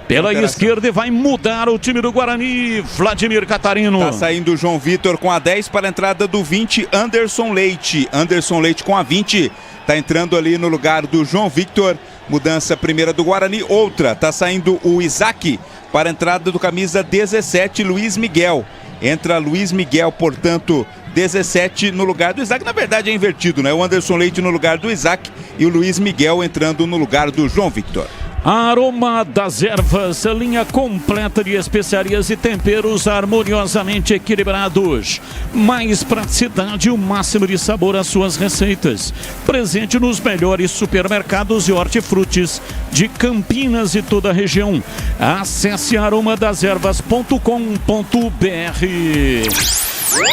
pela esquerda e vai mudar o time do Guarani. Vladimir Catarino. Tá saindo o João Vitor com a 10 para a entrada do 20, Anderson Leite. Anderson Leite com a 20, tá entrando ali no lugar do João Victor mudança primeira do Guarani. Outra, tá saindo o Isaac para a entrada do camisa 17, Luiz Miguel. Entra Luiz Miguel, portanto, 17 no lugar do Isaac. Na verdade é invertido, né? O Anderson Leite no lugar do Isaac e o Luiz Miguel entrando no lugar do João Victor. Aroma das Ervas, linha completa de especiarias e temperos harmoniosamente equilibrados. Mais praticidade e o máximo de sabor às suas receitas. Presente nos melhores supermercados e hortifrutis de Campinas e toda a região. Acesse aromadazervas.com.br.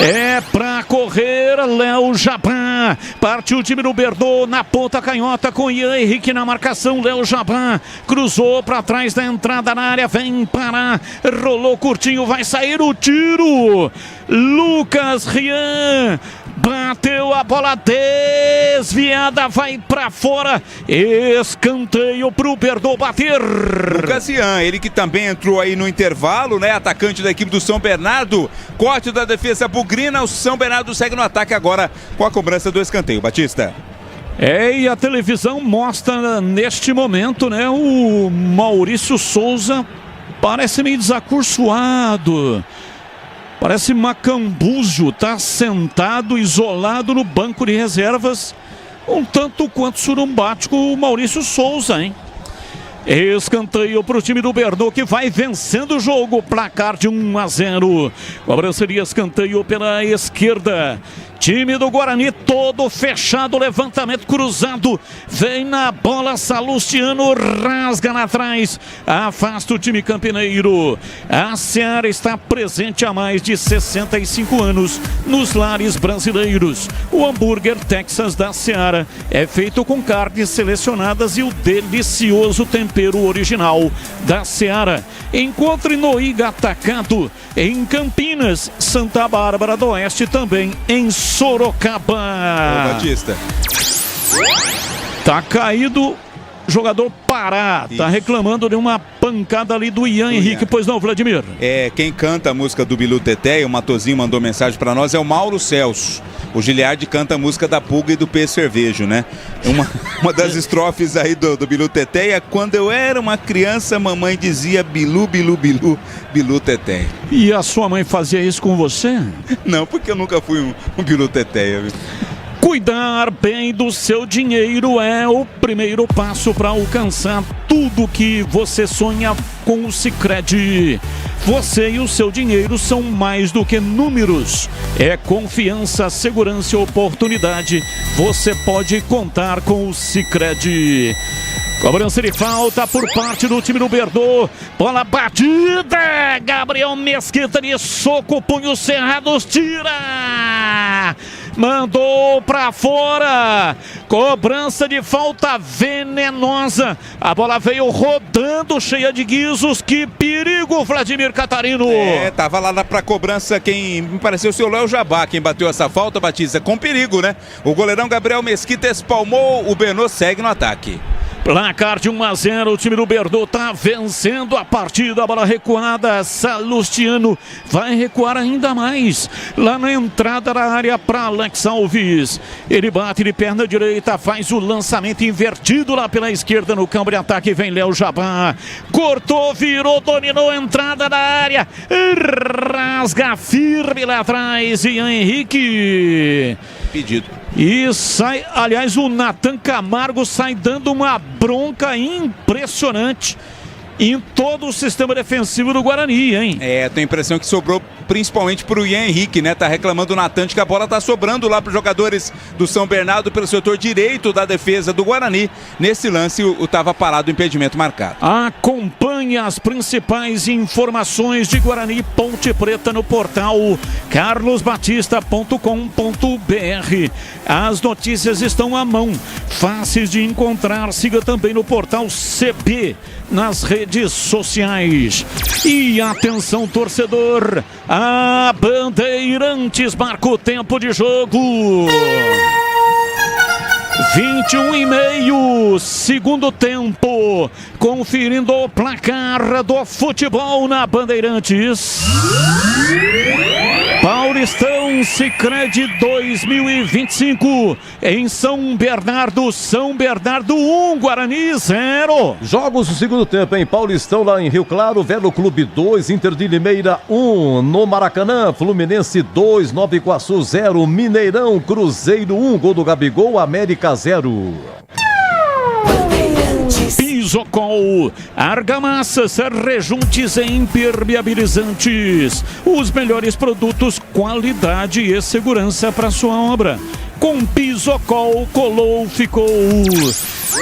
É pra correr, Léo Jabá. Partiu o time do Berdô na ponta canhota com Ian Henrique na marcação. Léo Jabá cruzou pra trás da entrada na área, vem parar, rolou curtinho, vai sair o tiro. Lucas Rian bateu a bola desviada, vai pra fora. Escanteio pro Berdô bater. Lucas Rian, ele que também entrou aí no intervalo, né? Atacante da equipe do São Bernardo. Corte da defesa bugrina, o São Bernardo segue no ataque agora com a cobrança do escanteio. Batista. E a televisão mostra neste momento, né? O Maurício Souza parece meio desacursoado. Parece macambúzio, tá sentado, isolado no banco de reservas, um tanto quanto surumbático o Maurício Souza, hein? Escanteio para o time do Berdô, que vai vencendo o jogo, placar de 1-0. Cobrança de escanteio pela esquerda. Time do Guarani todo fechado, levantamento cruzado, vem na bola Salustiano, rasga lá atrás, afasta o time campineiro. A Seara está presente há mais de 65 anos nos lares brasileiros. O hambúrguer Texas da Seara é feito com carnes selecionadas e o delicioso tempero original da Seara. Encontre no Iga Atacado, em Campinas, Santa Bárbara do Oeste, também em Sorocaba. Ô, Batista. Tá caído, jogador Pará. Isso. Tá reclamando de uma pancada ali do Ian Henrique, pois não, Vladimir? Quem canta a música do Bilu Teté, o Matozinho mandou mensagem pra nós, é o Mauro Celso. O Giliardi canta a música da Pulga e do Pé Cervejo, né? Uma das estrofes aí do Bilu Teté é: quando eu era uma criança, mamãe dizia Bilu, Bilu, Bilu, Bilu Teté. E a sua mãe fazia isso com você? Não, porque eu nunca fui um Bilu Teté. Cuidar bem do seu dinheiro é o primeiro passo para alcançar tudo que você sonha com o Sicredi. Você e o seu dinheiro são mais do que números. É confiança, segurança e oportunidade. Você pode contar com o Sicredi. Cobrança de falta por parte do time do Berdô. Bola batida. Gabriel Mesquita de soco, punhos cerrados, tira. Mandou pra fora. Cobrança de falta venenosa. A bola veio rodando, cheia de guizos. Que perigo, Vladimir Catarino. Tava lá pra cobrança quem me pareceu ser o Léo Jabá, quem bateu essa falta, Batista, com perigo, né? O goleirão Gabriel Mesquita espalmou, o Benô segue no ataque. Placar de 1-0, o time do Berdô tá vencendo a partida, a bola recuada, Salustiano vai recuar ainda mais, lá na entrada da área para Alex Alves, ele bate de perna direita, faz o lançamento invertido lá pela esquerda no campo de ataque, vem Léo Jabá, cortou, virou, dominou a entrada da área, rasga firme lá atrás, Ian Henrique. Pedido. E sai, aliás, o Nathan Camargo sai dando uma bronca impressionante em todo o sistema defensivo do Guarani, hein? Tenho a impressão que sobrou principalmente pro Ian Henrique, né? Tá reclamando o Nathan de que a bola tá sobrando lá pros jogadores do São Bernardo pelo setor direito da defesa do Guarani. Nesse lance, tava parado o impedimento marcado. Acompanhe as principais informações de Guarani e Ponte Preta no portal carlosbatista.com.br. As notícias estão à mão, fáceis de encontrar. Siga também no portal CB nas redes sociais. E atenção, torcedor, a Bandeirantes marca o tempo de jogo. 21:30, segundo tempo. Conferindo o placar do futebol na Bandeirantes. Paulo Paulistão Sicredi 2025 em São Bernardo 1, Guarani 0. Jogos do segundo tempo em Paulistão, lá em Rio Claro, Velo Clube 2, Inter de Limeira 1, no Maracanã, Fluminense 2, Nova Iguaçu 0, Mineirão, Cruzeiro 1, gol do Gabigol, América 0. Pisocol, argamassas, rejuntes e impermeabilizantes. Os melhores produtos, qualidade e segurança para sua obra. Com Pisocol, colou, ficou.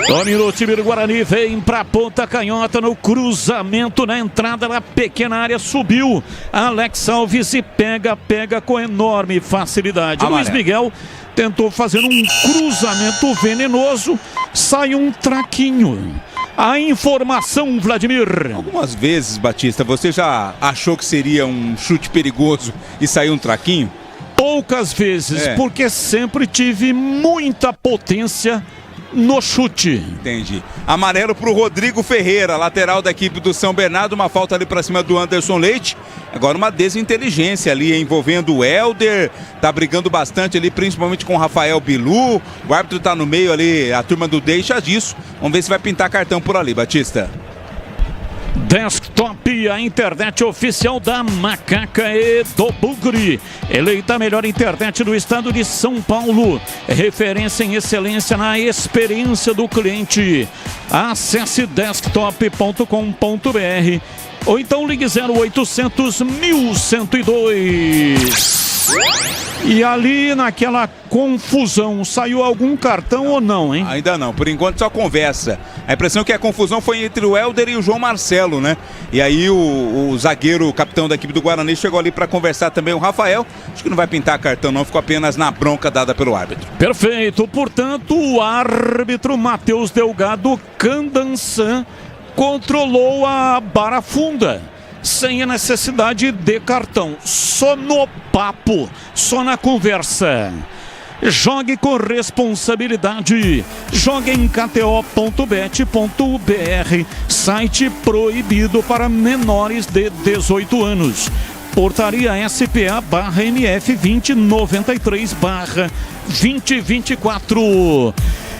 Toninho, o time do Guarani vem pra ponta canhota no cruzamento na entrada da pequena área, subiu. Alex Alves e pega com enorme facilidade. Luiz Miguel tentou fazer um cruzamento venenoso, sai um traquinho. A informação, Vladimir. Algumas vezes, Batista, você já achou que seria um chute perigoso e saiu um traquinho? Poucas vezes, porque sempre tive muita potência no chute. Entendi. Amarelo pro Rodrigo Ferreira, lateral da equipe do São Bernardo, uma falta ali pra cima do Anderson Leite. Agora uma desinteligência ali envolvendo o Helder, tá brigando bastante ali, principalmente com o Rafael Bilu. O árbitro tá no meio ali, a turma do deixa disso. Vamos ver se vai pintar cartão por ali, Batista. Desktop, a internet oficial da Macaca e do Bugre. Eleita a melhor internet do estado de São Paulo. Referência em excelência na experiência do cliente. Acesse desktop.com.br ou então ligue 0800 1102. E ali naquela confusão, saiu algum cartão ou não, hein? Ainda não, por enquanto só conversa. A impressão que a confusão foi entre o Helder e o João Marcelo, né? E aí o zagueiro, o capitão da equipe do Guarani, chegou ali para conversar também, o Rafael. Acho que não vai pintar cartão não, ficou apenas na bronca dada pelo árbitro. Perfeito, portanto o árbitro Matheus Delgado Candançan controlou a barafunda. Sem a necessidade de cartão, só no papo, só na conversa. Jogue com responsabilidade. Jogue em kto.bet.br, site proibido para menores de 18 anos. Portaria SPA/MF 2093/2024.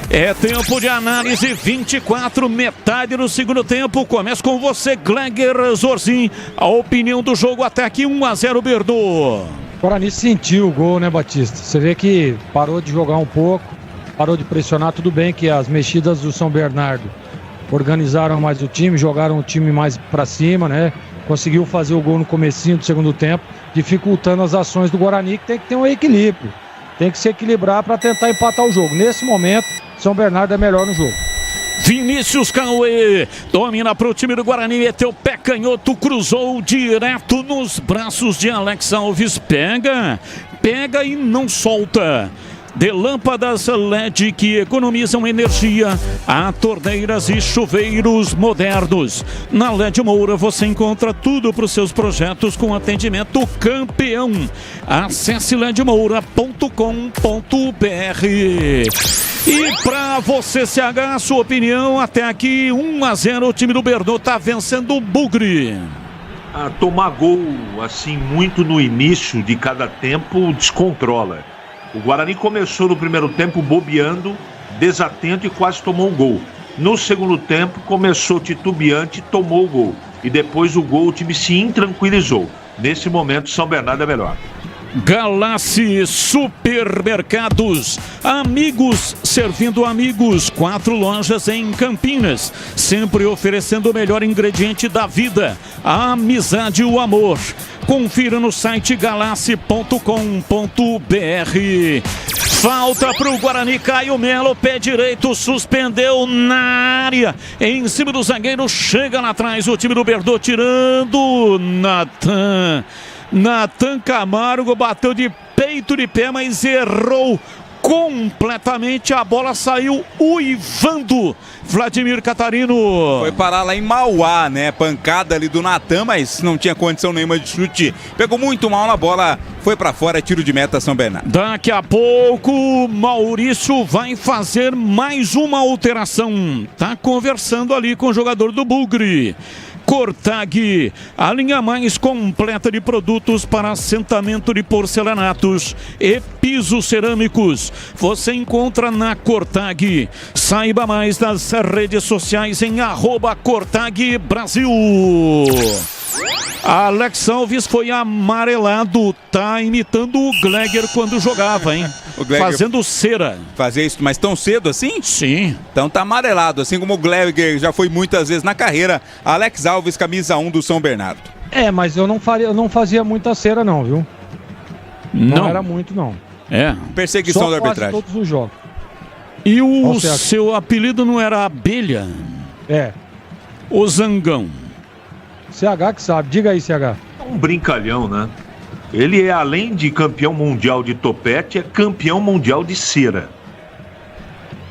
É tempo de análise, 24, metade do segundo tempo. Começa com você, Gleger Zorzin. A opinião do jogo até aqui, 1-0, Berdo. O Guarani sentiu o gol, né, Batista? Você vê que parou de jogar um pouco, parou de pressionar. Tudo bem que as mexidas do São Bernardo organizaram mais o time, jogaram o time mais pra cima, né? Conseguiu fazer o gol no comecinho do segundo tempo, dificultando as ações do Guarani, que tem que ter um equilíbrio. Tem que se equilibrar para tentar empatar o jogo. Nesse momento, São Bernardo é melhor no jogo. Vinícius Cauê domina para o time do Guarani, meteu o pé canhoto, cruzou direto nos braços de Alex Alves. Pega e não solta. De lâmpadas LED que economizam energia a torneiras e chuveiros modernos. Na LED Moura você encontra tudo para os seus projetos com atendimento campeão. Acesse ledmoura.com.br. E para você, CH, a sua opinião até aqui, 1-0, o time do Berdo está vencendo o Bugre. Tomar gol assim muito no início de cada tempo descontrola. O Guarani começou no primeiro tempo bobeando, desatento e quase tomou um gol. No segundo tempo começou titubeante e tomou o gol. E depois o gol o time se intranquilizou. Nesse momento São Bernardo é melhor. Galassi Supermercados, amigos servindo amigos, 4 lojas em Campinas, sempre oferecendo o melhor ingrediente da vida, a amizade e o amor. Confira no site galassi.com.br. Falta para o Guarani, Caio Melo, pé direito, suspendeu na área, em cima do zagueiro, chega lá atrás o time do Berdo, tirando Natan Camargo, bateu de peito de pé, mas errou completamente, a bola saiu uivando. Vladimir Catarino. Foi parar lá em Mauá, né? Pancada ali do Natan, mas não tinha condição nenhuma de chute. Pegou muito mal na bola, foi pra fora, tiro de meta São Bernardo. Daqui a pouco, Maurício vai fazer mais uma alteração. Tá conversando ali com o jogador do Bugre. Cortag, a linha mais completa de produtos para assentamento de porcelanatos e pisos cerâmicos. Você encontra na Cortag. Saiba mais nas redes sociais em @Cortag Brasil. Alex Alves foi amarelado, tá imitando o Gleger quando jogava, hein? O Gleger fazendo cera. Fazer isso, mas tão cedo assim? Sim. Então tá amarelado, assim como o Gleger já foi muitas vezes na carreira. Alex Alves, camisa 1 do São Bernardo. Mas eu não fazia muita cera não, viu? Não era muito, não. Perseguição Só da quase arbitragem. todos os jogos. E o seu apelido não era Abelha? O Zangão. CH que sabe, diga aí, CH. Um brincalhão, né? Ele é, além de campeão mundial de topete, é campeão mundial de cera.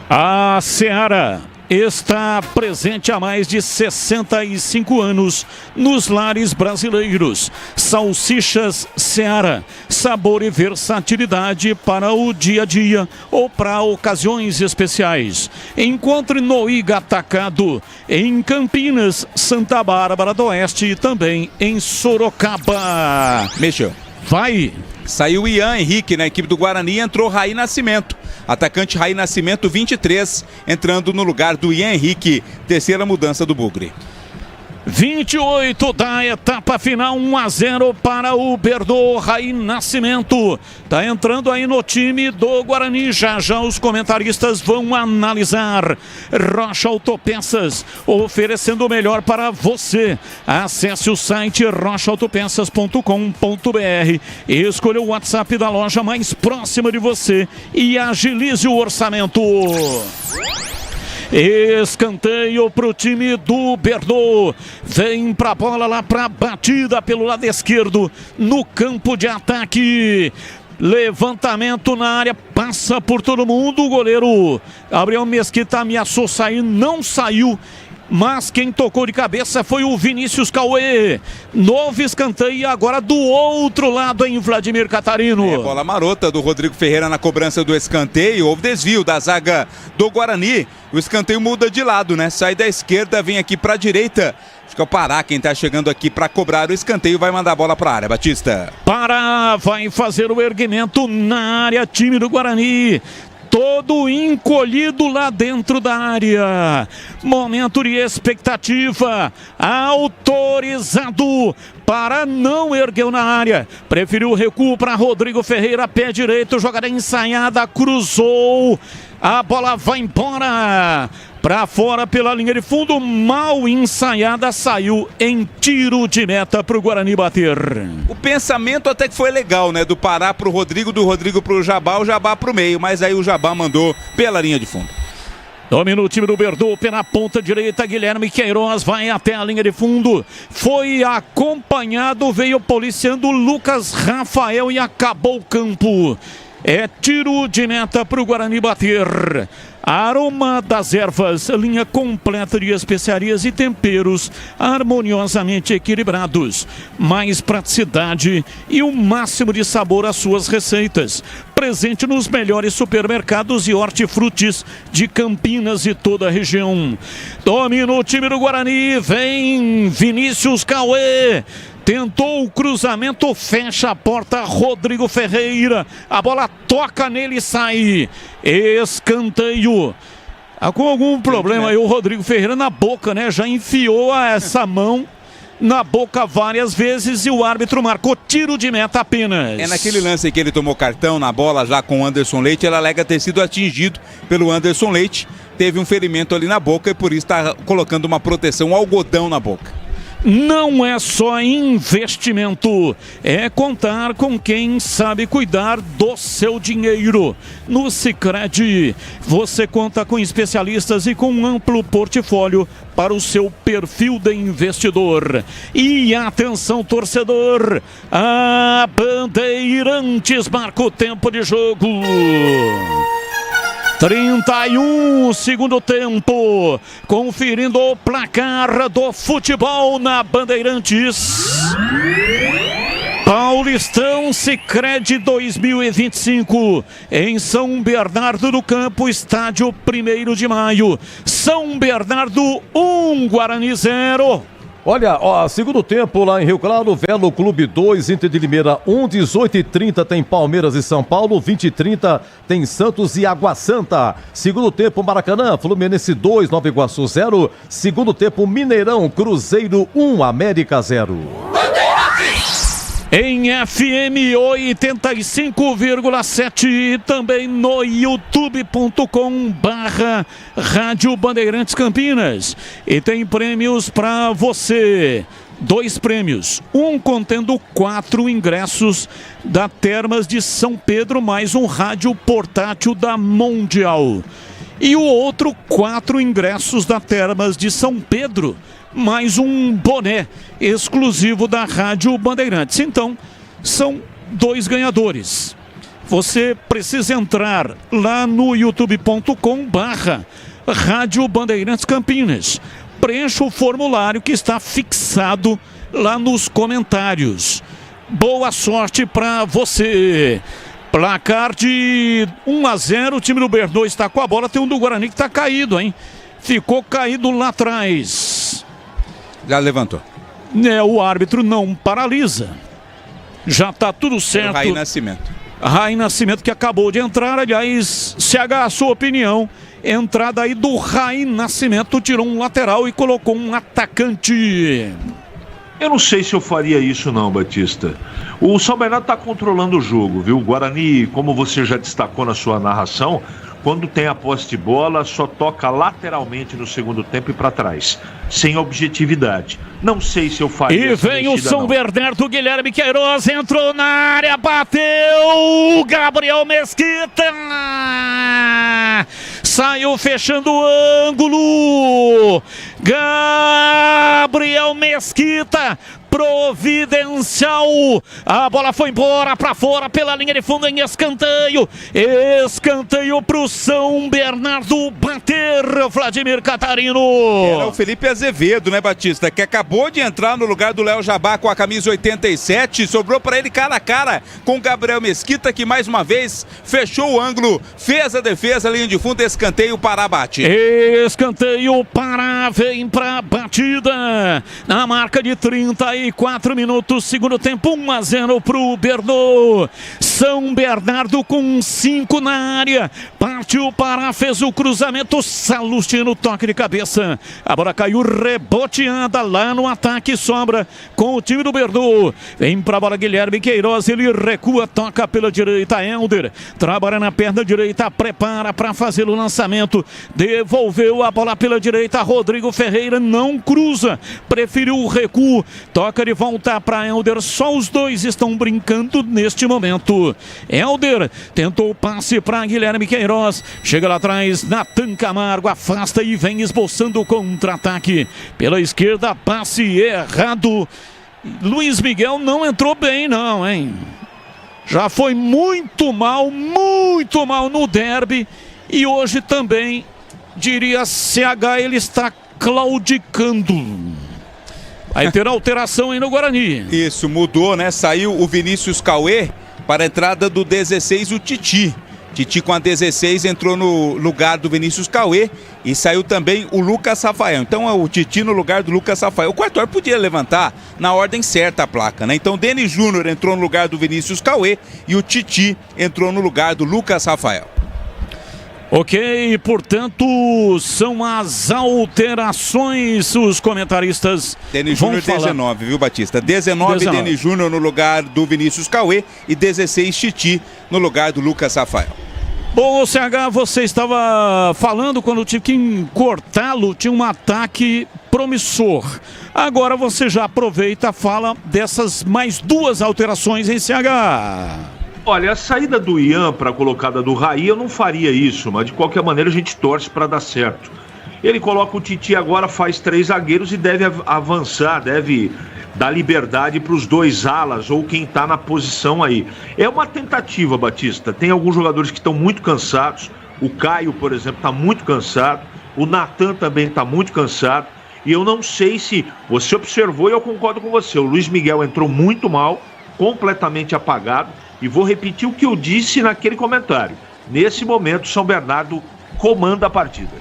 A Seara está presente há mais de 65 anos nos lares brasileiros. Salsichas Seara, sabor e versatilidade para o dia a dia ou para ocasiões especiais. Encontre no Iga Atacado, em Campinas, Santa Bárbara do Oeste e também em Sorocaba. Mexeu. Vai. Saiu o Ian Henrique na equipe do Guarani, entrou Raí Nascimento. Atacante Raí Nascimento, 23, entrando no lugar do Ian Henrique. Terceira mudança do Bugre. 28 da etapa final, 1-0 para o Berdô. Raí Nascimento tá entrando aí no time do Guarani. Já os comentaristas vão analisar. Rocha Autopeças, oferecendo o melhor para você. Acesse o site rochaautopeças.com.br, escolha o WhatsApp da loja mais próxima de você e agilize o orçamento. Escanteio pro time do Berdô. Vem pra bola lá pra batida pelo lado esquerdo no campo de ataque. Levantamento na área, passa por todo mundo. O goleiro Gabriel Mesquita ameaçou sair, não saiu. Mas quem tocou de cabeça foi o Vinícius Cauê. Novo escanteio agora do outro lado em Vladimir Catarino. Bola marota do Rodrigo Ferreira na cobrança do escanteio. Houve desvio da zaga do Guarani. O escanteio muda de lado, né? Sai da esquerda, vem aqui pra direita. Acho que é o Pará quem tá chegando aqui pra cobrar o escanteio. Vai mandar a bola pra área, Batista. Pará vai fazer o erguimento na área, time do Guarani. Todo encolhido lá dentro da área. Momento de expectativa. Autorizado. Para não ergueu na área. Preferiu o recuo para Rodrigo Ferreira. Pé direito. Jogada ensaiada. Cruzou. A bola vai embora. Para fora pela linha de fundo. Mal ensaiada. Saiu em tiro de meta para o Guarani bater. O pensamento até que foi legal, né? Do Pará pro Rodrigo, do Rodrigo pro Jabá, o Jabá pro meio. Mas aí o Jabá mandou pela linha de fundo. Domina o time do Berdô pela ponta direita. Guilherme Queiroz vai até a linha de fundo. Foi acompanhado, veio policiando Lucas Rafael e acabou o campo. É tiro de meta para o Guarani bater. Aroma das Ervas, linha completa de especiarias e temperos harmoniosamente equilibrados. Mais praticidade e o máximo de sabor às suas receitas. Presente nos melhores supermercados e hortifrutis de Campinas e toda a região. Domina o time do Guarani, vem Vinícius Cauê. Tentou o cruzamento, fecha a porta, Rodrigo Ferreira. A bola toca nele e sai. Escanteio. Com algum problema aí o Rodrigo Ferreira na boca, né? Já enfiou essa mão na boca várias vezes e o árbitro marcou tiro de meta apenas. É naquele lance que ele tomou cartão na bola já com o Anderson Leite. Ele alega ter sido atingido pelo Anderson Leite. Teve um ferimento ali na boca e por isso está colocando uma proteção, um algodão na boca. Não é só investimento, é contar com quem sabe cuidar do seu dinheiro. No Sicredi, você conta com especialistas e com um amplo portfólio para o seu perfil de investidor. E atenção, torcedor, a Bandeirantes marca o tempo de jogo. 31, segundo tempo, conferindo o placar do futebol na Bandeirantes. Paulistão Sicredi 2025, em São Bernardo do Campo, estádio 1º de Maio. São Bernardo 1, Guarani 0. Olha, segundo tempo lá em Rio Claro, Velo Clube 2, Inter de Limeira 1, 18h30 tem Palmeiras e São Paulo, 20h30 tem Santos e Água Santa. Segundo tempo, Maracanã, Fluminense 2, Nova Iguaçu 0. Segundo tempo, Mineirão, Cruzeiro 1, América 0. Em FM 85,7 e também no youtube.com/Rádio Bandeirantes Campinas. E tem prêmios para você. 2 prêmios, um contendo 4 ingressos da Termas de São Pedro, mais um rádio portátil da Mundial. E o outro, 4 ingressos da Termas de São Pedro, mais um boné exclusivo da Rádio Bandeirantes. Então, são 2 ganhadores. Você precisa entrar lá no youtube.com/Rádio Bandeirantes Campinas. Preencha o formulário que está fixado lá nos comentários. Boa sorte para você. Placar de 1-0, o time do Bernô está com a bola. Tem um do Guarani que está caído, hein? Ficou caído lá atrás. Já levantou. O árbitro não paralisa. Já está tudo certo. Raí Nascimento. Raí Nascimento que acabou de entrar. Aliás, CH, a sua opinião. Entrada aí do Raí Nascimento, tirou um lateral e colocou um atacante. Eu não sei se eu faria isso não, Batista. O São Bernardo está controlando o jogo, viu? O Guarani, como você já destacou na sua narração, quando tem a posse de bola, só toca lateralmente no segundo tempo e para trás, sem objetividade. Não sei se eu faria. E vem o São Bernardo, Guilherme Queiroz, entrou na área, bateu, Gabriel Mesquita, saiu fechando o ângulo, Gabriel Mesquita, providencial, a bola foi embora para fora pela linha de fundo em escanteio pro São Bernardo bater, Vladimir Catarino. Era o Felipe Azevedo, né, Batista, que acabou de entrar no lugar do Léo Jabá com a camisa 87, sobrou para ele cara a cara com o Gabriel Mesquita, que mais uma vez fechou o ângulo, fez a defesa, linha de fundo, escanteio, Pará bate. Escanteio, Pará vem pra batida, na marca de 34 minutos, segundo tempo, 1-0 pro Bernô. São Bernardo com 5 na área, partiu Pará, fez o cruzamento, Salustino, toque de cabeça, a bola caiu reboteada lá no ataque, sobra com o time do Bernô, vem pra bola Guilherme Queiroz, ele recua, toca pela direita, Helder, trabalha na perna direita, prepara para fazer o lançamento, devolveu a bola pela direita, Rodrigo Ferreira não cruza, preferiu o recuo, toca de volta para Helder, só os dois estão brincando neste momento. Helder tentou o passe para Guilherme Queiroz, chega lá atrás, Natan Camargo afasta e vem esboçando o contra-ataque pela esquerda, passe errado. Luiz Miguel não entrou bem não, hein? Já foi muito mal no derby e hoje também, diria CH, ele está claudicando. Vai ter alteração aí no Guarani. Isso, mudou, né? Saiu o Vinícius Cauê para a entrada do 16, o Titi. Titi com a 16 entrou no lugar do Vinícius Cauê e saiu também o Lucas Rafael. Então é o Titi no lugar do Lucas Rafael. O Quartor podia levantar na ordem certa a placa, né? Então Denis Júnior entrou no lugar do Vinícius Cauê e o Titi entrou no lugar do Lucas Rafael. Ok, portanto, são as alterações, os comentaristas Denis vão Júnior falar. 19, viu, Batista? 19 Denis Júnior no lugar do Vinícius Cauê e 16 Titi no lugar do Lucas Rafael. Bom, o CH, você estava falando quando tive que cortá-lo, tinha um ataque promissor. Agora você já aproveita, fala dessas mais 2 alterações em CH. Olha, a saída do Ian para a colocada do Raí, eu não faria isso, mas de qualquer maneira a gente torce para dar certo. Ele coloca o Titi agora, faz 3 zagueiros e deve avançar, deve dar liberdade para os 2 alas ou quem está na posição aí. É uma tentativa, Batista. Tem alguns jogadores que estão muito cansados. O Caio, por exemplo, está muito cansado. O Natan também está muito cansado. E eu não sei se você observou e eu concordo com você. O Luiz Miguel entrou muito mal, completamente apagado. E vou repetir o que eu disse naquele comentário. Nesse momento, São Bernardo comanda a partida.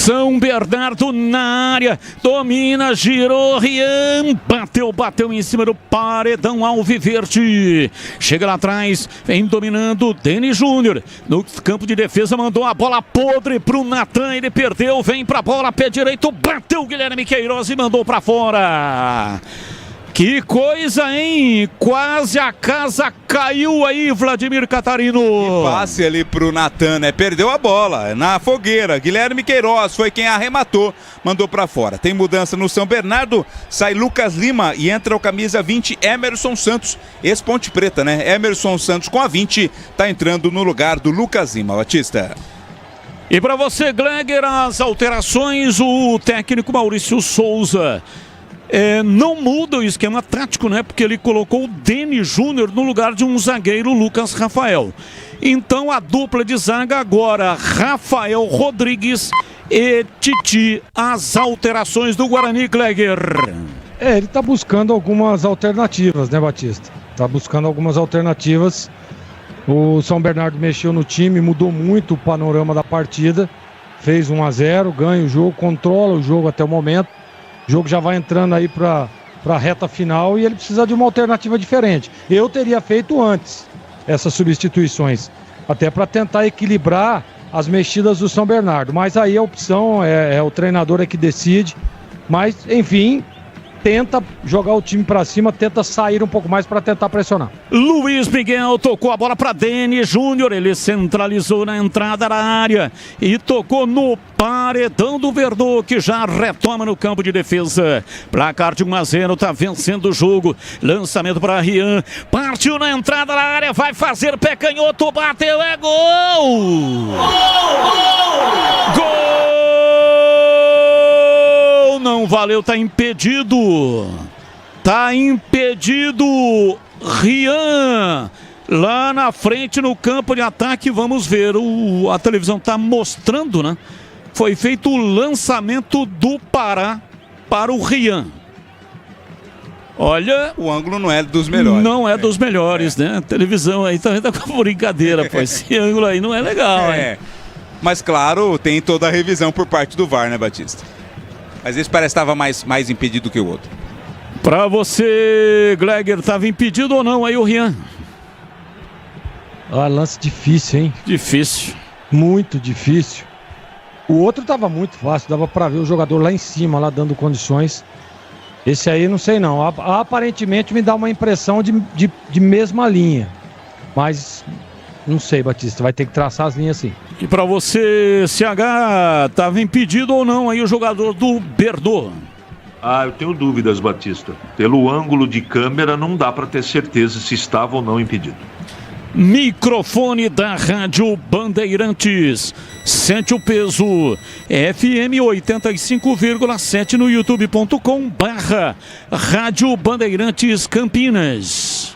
São Bernardo na área, domina, girou, Rian, bateu em cima do paredão alviverde. Chega lá atrás, vem dominando Denis Júnior. No campo de defesa mandou a bola podre pro Natan, ele perdeu, vem pra bola, pé direito, bateu o Guilherme Queiroz e mandou pra fora. Que coisa, hein? Quase a casa caiu aí, Vladimir Catarino. Que passe ali pro Natan, né? Perdeu a bola na fogueira. Guilherme Queiroz foi quem arrematou, mandou pra fora. Tem mudança no São Bernardo, sai Lucas Lima e entra o camisa 20, Emerson Santos. Ex-Ponte Preta, né? Emerson Santos com a 20, tá entrando no lugar do Lucas Lima, Batista. E pra você, Gleger, as alterações, o técnico Maurício Souza não muda o esquema tático, né? Porque ele colocou o Denis Júnior no lugar de um zagueiro, Lucas Rafael. Então a dupla de zaga agora, Rafael Rodrigues e Titi, as alterações do Guarani, Gleger. Ele tá buscando algumas alternativas, né, Batista? Tá buscando algumas alternativas. O São Bernardo mexeu no time, mudou muito o panorama da partida. Fez 1-0, ganha o jogo, controla o jogo até o momento. O jogo já vai entrando aí para a reta final e ele precisa de uma alternativa diferente. Eu teria feito antes essas substituições, até para tentar equilibrar as mexidas do São Bernardo. Mas aí a opção é o treinador que decide. Mas, enfim, tenta jogar o time para cima, tenta sair um pouco mais para tentar pressionar. Luiz Miguel tocou a bola para Denis Júnior, ele centralizou na entrada da área e tocou no paredão do Verdô, que já retoma no campo de defesa. Placar de 1-0, tá vencendo o jogo. Lançamento para Rian, partiu na entrada da área, vai fazer pé canhoto, bateu, é gol! Gol! Não valeu, tá impedido. Tá impedido. Rian lá na frente no campo de ataque. Vamos ver, a televisão tá mostrando, né? Foi feito o lançamento do Pará para o Rian. Olha, o ângulo não é dos melhores. Não é dos melhores, né? A televisão aí também tá com brincadeira, pô. Esse ângulo aí não é legal, hein? Mas claro, tem toda a revisão por parte do VAR, né, Batista? Às vezes parece que estava mais impedido que o outro. Pra você, Gleger, estava impedido ou não aí o Rian? Lance difícil, hein? Difícil. Muito difícil. O outro estava muito fácil, dava para ver o jogador lá em cima, lá dando condições. Esse aí não sei não. Aparentemente me dá uma impressão de mesma linha. Mas não sei, Batista, vai ter que traçar as linhas assim. E para você, CH, estava impedido ou não aí o jogador do Verdô? Eu tenho dúvidas, Batista. Pelo ângulo de câmera não dá para ter certeza se estava ou não impedido. Microfone da Rádio Bandeirantes. Sente o peso. FM 85,7 no youtube.com/Rádio Bandeirantes Campinas.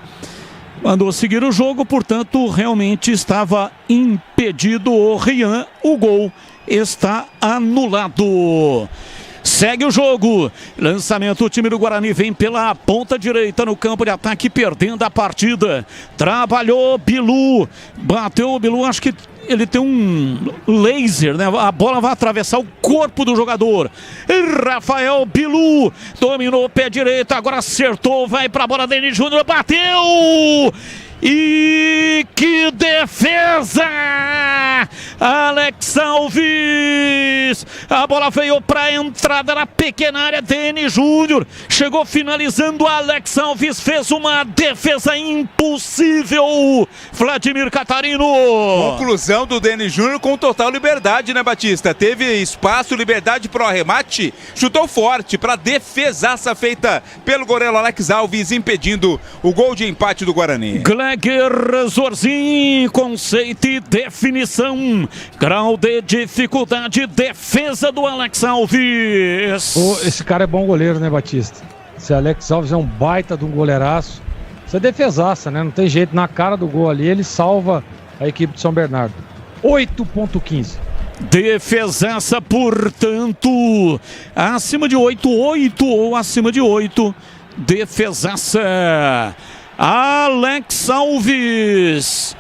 Mandou seguir o jogo, portanto, realmente estava impedido o Rian. O gol está anulado. Segue o jogo. Lançamento, o time do Guarani vem pela ponta direita no campo de ataque, perdendo a partida. Trabalhou Bilu. Bateu o Bilu, acho que ele tem um laser, né? A bola vai atravessar o corpo do jogador. Rafael Bilu dominou o pé direito, agora acertou, vai pra bola, Denis Júnior, bateu! E que defesa! Alex Alves! A bola veio para a entrada da pequena área. Denis Júnior chegou finalizando. Alex Alves fez uma defesa impossível. Vladimir Catarino. Conclusão do Denis Júnior com total liberdade, né, Batista? Teve espaço, liberdade para o arremate, chutou forte para defesaça feita pelo goleiro Alex Alves, impedindo o gol de empate do Guarani. Gleger Zorzin, conceito e definição, grau de dificuldade, defesa do Alex Alves. Esse cara é bom goleiro, né, Batista? Esse Alex Alves é um baita de um goleiraço. Isso é defesaça, né? Não tem jeito, na cara do gol ali, ele salva a equipe de São Bernardo. 8,15. Defesaça, portanto, acima de 8 ou acima de 8. Defesaça. Alex Alves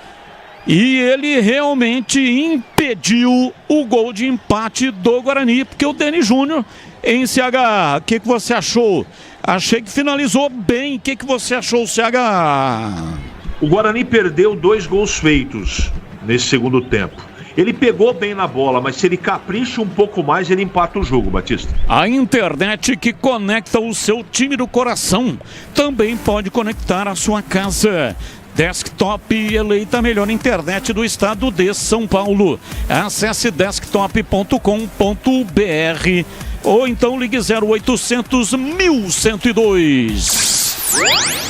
E ele realmente impediu o gol de empate do Guarani, porque o Denis Júnior, em CH, o que você achou? Achei que finalizou bem. O que você achou, CH? O Guarani perdeu 2 gols feitos nesse segundo tempo. Ele pegou bem na bola, mas se ele capricha um pouco mais, ele empata o jogo, Batista. A internet que conecta o seu time do coração também pode conectar a sua casa. Desktop eleita a melhor internet do estado de São Paulo. Acesse desktop.com.br ou então ligue 0800 1102.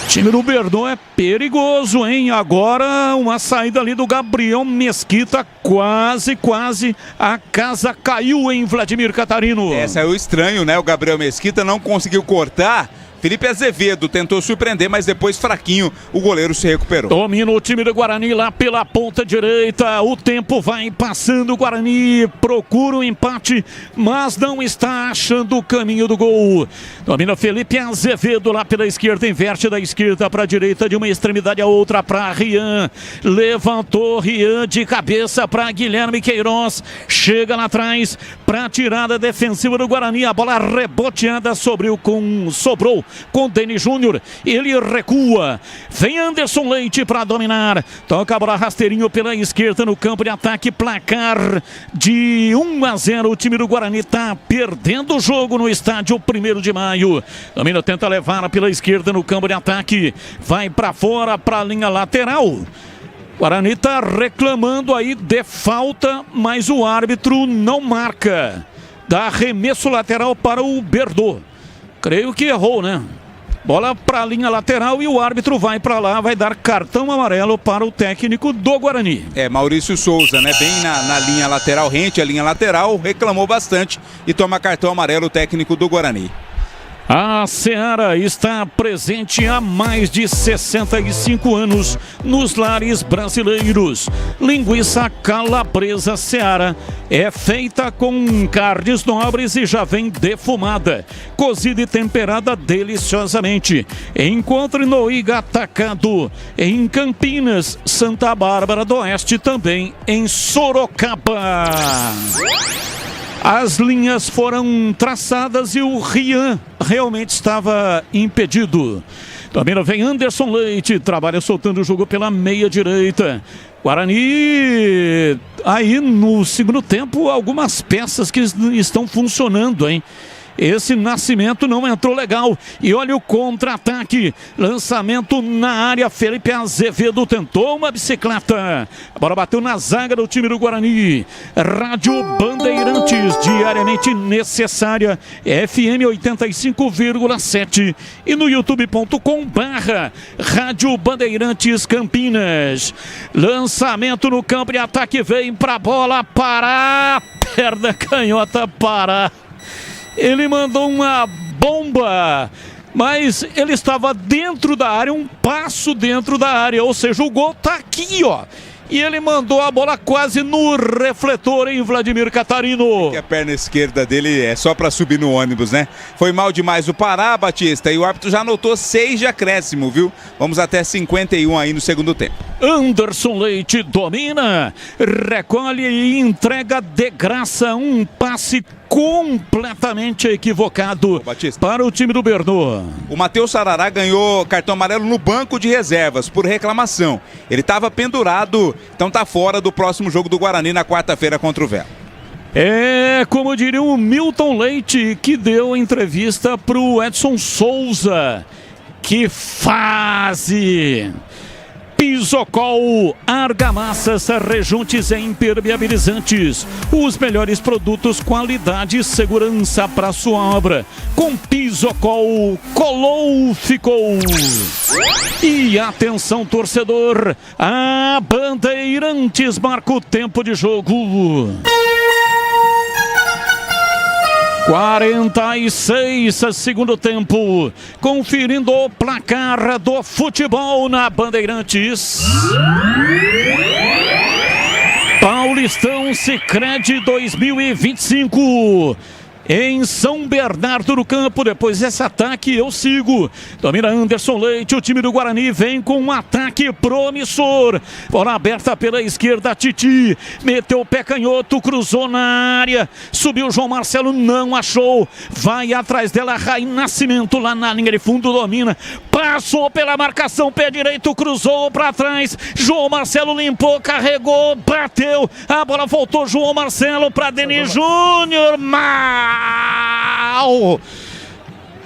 Time do Verdão é perigoso, hein? Agora uma saída ali do Gabriel Mesquita, quase a casa caiu em Vladimir Catarino. Saiu estranho, né? O Gabriel Mesquita não conseguiu cortar. Felipe Azevedo tentou surpreender, mas depois fraquinho, o goleiro se recuperou. Domina o time do Guarani lá pela ponta direita, o tempo vai passando, o Guarani procura o empate, mas não está achando o caminho do gol. Domina Felipe Azevedo lá pela esquerda, inverte da esquerda para a direita, de uma extremidade a outra para Rian. Levantou Rian de cabeça para Guilherme Queiroz, chega lá atrás para a tirada defensiva do Guarani, a bola reboteada sobrou com o Denis Júnior, ele recua, vem Anderson Leite para dominar, toca a bola rasteirinho pela esquerda no campo de ataque, placar de 1-0, o time do Guarani está perdendo o jogo no estádio 1º de Maio, domina, tenta levar pela esquerda no campo de ataque, vai para fora, para a linha lateral. Guarani está reclamando aí de falta, mas o árbitro não marca, dá arremesso lateral para o Verdão. Creio que errou, né? Bola para a linha lateral e o árbitro vai para lá, vai dar cartão amarelo para o técnico do Guarani. Maurício Souza, né? Bem na linha lateral, rente a linha lateral, reclamou bastante e toma cartão amarelo o técnico do Guarani. A Seara está presente há mais de 65 anos nos lares brasileiros. Linguiça calabresa Seara é feita com carnes nobres e já vem defumada, cozida e temperada deliciosamente. Encontre no Iga Atacado, em Campinas, Santa Bárbara do Oeste, também em Sorocaba. As linhas foram traçadas e o Rian realmente estava impedido. Também vem Anderson Leite, trabalha soltando o jogo pela meia direita. Guarani, aí no segundo tempo, algumas peças que estão funcionando, hein? Esse Nascimento não entrou legal. E olha o contra-ataque. Lançamento na área. Felipe Azevedo tentou uma bicicleta. A bola bateu na zaga do time do Guarani. Rádio Bandeirantes, diariamente necessária. FM 85,7. E no youtube.com/Rádio Bandeirantes Campinas. Lançamento no campo de ataque. Vem pra bola. Parar. Perna canhota. Parar. Ele mandou uma bomba, mas ele estava dentro da área, um passo dentro da área, ou seja, o gol tá aqui, ó. E ele mandou a bola quase no refletor em Vladimir Catarino. E a perna esquerda dele é só para subir no ônibus, né? Foi mal demais o Pará, Batista, e o árbitro já anotou 6 de acréscimo, viu? Vamos até 51 aí no segundo tempo. Anderson Leite domina, recolhe e entrega de graça um passe completamente equivocado para o time do Verdão. O Matheus Sarará ganhou cartão amarelo no banco de reservas por reclamação. Ele estava pendurado, então tá fora do próximo jogo do Guarani na quarta-feira contra o Velo. É, como diria o Milton Leite, que deu entrevista para o Edson Souza. Que fase! Pisocol, argamassas, rejuntes e impermeabilizantes. Os melhores produtos, qualidade e segurança para sua obra. Com Pisocol, colou, ficou. E atenção, torcedor, a Bandeirantes marca o tempo de jogo. 46, segundo tempo. Conferindo o placar do futebol na Bandeirantes. Paulistão Sicredi 2025. em São Bernardo do Campo. Depois desse ataque eu sigo. Domina Anderson Leite, o time do Guarani vem com um ataque promissor. Bola aberta pela esquerda, Titi meteu o pé canhoto, cruzou na área, subiu João Marcelo, não achou, vai atrás dela, Raí Nascimento lá na linha de fundo, domina, passou pela marcação, pé direito, cruzou para trás, João Marcelo limpou, carregou, bateu, a bola voltou, João Marcelo para Denis Júnior, mal,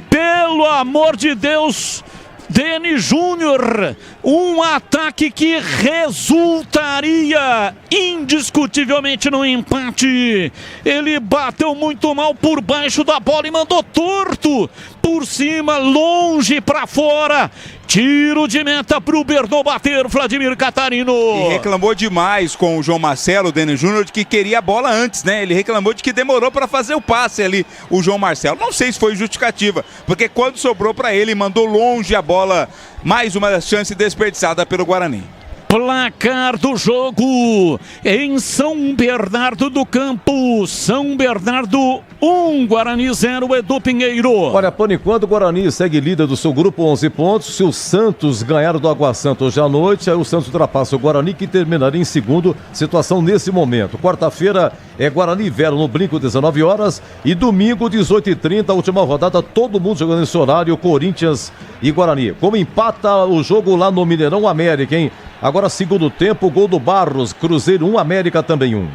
pelo amor de Deus, Denis Júnior, um ataque que resultaria indiscutivelmente no empate. Ele bateu muito mal por baixo da bola e mandou torto por cima, longe para fora. Tiro de meta para o Bernô bater, Vladimir Catarino. E reclamou demais com o João Marcelo, o Denis Júnior, de que queria a bola antes, né? Ele reclamou de que demorou para fazer o passe ali, o João Marcelo. Não sei se foi justificativa, porque quando sobrou para ele, mandou longe a bola. Mais uma chance desperdiçada pelo Guarani. Placar do jogo em São Bernardo do Campo. São Bernardo 1, Guarani 0, Edu Pinheiro. Olha, por enquanto o Guarani segue líder do seu grupo, 11 pontos. Se o Santos ganhar do Água Santa hoje à noite, aí o Santos ultrapassa o Guarani, que terminaria em segundo. Situação nesse momento. Quarta-feira é Guarani e Vero no Brinco, 19 horas. E domingo, 18h30, a última rodada, todo mundo jogando nesse horário, Corinthians e Guarani. Como empata o jogo lá no Mineirão, América, hein? Agora, segundo tempo, gol do Barros, Cruzeiro 1, América também 1.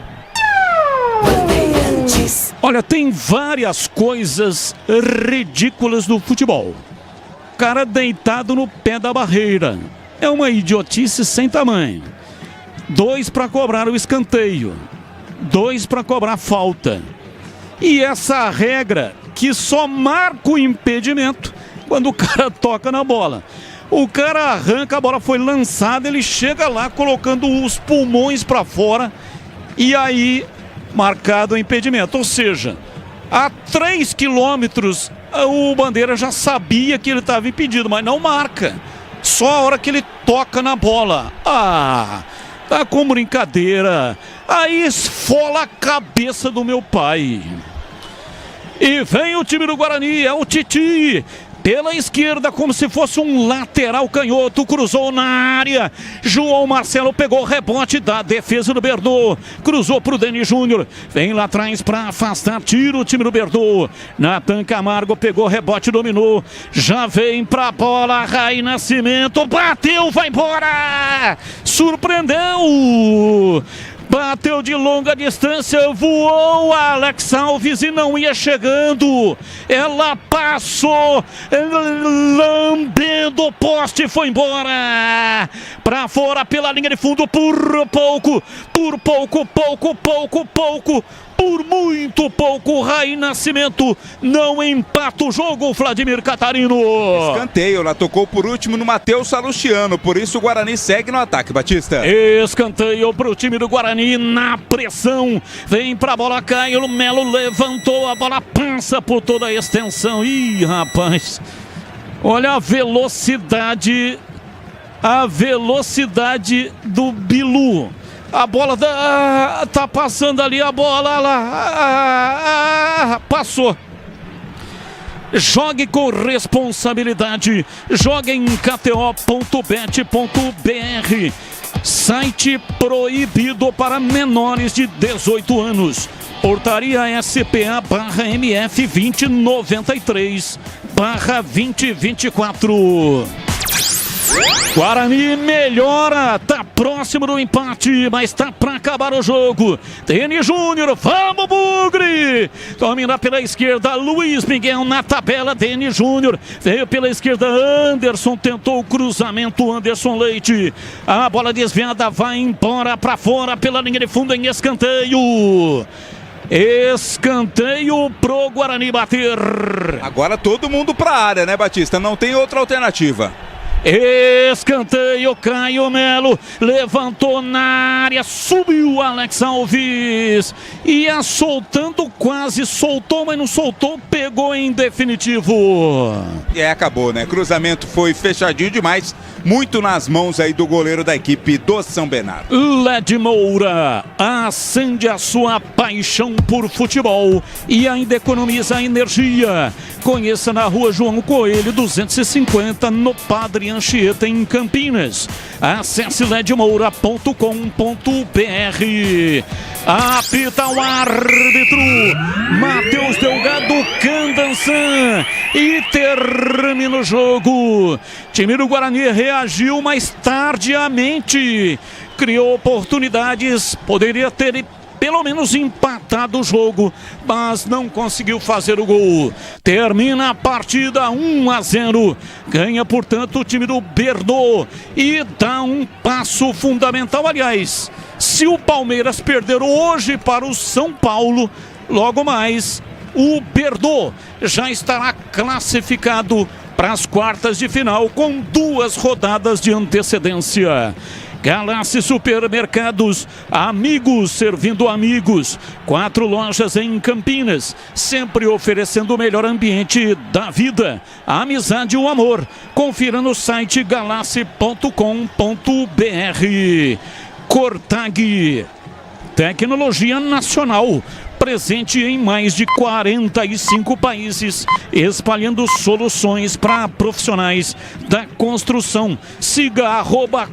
Olha, tem várias coisas ridículas do futebol. Cara deitado no pé da barreira. É uma idiotice sem tamanho. 2 para cobrar o escanteio. 2 para cobrar falta. E essa regra que só marca o impedimento quando o cara toca na bola. O cara arranca, a bola foi lançada, ele chega lá colocando os pulmões para fora e aí marcado o impedimento. Ou seja, a 3 quilômetros o Bandeira já sabia que ele estava impedido, mas não marca. Só a hora que ele toca na bola. Ah, tá com brincadeira. Aí esfola a cabeça do meu pai. E vem o time do Guarani, é o Titi. Pela esquerda, como se fosse um lateral canhoto, cruzou na área. João Marcelo pegou o rebote da defesa do Bernô. Cruzou para o Denis Júnior. Vem lá atrás para afastar. Tira o time do Bernô. Natan Camargo pegou o rebote, dominou. Já vem para a bola. Raí Nascimento. Bateu, vai embora. Surpreendeu. Bateu de longa distância, voou a Alex Alves e não ia chegando. Ela passou, lambendo o poste, foi embora. Pra fora pela linha de fundo, por pouco. Por muito pouco, Raí Nascimento não empata o jogo, Vladimir Catarino. Escanteio, ela tocou por último no Matheus Salustiano, por isso o Guarani segue no ataque, Batista. Escanteio pro time do Guarani na pressão, vem pra bola, Caio Melo levantou, a bola passa por toda a extensão. Ih, rapaz, olha a velocidade do Bilu. A bola tá passando ali, a bola lá, passou. Jogue com responsabilidade, jogue em kto.bet.br, site proibido para menores de 18 anos. Portaria SPA/MF 2093/2024. Guarani melhora, tá próximo do empate, mas tá pra acabar o jogo. Denis Júnior, vamos Bugre! Domina pela esquerda, Luiz Miguel na tabela, Denis Júnior. Veio pela esquerda, Anderson tentou o cruzamento, Anderson Leite. A bola desviada vai embora pra fora pela linha de fundo em escanteio. Escanteio pro Guarani bater. Agora todo mundo pra área, né, Batista? Não tem outra alternativa. Escanteio, Caio Melo, levantou na área, subiu Alex Alves, ia soltando, quase soltou, mas não soltou, pegou em definitivo. Acabou, né? Cruzamento foi fechadinho demais, muito nas mãos aí do goleiro da equipe do São Bernardo. Led Moura, acende a sua paixão por futebol e ainda economiza energia. Conheça na Rua João Coelho 250, no Padre Anchieta, em Campinas. Acesse ledmoura.com.br. Apita o árbitro Matheus Delgado Candansan e termina o jogo. Time do Guarani reagiu mais tardiamente, criou oportunidades, poderia ter pelo menos empatado o jogo, mas não conseguiu fazer o gol. Termina a partida 1-0. Ganha, portanto, o time do Berdô e dá um passo fundamental. Aliás, se o Palmeiras perder hoje para o São Paulo, logo mais o Berdô já estará classificado para as quartas de final com 2 rodadas de antecedência. Galassi Supermercados, amigos servindo amigos, 4 lojas em Campinas, sempre oferecendo o melhor ambiente da vida, a amizade e o amor. Confira no site galassi.com.br. Cortag, tecnologia nacional, presente em mais de 45 países, espalhando soluções para profissionais da construção. Siga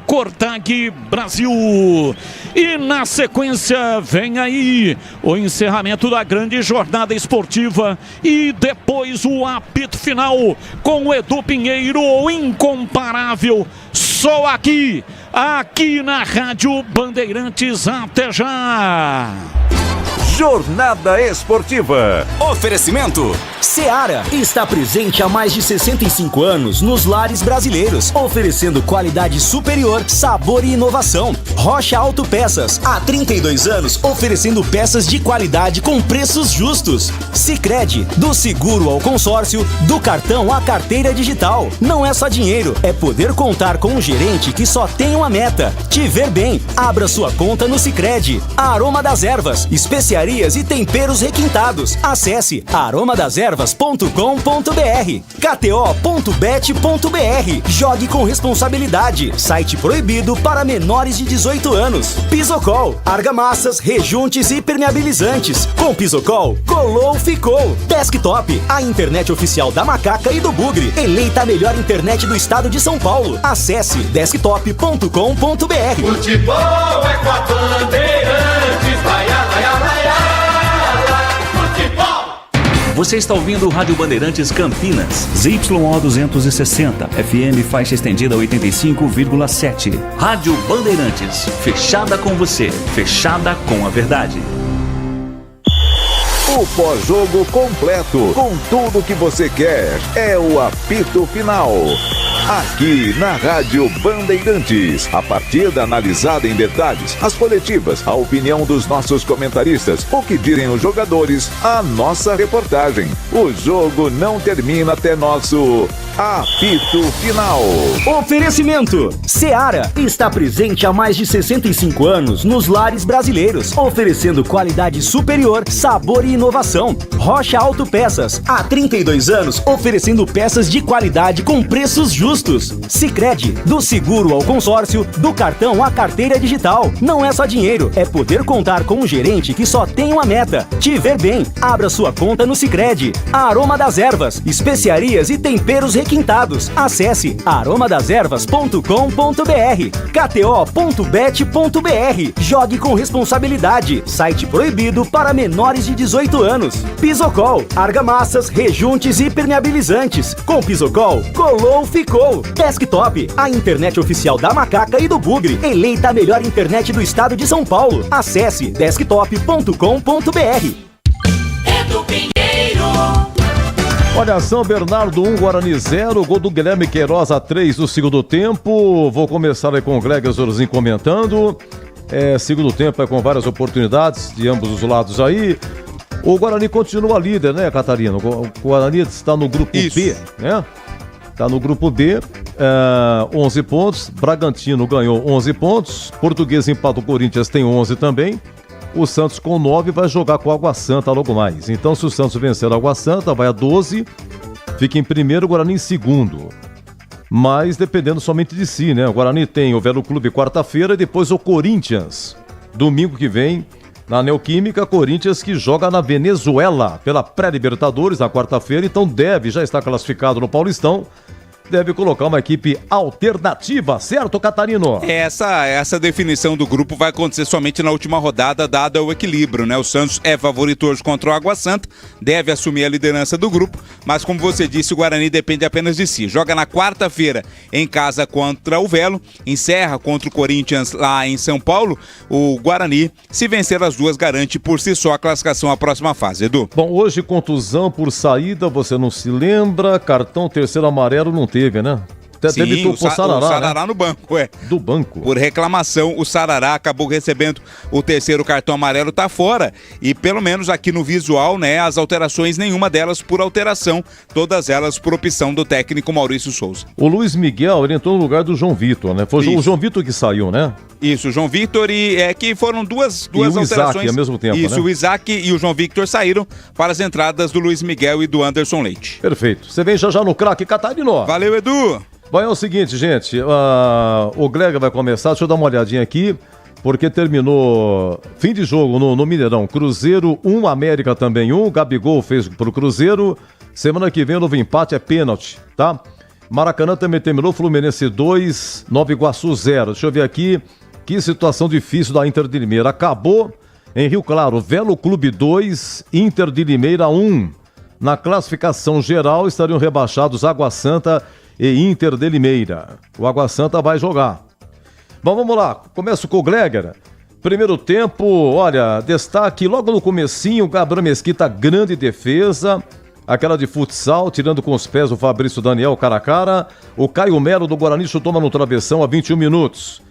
@Cortag Brasil. E na sequência vem aí o encerramento da grande jornada esportiva e depois o apito final com o Edu Pinheiro, o incomparável, só aqui na Rádio Bandeirantes. Até já! Jornada Esportiva. Oferecimento Seara está presente há mais de 65 anos nos lares brasileiros, oferecendo qualidade superior, sabor e inovação. Rocha Autopeças, há 32 anos, oferecendo peças de qualidade com preços justos. Sicredi, do seguro ao consórcio, do cartão à carteira digital. Não é só dinheiro, é poder contar com um gerente que só tem uma meta: te ver bem. Abra sua conta no Sicredi. Aroma das Ervas, especialista e temperos requintados. Acesse aromadeservas.com.br. KTO.bet.br. Jogue com responsabilidade. Site proibido para menores de 18 anos. Pisocol, argamassas, rejuntes e permeabilizantes. Com Pisocol, colou, ficou. Desktop, a internet oficial da Macaca e do Bugre. Eleita a melhor internet do estado de São Paulo. Acesse desktop.com.br. Futebol é com a Bandeirantes, vai, vai, vai. Você está ouvindo o Rádio Bandeirantes Campinas, ZYO 260, FM faixa estendida 85,7. Rádio Bandeirantes, fechada com você, fechada com a verdade. O pós-jogo completo, com tudo que você quer, é o apito final. Aqui na Rádio Bandeirantes, a partida analisada em detalhes, as coletivas, a opinião dos nossos comentaristas, o que direm os jogadores, a nossa reportagem. O jogo não termina até nosso apito final. Oferecimento Seara está presente há mais de 65 anos nos lares brasileiros, oferecendo qualidade superior, sabor e inovação. Rocha Autopeças, há 32 anos, oferecendo peças de qualidade com preços justos. Sicredi, do seguro ao consórcio, do cartão à carteira digital. Não é só dinheiro, é poder contar com um gerente que só tem uma meta: te ver bem. Abra sua conta no Sicredi. Aroma das Ervas, especiarias e temperos requintados. Acesse aromadeservas.com.br. KTO.bet.br. Jogue com responsabilidade. Site proibido para menores de 18 anos. Pisocol, argamassas, rejuntes e permeabilizantes. Com Pisocol, colou, ficou. Desktop, a internet oficial da Macaca e do Bugre. Eleita a melhor internet do estado de São Paulo. Acesse desktop.com.br. Edu Pinheiro. Olha, São Bernardo 1, Guarani 0, gol do Guilherme Queiroz a 3 do segundo tempo. Vou começar aí com o Greg Zorzinho comentando. Segundo tempo é com várias oportunidades de ambos os lados aí. O Guarani continua líder, né, Catarina? O Guarani está no grupo B, né? Está no grupo B 11 pontos. Bragantino ganhou 11 pontos. Portuguesa empata o Corinthians, tem 11 também. O Santos com 9 vai jogar com o Água Santa logo mais. Então, se o Santos vencer o Água Santa, vai a 12, fica em primeiro, o Guarani em segundo. Mas dependendo somente de si, né? O Guarani tem o Velo Clube quarta-feira e depois o Corinthians, domingo que vem, na Neoquímica. Corinthians que joga na Venezuela pela pré-Libertadores na quarta-feira, então deve já estar classificado no Paulistão. Deve colocar uma equipe alternativa, certo, Catarino? Essa definição do grupo vai acontecer somente na última rodada, dado o equilíbrio, né? O Santos é favorito hoje contra o Água Santa, deve assumir a liderança do grupo, mas como você disse, o Guarani depende apenas de si. Joga na quarta-feira em casa contra o Velo, encerra contra o Corinthians lá em São Paulo. O Guarani, se vencer as duas, garante por si só a classificação à próxima fase, Edu. Bom, hoje contusão por saída, você não se lembra, cartão terceiro amarelo não teve, né? Sim, o Sarará, né? No banco, Do banco. Por reclamação, o Sarará acabou recebendo o terceiro cartão amarelo, tá fora. E pelo menos aqui no visual, né, as alterações, nenhuma delas por alteração, todas elas por opção do técnico Maurício Souza. O Luiz Miguel, ele entrou no lugar do João Vitor, né? Foi o João Vitor que saiu, né? Isso, o João Vitor que foram duas e alterações. O Isaac ao mesmo tempo, Isso, né? O Isaac e o João Victor saíram para as entradas do Luiz Miguel e do Anderson Leite. Perfeito. Você vem já no craque Catarino. Valeu, Edu. Bom, é o seguinte, gente, o Greg vai começar, deixa eu dar uma olhadinha aqui, porque terminou fim de jogo no Mineirão, Cruzeiro 1, América também 1, Gabigol fez pro Cruzeiro, semana que vem o novo empate é pênalti, tá? Maracanã também terminou, Fluminense 2, Nova Iguaçu 0, deixa eu ver aqui, que situação difícil da Inter de Limeira, acabou em Rio Claro, Velo Clube 2, Inter de Limeira 1, na classificação geral estariam rebaixados Água Santa e Inter de Limeira. O Água Santa vai jogar. Bom, vamos lá. Começo com o Gleger. Primeiro tempo, olha, destaque logo no comecinho, Gabriel Mesquita, grande defesa. Aquela de futsal, tirando com os pés o Fabrício Daniel cara a cara. O Caio Melo do Guarani chutou no travessão a 21 minutos.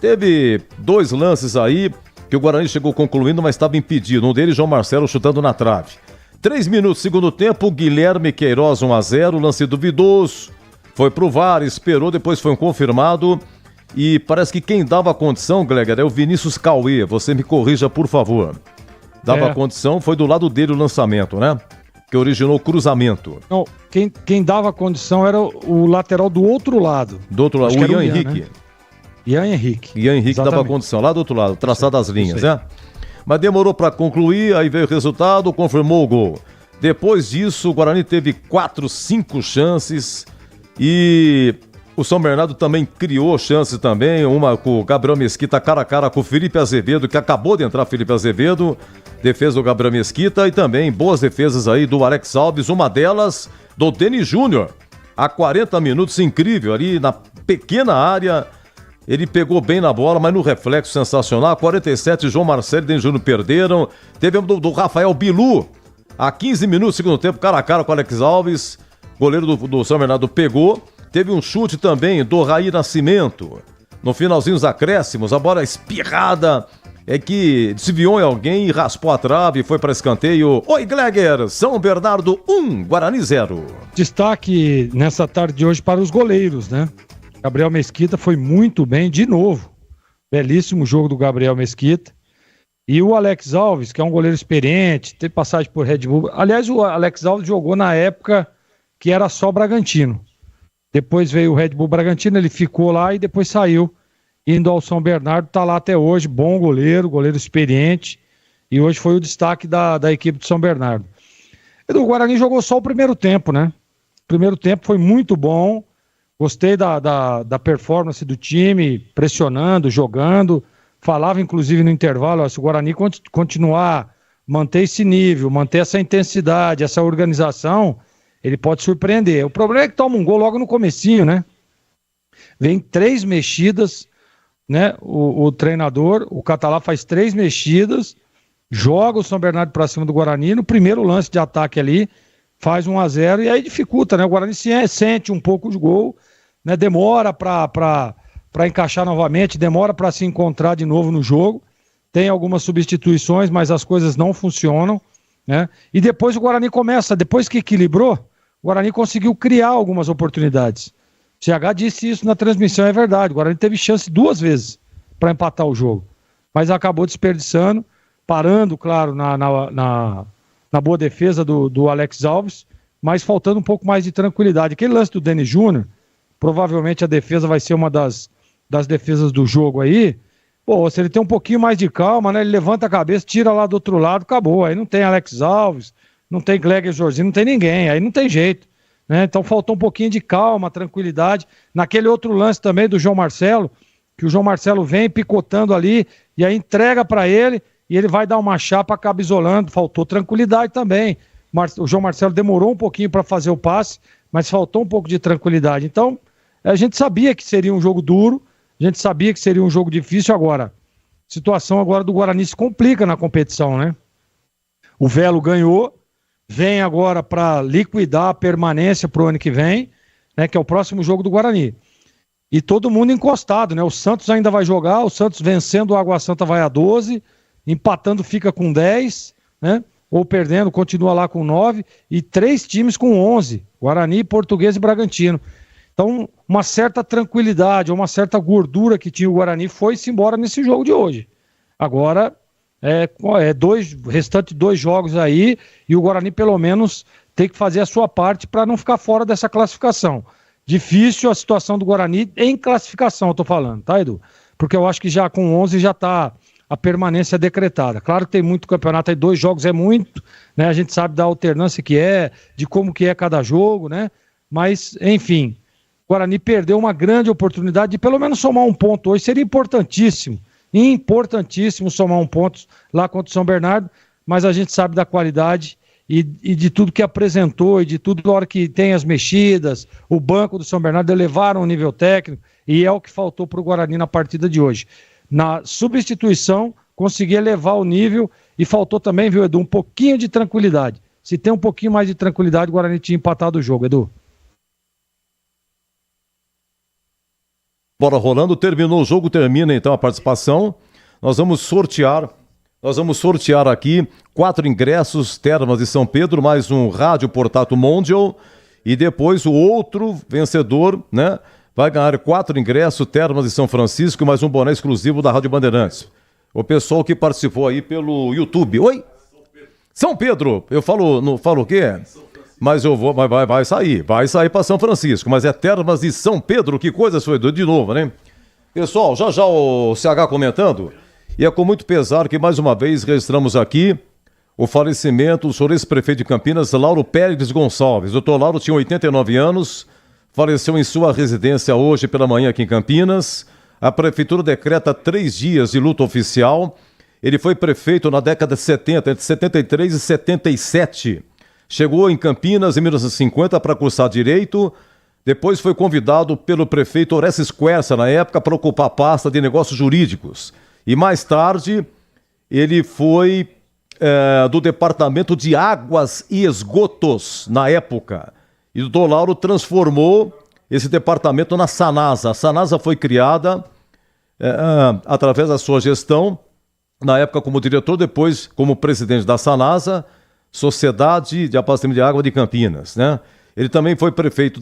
Teve 2 lances aí que o Guarani chegou concluindo, mas estava impedido. Um deles, João Marcelo, chutando na trave. 3 minutos, segundo tempo, Guilherme Queiroz 1-0, lance duvidoso. Foi pro VAR, esperou, depois foi confirmado. E parece que quem dava a condição, Gleger, é o Vinícius Cauê. Você me corrija, por favor. Dava a condição, foi do lado dele o lançamento, né? Que originou o cruzamento. Não, quem dava a condição era o lateral do outro lado. Do outro lado, o Ian Henrique. Né? Ian Henrique. Ian Henrique dava a condição, lá do outro lado, traçado as linhas, né? Mas demorou para concluir, aí veio o resultado, confirmou o gol. Depois disso, o Guarani teve 4, 5 chances. E o São Bernardo também criou chances também, uma com o Gabriel Mesquita cara a cara com o Felipe Azevedo, que acabou de entrar Felipe Azevedo, defesa do Gabriel Mesquita, e também boas defesas aí do Alex Alves, uma delas do Denis Júnior, há 40 minutos, incrível, ali na pequena área, ele pegou bem na bola, mas no reflexo sensacional, 47, João Marcelo e Denis Júnior perderam, teve do Rafael Bilu, há 15 minutos, segundo tempo, cara a cara com o Alex Alves. Goleiro do São Bernardo pegou. Teve um chute também do Raí Nascimento. No finalzinho dos acréscimos, a bola espirrada é que desviou em alguém e raspou a trave e foi para escanteio. Oi, Gleger, São Bernardo 1, Guarani 0. Destaque nessa tarde de hoje para os goleiros, né? Gabriel Mesquita foi muito bem de novo. Belíssimo jogo do Gabriel Mesquita. E o Alex Alves, que é um goleiro experiente, teve passagem por Red Bull. Aliás, o Alex Alves jogou na época que era só Bragantino. Depois veio o Red Bull Bragantino, ele ficou lá e depois saiu, indo ao São Bernardo, tá lá até hoje, bom goleiro experiente, e hoje foi o destaque da equipe do São Bernardo. O Guarani jogou só o primeiro tempo, né? O primeiro tempo foi muito bom, gostei da performance do time, pressionando, jogando, falava inclusive no intervalo, se o Guarani continuar, manter esse nível, manter essa intensidade, essa organização, ele pode surpreender. O problema é que toma um gol logo no comecinho, né? Vem 3 mexidas, né? O treinador, o Catalá faz 3 mexidas, joga o São Bernardo para cima do Guarani, no primeiro lance de ataque ali, faz 1-0 e aí dificulta, né? O Guarani sente um pouco de gol, né? Demora para encaixar novamente, demora para se encontrar de novo no jogo, tem algumas substituições, mas as coisas não funcionam, né? E depois o Guarani começa, depois que equilibrou, o Guarani conseguiu criar algumas oportunidades. CH disse isso na transmissão, é verdade. O Guarani teve chance 2 vezes para empatar o jogo, mas acabou desperdiçando, parando, claro, na boa defesa do Alex Alves, mas faltando um pouco mais de tranquilidade. Aquele lance do Denis Júnior, provavelmente a defesa vai ser uma das defesas do jogo aí. Pô, se ele tem um pouquinho mais de calma, né? Ele levanta a cabeça, tira lá do outro lado, acabou. Aí não tem Alex Alves, não tem Gleger Jorginho, não tem ninguém, aí não tem jeito, né? Então faltou um pouquinho de calma, tranquilidade. Naquele outro lance também do João Marcelo, que o João Marcelo vem picotando ali, e aí entrega para ele, e ele vai dar uma chapa, acaba isolando. Faltou tranquilidade também. O João Marcelo demorou um pouquinho para fazer o passe, mas faltou um pouco de tranquilidade. Então, a gente sabia que seria um jogo duro, a gente sabia que seria um jogo difícil. Agora, a situação agora do Guarani se complica na competição, né? O Velo ganhou, vem agora para liquidar a permanência para o ano que vem, né, que é o próximo jogo do Guarani. E todo mundo encostado, né? O Santos ainda vai jogar, o Santos vencendo o Água Santa vai a 12, empatando fica com 10, né? Ou perdendo, continua lá com 9, e 3 times com 11, Guarani, Português e Bragantino. Então, uma certa tranquilidade, uma certa gordura que tinha o Guarani foi-se embora nesse jogo de hoje. Agora, restante 2 jogos aí, e o Guarani pelo menos tem que fazer a sua parte para não ficar fora dessa classificação. Difícil a situação do Guarani em classificação, eu tô falando, tá, Edu? Porque eu acho que já com 11 já tá a permanência decretada. Claro que tem muito campeonato, aí 2 jogos é muito, né? A gente sabe da alternância que é, de como que é cada jogo, né? Mas, enfim, o Guarani perdeu uma grande oportunidade de pelo menos somar um ponto hoje. Seria importantíssimo somar um ponto lá contra o São Bernardo, mas a gente sabe da qualidade e de tudo que apresentou, e de tudo na hora que tem as mexidas, o banco do São Bernardo elevaram o nível técnico, e é o que faltou para o Guarani na partida de hoje. Na substituição, conseguir elevar o nível, e faltou também, viu, Edu, um pouquinho de tranquilidade. Se tem um pouquinho mais de tranquilidade, o Guarani tinha empatado o jogo, Edu. Bola rolando, terminou o jogo, termina então a participação. Nós vamos sortear aqui 4 ingressos, Termas de São Pedro, mais um rádio portátil Mondial, e depois o outro vencedor, né, vai ganhar 4 ingressos, Termas de São Francisco, mais um boné exclusivo da Rádio Bandeirantes. O pessoal que participou aí pelo YouTube. Oi? São Pedro. Eu não falo o quê? Mas eu vou, vai sair para São Francisco, mas é Termas de São Pedro, que coisa foi de novo, né? Pessoal, já o CH comentando, e é com muito pesar que mais uma vez registramos aqui o falecimento do senhor ex-prefeito de Campinas, Lauro Pérez Gonçalves. O doutor Lauro tinha 89 anos, faleceu em sua residência hoje pela manhã aqui em Campinas. A prefeitura decreta 3 dias de luto oficial. Ele foi prefeito na década de 70, entre 73 e 77. Chegou em Campinas em 1950 para cursar Direito, depois foi convidado pelo prefeito Orestes Quercia, na época, para ocupar a pasta de Negócios Jurídicos. E mais tarde, ele foi do Departamento de Águas e Esgotos, na época. E o doutor Lauro transformou esse departamento na Sanasa. A Sanasa foi criada através da sua gestão, na época como diretor, depois como presidente da Sanasa, Sociedade de Abastecimento de Água de Campinas, né? Ele também foi prefeito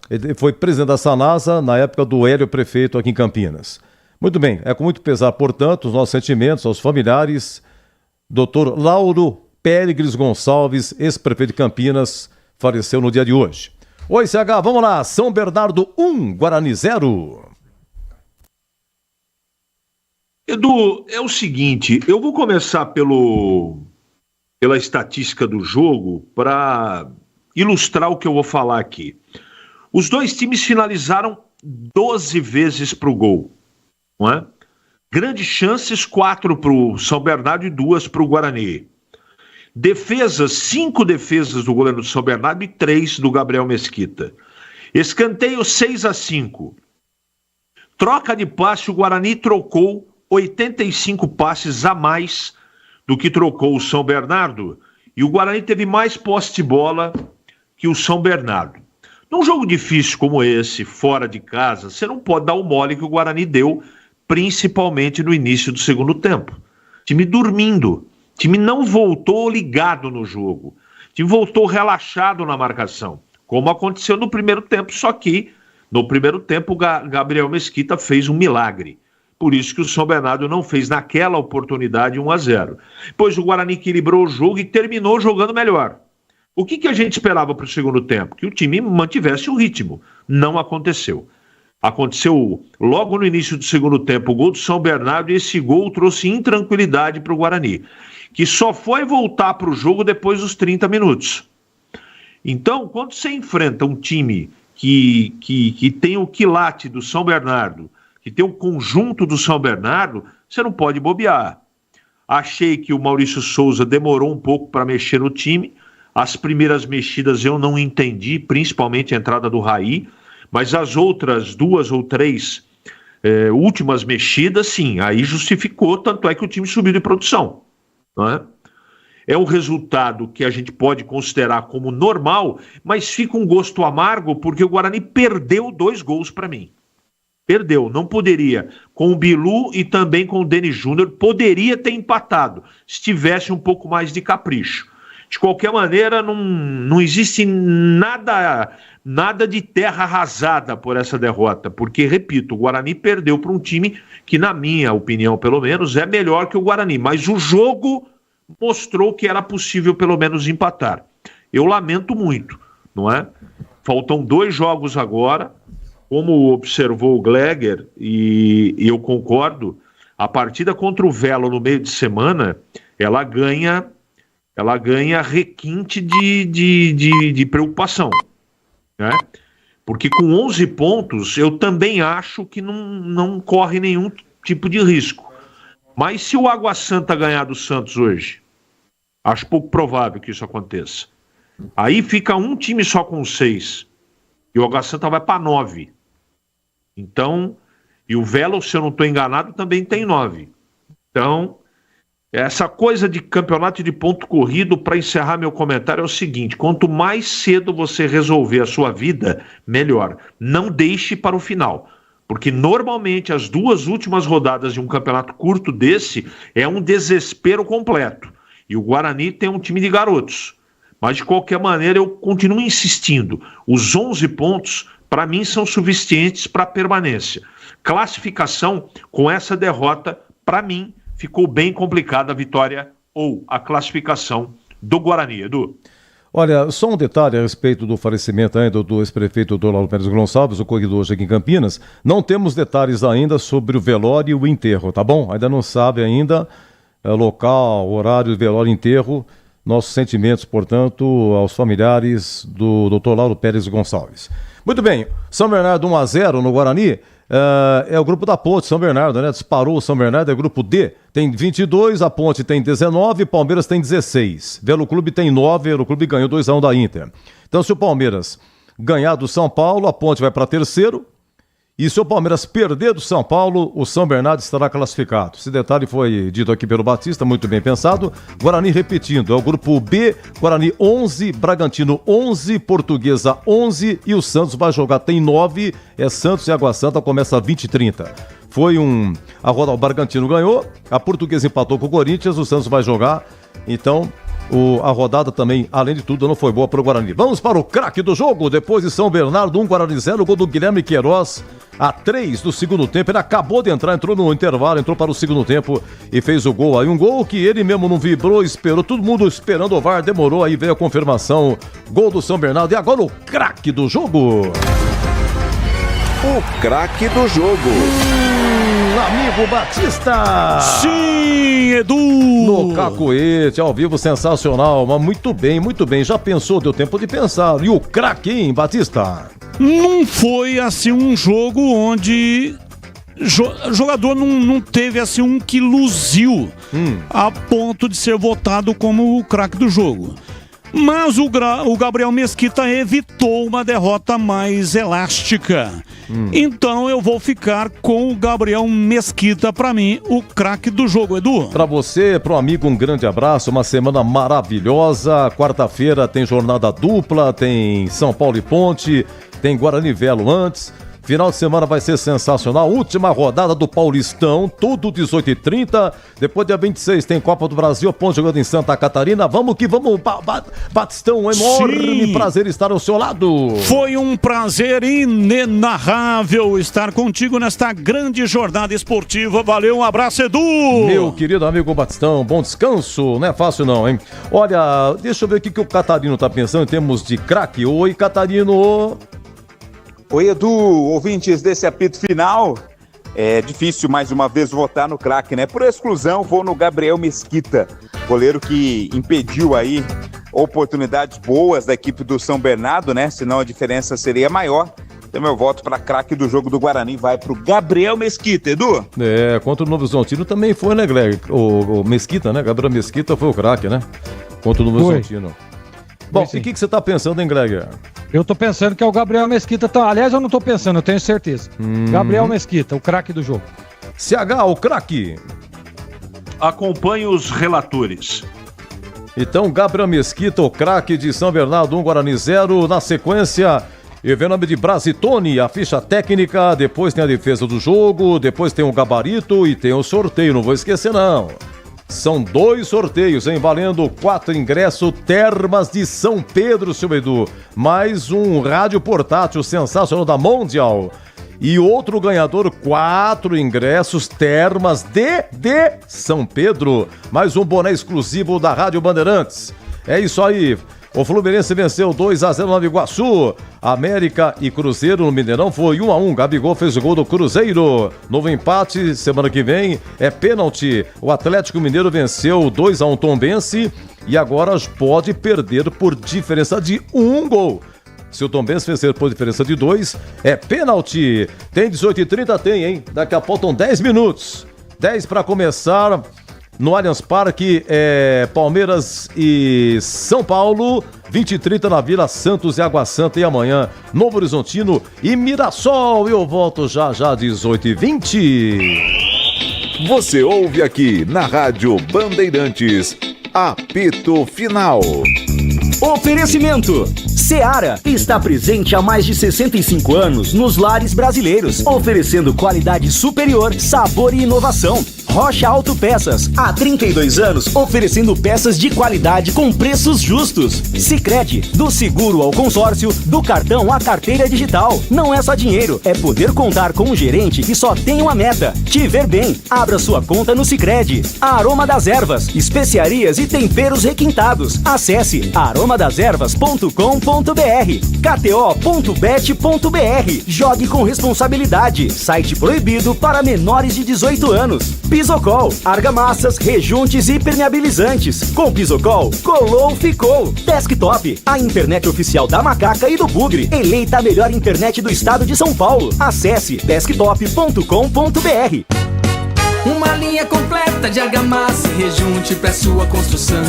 ele foi presidente da Sanasa na época do Hélio prefeito aqui em Campinas. Muito bem, é com muito pesar, portanto, os nossos sentimentos aos familiares. Dr. Lauro Pérez Gonçalves, ex-prefeito de Campinas, faleceu no dia de hoje. Oi, CH, vamos lá. São Bernardo 1, Guarani 0. Edu, é o seguinte, eu vou começar pela estatística do jogo para ilustrar o que eu vou falar aqui. Os 2 times finalizaram 12 vezes para o gol, não é? Grandes chances, 4 para o São Bernardo e 2 para o Guarani. Defesas, 5 defesas do goleiro do São Bernardo e 3 do Gabriel Mesquita. Escanteio 6-5. Troca de passe, o Guarani trocou 85 passes a mais do que trocou o São Bernardo, e o Guarani teve mais posse de bola que o São Bernardo. Num jogo difícil como esse, fora de casa, você não pode dar o mole que o Guarani deu, principalmente no início do segundo tempo. Time dormindo, time não voltou ligado no jogo, time voltou relaxado na marcação, como aconteceu no primeiro tempo, só que No primeiro tempo, o Gabriel Mesquita fez um milagre. Por isso que o São Bernardo não fez naquela oportunidade 1-0. Pois o Guarani equilibrou o jogo e terminou jogando melhor. O que a gente esperava para o segundo tempo? Que o time mantivesse o ritmo. Não aconteceu. Aconteceu logo no início do segundo tempo o gol do São Bernardo e esse gol trouxe intranquilidade para o Guarani, que só foi voltar para o jogo depois dos 30 minutos. Então, quando você enfrenta um time que tem o quilate do São Bernardo, que tem o conjunto do São Bernardo, você não pode bobear. Achei que o Maurício Souza demorou um pouco para mexer no time. As primeiras mexidas eu não entendi, principalmente a entrada do Raí, mas as outras 2 ou 3 últimas mexidas, sim, aí justificou, tanto é que o time subiu de produção. Não é? É um resultado que a gente pode considerar como normal, mas fica um gosto amargo porque o Guarani perdeu 2 gols para mim. Perdeu, não poderia. Com o Bilu e também com o Denis Júnior, poderia ter empatado, se tivesse um pouco mais de capricho. De qualquer maneira, não existe nada de terra arrasada por essa derrota, porque, repito, o Guarani perdeu para um time que, na minha opinião, pelo menos, é melhor que o Guarani, mas o jogo mostrou que era possível, pelo menos, empatar. Eu lamento muito, não é? Faltam 2 jogos agora, como observou o Gleger, e eu concordo, a partida contra o Velo no meio de semana, ela ganha requinte de preocupação, né? Porque com 11 pontos eu também acho que não corre nenhum tipo de risco. Mas se o Água Santa ganhar do Santos hoje, acho pouco provável que isso aconteça. Aí fica um time só com 6 e o Água Santa vai para 9. Então, e o Velo, se eu não estou enganado, também tem 9. Então, essa coisa de campeonato de ponto corrido, para encerrar meu comentário, é o seguinte: quanto mais cedo você resolver a sua vida, melhor. Não deixe para o final, porque normalmente as 2 últimas rodadas de um campeonato curto desse é um desespero completo. E o Guarani tem um time de garotos. Mas, de qualquer maneira, eu continuo insistindo. Os 11 pontos, para mim, são suficientes para a permanência. Classificação, com essa derrota, para mim, ficou bem complicada a vitória ou a classificação do Guarani, Edu. Olha, só um detalhe a respeito do falecimento ainda do ex-prefeito Dr. Lauro Pérez Gonçalves, ocorrido hoje aqui em Campinas. Não temos detalhes ainda sobre o velório e o enterro, tá bom? Ainda não sabe ainda local, horário, velório e enterro. Nossos sentimentos, portanto, aos familiares do Dr. Lauro Pérez Gonçalves. Muito bem, São Bernardo 1-0 no Guarani. É o grupo da Ponte, São Bernardo, né? Disparou o São Bernardo, é grupo D, tem 22, a Ponte tem 19, Palmeiras tem 16. Velo Clube tem 9, Velo Clube ganhou 2-1 da Inter. Então, se o Palmeiras ganhar do São Paulo, a Ponte vai para terceiro. E se o Palmeiras perder do São Paulo, o São Bernardo estará classificado. Esse detalhe foi dito aqui pelo Batista, muito bem pensado. Guarani repetindo, é o grupo B, Guarani 11, Bragantino 11, Portuguesa 11 e o Santos vai jogar, tem 9, é Santos e Água Santa, começa 20h30. Foi a roda, o Bragantino ganhou, a Portuguesa empatou com o Corinthians, o Santos vai jogar, então a rodada também, além de tudo, não foi boa para o Guarani. Vamos para o craque do jogo, depois de São Bernardo, 1 Guarani 0, gol do Guilherme Queiroz, a 3 do segundo tempo, ele acabou de entrar, entrou no intervalo, entrou para o segundo tempo e fez o gol aí, um gol que ele mesmo não vibrou, esperou, todo mundo esperando o VAR, demorou, aí veio a confirmação, gol do São Bernardo, e agora o craque do jogo. O craque do jogo. Amigo Batista! Sim, Edu! No Cacoete, ao vivo, sensacional, mas muito bem. Já pensou, deu tempo de pensar. E o craque, hein, Batista? Não foi, assim, um jogo onde jogador não teve, assim, um que luziu a ponto de ser votado como o craque do jogo. Mas o Gabriel Mesquita evitou uma derrota mais elástica. Então eu vou ficar com o Gabriel Mesquita, para mim, o craque do jogo, Edu. Para você, pro amigo, um grande abraço, uma semana maravilhosa. Quarta-feira tem jornada dupla, tem São Paulo e Ponte, tem Guarani Velo antes. Final de semana vai ser sensacional. Última rodada do Paulistão, tudo 18h30. Depois, dia 26, tem Copa do Brasil, Ponte jogando em Santa Catarina. Vamos que vamos, Batistão, enorme prazer estar ao seu lado. Foi um prazer inenarrável estar contigo nesta grande jornada esportiva. Valeu, um abraço, Edu. Meu querido amigo Batistão, bom descanso. Não é fácil não, hein? Olha, deixa eu ver o que o Catarino tá pensando em termos de craque. Oi, Catarino. Oi, Edu, ouvintes desse apito final. É difícil mais uma vez votar no craque, né? Por exclusão, vou no Gabriel Mesquita, goleiro que impediu aí oportunidades boas da equipe do São Bernardo, né? Senão a diferença seria maior. Então meu voto para craque do jogo do Guarani vai pro Gabriel Mesquita, Edu. Contra o Novo Horizontino também foi, né, Greg? O Mesquita, né? Gabriel Mesquita foi o craque, né? Contra o Novo Horizontino. Bom, e o que você tá pensando, hein, Greg? Eu tô pensando que é o Gabriel Mesquita. Aliás, eu não tô pensando, eu tenho certeza. Gabriel Mesquita, o craque do jogo. CH, o craque. Acompanhe os relatores. Então, Gabriel Mesquita, o craque de São Bernardo, 1 Guarani 0. Na sequência, eu vejo o nome de Brasitone, a ficha técnica. Depois tem a defesa do jogo. Depois tem o gabarito e tem o sorteio. Não vou esquecer, não. São 2 sorteios, hein? Valendo 4 ingressos, Termas de São Pedro, seu Edu. Mais um rádio portátil sensacional da Mondial. E outro ganhador, 4 ingressos, Termas de São Pedro. Mais um boné exclusivo da Rádio Bandeirantes. É isso aí. O Fluminense venceu 2-0 no Nova Iguaçu. América e Cruzeiro no Mineirão foi 1-1. Gabigol fez o gol do Cruzeiro. Novo empate, semana que vem é pênalti. O Atlético Mineiro venceu 2-1 Tombense e agora pode perder por diferença de 1 gol. Se o Tombense vencer por diferença de 2, é pênalti. Tem 18h30? Tem, hein? Daqui a pouco estão 10 minutos. 10 para começar. No Allianz Parque, Palmeiras e São Paulo, 20h30 na Vila Santos e Água Santa. E amanhã, Novo Horizontino e Mirassol. Eu volto já 18h20. Você ouve aqui na Rádio Bandeirantes, apito final. Oferecimento: Seara está presente há mais de 65 anos nos lares brasileiros, oferecendo qualidade superior, sabor e inovação. Rocha Autopeças, há 32 anos, oferecendo peças de qualidade com preços justos. Sicredi, do seguro ao consórcio, do cartão à carteira digital. Não é só dinheiro, é poder contar com um gerente que só tem uma meta: te ver bem. Abra sua conta no Sicredi. Aroma das Ervas, especiarias e temperos requintados. Acesse aromadeservas.com.br. kto.bet.br. Jogue com responsabilidade. Site proibido para menores de 18 anos. Pisocol, argamassas, rejuntes e impermeabilizantes. Com Pisocol, colou, ficou. Desktop, a internet oficial da Macaca e do Bugre. Eleita a melhor internet do estado de São Paulo. Acesse desktop.com.br. Uma linha completa de argamassa e rejunte pra sua construção.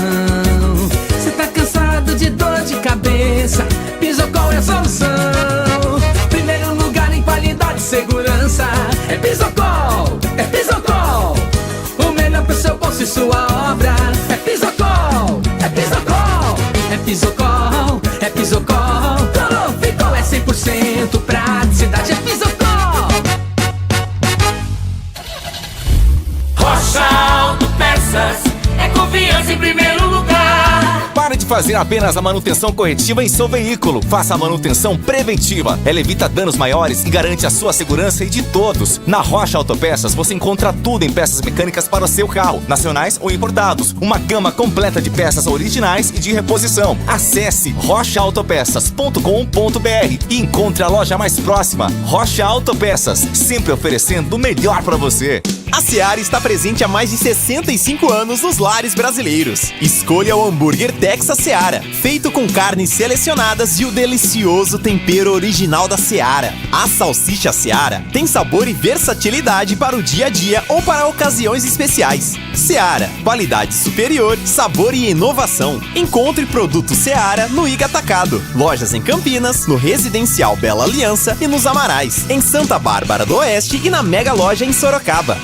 Você tá cansado de dor de cabeça? Pisocol é a solução. Primeiro lugar em qualidade e segurança. É Pisocol, é Pisocol. O melhor pro seu bolso e sua obra. É Pisocol, é Pisocol. É Pisocol, é Pisocol. Colou, ficou, é 100% praticidade. É Pisocol. Rocha Autopeças é confiança em primeiro lugar. Pare de fazer apenas a manutenção corretiva em seu veículo. Faça a manutenção preventiva. Ela evita danos maiores e garante a sua segurança e de todos. Na Rocha Autopeças você encontra tudo em peças mecânicas para o seu carro, nacionais ou importados. Uma gama completa de peças originais e de reposição. Acesse rochaautopeças.com.br e encontre a loja mais próxima. Rocha Autopeças, sempre oferecendo o melhor para você. A Seara está presente há mais de 65 anos nos lares brasileiros. Escolha o hambúrguer Texas Seara, feito com carnes selecionadas e o delicioso tempero original da Seara. A salsicha Seara tem sabor e versatilidade para o dia a dia ou para ocasiões especiais. Seara, qualidade superior, sabor e inovação. Encontre produto Seara no Iga Atacado. Lojas em Campinas, no Residencial Bela Aliança e nos Amarais, em Santa Bárbara do Oeste e na Mega Loja em Sorocaba.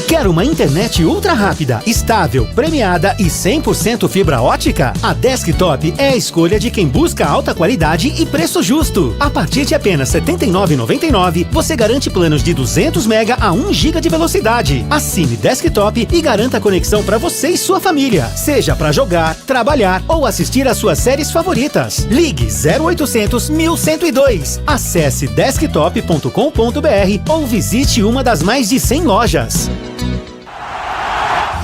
Quer uma internet ultra rápida, estável, premiada e 100% fibra ótica? A Desktop é a escolha de quem busca alta qualidade e preço justo. A partir de apenas R$ 79,99, você garante planos de 200 MB a 1 GB de velocidade. Assine Desktop e garanta conexão para você e sua família, seja para jogar, trabalhar ou assistir às suas séries favoritas. Ligue 0800 1102. Acesse desktop.com.br ou visite uma das mais de 100 lojas.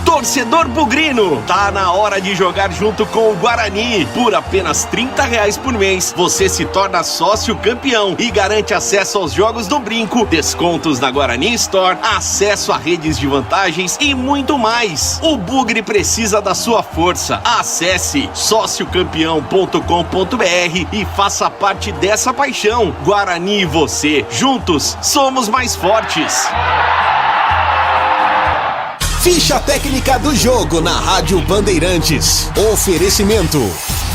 Torcedor bugrino, tá na hora de jogar junto com o Guarani. Por apenas R$30 por mês, você se torna sócio campeão e garante acesso aos jogos do Brinco, descontos na Guarani Store, acesso a redes de vantagens e muito mais. O Bugre precisa da sua força. Acesse sociocampeão.com.br e faça parte dessa paixão. Guarani e você, juntos, somos mais fortes. Ficha técnica do jogo na Rádio Bandeirantes. Oferecimento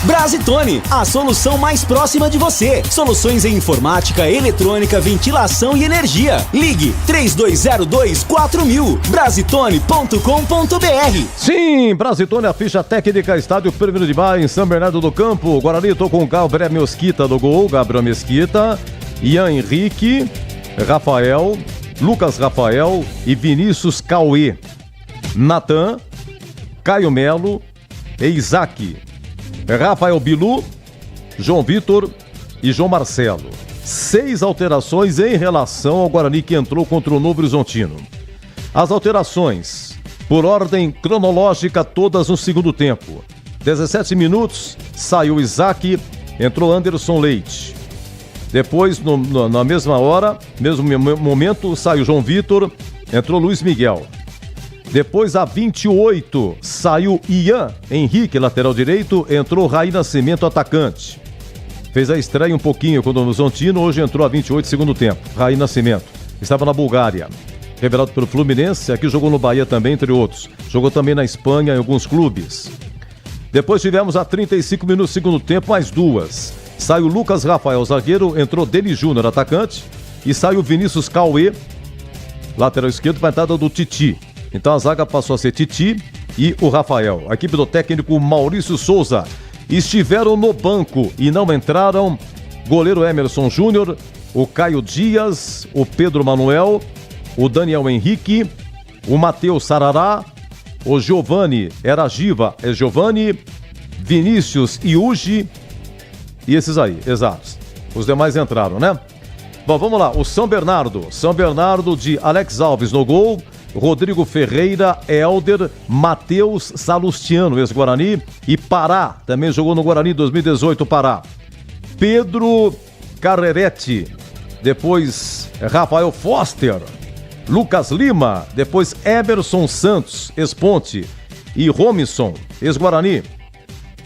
Brasitone, a solução mais próxima de você. Soluções em informática, eletrônica, ventilação e energia. Ligue 3202-4000. Brasitone.com.br. Sim, Brasitone, a ficha técnica, estádio 1º de Maio, em São Bernardo do Campo. Guarani, tô com o Gabriel Mesquita no gol. Gabriel Mesquita, Ian Henrique, Rafael, Lucas Rafael e Vinícius Cauê. Natan, Caio Melo e Isaac, Rafael Bilu, João Vitor e João Marcelo. 6 alterações em relação ao Guarani que entrou contra o Novo Horizontino. As alterações, por ordem cronológica, todas no segundo tempo. 17 minutos, saiu Isaac, entrou Anderson Leite. Depois, na mesma hora, mesmo momento, saiu João Vitor, entrou Luiz Miguel. Depois, a 28, saiu Ian Henrique, lateral direito, entrou Raí Nascimento, atacante. Fez a estreia um pouquinho com o Novo Horizontino, hoje entrou a 28, segundo tempo. Raí Nascimento, estava na Bulgária, revelado pelo Fluminense, aqui jogou no Bahia também, entre outros. Jogou também na Espanha, em alguns clubes. Depois tivemos a 35 minutos, segundo tempo, mais 2. Saiu Lucas Rafael, zagueiro, entrou Deni Júnior, atacante, e saiu Vinícius Cauê, lateral esquerdo, para a entrada do Titi. Então a zaga passou a ser Titi e o Rafael. A equipe do técnico Maurício Souza estiveram no banco e não entraram goleiro Emerson Júnior, o Caio Dias, o Pedro Manuel, o Daniel Henrique, o Matheus Sarará, o Giovani Eragiva, Vinícius Iugi e esses aí, exatos. Os demais entraram, né? Bom, vamos lá. O São Bernardo de Alex Alves no gol, Rodrigo Ferreira, Helder, Matheus Salustiano, ex-Guarani, e Pará, também jogou no Guarani 2018, Pará. Pedro Carreretti, depois Rafael Foster, Lucas Lima, depois Emerson Santos, ex-Ponte, e Romison, ex-Guarani.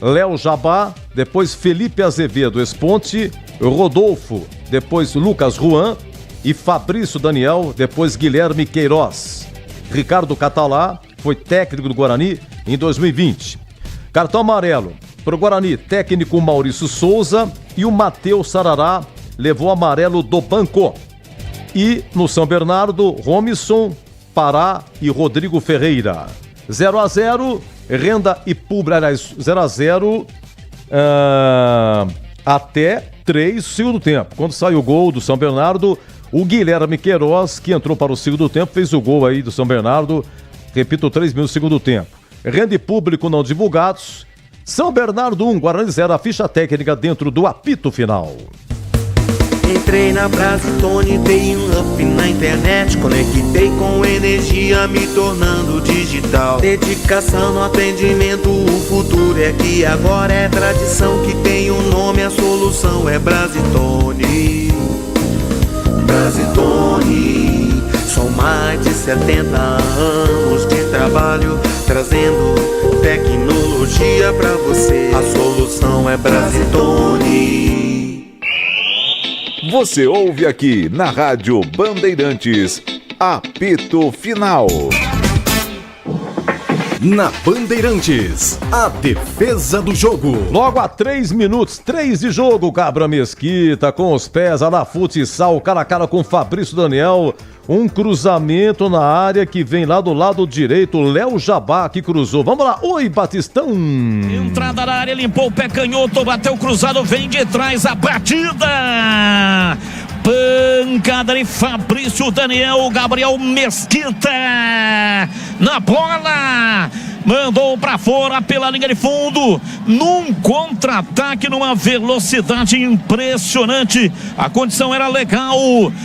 Léo Jabá, depois Felipe Azevedo, ex-Ponte, Rodolfo, depois Lucas Juan e Fabrício Daniel, depois Guilherme Queiroz. Ricardo Catalá foi técnico do Guarani em 2020. Cartão amarelo para o Guarani, técnico Maurício Souza, e o Matheus Sarará levou amarelo do banco. E no São Bernardo, Romison, Pará e Rodrigo Ferreira. 0-0, Renda e Público, aliás, 0-0 até 3 segundo tempo. Quando sai o gol do São Bernardo, o Guilherme Queiroz, que entrou para o segundo tempo, fez o gol aí do São Bernardo, repito, 3 minutos do segundo tempo. Renda e Público não divulgados. São Bernardo 1, Guarani 0, a ficha técnica dentro do apito final. Entrei na Brasitone, dei um up na internet, conectei com energia, me tornando digital. Dedicação no atendimento, o futuro é aqui, agora é tradição que tem um nome, a solução é Brasitone. Brasitone, são mais de 70 anos de trabalho, trazendo tecnologia pra você. A solução é Brasitone. Você ouve aqui na Rádio Bandeirantes, apito final. Na Bandeirantes, a defesa do jogo. Logo a 3 minutos, 3 de jogo, Gabriel Mesquita com os pés lá futsal, cara a cara com Fabrício Daniel. Um cruzamento na área que vem lá do lado direito, Léo Jabá que cruzou. Vamos lá, oi Batistão. Entrada na área, limpou o pé canhoto, bateu cruzado, vem de trás a batida. Pancada de Fabrício Daniel, Gabriel Mesquita na bola, mandou pra fora pela linha de fundo, num contra-ataque, numa velocidade impressionante. A condição era legal.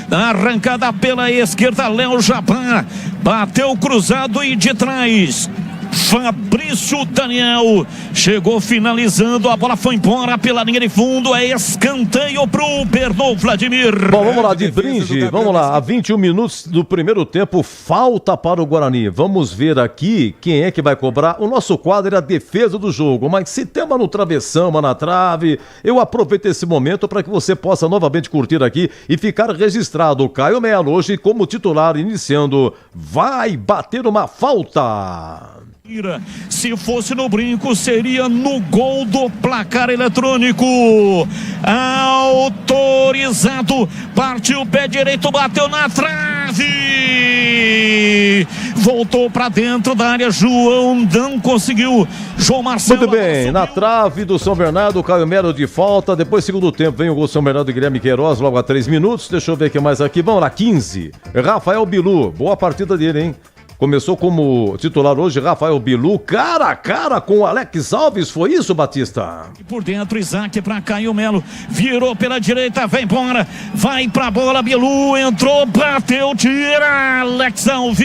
Na arrancada pela esquerda, Léo Jabá bateu cruzado e de trás Fabrício Daniel chegou finalizando, a bola foi embora pela linha de fundo, é escanteio pro Bernô Vladimir. Bom, vamos lá, de brinde, vamos lá, a 21 minutos do primeiro tempo, falta para o Guarani. Vamos ver aqui quem é que vai cobrar. O nosso quadro é a defesa do jogo, mas se tem uma no travessão, uma na trave, eu aproveito esse momento para que você possa novamente curtir aqui e ficar registrado. O Caio Melo hoje como titular, iniciando, vai bater uma falta. Se fosse no brinco, seria no gol do placar eletrônico. Autorizado, partiu o pé direito, bateu na trave, voltou pra dentro da área, João não conseguiu. João Marcelo. Muito bem, na trave do São Bernardo, Caio Melo de falta. Depois, segundo tempo, vem o gol do São Bernardo e Guilherme Queiroz, logo a 3 minutos. Deixa eu ver o que mais aqui. Vamos lá, 15. Rafael Bilu, boa partida dele, hein? Começou como titular hoje, Rafael Bilu, cara a cara com o Alex Alves, foi isso, Batista? Por dentro, Isaac para Caio Melo, virou pela direita, vem embora, vai pra bola, Bilu, entrou, bateu, tira, Alex Alves,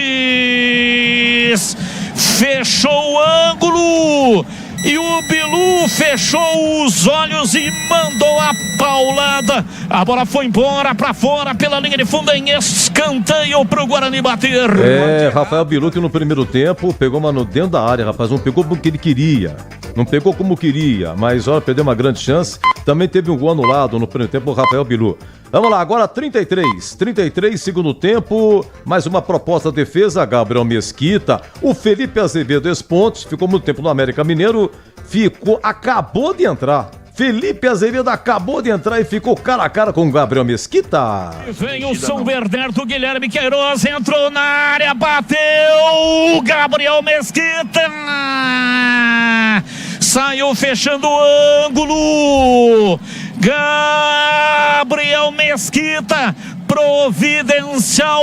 fechou o ângulo, e o Bilu fechou os olhos e mandou a paulada. A bola foi embora pra fora pela linha de fundo em escanteio pro Guarani bater. É, Rafael Bilu que no primeiro tempo pegou uma no dentro da área, rapaz, não pegou como que ele queria. Não pegou como queria, mas olha, perdeu uma grande chance. Também teve um gol anulado no primeiro tempo, o Rafael Bilu. Vamos lá, agora 33, segundo tempo, mais uma proposta de defesa, Gabriel Mesquita. O Felipe Azevedo, ex-pontos, ficou muito tempo no América Mineiro, acabou de entrar. Felipe Azevedo acabou de entrar e ficou cara a cara com o Gabriel Mesquita. Vem o São Bernardo, Guilherme Queiroz, entrou na área, bateu, Gabriel Mesquita, saiu fechando o ângulo, Gabriel Mesquita, providencial,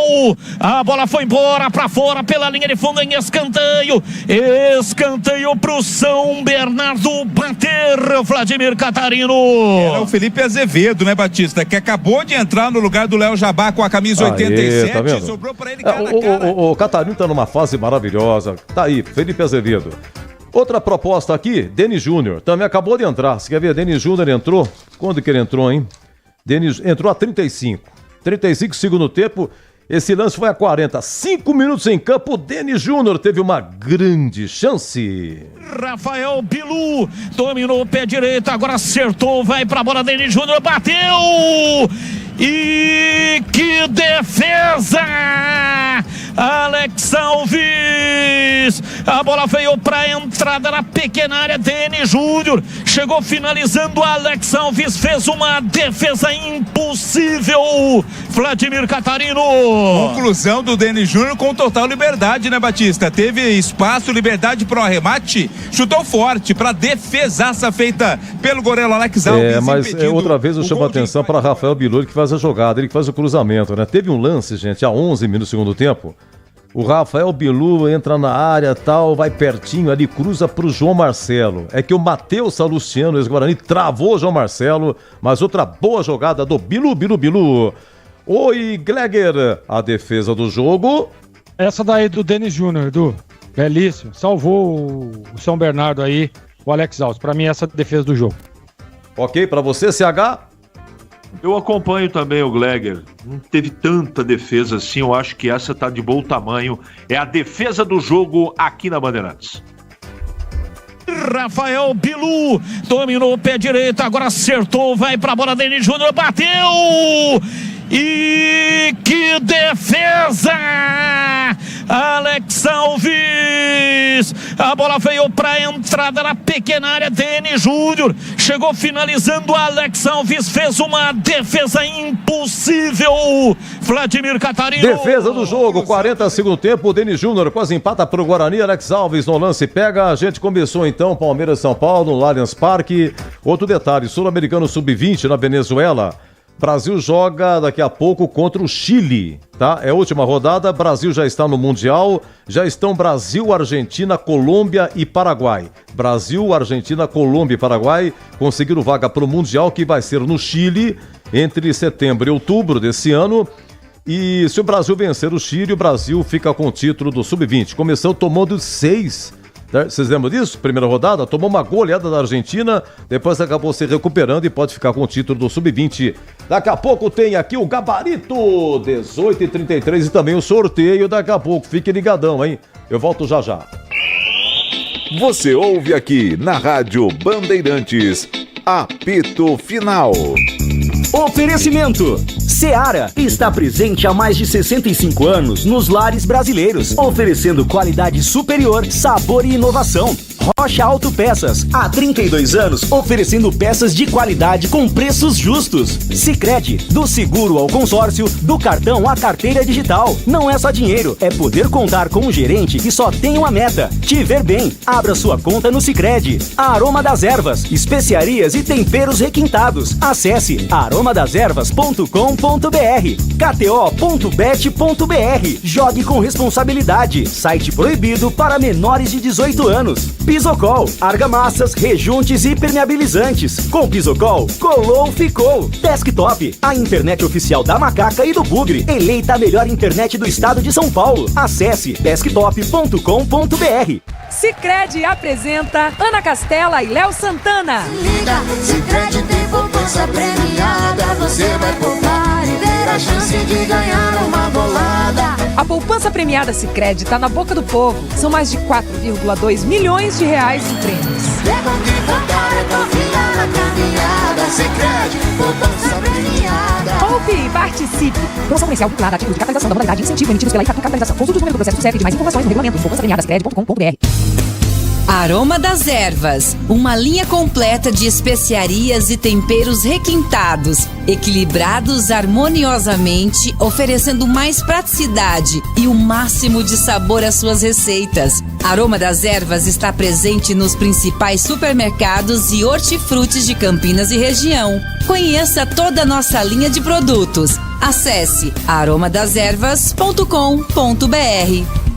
a bola foi embora pra fora pela linha de fundo em escanteio pro São Bernardo bater, Vladimir Catarino. Era o Felipe Azevedo, né, Batista, que acabou de entrar no lugar do Léo Jabá com a camisa 87, tá vendo? Sobrou pra ele cara a cara. O Catarino tá numa fase maravilhosa, tá aí, Felipe Azevedo. Outra proposta aqui, Denis Júnior, também acabou de entrar. Você quer ver? Denis Júnior entrou? Quando que ele entrou, hein? Denis entrou a 35 segundo tempo. Esse lance foi a 40. 5 minutos em campo, Denis Júnior teve uma grande chance. Rafael Bilu dominou o pé direito, agora acertou, vai pra bola, Denis Júnior bateu! E que defesa! Alex Alves! A bola veio pra entrada na pequena área, Denis Júnior chegou finalizando, Alex Alves fez uma defesa impossível, Vladimir Catarino. Conclusão do Denis Júnior com total liberdade, né, Batista? Teve espaço, liberdade para o arremate, chutou forte para defesaça feita pelo goleiro Alex Alves. Mas outra vez eu chamo a atenção para Rafael Bilu, que faz a jogada, ele que faz o cruzamento, né? Teve um lance, gente, a 11 minutos do segundo tempo. O Rafael Bilu entra na área, tal, vai pertinho ali, cruza pro João Marcelo. É que o Matheus Salustiano, ex-Guarani, travou o João Marcelo, mas outra boa jogada do Bilu. Oi, Gleger, a defesa do jogo. Essa daí do Denis Júnior, Edu, belíssimo, salvou o São Bernardo aí, o Alex Alves. Pra mim, essa é a defesa do jogo. Ok, pra você, CH? Eu acompanho também o Gleger. Não teve tanta defesa assim, eu acho que essa tá de bom tamanho. É a defesa do jogo aqui na Bandeirantes. Rafael Bilu dominou o pé direito, agora acertou, vai pra bola, Denis Júnior bateu! E que defesa! Alex Alves! A bola veio para entrada na pequena área. Denis Júnior chegou finalizando. Alex Alves fez uma defesa impossível. Vladimir Catarino. Defesa do jogo, 40 segundo tempo. O Denis Júnior quase empata para o Guarani. Alex Alves no lance pega. A gente começou então Palmeiras São Paulo no Allianz Parque. Outro detalhe: Sul-Americano Sub-20 na Venezuela. Brasil joga daqui a pouco contra o Chile, tá? É a última rodada, Brasil já está no Mundial, já estão Brasil, Argentina, Colômbia e Paraguai. Brasil, Argentina, Colômbia e Paraguai conseguiram vaga para o Mundial, que vai ser no Chile entre setembro e outubro desse ano. E se o Brasil vencer o Chile, o Brasil fica com o título do Sub-20. Começou tomando 6. Vocês lembram disso? Primeira rodada, tomou uma goleada da Argentina, depois acabou se recuperando e pode ficar com o título do Sub-20. Daqui a pouco tem aqui o gabarito, 18h33, e também o sorteio daqui a pouco. Fique ligadão, hein? Eu volto já já. Você ouve aqui na Rádio Bandeirantes, apito final. Oferecimento: Seara está presente há mais de 65 anos nos lares brasileiros, oferecendo qualidade superior, sabor e inovação. Rocha Autopeças, há 32 anos, oferecendo peças de qualidade com preços justos. Sicredi, do seguro ao consórcio, do cartão à carteira digital. Não é só dinheiro, é poder contar com um gerente que só tem uma meta: te ver bem. Abra sua conta no Sicredi. A Aroma das Ervas, especiarias e temperos requintados. Acesse aromadeservas.com.br. kto.bet.br. Jogue com responsabilidade. Site proibido para menores de 18 anos. Pisocol, argamassas, rejuntes e impermeabilizantes. Com Pisocol, colou, ficou. Desktop, a internet oficial da Macaca e do Bugre. Eleita a melhor internet do estado de São Paulo. Acesse desktop.com.br. Sicredi apresenta Ana Castela e Léo Santana. Liga, Sicredi tem poupança premiada. Você vai poupar e ter a chance de ganhar uma bolada. A poupança premiada Sicredi tá na boca do povo. São mais de 4,2 milhões de reais em prêmios. É bom de contar, eu confiar na caminhada. Sicredi, poupança premiada. Poupe e participe. Promoção comercial vinculada a título de capitalização da modalidade incentivo emitidos pela Icatu Capitalização. Consulte o número do processo do CEP de mais informações no regulamento poupançapremiadascred.com.br. Aroma das Ervas, uma linha completa de especiarias e temperos requintados, equilibrados harmoniosamente, oferecendo mais praticidade e o máximo de sabor às suas receitas. Aroma das Ervas está presente nos principais supermercados e hortifrutis de Campinas e região. Conheça toda a nossa linha de produtos. Acesse aromadeservas.com.br.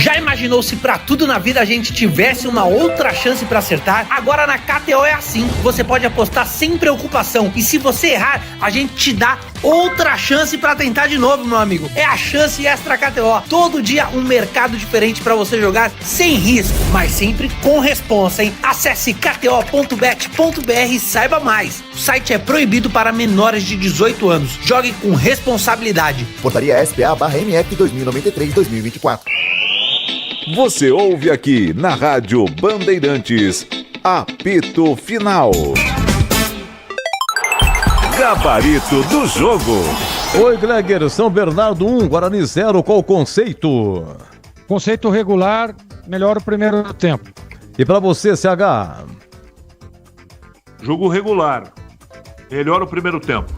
Já imaginou se pra tudo na vida a gente tivesse uma outra chance pra acertar? Agora na KTO é assim, você pode apostar sem preocupação e se você errar, a gente te dá outra chance pra tentar de novo, meu amigo. É a chance extra KTO. Todo dia um mercado diferente pra você jogar sem risco, mas sempre com responsa, hein? Acesse kto.bet.br e saiba mais. O site é proibido para menores de 18 anos. Jogue com responsabilidade. Portaria SPA/MF 2093-2024. Você ouve aqui na Rádio Bandeirantes, apito final. Gabarito do jogo. Oi, Gleger, São Bernardo 1, Guarani 0, qual o conceito? Conceito regular, melhor o primeiro tempo. E pra você, CH? Jogo regular, melhor o primeiro tempo.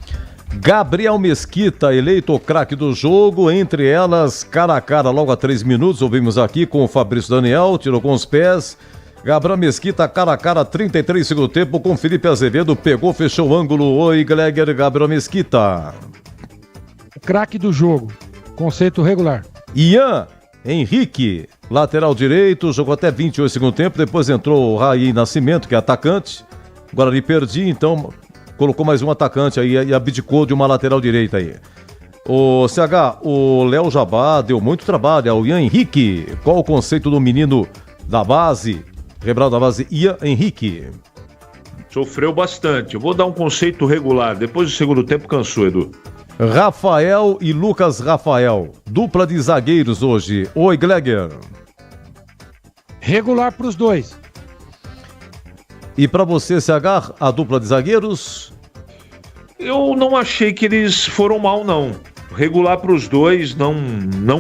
Gabriel Mesquita, eleito o craque do jogo, entre elas, cara a cara, logo a 3 minutos, ouvimos aqui com o Fabrício Daniel, tirou com os pés. Gabriel Mesquita, cara a cara, 33 segundo tempo, com Felipe Azevedo, pegou, fechou o ângulo. Oi, Gleger, Gabriel Mesquita. O craque do jogo, conceito regular. Ian Henrique, lateral direito, jogou até 28 segundo tempo, depois entrou o Raí Nascimento, que é atacante. Guarani perdi, então colocou mais um atacante aí e abdicou de uma lateral direita aí. O CH, o Léo Jabá deu muito trabalho ao Ian Henrique. Qual o conceito do menino da base, Rebral da base, Ian Henrique? Sofreu bastante. Eu vou dar um conceito regular. Depois do segundo tempo cansou, Edu. Rafael e Lucas Rafael, dupla de zagueiros hoje. Oi, Gleger. Regular pros dois. E para você, CH, a dupla de zagueiros? Eu não achei que eles foram mal, não. Regular para os dois, não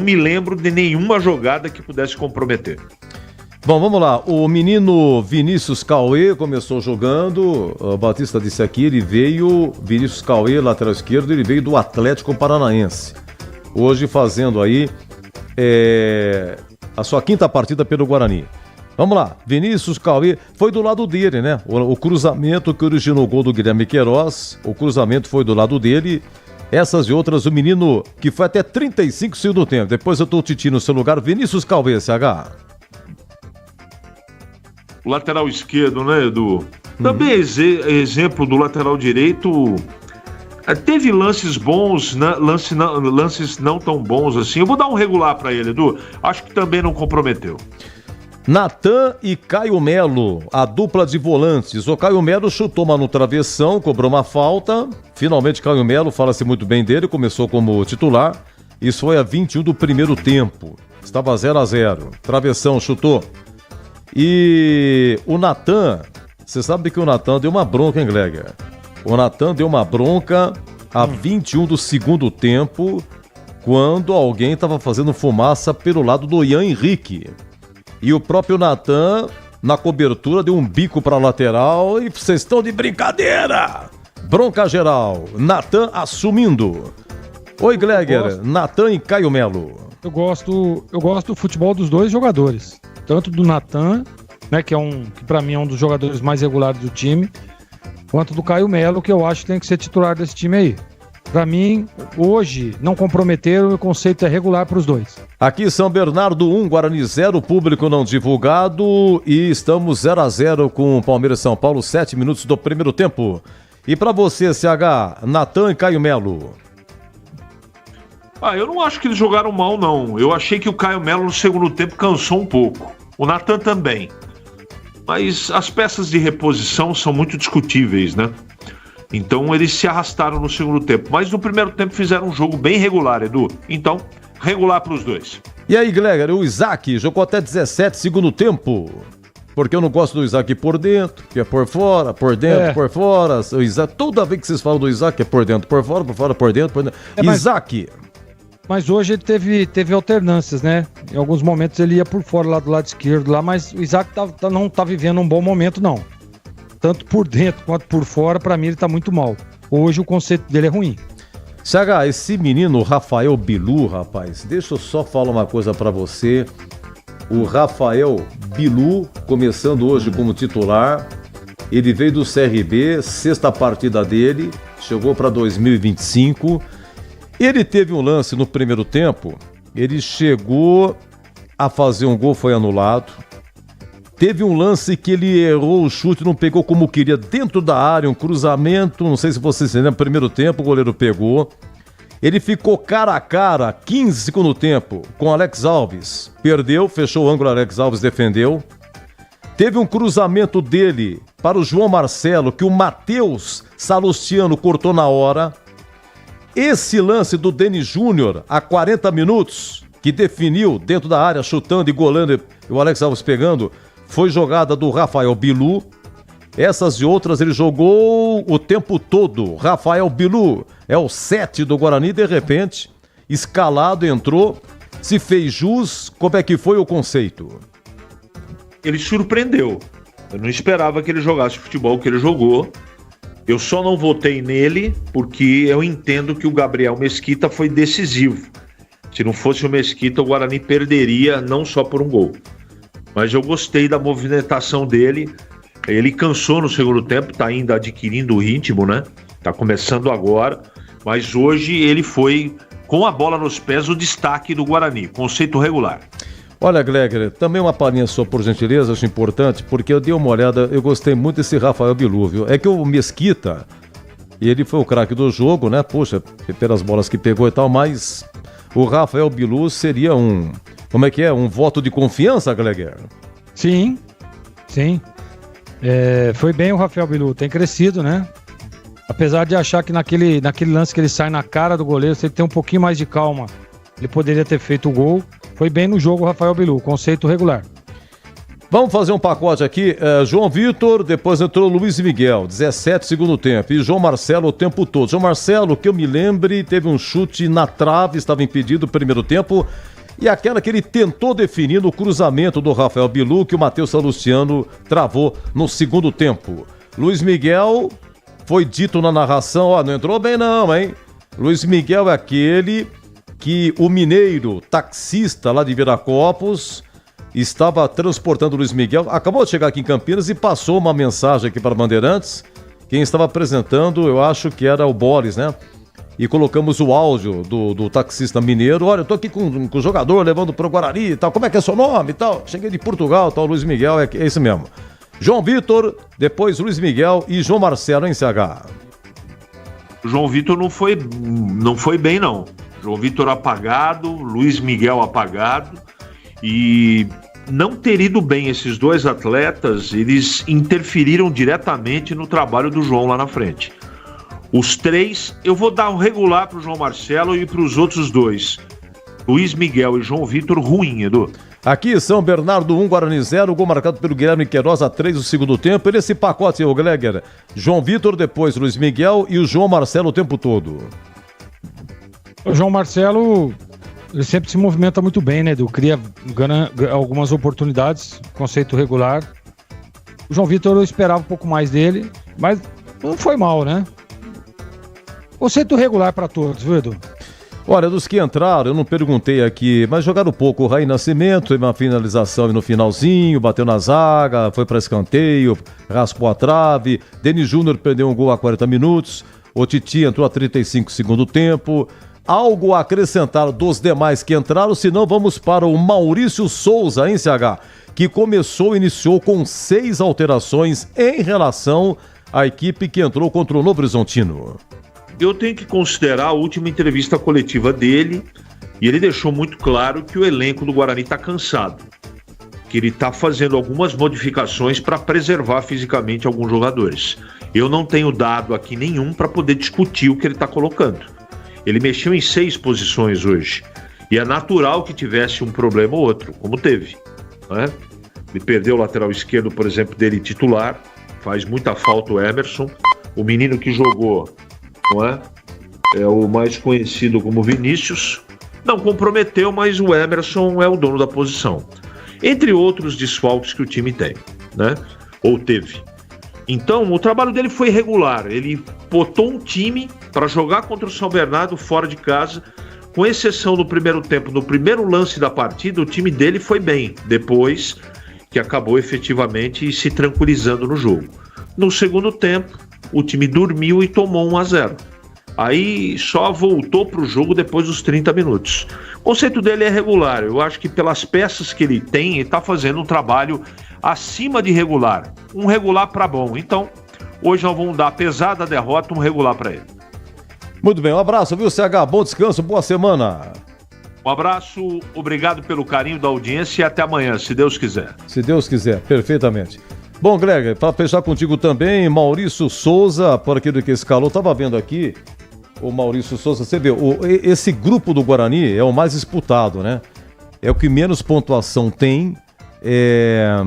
me lembro de nenhuma jogada que pudesse comprometer. Bom, vamos lá. O menino Vinícius Cauê começou jogando. O Batista disse aqui, Vinícius Cauê, lateral esquerdo, ele veio do Atlético Paranaense. Hoje fazendo aí a sua quinta partida pelo Guarani. Vamos lá, Vinícius Cauê foi do lado dele, né? O cruzamento que originou o gol do Guilherme Queiroz, o cruzamento foi do lado dele. Essas e outras, o menino que foi até 35 segundos do tempo. Depois eu tô o Titi no seu lugar, Vinícius Cauê, CH. O lateral esquerdo, né, Edu? Também exemplo do lateral direito. Teve lances bons, né? Lances não tão bons assim. Eu vou dar um regular pra ele, Edu. Acho que também não comprometeu. Natan e Caio Melo, a dupla de volantes. O Caio Melo chutou uma no travessão, cobrou uma falta. Finalmente Caio Melo, fala-se muito bem dele, começou como titular. Isso foi a 21 do primeiro tempo. Estava 0-0. Travessão, chutou. E o Natan, você sabe que o Natan deu uma bronca, hein, Gleger? O Natan deu uma bronca a 21 do segundo tempo, quando alguém estava fazendo fumaça pelo lado do Ian Henrique. E o próprio Natan, na cobertura, deu um bico para a lateral e vocês estão de brincadeira! Bronca geral, Natan assumindo. Oi, Gleger, Natan e Caio Melo. Eu gosto do futebol dos dois jogadores. Tanto do Natan, né, que para mim é um dos jogadores mais regulares do time, quanto do Caio Melo, que eu acho que tem que ser titular desse time aí. Para mim, hoje, não comprometeram, o conceito é regular para os dois. Aqui São Bernardo 1, Guarani 0, público não divulgado, e estamos 0-0 com o Palmeiras São Paulo, 7 minutos do primeiro tempo. E para você, CH, Natan e Caio Melo? Eu não acho que eles jogaram mal, não. Eu achei que o Caio Melo no segundo tempo cansou um pouco. O Natan também. Mas as peças de reposição são muito discutíveis, né? Então eles se arrastaram no segundo tempo. Mas no primeiro tempo fizeram um jogo bem regular, Edu. Então, regular para os dois. E aí, Gleger, o Isaac jogou até 17 segundo tempo. Porque eu não gosto do Isaac por dentro, que é por fora, por dentro, por fora. O Isaac, toda vez que vocês falam do Isaac é por dentro, por fora, por dentro, por dentro. Isaac... Mas hoje ele teve alternâncias, né? Em alguns momentos ele ia por fora lá do lado esquerdo, lá, mas o Isaac não tá vivendo um bom momento, não. Tanto por dentro quanto por fora, pra mim ele tá muito mal. Hoje o conceito dele é ruim. CH, esse menino Rafael Bilu, rapaz, deixa eu só falar uma coisa pra você. O Rafael Bilu, começando hoje como titular, ele veio do CRB, sexta partida dele, chegou pra 2025. Ele teve um lance no primeiro tempo, ele chegou a fazer um gol, foi anulado. Teve um lance que ele errou o chute, não pegou como queria, dentro da área, um cruzamento, não sei se vocês se lembram, primeiro tempo o goleiro pegou. Ele ficou cara a cara, 15 segundo tempo, com Alex Alves. Perdeu, fechou o ângulo, Alex Alves defendeu. Teve um cruzamento dele para o João Marcelo, que o Matheus Salustiano cortou na hora. Esse lance do Denis Júnior, há 40 minutos, que definiu dentro da área, chutando e golando, e o Alex Alves pegando, foi jogada do Rafael Bilu. Essas e outras ele jogou o tempo todo. Rafael Bilu é o 7 do Guarani, de repente, escalado, entrou, se fez jus. Como é que foi o conceito? Ele surpreendeu. Eu não esperava que ele jogasse o futebol que ele jogou. Eu só não votei nele porque eu entendo que o Gabriel Mesquita foi decisivo. Se não fosse o Mesquita, o Guarani perderia não só por um gol. Mas eu gostei da movimentação dele. Ele cansou no segundo tempo, tá ainda adquirindo o ritmo, né? Tá começando agora. Mas hoje ele foi, com a bola nos pés, o destaque do Guarani. Conceito regular. Olha, Gleger, também uma palhinha só, por gentileza, acho importante, porque eu dei uma olhada, eu gostei muito desse Rafael Bilu, viu? É que o Mesquita, ele foi o craque do jogo, né? Poxa, pelas bolas que pegou e tal, mas o Rafael Bilu seria um voto de confiança, Gleger? Sim. Foi bem o Rafael Bilu, tem crescido, né? Apesar de achar que naquele lance que ele sai na cara do goleiro, se ele tem um pouquinho mais de calma, ele poderia ter feito o gol. Foi bem no jogo o Rafael Bilu, conceito regular. Vamos fazer um pacote aqui. João Vitor, depois entrou Luiz Miguel, 17 segundo tempo. E João Marcelo o tempo todo. João Marcelo, que eu me lembre, teve um chute na trave, estava impedido no primeiro tempo. E aquela que ele tentou definir no cruzamento do Rafael Bilu, que o Matheus Salustiano travou no segundo tempo. Luiz Miguel, foi dito na narração, não entrou bem não, hein? Luiz Miguel é aquele que o mineiro, taxista lá de Viracopos, estava transportando o Luiz Miguel, acabou de chegar aqui em Campinas e passou uma mensagem aqui para Bandeirantes. Quem estava apresentando, eu acho que era o Boris, né? E colocamos o áudio do taxista mineiro. Olha, eu tô aqui com o jogador levando pro Guarani e tal. Como é que é seu nome e tal? Cheguei de Portugal, tal, Luiz Miguel, é esse mesmo. João Vitor, depois Luiz Miguel e João Marcelo em CH. João Vitor não foi bem, não. João Vitor apagado, Luiz Miguel apagado. E não ter ido bem esses dois atletas, eles interferiram diretamente no trabalho do João lá na frente. Os três, eu vou dar um regular pro João Marcelo e pros outros dois. Luiz Miguel e João Vitor, ruim, Edu. Aqui, São Bernardo 1, Guarani 0, gol marcado pelo Guilherme Queiroz a 3 do segundo tempo. E nesse pacote, o Gleger, João Vitor, depois Luiz Miguel e o João Marcelo o tempo todo. O João Marcelo, ele sempre se movimenta muito bem, né, Edu? Ganha algumas oportunidades, conceito regular. O João Vitor eu esperava um pouco mais dele, mas não foi mal, né? Conceito regular para todos, viu, Edu? Olha, dos que entraram, eu não perguntei aqui, mas jogaram pouco. O Raí Nascimento teve uma finalização no finalzinho, bateu na zaga, foi para escanteio, raspou a trave. Denis Júnior perdeu um gol a 40 minutos. O Titi entrou a 35 segundo tempo. Algo a acrescentar dos demais que entraram, senão vamos para o Maurício Souza, hein, CH? Que iniciou com 6 alterações em relação à equipe que entrou contra o Novo Horizontino. Eu tenho que considerar a última entrevista coletiva dele, e ele deixou muito claro que o elenco do Guarani está cansado, que ele está fazendo algumas modificações para preservar fisicamente alguns jogadores. Eu não tenho dado aqui nenhum para poder discutir o que ele está colocando. Ele mexeu em 6 posições hoje, e é natural que tivesse um problema ou outro, como teve, né? Ele perdeu o lateral esquerdo, por exemplo, dele titular, faz muita falta o Emerson, o menino que jogou, não é? É o mais conhecido como Vinícius. Não comprometeu, mas o Emerson é o dono da posição. Entre outros desfalques que o time tem, né? Ou teve. Então, o trabalho dele foi regular. Ele botou um time para jogar contra o São Bernardo fora de casa. Com exceção do primeiro tempo, no primeiro lance da partida, o time dele foi bem. Depois que acabou efetivamente se tranquilizando no jogo. No segundo tempo, o time dormiu e tomou 1-0. Aí só voltou para o jogo depois dos 30 minutos. O conceito dele é regular. Eu acho que pelas peças que ele tem, ele está fazendo um trabalho acima de regular. Um regular para bom. Então, hoje nós vamos dar, apesar da derrota, um regular para ele. Muito bem, um abraço, viu, CH? Bom descanso, boa semana. Um abraço, obrigado pelo carinho da audiência e até amanhã, se Deus quiser. Se Deus quiser, perfeitamente. Bom, Greg, para fechar contigo também, Maurício Souza, por aquilo que escalou, estava vendo aqui, o Maurício Souza, você vê, esse grupo do Guarani é o mais disputado, né? É o que menos pontuação tem, é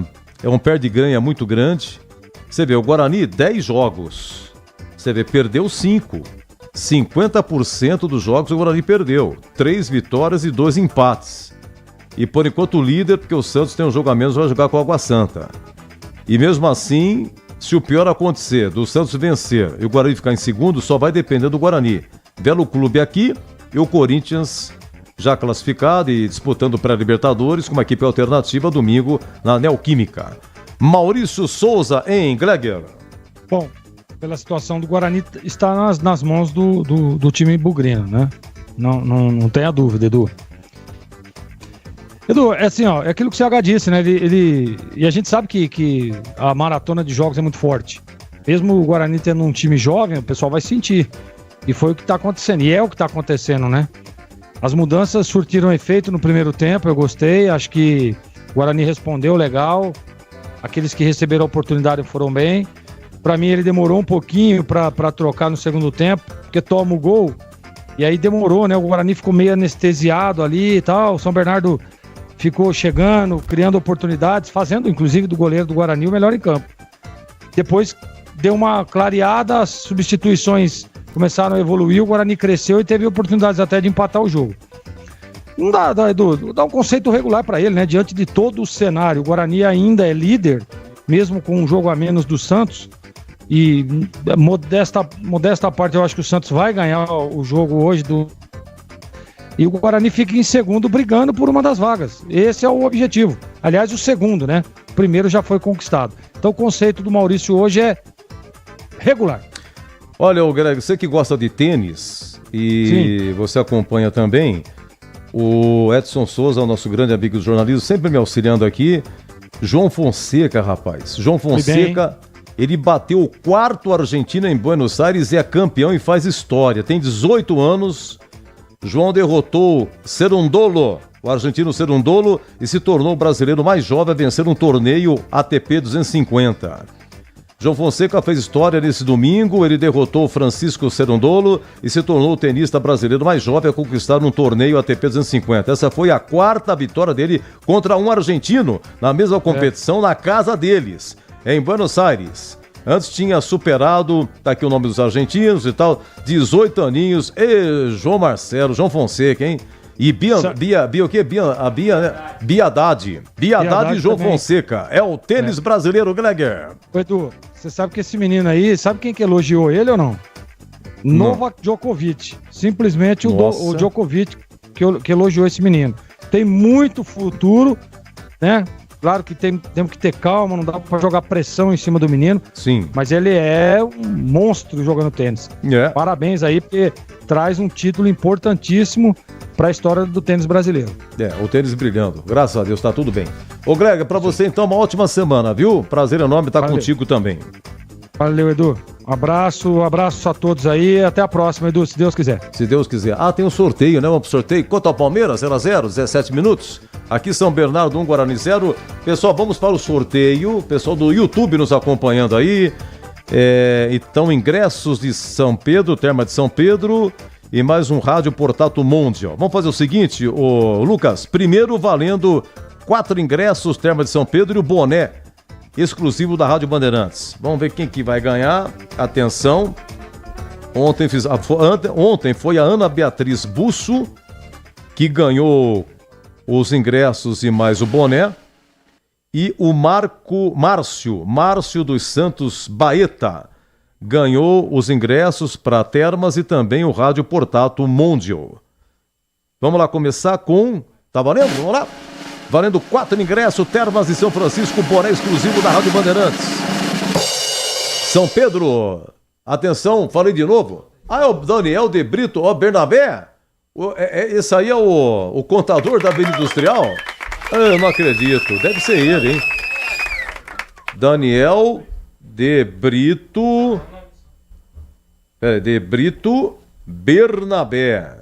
um perde-ganha muito grande. Você vê, o Guarani, 10 jogos, você vê, perdeu 5. 50% dos jogos o Guarani perdeu, 3 vitórias e 2 empates. E por enquanto o líder, porque o Santos tem um jogo a menos, vai jogar com a Água Santa. E mesmo assim, se o pior acontecer, do Santos vencer e o Guarani ficar em segundo, só vai depender do Guarani. Belo clube aqui e o Corinthians já classificado e disputando pré-Libertadores com uma equipe alternativa domingo na Neoquímica. Maurício Souza em Gleger. Bom, pela situação do Guarani, está nas mãos do time bugrino, né? Não tenha dúvida, Edu. Edu, é assim, ó, é aquilo que o CH disse, né? E a gente sabe que a maratona de jogos é muito forte. Mesmo o Guarani tendo um time jovem, o pessoal vai sentir. E foi o que está acontecendo, e é o que está acontecendo, né? As mudanças surtiram efeito no primeiro tempo, eu gostei, acho que o Guarani respondeu legal. Aqueles que receberam a oportunidade foram bem. Para mim, ele demorou um pouquinho para trocar no segundo tempo, porque toma o gol, e aí demorou, né? O Guarani ficou meio anestesiado ali e tal. O São Bernardo ficou chegando, criando oportunidades, fazendo inclusive do goleiro do Guarani o melhor em campo. Depois deu uma clareada, as substituições começaram a evoluir, o Guarani cresceu e teve oportunidades até de empatar o jogo. Não dá, Edu, dá um conceito regular para ele, né? Diante de todo o cenário, o Guarani ainda é líder, mesmo com um jogo a menos do Santos. E modesta parte, eu acho que o Santos vai ganhar o jogo hoje e o Guarani fica em segundo brigando por uma das vagas. Esse é o objetivo. Aliás, o segundo, né? O primeiro já foi conquistado. Então o conceito do Maurício hoje é regular. Olha, Greg, você que gosta de tênis e você acompanha também, o Edson Souza, o nosso grande amigo do jornalismo, sempre me auxiliando aqui. João Fonseca, rapaz. João Fonseca, ele bateu o 4º argentino em Buenos Aires e é campeão e faz história. Tem 18 anos. João derrotou Cerundolo, o argentino Cerundolo, e se tornou o brasileiro mais jovem a vencer um torneio ATP 250. João Fonseca fez história nesse domingo, ele derrotou Francisco Cerundolo e se tornou o tenista brasileiro mais jovem a conquistar um torneio ATP 250. Essa foi a 4ª vitória dele contra um argentino na mesma competição na casa deles, em Buenos Aires. Antes tinha superado, tá aqui o nome dos argentinos e tal, 18 aninhos, João Marcelo, João Fonseca, hein? E Bia Haddad e João também. Fonseca, é o tênis brasileiro, Gregor. Edu, você sabe que esse menino aí, sabe quem que elogiou ele ou não? Novak Djokovic, simplesmente o Djokovic que elogiou esse menino. Tem muito futuro, né? Claro que temos que ter calma, não dá pra jogar pressão em cima do menino. Sim. Mas ele é um monstro jogando tênis. Parabéns aí, porque traz um título importantíssimo para a história do tênis brasileiro. O tênis brilhando. Graças a Deus, tá tudo bem. Ô, Greg, pra você então, uma ótima semana, viu? Prazer enorme estar contigo também. Valeu, Edu. Abraço a todos aí. Até a próxima, Edu, se Deus quiser. Se Deus quiser. Tem um sorteio, né? Vamos pro sorteio. Quanto ao Palmeiras, 0x0, 17 minutos. Aqui São Bernardo 1, Guarani 0. Pessoal, vamos para o sorteio. Pessoal do YouTube nos acompanhando aí. Então, ingressos de São Pedro, Terma de São Pedro e mais um rádio portátil Mondial. Vamos fazer o seguinte, Lucas. Primeiro valendo 4 ingressos, Terma de São Pedro e o boné exclusivo da Rádio Bandeirantes. Vamos ver quem que vai ganhar. Atenção. Ontem foi a Ana Beatriz Busso que ganhou os ingressos e mais o boné. E o Márcio dos Santos Baeta ganhou os ingressos para Termas e também o rádio portátil Mondial. Vamos lá começar com... Tá valendo? Vamos lá. Valendo 4 ingressos, Termas de São Francisco, boné exclusivo da Rádio Bandeirantes. São Pedro, atenção, falei de novo. É o Daniel de Brito, Bernabé? Esse aí é o contador da Avenida Industrial? Eu não acredito, deve ser ele, hein? Daniel de Brito... de Brito Bernabé.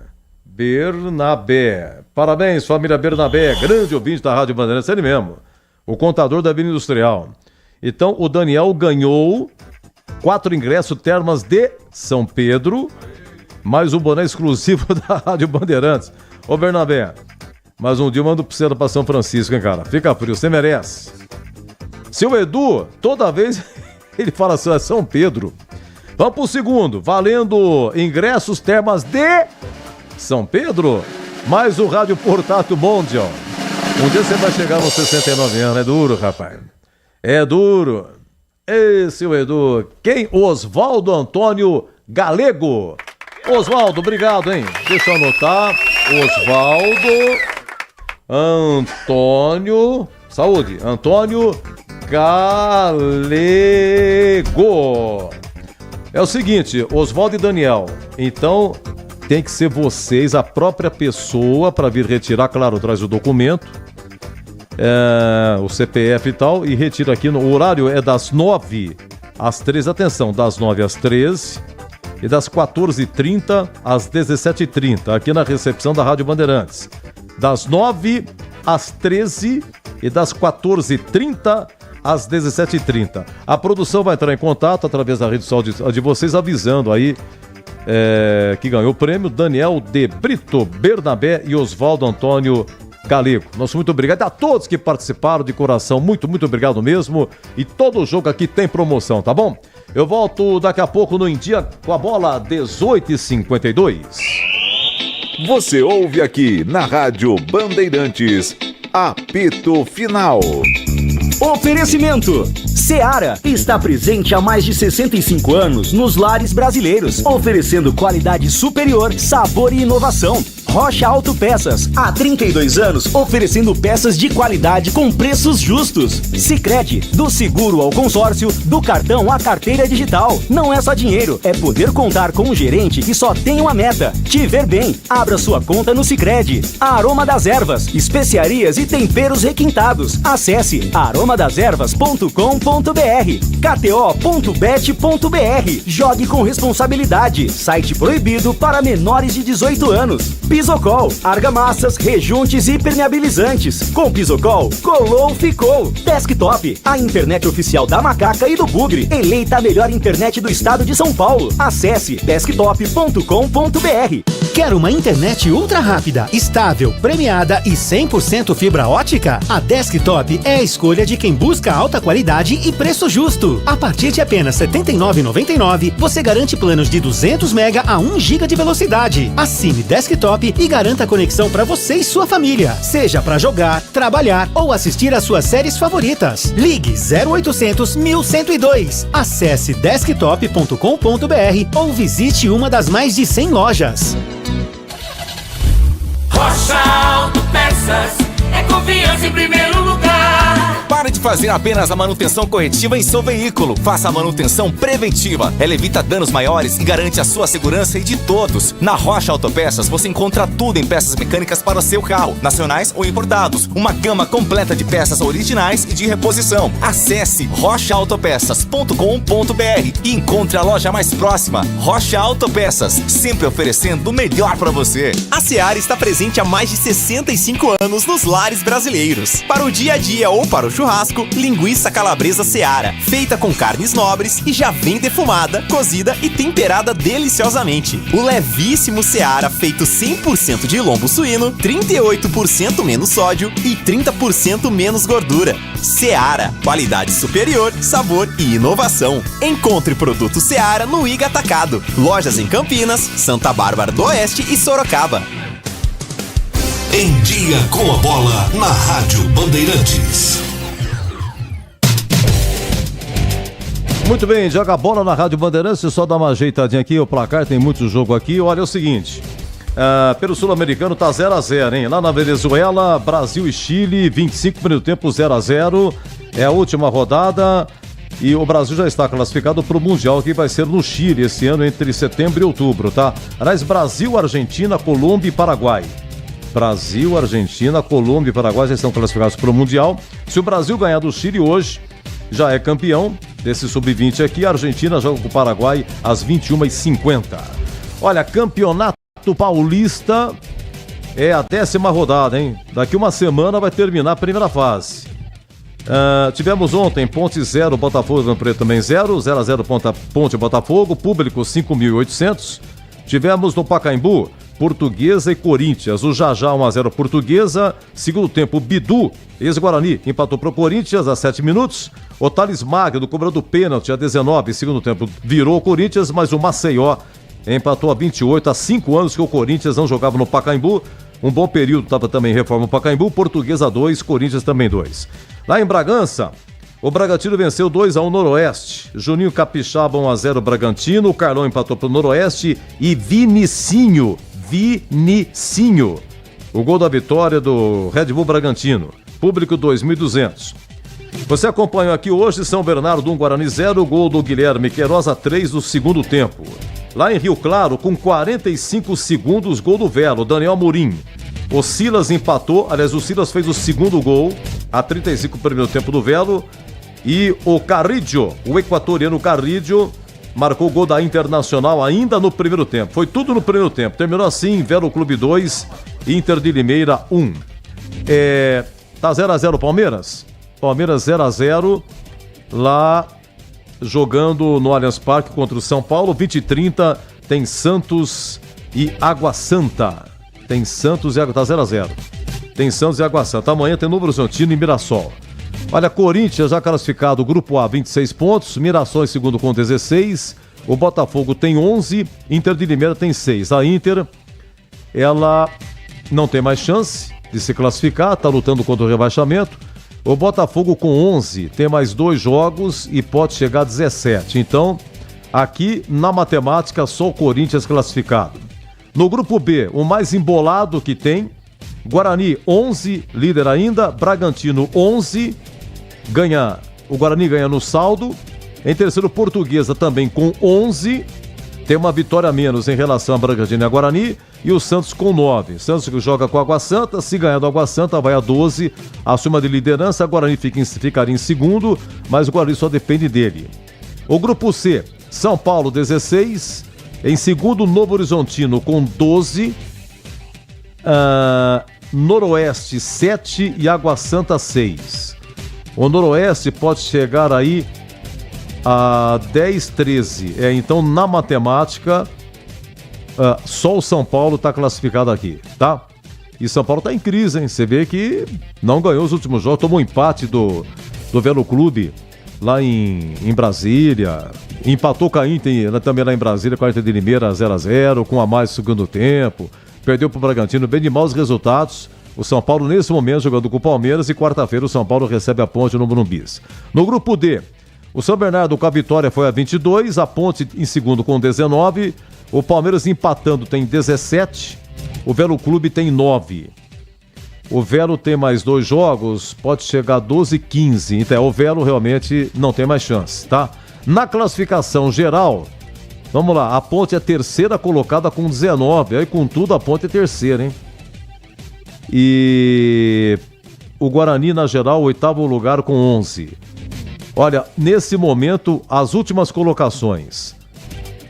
Parabéns, família Bernabé, grande ouvinte da Rádio Bandeirantes, ele mesmo, o contador da Avenida Industrial. Então, o Daniel ganhou 4 ingressos Termas de São Pedro, mais um boné exclusivo da Rádio Bandeirantes. Ô, Bernabé, mais um dia eu mando pra São Francisco, hein, cara? Fica frio, você merece. Seu Edu, toda vez ele fala assim, é São Pedro. Vamos pro segundo, valendo ingressos Termas de São Pedro, mais o rádio portátil Mondial. Um dia você vai chegar nos 69 anos, é duro, rapaz. É duro. Esse é o Edu. Quem? Oswaldo Antônio Galego. Oswaldo, obrigado, hein? Deixa eu anotar. Oswaldo Antônio... Saúde. Antônio Galego. É o seguinte, Oswaldo e Daniel. Então... tem que ser vocês, a própria pessoa, para vir retirar, claro, traz o documento, o CPF e tal, e retira aqui, o horário é das 9 às 13, atenção, das 9 às 13 e das 14h30 às 17h30, aqui na recepção da Rádio Bandeirantes. Das 9 às 13 e das 14h30 às 17h30. A produção vai entrar em contato através da rede social de vocês, avisando aí que ganhou o prêmio Daniel de Brito Bernabé e Oswaldo Antônio Galego. Nosso muito obrigado a todos que participaram de coração. Muito obrigado mesmo. E todo jogo aqui tem promoção, tá bom? Eu volto daqui a pouco no Em Dia com a bola 18h52. Você ouve aqui na Rádio Bandeirantes, apito final. Oferecimento: Seara está presente há mais de 65 anos nos lares brasileiros, oferecendo qualidade superior, sabor e inovação. Rocha Autopeças, há 32 anos, oferecendo peças de qualidade com preços justos. Sicredi, do seguro ao consórcio, do cartão à carteira digital. Não é só dinheiro, é poder contar com um gerente que só tem uma meta: te ver bem. Abra sua conta no Sicredi. A Aroma das Ervas, especiarias e temperos requintados. Acesse aromadeservas.com.br. kto.bet.br. Jogue com responsabilidade. Site proibido para menores de 18 anos. Pisocol, argamassas, rejuntes e impermeabilizantes. Com Pisocol, colou, ficou. Desktop, a internet oficial da Macaca e do Bugre. Eleita a melhor internet do estado de São Paulo. Acesse desktop.com.br. Quer uma internet ultra rápida, estável, premiada e 100% fibra ótica? A Desktop é a escolha de quem busca alta qualidade e preço justo. A partir de apenas R$ 79,99, você garante planos de 200 MB a 1 GB de velocidade. Assine Desktop e garanta a conexão para você e sua família, seja para jogar, trabalhar ou assistir às suas séries favoritas. Ligue 0800 1102. Acesse desktop.com.br ou visite uma das mais de 100 lojas. Rocha Autopeças é confiança em primeiro lugar. Pare de fazer apenas a manutenção corretiva em seu veículo. Faça a manutenção preventiva. Ela evita danos maiores e garante a sua segurança e de todos. Na Rocha Autopeças você encontra tudo em peças mecânicas para o seu carro, nacionais ou importados. Uma gama completa de peças originais e de reposição. Acesse rochaautopeças.com.br e encontre a loja mais próxima. Rocha Autopeças, sempre oferecendo o melhor para você. A Seara está presente há mais de 65 anos nos lares brasileiros. Para o dia a dia ou para o churrasco, linguiça calabresa Seara, feita com carnes nobres e já vem defumada, cozida e temperada deliciosamente. O levíssimo Seara, feito 100% de lombo suíno, 38% menos sódio e 30% menos gordura. Seara, qualidade superior, sabor e inovação. Encontre produto Seara no Iga Atacado. Lojas em Campinas, Santa Bárbara do Oeste e Sorocaba. Em Dia com a Bola, na Rádio Bandeirantes. Muito bem, joga a bola na Rádio Bandeirantes, só dá uma ajeitadinha aqui, o placar tem muito jogo aqui. Olha, é o seguinte, pelo Sul-Americano tá 0-0, hein? Lá na Venezuela, Brasil e Chile, 25 primeiro tempo, 0-0, é a última rodada e o Brasil já está classificado para o Mundial que vai ser no Chile esse ano, entre setembro e outubro, tá? Aliás, Brasil, Argentina, Colômbia e Paraguai. Brasil, Argentina, Colômbia e Paraguai já estão classificados para o Mundial. Se o Brasil ganhar do Chile hoje, já é campeão desse sub-20 aqui. A Argentina joga com o Paraguai às 21h50. Olha, Campeonato Paulista é a 10ª rodada, hein? Daqui uma semana vai terminar a primeira fase. Tivemos ontem Ponte 0, Botafogo Ribeirão Preto também 0-0 Ponte Botafogo, público 5.800. Tivemos no Pacaembu Portuguesa e Corinthians, o Jajá 1-0 Portuguesa, segundo tempo Bidu, ex-Guarani, empatou para o Corinthians a 7 minutos, o Thales Magno, do cobrador do pênalti a 19, segundo tempo virou o Corinthians, mas o Maceió empatou a 28, há 5 anos que o Corinthians não jogava no Pacaembu, um bom período, estava também em reforma o Pacaembu, Portuguesa 2, Corinthians também 2. Lá em Bragança, o Bragantino venceu 2-1 Noroeste, Juninho Capixaba 1-0 Bragantino, o Carlão empatou para o Noroeste e Vinicinho, o gol da vitória do Red Bull Bragantino, público 2.200. Você acompanhou aqui hoje São Bernardo 1, Guarani 0, gol do Guilherme Queiroz a 3 do segundo tempo. Lá em Rio Claro, com 45 segundos, gol do Velo, Daniel Murim. O Silas empatou, aliás, o Silas fez o segundo gol a 35 primeiro tempo do Velo. E o Carrillo, o equatoriano Carrillo, marcou o gol da Internacional ainda no primeiro tempo. Foi tudo no primeiro tempo. Terminou assim, Velo Clube 2, Inter de Limeira 1. Tá 0-0 Palmeiras? Palmeiras 0-0 lá jogando no Allianz Parque contra o São Paulo. 20h30 tem Santos e Água Santa. Tem Santos e Água... Tá 0-0. tem Santos e Água Santa. Amanhã tem Novo Horizontino e Mirassol. Olha, Corinthians já classificado, Grupo A, 26 pontos, Mirassol em segundo com 16, o Botafogo tem 11, Inter de Limeira tem 6. A Inter, ela não tem mais chance de se classificar, está lutando contra o rebaixamento. O Botafogo com 11 tem mais 2 jogos e pode chegar a 17. Então, aqui na matemática, só o Corinthians classificado. No Grupo B, o mais embolado que tem, Guarani 11, líder ainda, Bragantino 11, o Guarani ganha no saldo. Em terceiro, Portuguesa também com 11, tem uma vitória a menos em relação a Bragantino e a Guarani, e o Santos com 9. Santos joga com a Água Santa, se ganhar do Água Santa vai a 12, assume de liderança, a Guarani ficaria em segundo, mas o Guarani só depende dele. O Grupo C, São Paulo 16, em segundo, Novo Horizontino com 12, Noroeste 7 e Água Santa 6. O Noroeste pode chegar aí a 10, 13. Então, na matemática, só o São Paulo está classificado aqui, tá? E São Paulo está em crise, hein? Você vê que não ganhou os últimos jogos, tomou um empate do Velo Clube lá em Brasília, empatou com a Inter também lá em Brasília, com a Inter de Limeira 0-0, com a mais no segundo tempo, perdeu para o Bragantino, bem de maus resultados. O São Paulo nesse momento jogando com o Palmeiras e quarta-feira o São Paulo recebe a Ponte no Morumbis. No Grupo D, o São Bernardo com a vitória foi a 22, a Ponte em segundo com 19, o Palmeiras empatando tem 17, o Velo Clube tem 9. O Velo tem mais 2 jogos, pode chegar a 12, 15, então o Velo realmente não tem mais chance, tá? Na classificação geral, vamos lá, a Ponte é a terceira colocada com 19, aí com tudo a Ponte é terceira, hein? E o Guarani na geral, 8º lugar com 11. Olha, nesse momento, as últimas colocações.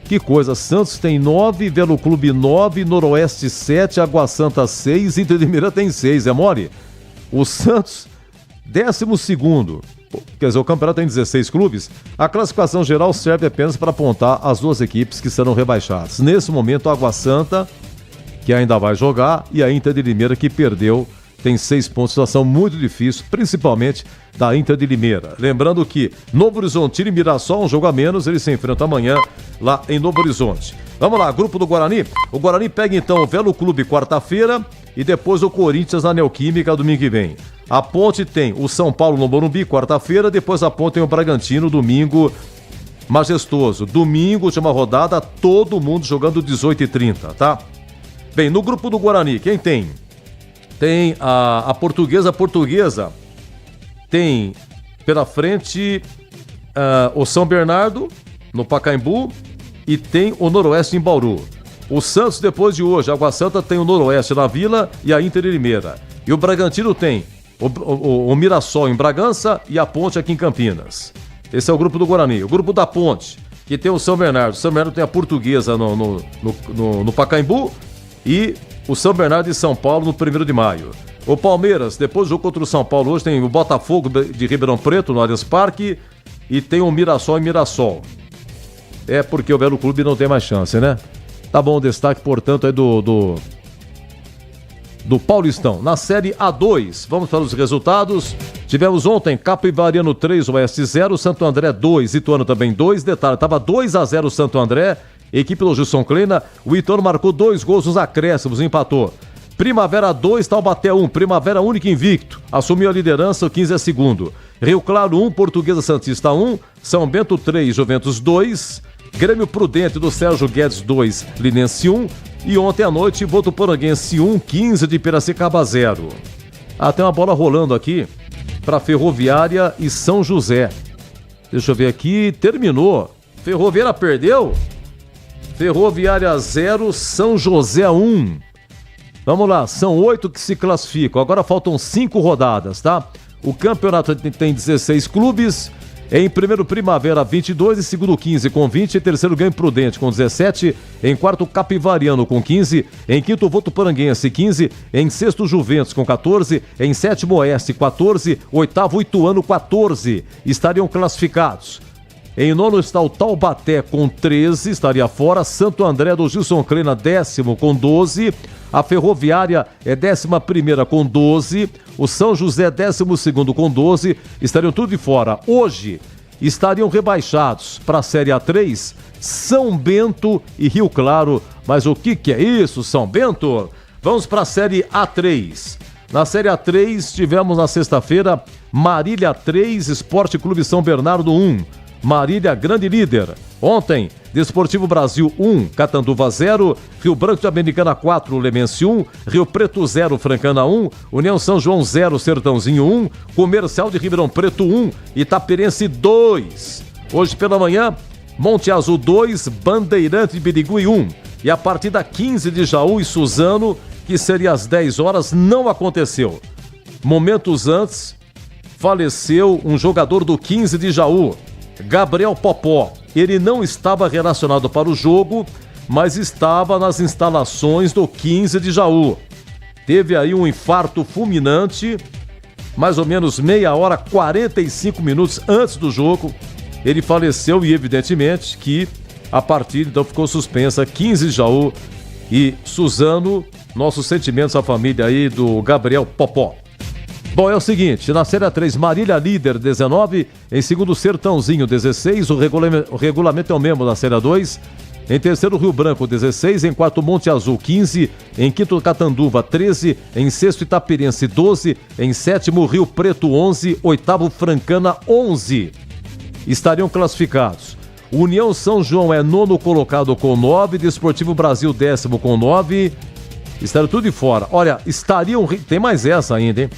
Que coisa, Santos tem 9, Velo Clube 9, Noroeste 7, Água Santa 6, Inter de Limeira tem 6, é mole? O Santos, 12º, quer dizer, o campeonato tem 16 clubes, a classificação geral serve apenas para apontar as 2 equipes que serão rebaixadas. Nesse momento, a Água Santa, que ainda vai jogar, e a Inter de Limeira, que perdeu, tem 6 pontos, situação muito difícil, principalmente da Inter de Limeira. Lembrando que Novo Horizontino e Mirassol, um jogo a menos, eles se enfrentam amanhã lá em Novo Horizonte. Vamos lá, grupo do Guarani. O Guarani pega então o Velo Clube quarta-feira e depois o Corinthians na Neoquímica domingo que vem. A Ponte tem o São Paulo no Morumbi quarta-feira, depois a Ponte tem o Bragantino domingo majestoso. Domingo, última rodada, todo mundo jogando 18h30, tá? Bem, no grupo do Guarani, quem tem? Tem a Portuguesa, tem pela frente o São Bernardo, no Pacaembu, e tem o Noroeste em Bauru. O Santos, depois de hoje, a Água Santa tem o Noroeste na Vila e a Inter de Limeira. E o Bragantino tem o Mirassol em Bragança e a Ponte aqui em Campinas. Esse é o grupo do Guarani. O grupo da Ponte, que tem o São Bernardo. O São Bernardo tem a Portuguesa no Pacaembu e o São Bernardo e São Paulo no 1º de maio. O Palmeiras, depois do jogo contra o São Paulo, hoje tem o Botafogo de Ribeirão Preto no Allianz Parque e tem o Mirassol em Mirassol. É porque o Velo Clube não tem mais chance, né? Tá bom o destaque, portanto, é do Paulistão. Na Série A2, vamos para os resultados. Tivemos ontem Capivariano 3, Oeste 0, Santo André 2, Ituano também 2. Detalhe, estava 2-0 Santo André. Equipe do Gilson Kleina, o Ituano marcou 2 gols nos acréscimos, empatou. Primavera 2, Taubaté 1, Primavera único invicto, assumiu a liderança, o 15 é segundo. Rio Claro 1, Portuguesa Santista 1, São Bento 3, Juventus 2, Grêmio Prudente do Sérgio Guedes 2, Linense 1 e ontem à noite Votuporanguense 1, 15 de Piracicaba 0. Tem uma bola rolando aqui para Ferroviária e São José. Deixa eu ver aqui, terminou. Ferroviária perdeu? Ferroviária 0, São José 1. Vamos lá, são 8 que se classificam. Agora faltam 5 rodadas, tá? O campeonato tem 16 clubes. Em primeiro, Primavera 22, em segundo, 15 com 20, em terceiro, Grêmio Prudente com 17, em quarto, Capivariano com 15, em quinto, Votuporanguense 15, em sexto, Juventus com 14, em sétimo, Oeste 14, oitavo, Ituano 14. Estariam classificados. Em nono está o Taubaté com 13, estaria fora. Santo André do Gilson Kleina, 10º com 12. A Ferroviária é 11ª com 12. O São José, 12º com 12. Estariam tudo de fora. Hoje estariam rebaixados para a Série A3 São Bento e Rio Claro. Mas o que é isso, São Bento? Vamos para a Série A3. Na Série A3 tivemos na sexta-feira Marília 3, Esporte Clube São Bernardo 1. Marília, grande líder. Ontem, Desportivo Brasil 1, Catanduva 0, Rio Branco de Americana 4, Lemense 1, Rio Preto 0, Francana 1, União São João 0, Sertãozinho 1, Comercial de Ribeirão Preto 1, Itaperense 2. Hoje pela manhã, Monte Azul 2, Bandeirante de Birigui 1. E a partida 15 de Jaú e Suzano, que seria às 10 horas, não aconteceu. Momentos antes, faleceu um jogador do 15 de Jaú, Gabriel Popó. Ele não estava relacionado para o jogo, mas estava nas instalações do 15 de Jaú. Teve aí um infarto fulminante, mais ou menos meia hora, 45 minutos antes do jogo. Ele faleceu e evidentemente que a partida então ficou suspensa. 15 de Jaú e Suzano, nossos sentimentos à família aí do Gabriel Popó. Bom, é o seguinte, na Série A3, Marília líder 19, em segundo Sertãozinho 16, o regulamento é o mesmo da Série A2, em terceiro Rio Branco 16, em quarto Monte Azul 15, em quinto Catanduva 13, em sexto Itaperense 12, em sétimo Rio Preto 11, oitavo Francana 11. Estariam classificados. União São João é nono colocado com 9, Desportivo Brasil 10º com 9, estariam tudo de fora. Olha, estariam, tem mais essa ainda, hein?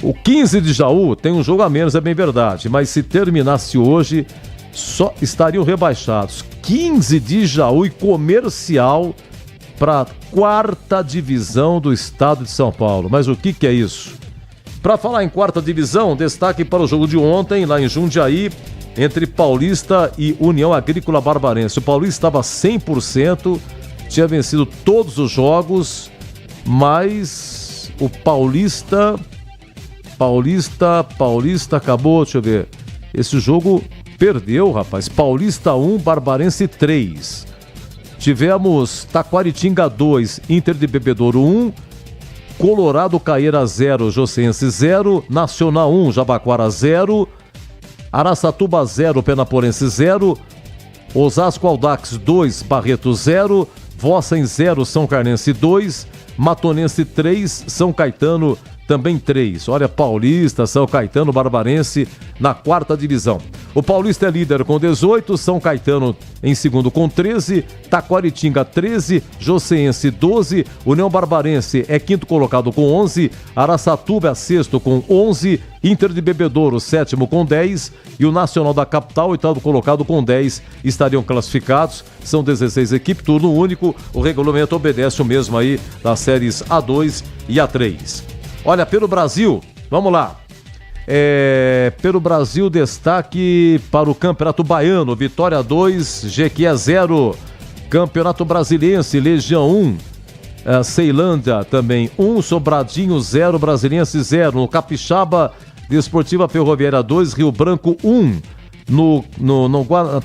O 15 de Jaú tem um jogo a menos, é bem verdade, mas se terminasse hoje, só estariam rebaixados. 15 de Jaú e Comercial para a 4ª divisão do estado de São Paulo. Mas o que é isso? Para falar em 4ª divisão, destaque para o jogo de ontem, lá em Jundiaí, entre Paulista e União Agrícola Barbarense. O Paulista estava 100%, tinha vencido todos os jogos, mas o Paulista acabou, deixa eu ver, esse jogo perdeu, rapaz. Paulista 1, Barbarense 3. Tivemos Taquaritinga 2, Inter de Bebedouro 1, Colorado Caeira 0, Joseense 0, Nacional 1, Jabaquara 0, Araçatuba 0, Penaporense 0, Osasco Audax 2, Barreto 0, Vossen 0, São Carnense 2, Matonense 3, São Caetano também 3. Olha, Paulista, São Caetano, Barbarense na 4ª divisão. O Paulista é líder com 18, São Caetano em segundo com 13, Taquaritinga 13, Joseense 12, União Barbarense é quinto colocado com 11, Araçatuba é sexto com 11, Inter de Bebedouro 7º com 10 e o Nacional da Capital, oitavo colocado com 10, estariam classificados. São 16 equipes, turno único. O regulamento obedece o mesmo aí das séries A2 e A3. Olha, pelo Brasil, vamos lá. Pelo Brasil, destaque para o Campeonato Baiano. Vitória 2, Jequié 0. Campeonato Brasiliense, Legião 1. Ceilândia também 1. Sobradinho 0, Brasiliense 0. No Capixaba, Desportiva Ferroviária 2, Rio Branco 1.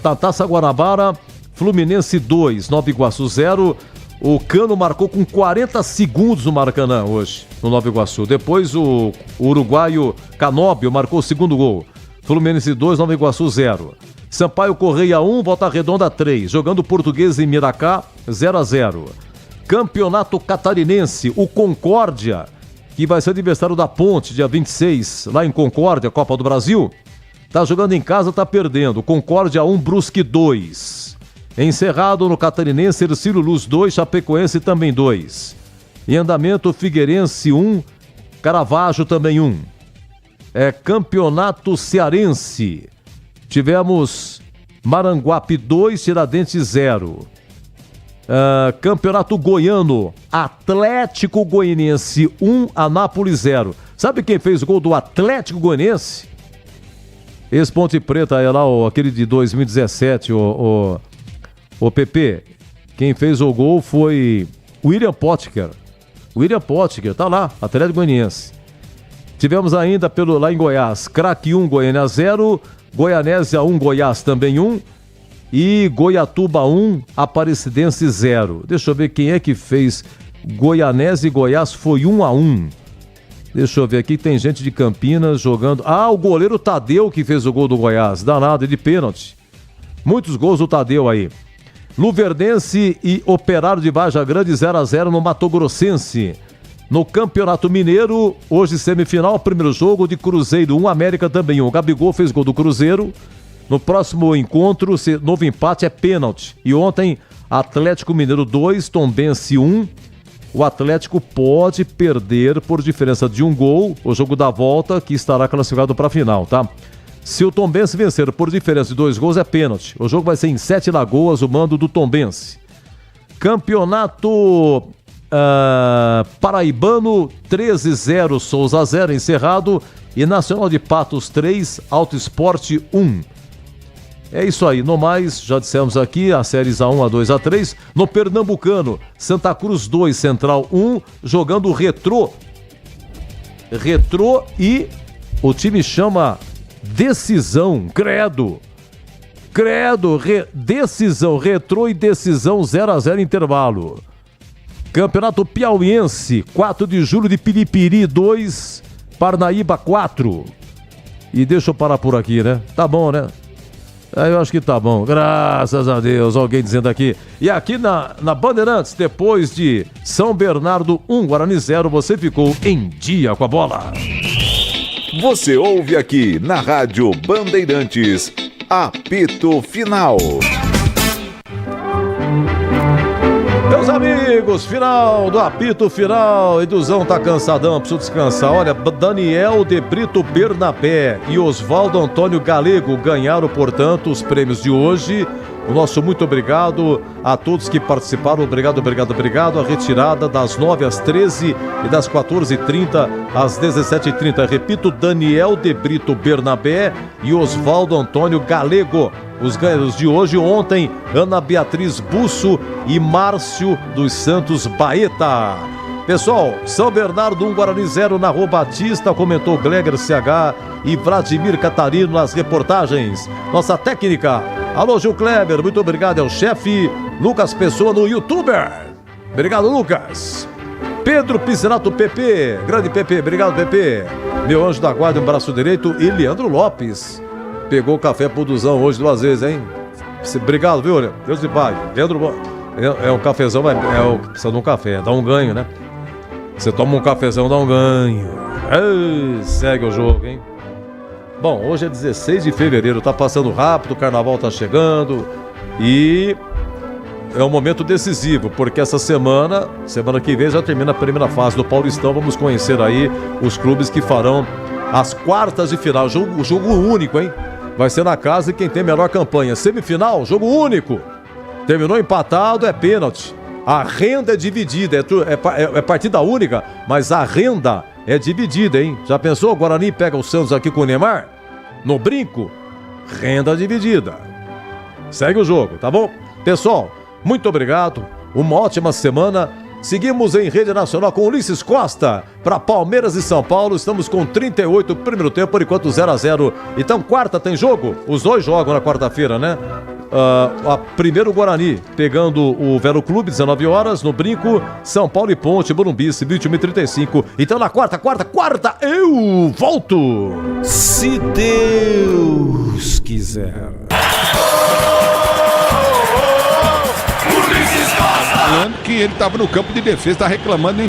Na Taça Guanabara, Fluminense 2, Nova Iguaçu 0. O Cano marcou com 40 segundos no Maracanã hoje, no Nova Iguaçu. Depois o uruguaio Canóbio marcou o segundo gol. Fluminense 2, Nova Iguaçu 0. Sampaio Correia 1, Volta Redonda 3. Jogando Português em Miracá, 0-0. Campeonato Catarinense, o Concórdia, que vai ser adversário da Ponte, dia 26, lá em Concórdia, Copa do Brasil. Tá jogando em casa, tá perdendo. Concórdia 1, Brusque 2. Encerrado no Catarinense, Ercílio Luz 2, Chapecoense também 2. Em andamento, Figueirense 1, Caravaggio também 1. Campeonato Cearense. Tivemos Maranguape 2, Tiradentes 0. Campeonato Goiano, Atlético Goianiense 1, Anápolis 0. Sabe quem fez o gol do Atlético Goianiense? Esse Ponte Preta é lá, aquele de 2017, o PP. Quem fez o gol foi William Potker. William Potker, tá lá, Atlético Goianiense. Tivemos ainda lá em Goiás, Craque 1, Goiânia 0, Goianésia 1, Goiás também 1. E Goiatuba 1, Aparecidense 0. Deixa eu ver quem é que fez. Goianésia e Goiás foi 1-1. Deixa eu ver aqui, tem gente de Campinas jogando. O goleiro Tadeu que fez o gol do Goiás. Danado, de pênalti. Muitos gols do Tadeu aí. Luverdense e Operário de Varja Grande 0-0 no Mato Grossense. No Campeonato Mineiro, hoje semifinal, primeiro jogo de Cruzeiro 1, América também 1. O Gabigol fez gol do Cruzeiro. No próximo encontro, novo empate é pênalti. E ontem, Atlético Mineiro 2, Tombense 1. O Atlético pode perder por diferença de 1 gol o jogo da volta, que estará classificado para a final, tá? Se o Tombense vencer por diferença de 2 gols, é pênalti. O jogo vai ser em 7 Lagoas, o mando do Tombense. Campeonato Paraibano 13-0, Souza 0, encerrado. E Nacional de Patos 3, Auto Esporte 1. É isso aí, no mais, já dissemos aqui, as séries A1, A2, A3. No Pernambucano, Santa Cruz 2, Central 1, jogando Retrô. Retrô e o time chama Decisão, Decisão, Retrô e Decisão 0-0 intervalo. Campeonato Piauiense, 4 de julho de Piripiri 2, Parnaíba 4. E deixa eu parar por aqui, né? Tá bom, né? Eu acho que tá bom, graças a Deus, alguém dizendo aqui. E aqui na Bandeirantes, depois de São Bernardo 1, Guarani 0, você ficou em dia com a bola. Você ouve aqui na Rádio Bandeirantes, apito final. Meus amigos, final do apito final. Eduzão tá cansadão, preciso descansar. Olha, Daniel de Brito Bernabé e Oswaldo Antônio Galego ganharam, portanto, os prêmios de hoje. O nosso muito obrigado a todos que participaram. Obrigado. A retirada das 9 às 13 e das 14h30 às 17h30. Repito, Daniel de Brito Bernabé e Oswaldo Antônio Galego. Os ganhadores de hoje, ontem, Ana Beatriz Busso e Márcio dos Santos Baeta. Pessoal, São Bernardo 1, Guarani 0 na Rua Batista, comentou Gleger CH e Vladimir Catarino nas reportagens. Nossa técnica, alô Gil Kleber, muito obrigado, é o chefe Lucas Pessoa no YouTuber. Obrigado, Lucas. Pedro Piscinato PP, grande PP, obrigado PP. Meu anjo da guarda, um braço direito, e Leandro Lopes. Pegou o café pro Duzão hoje 2 vezes, hein? Obrigado, viu, Leandro? Deus de paz. Leandro, é um cafezão, precisa de um café, dá um ganho, né? Você toma um cafezão, dá um ganho. Segue o jogo, hein? Bom, hoje é 16 de fevereiro, tá passando rápido, o carnaval tá chegando e é um momento decisivo, porque essa semana que vem já termina a primeira fase do Paulistão. Vamos conhecer aí os clubes que farão as quartas de final. Jogo único, hein? Vai ser na casa de quem tem melhor campanha. Semifinal, jogo único. Terminou empatado, é pênalti. A renda é dividida, é partida única, mas a renda é dividida, hein? Já pensou? O Guarani pega o Santos aqui com o Neymar? No brinco? Renda dividida. Segue o jogo, tá bom? Pessoal, muito obrigado. Uma ótima semana. Seguimos em rede nacional com Ulisses Costa para Palmeiras e São Paulo. Estamos com 38 primeiro tempo, por enquanto 0-0. Então quarta tem jogo? Os dois jogam na quarta-feira, né? Primeiro o Guarani pegando o Vero Clube, 19 horas, no brinco. São Paulo e Ponte, Morumbi, 21h35. Então na quarta eu volto, se Deus quiser. Falando que ele estava no campo de defesa, está reclamando em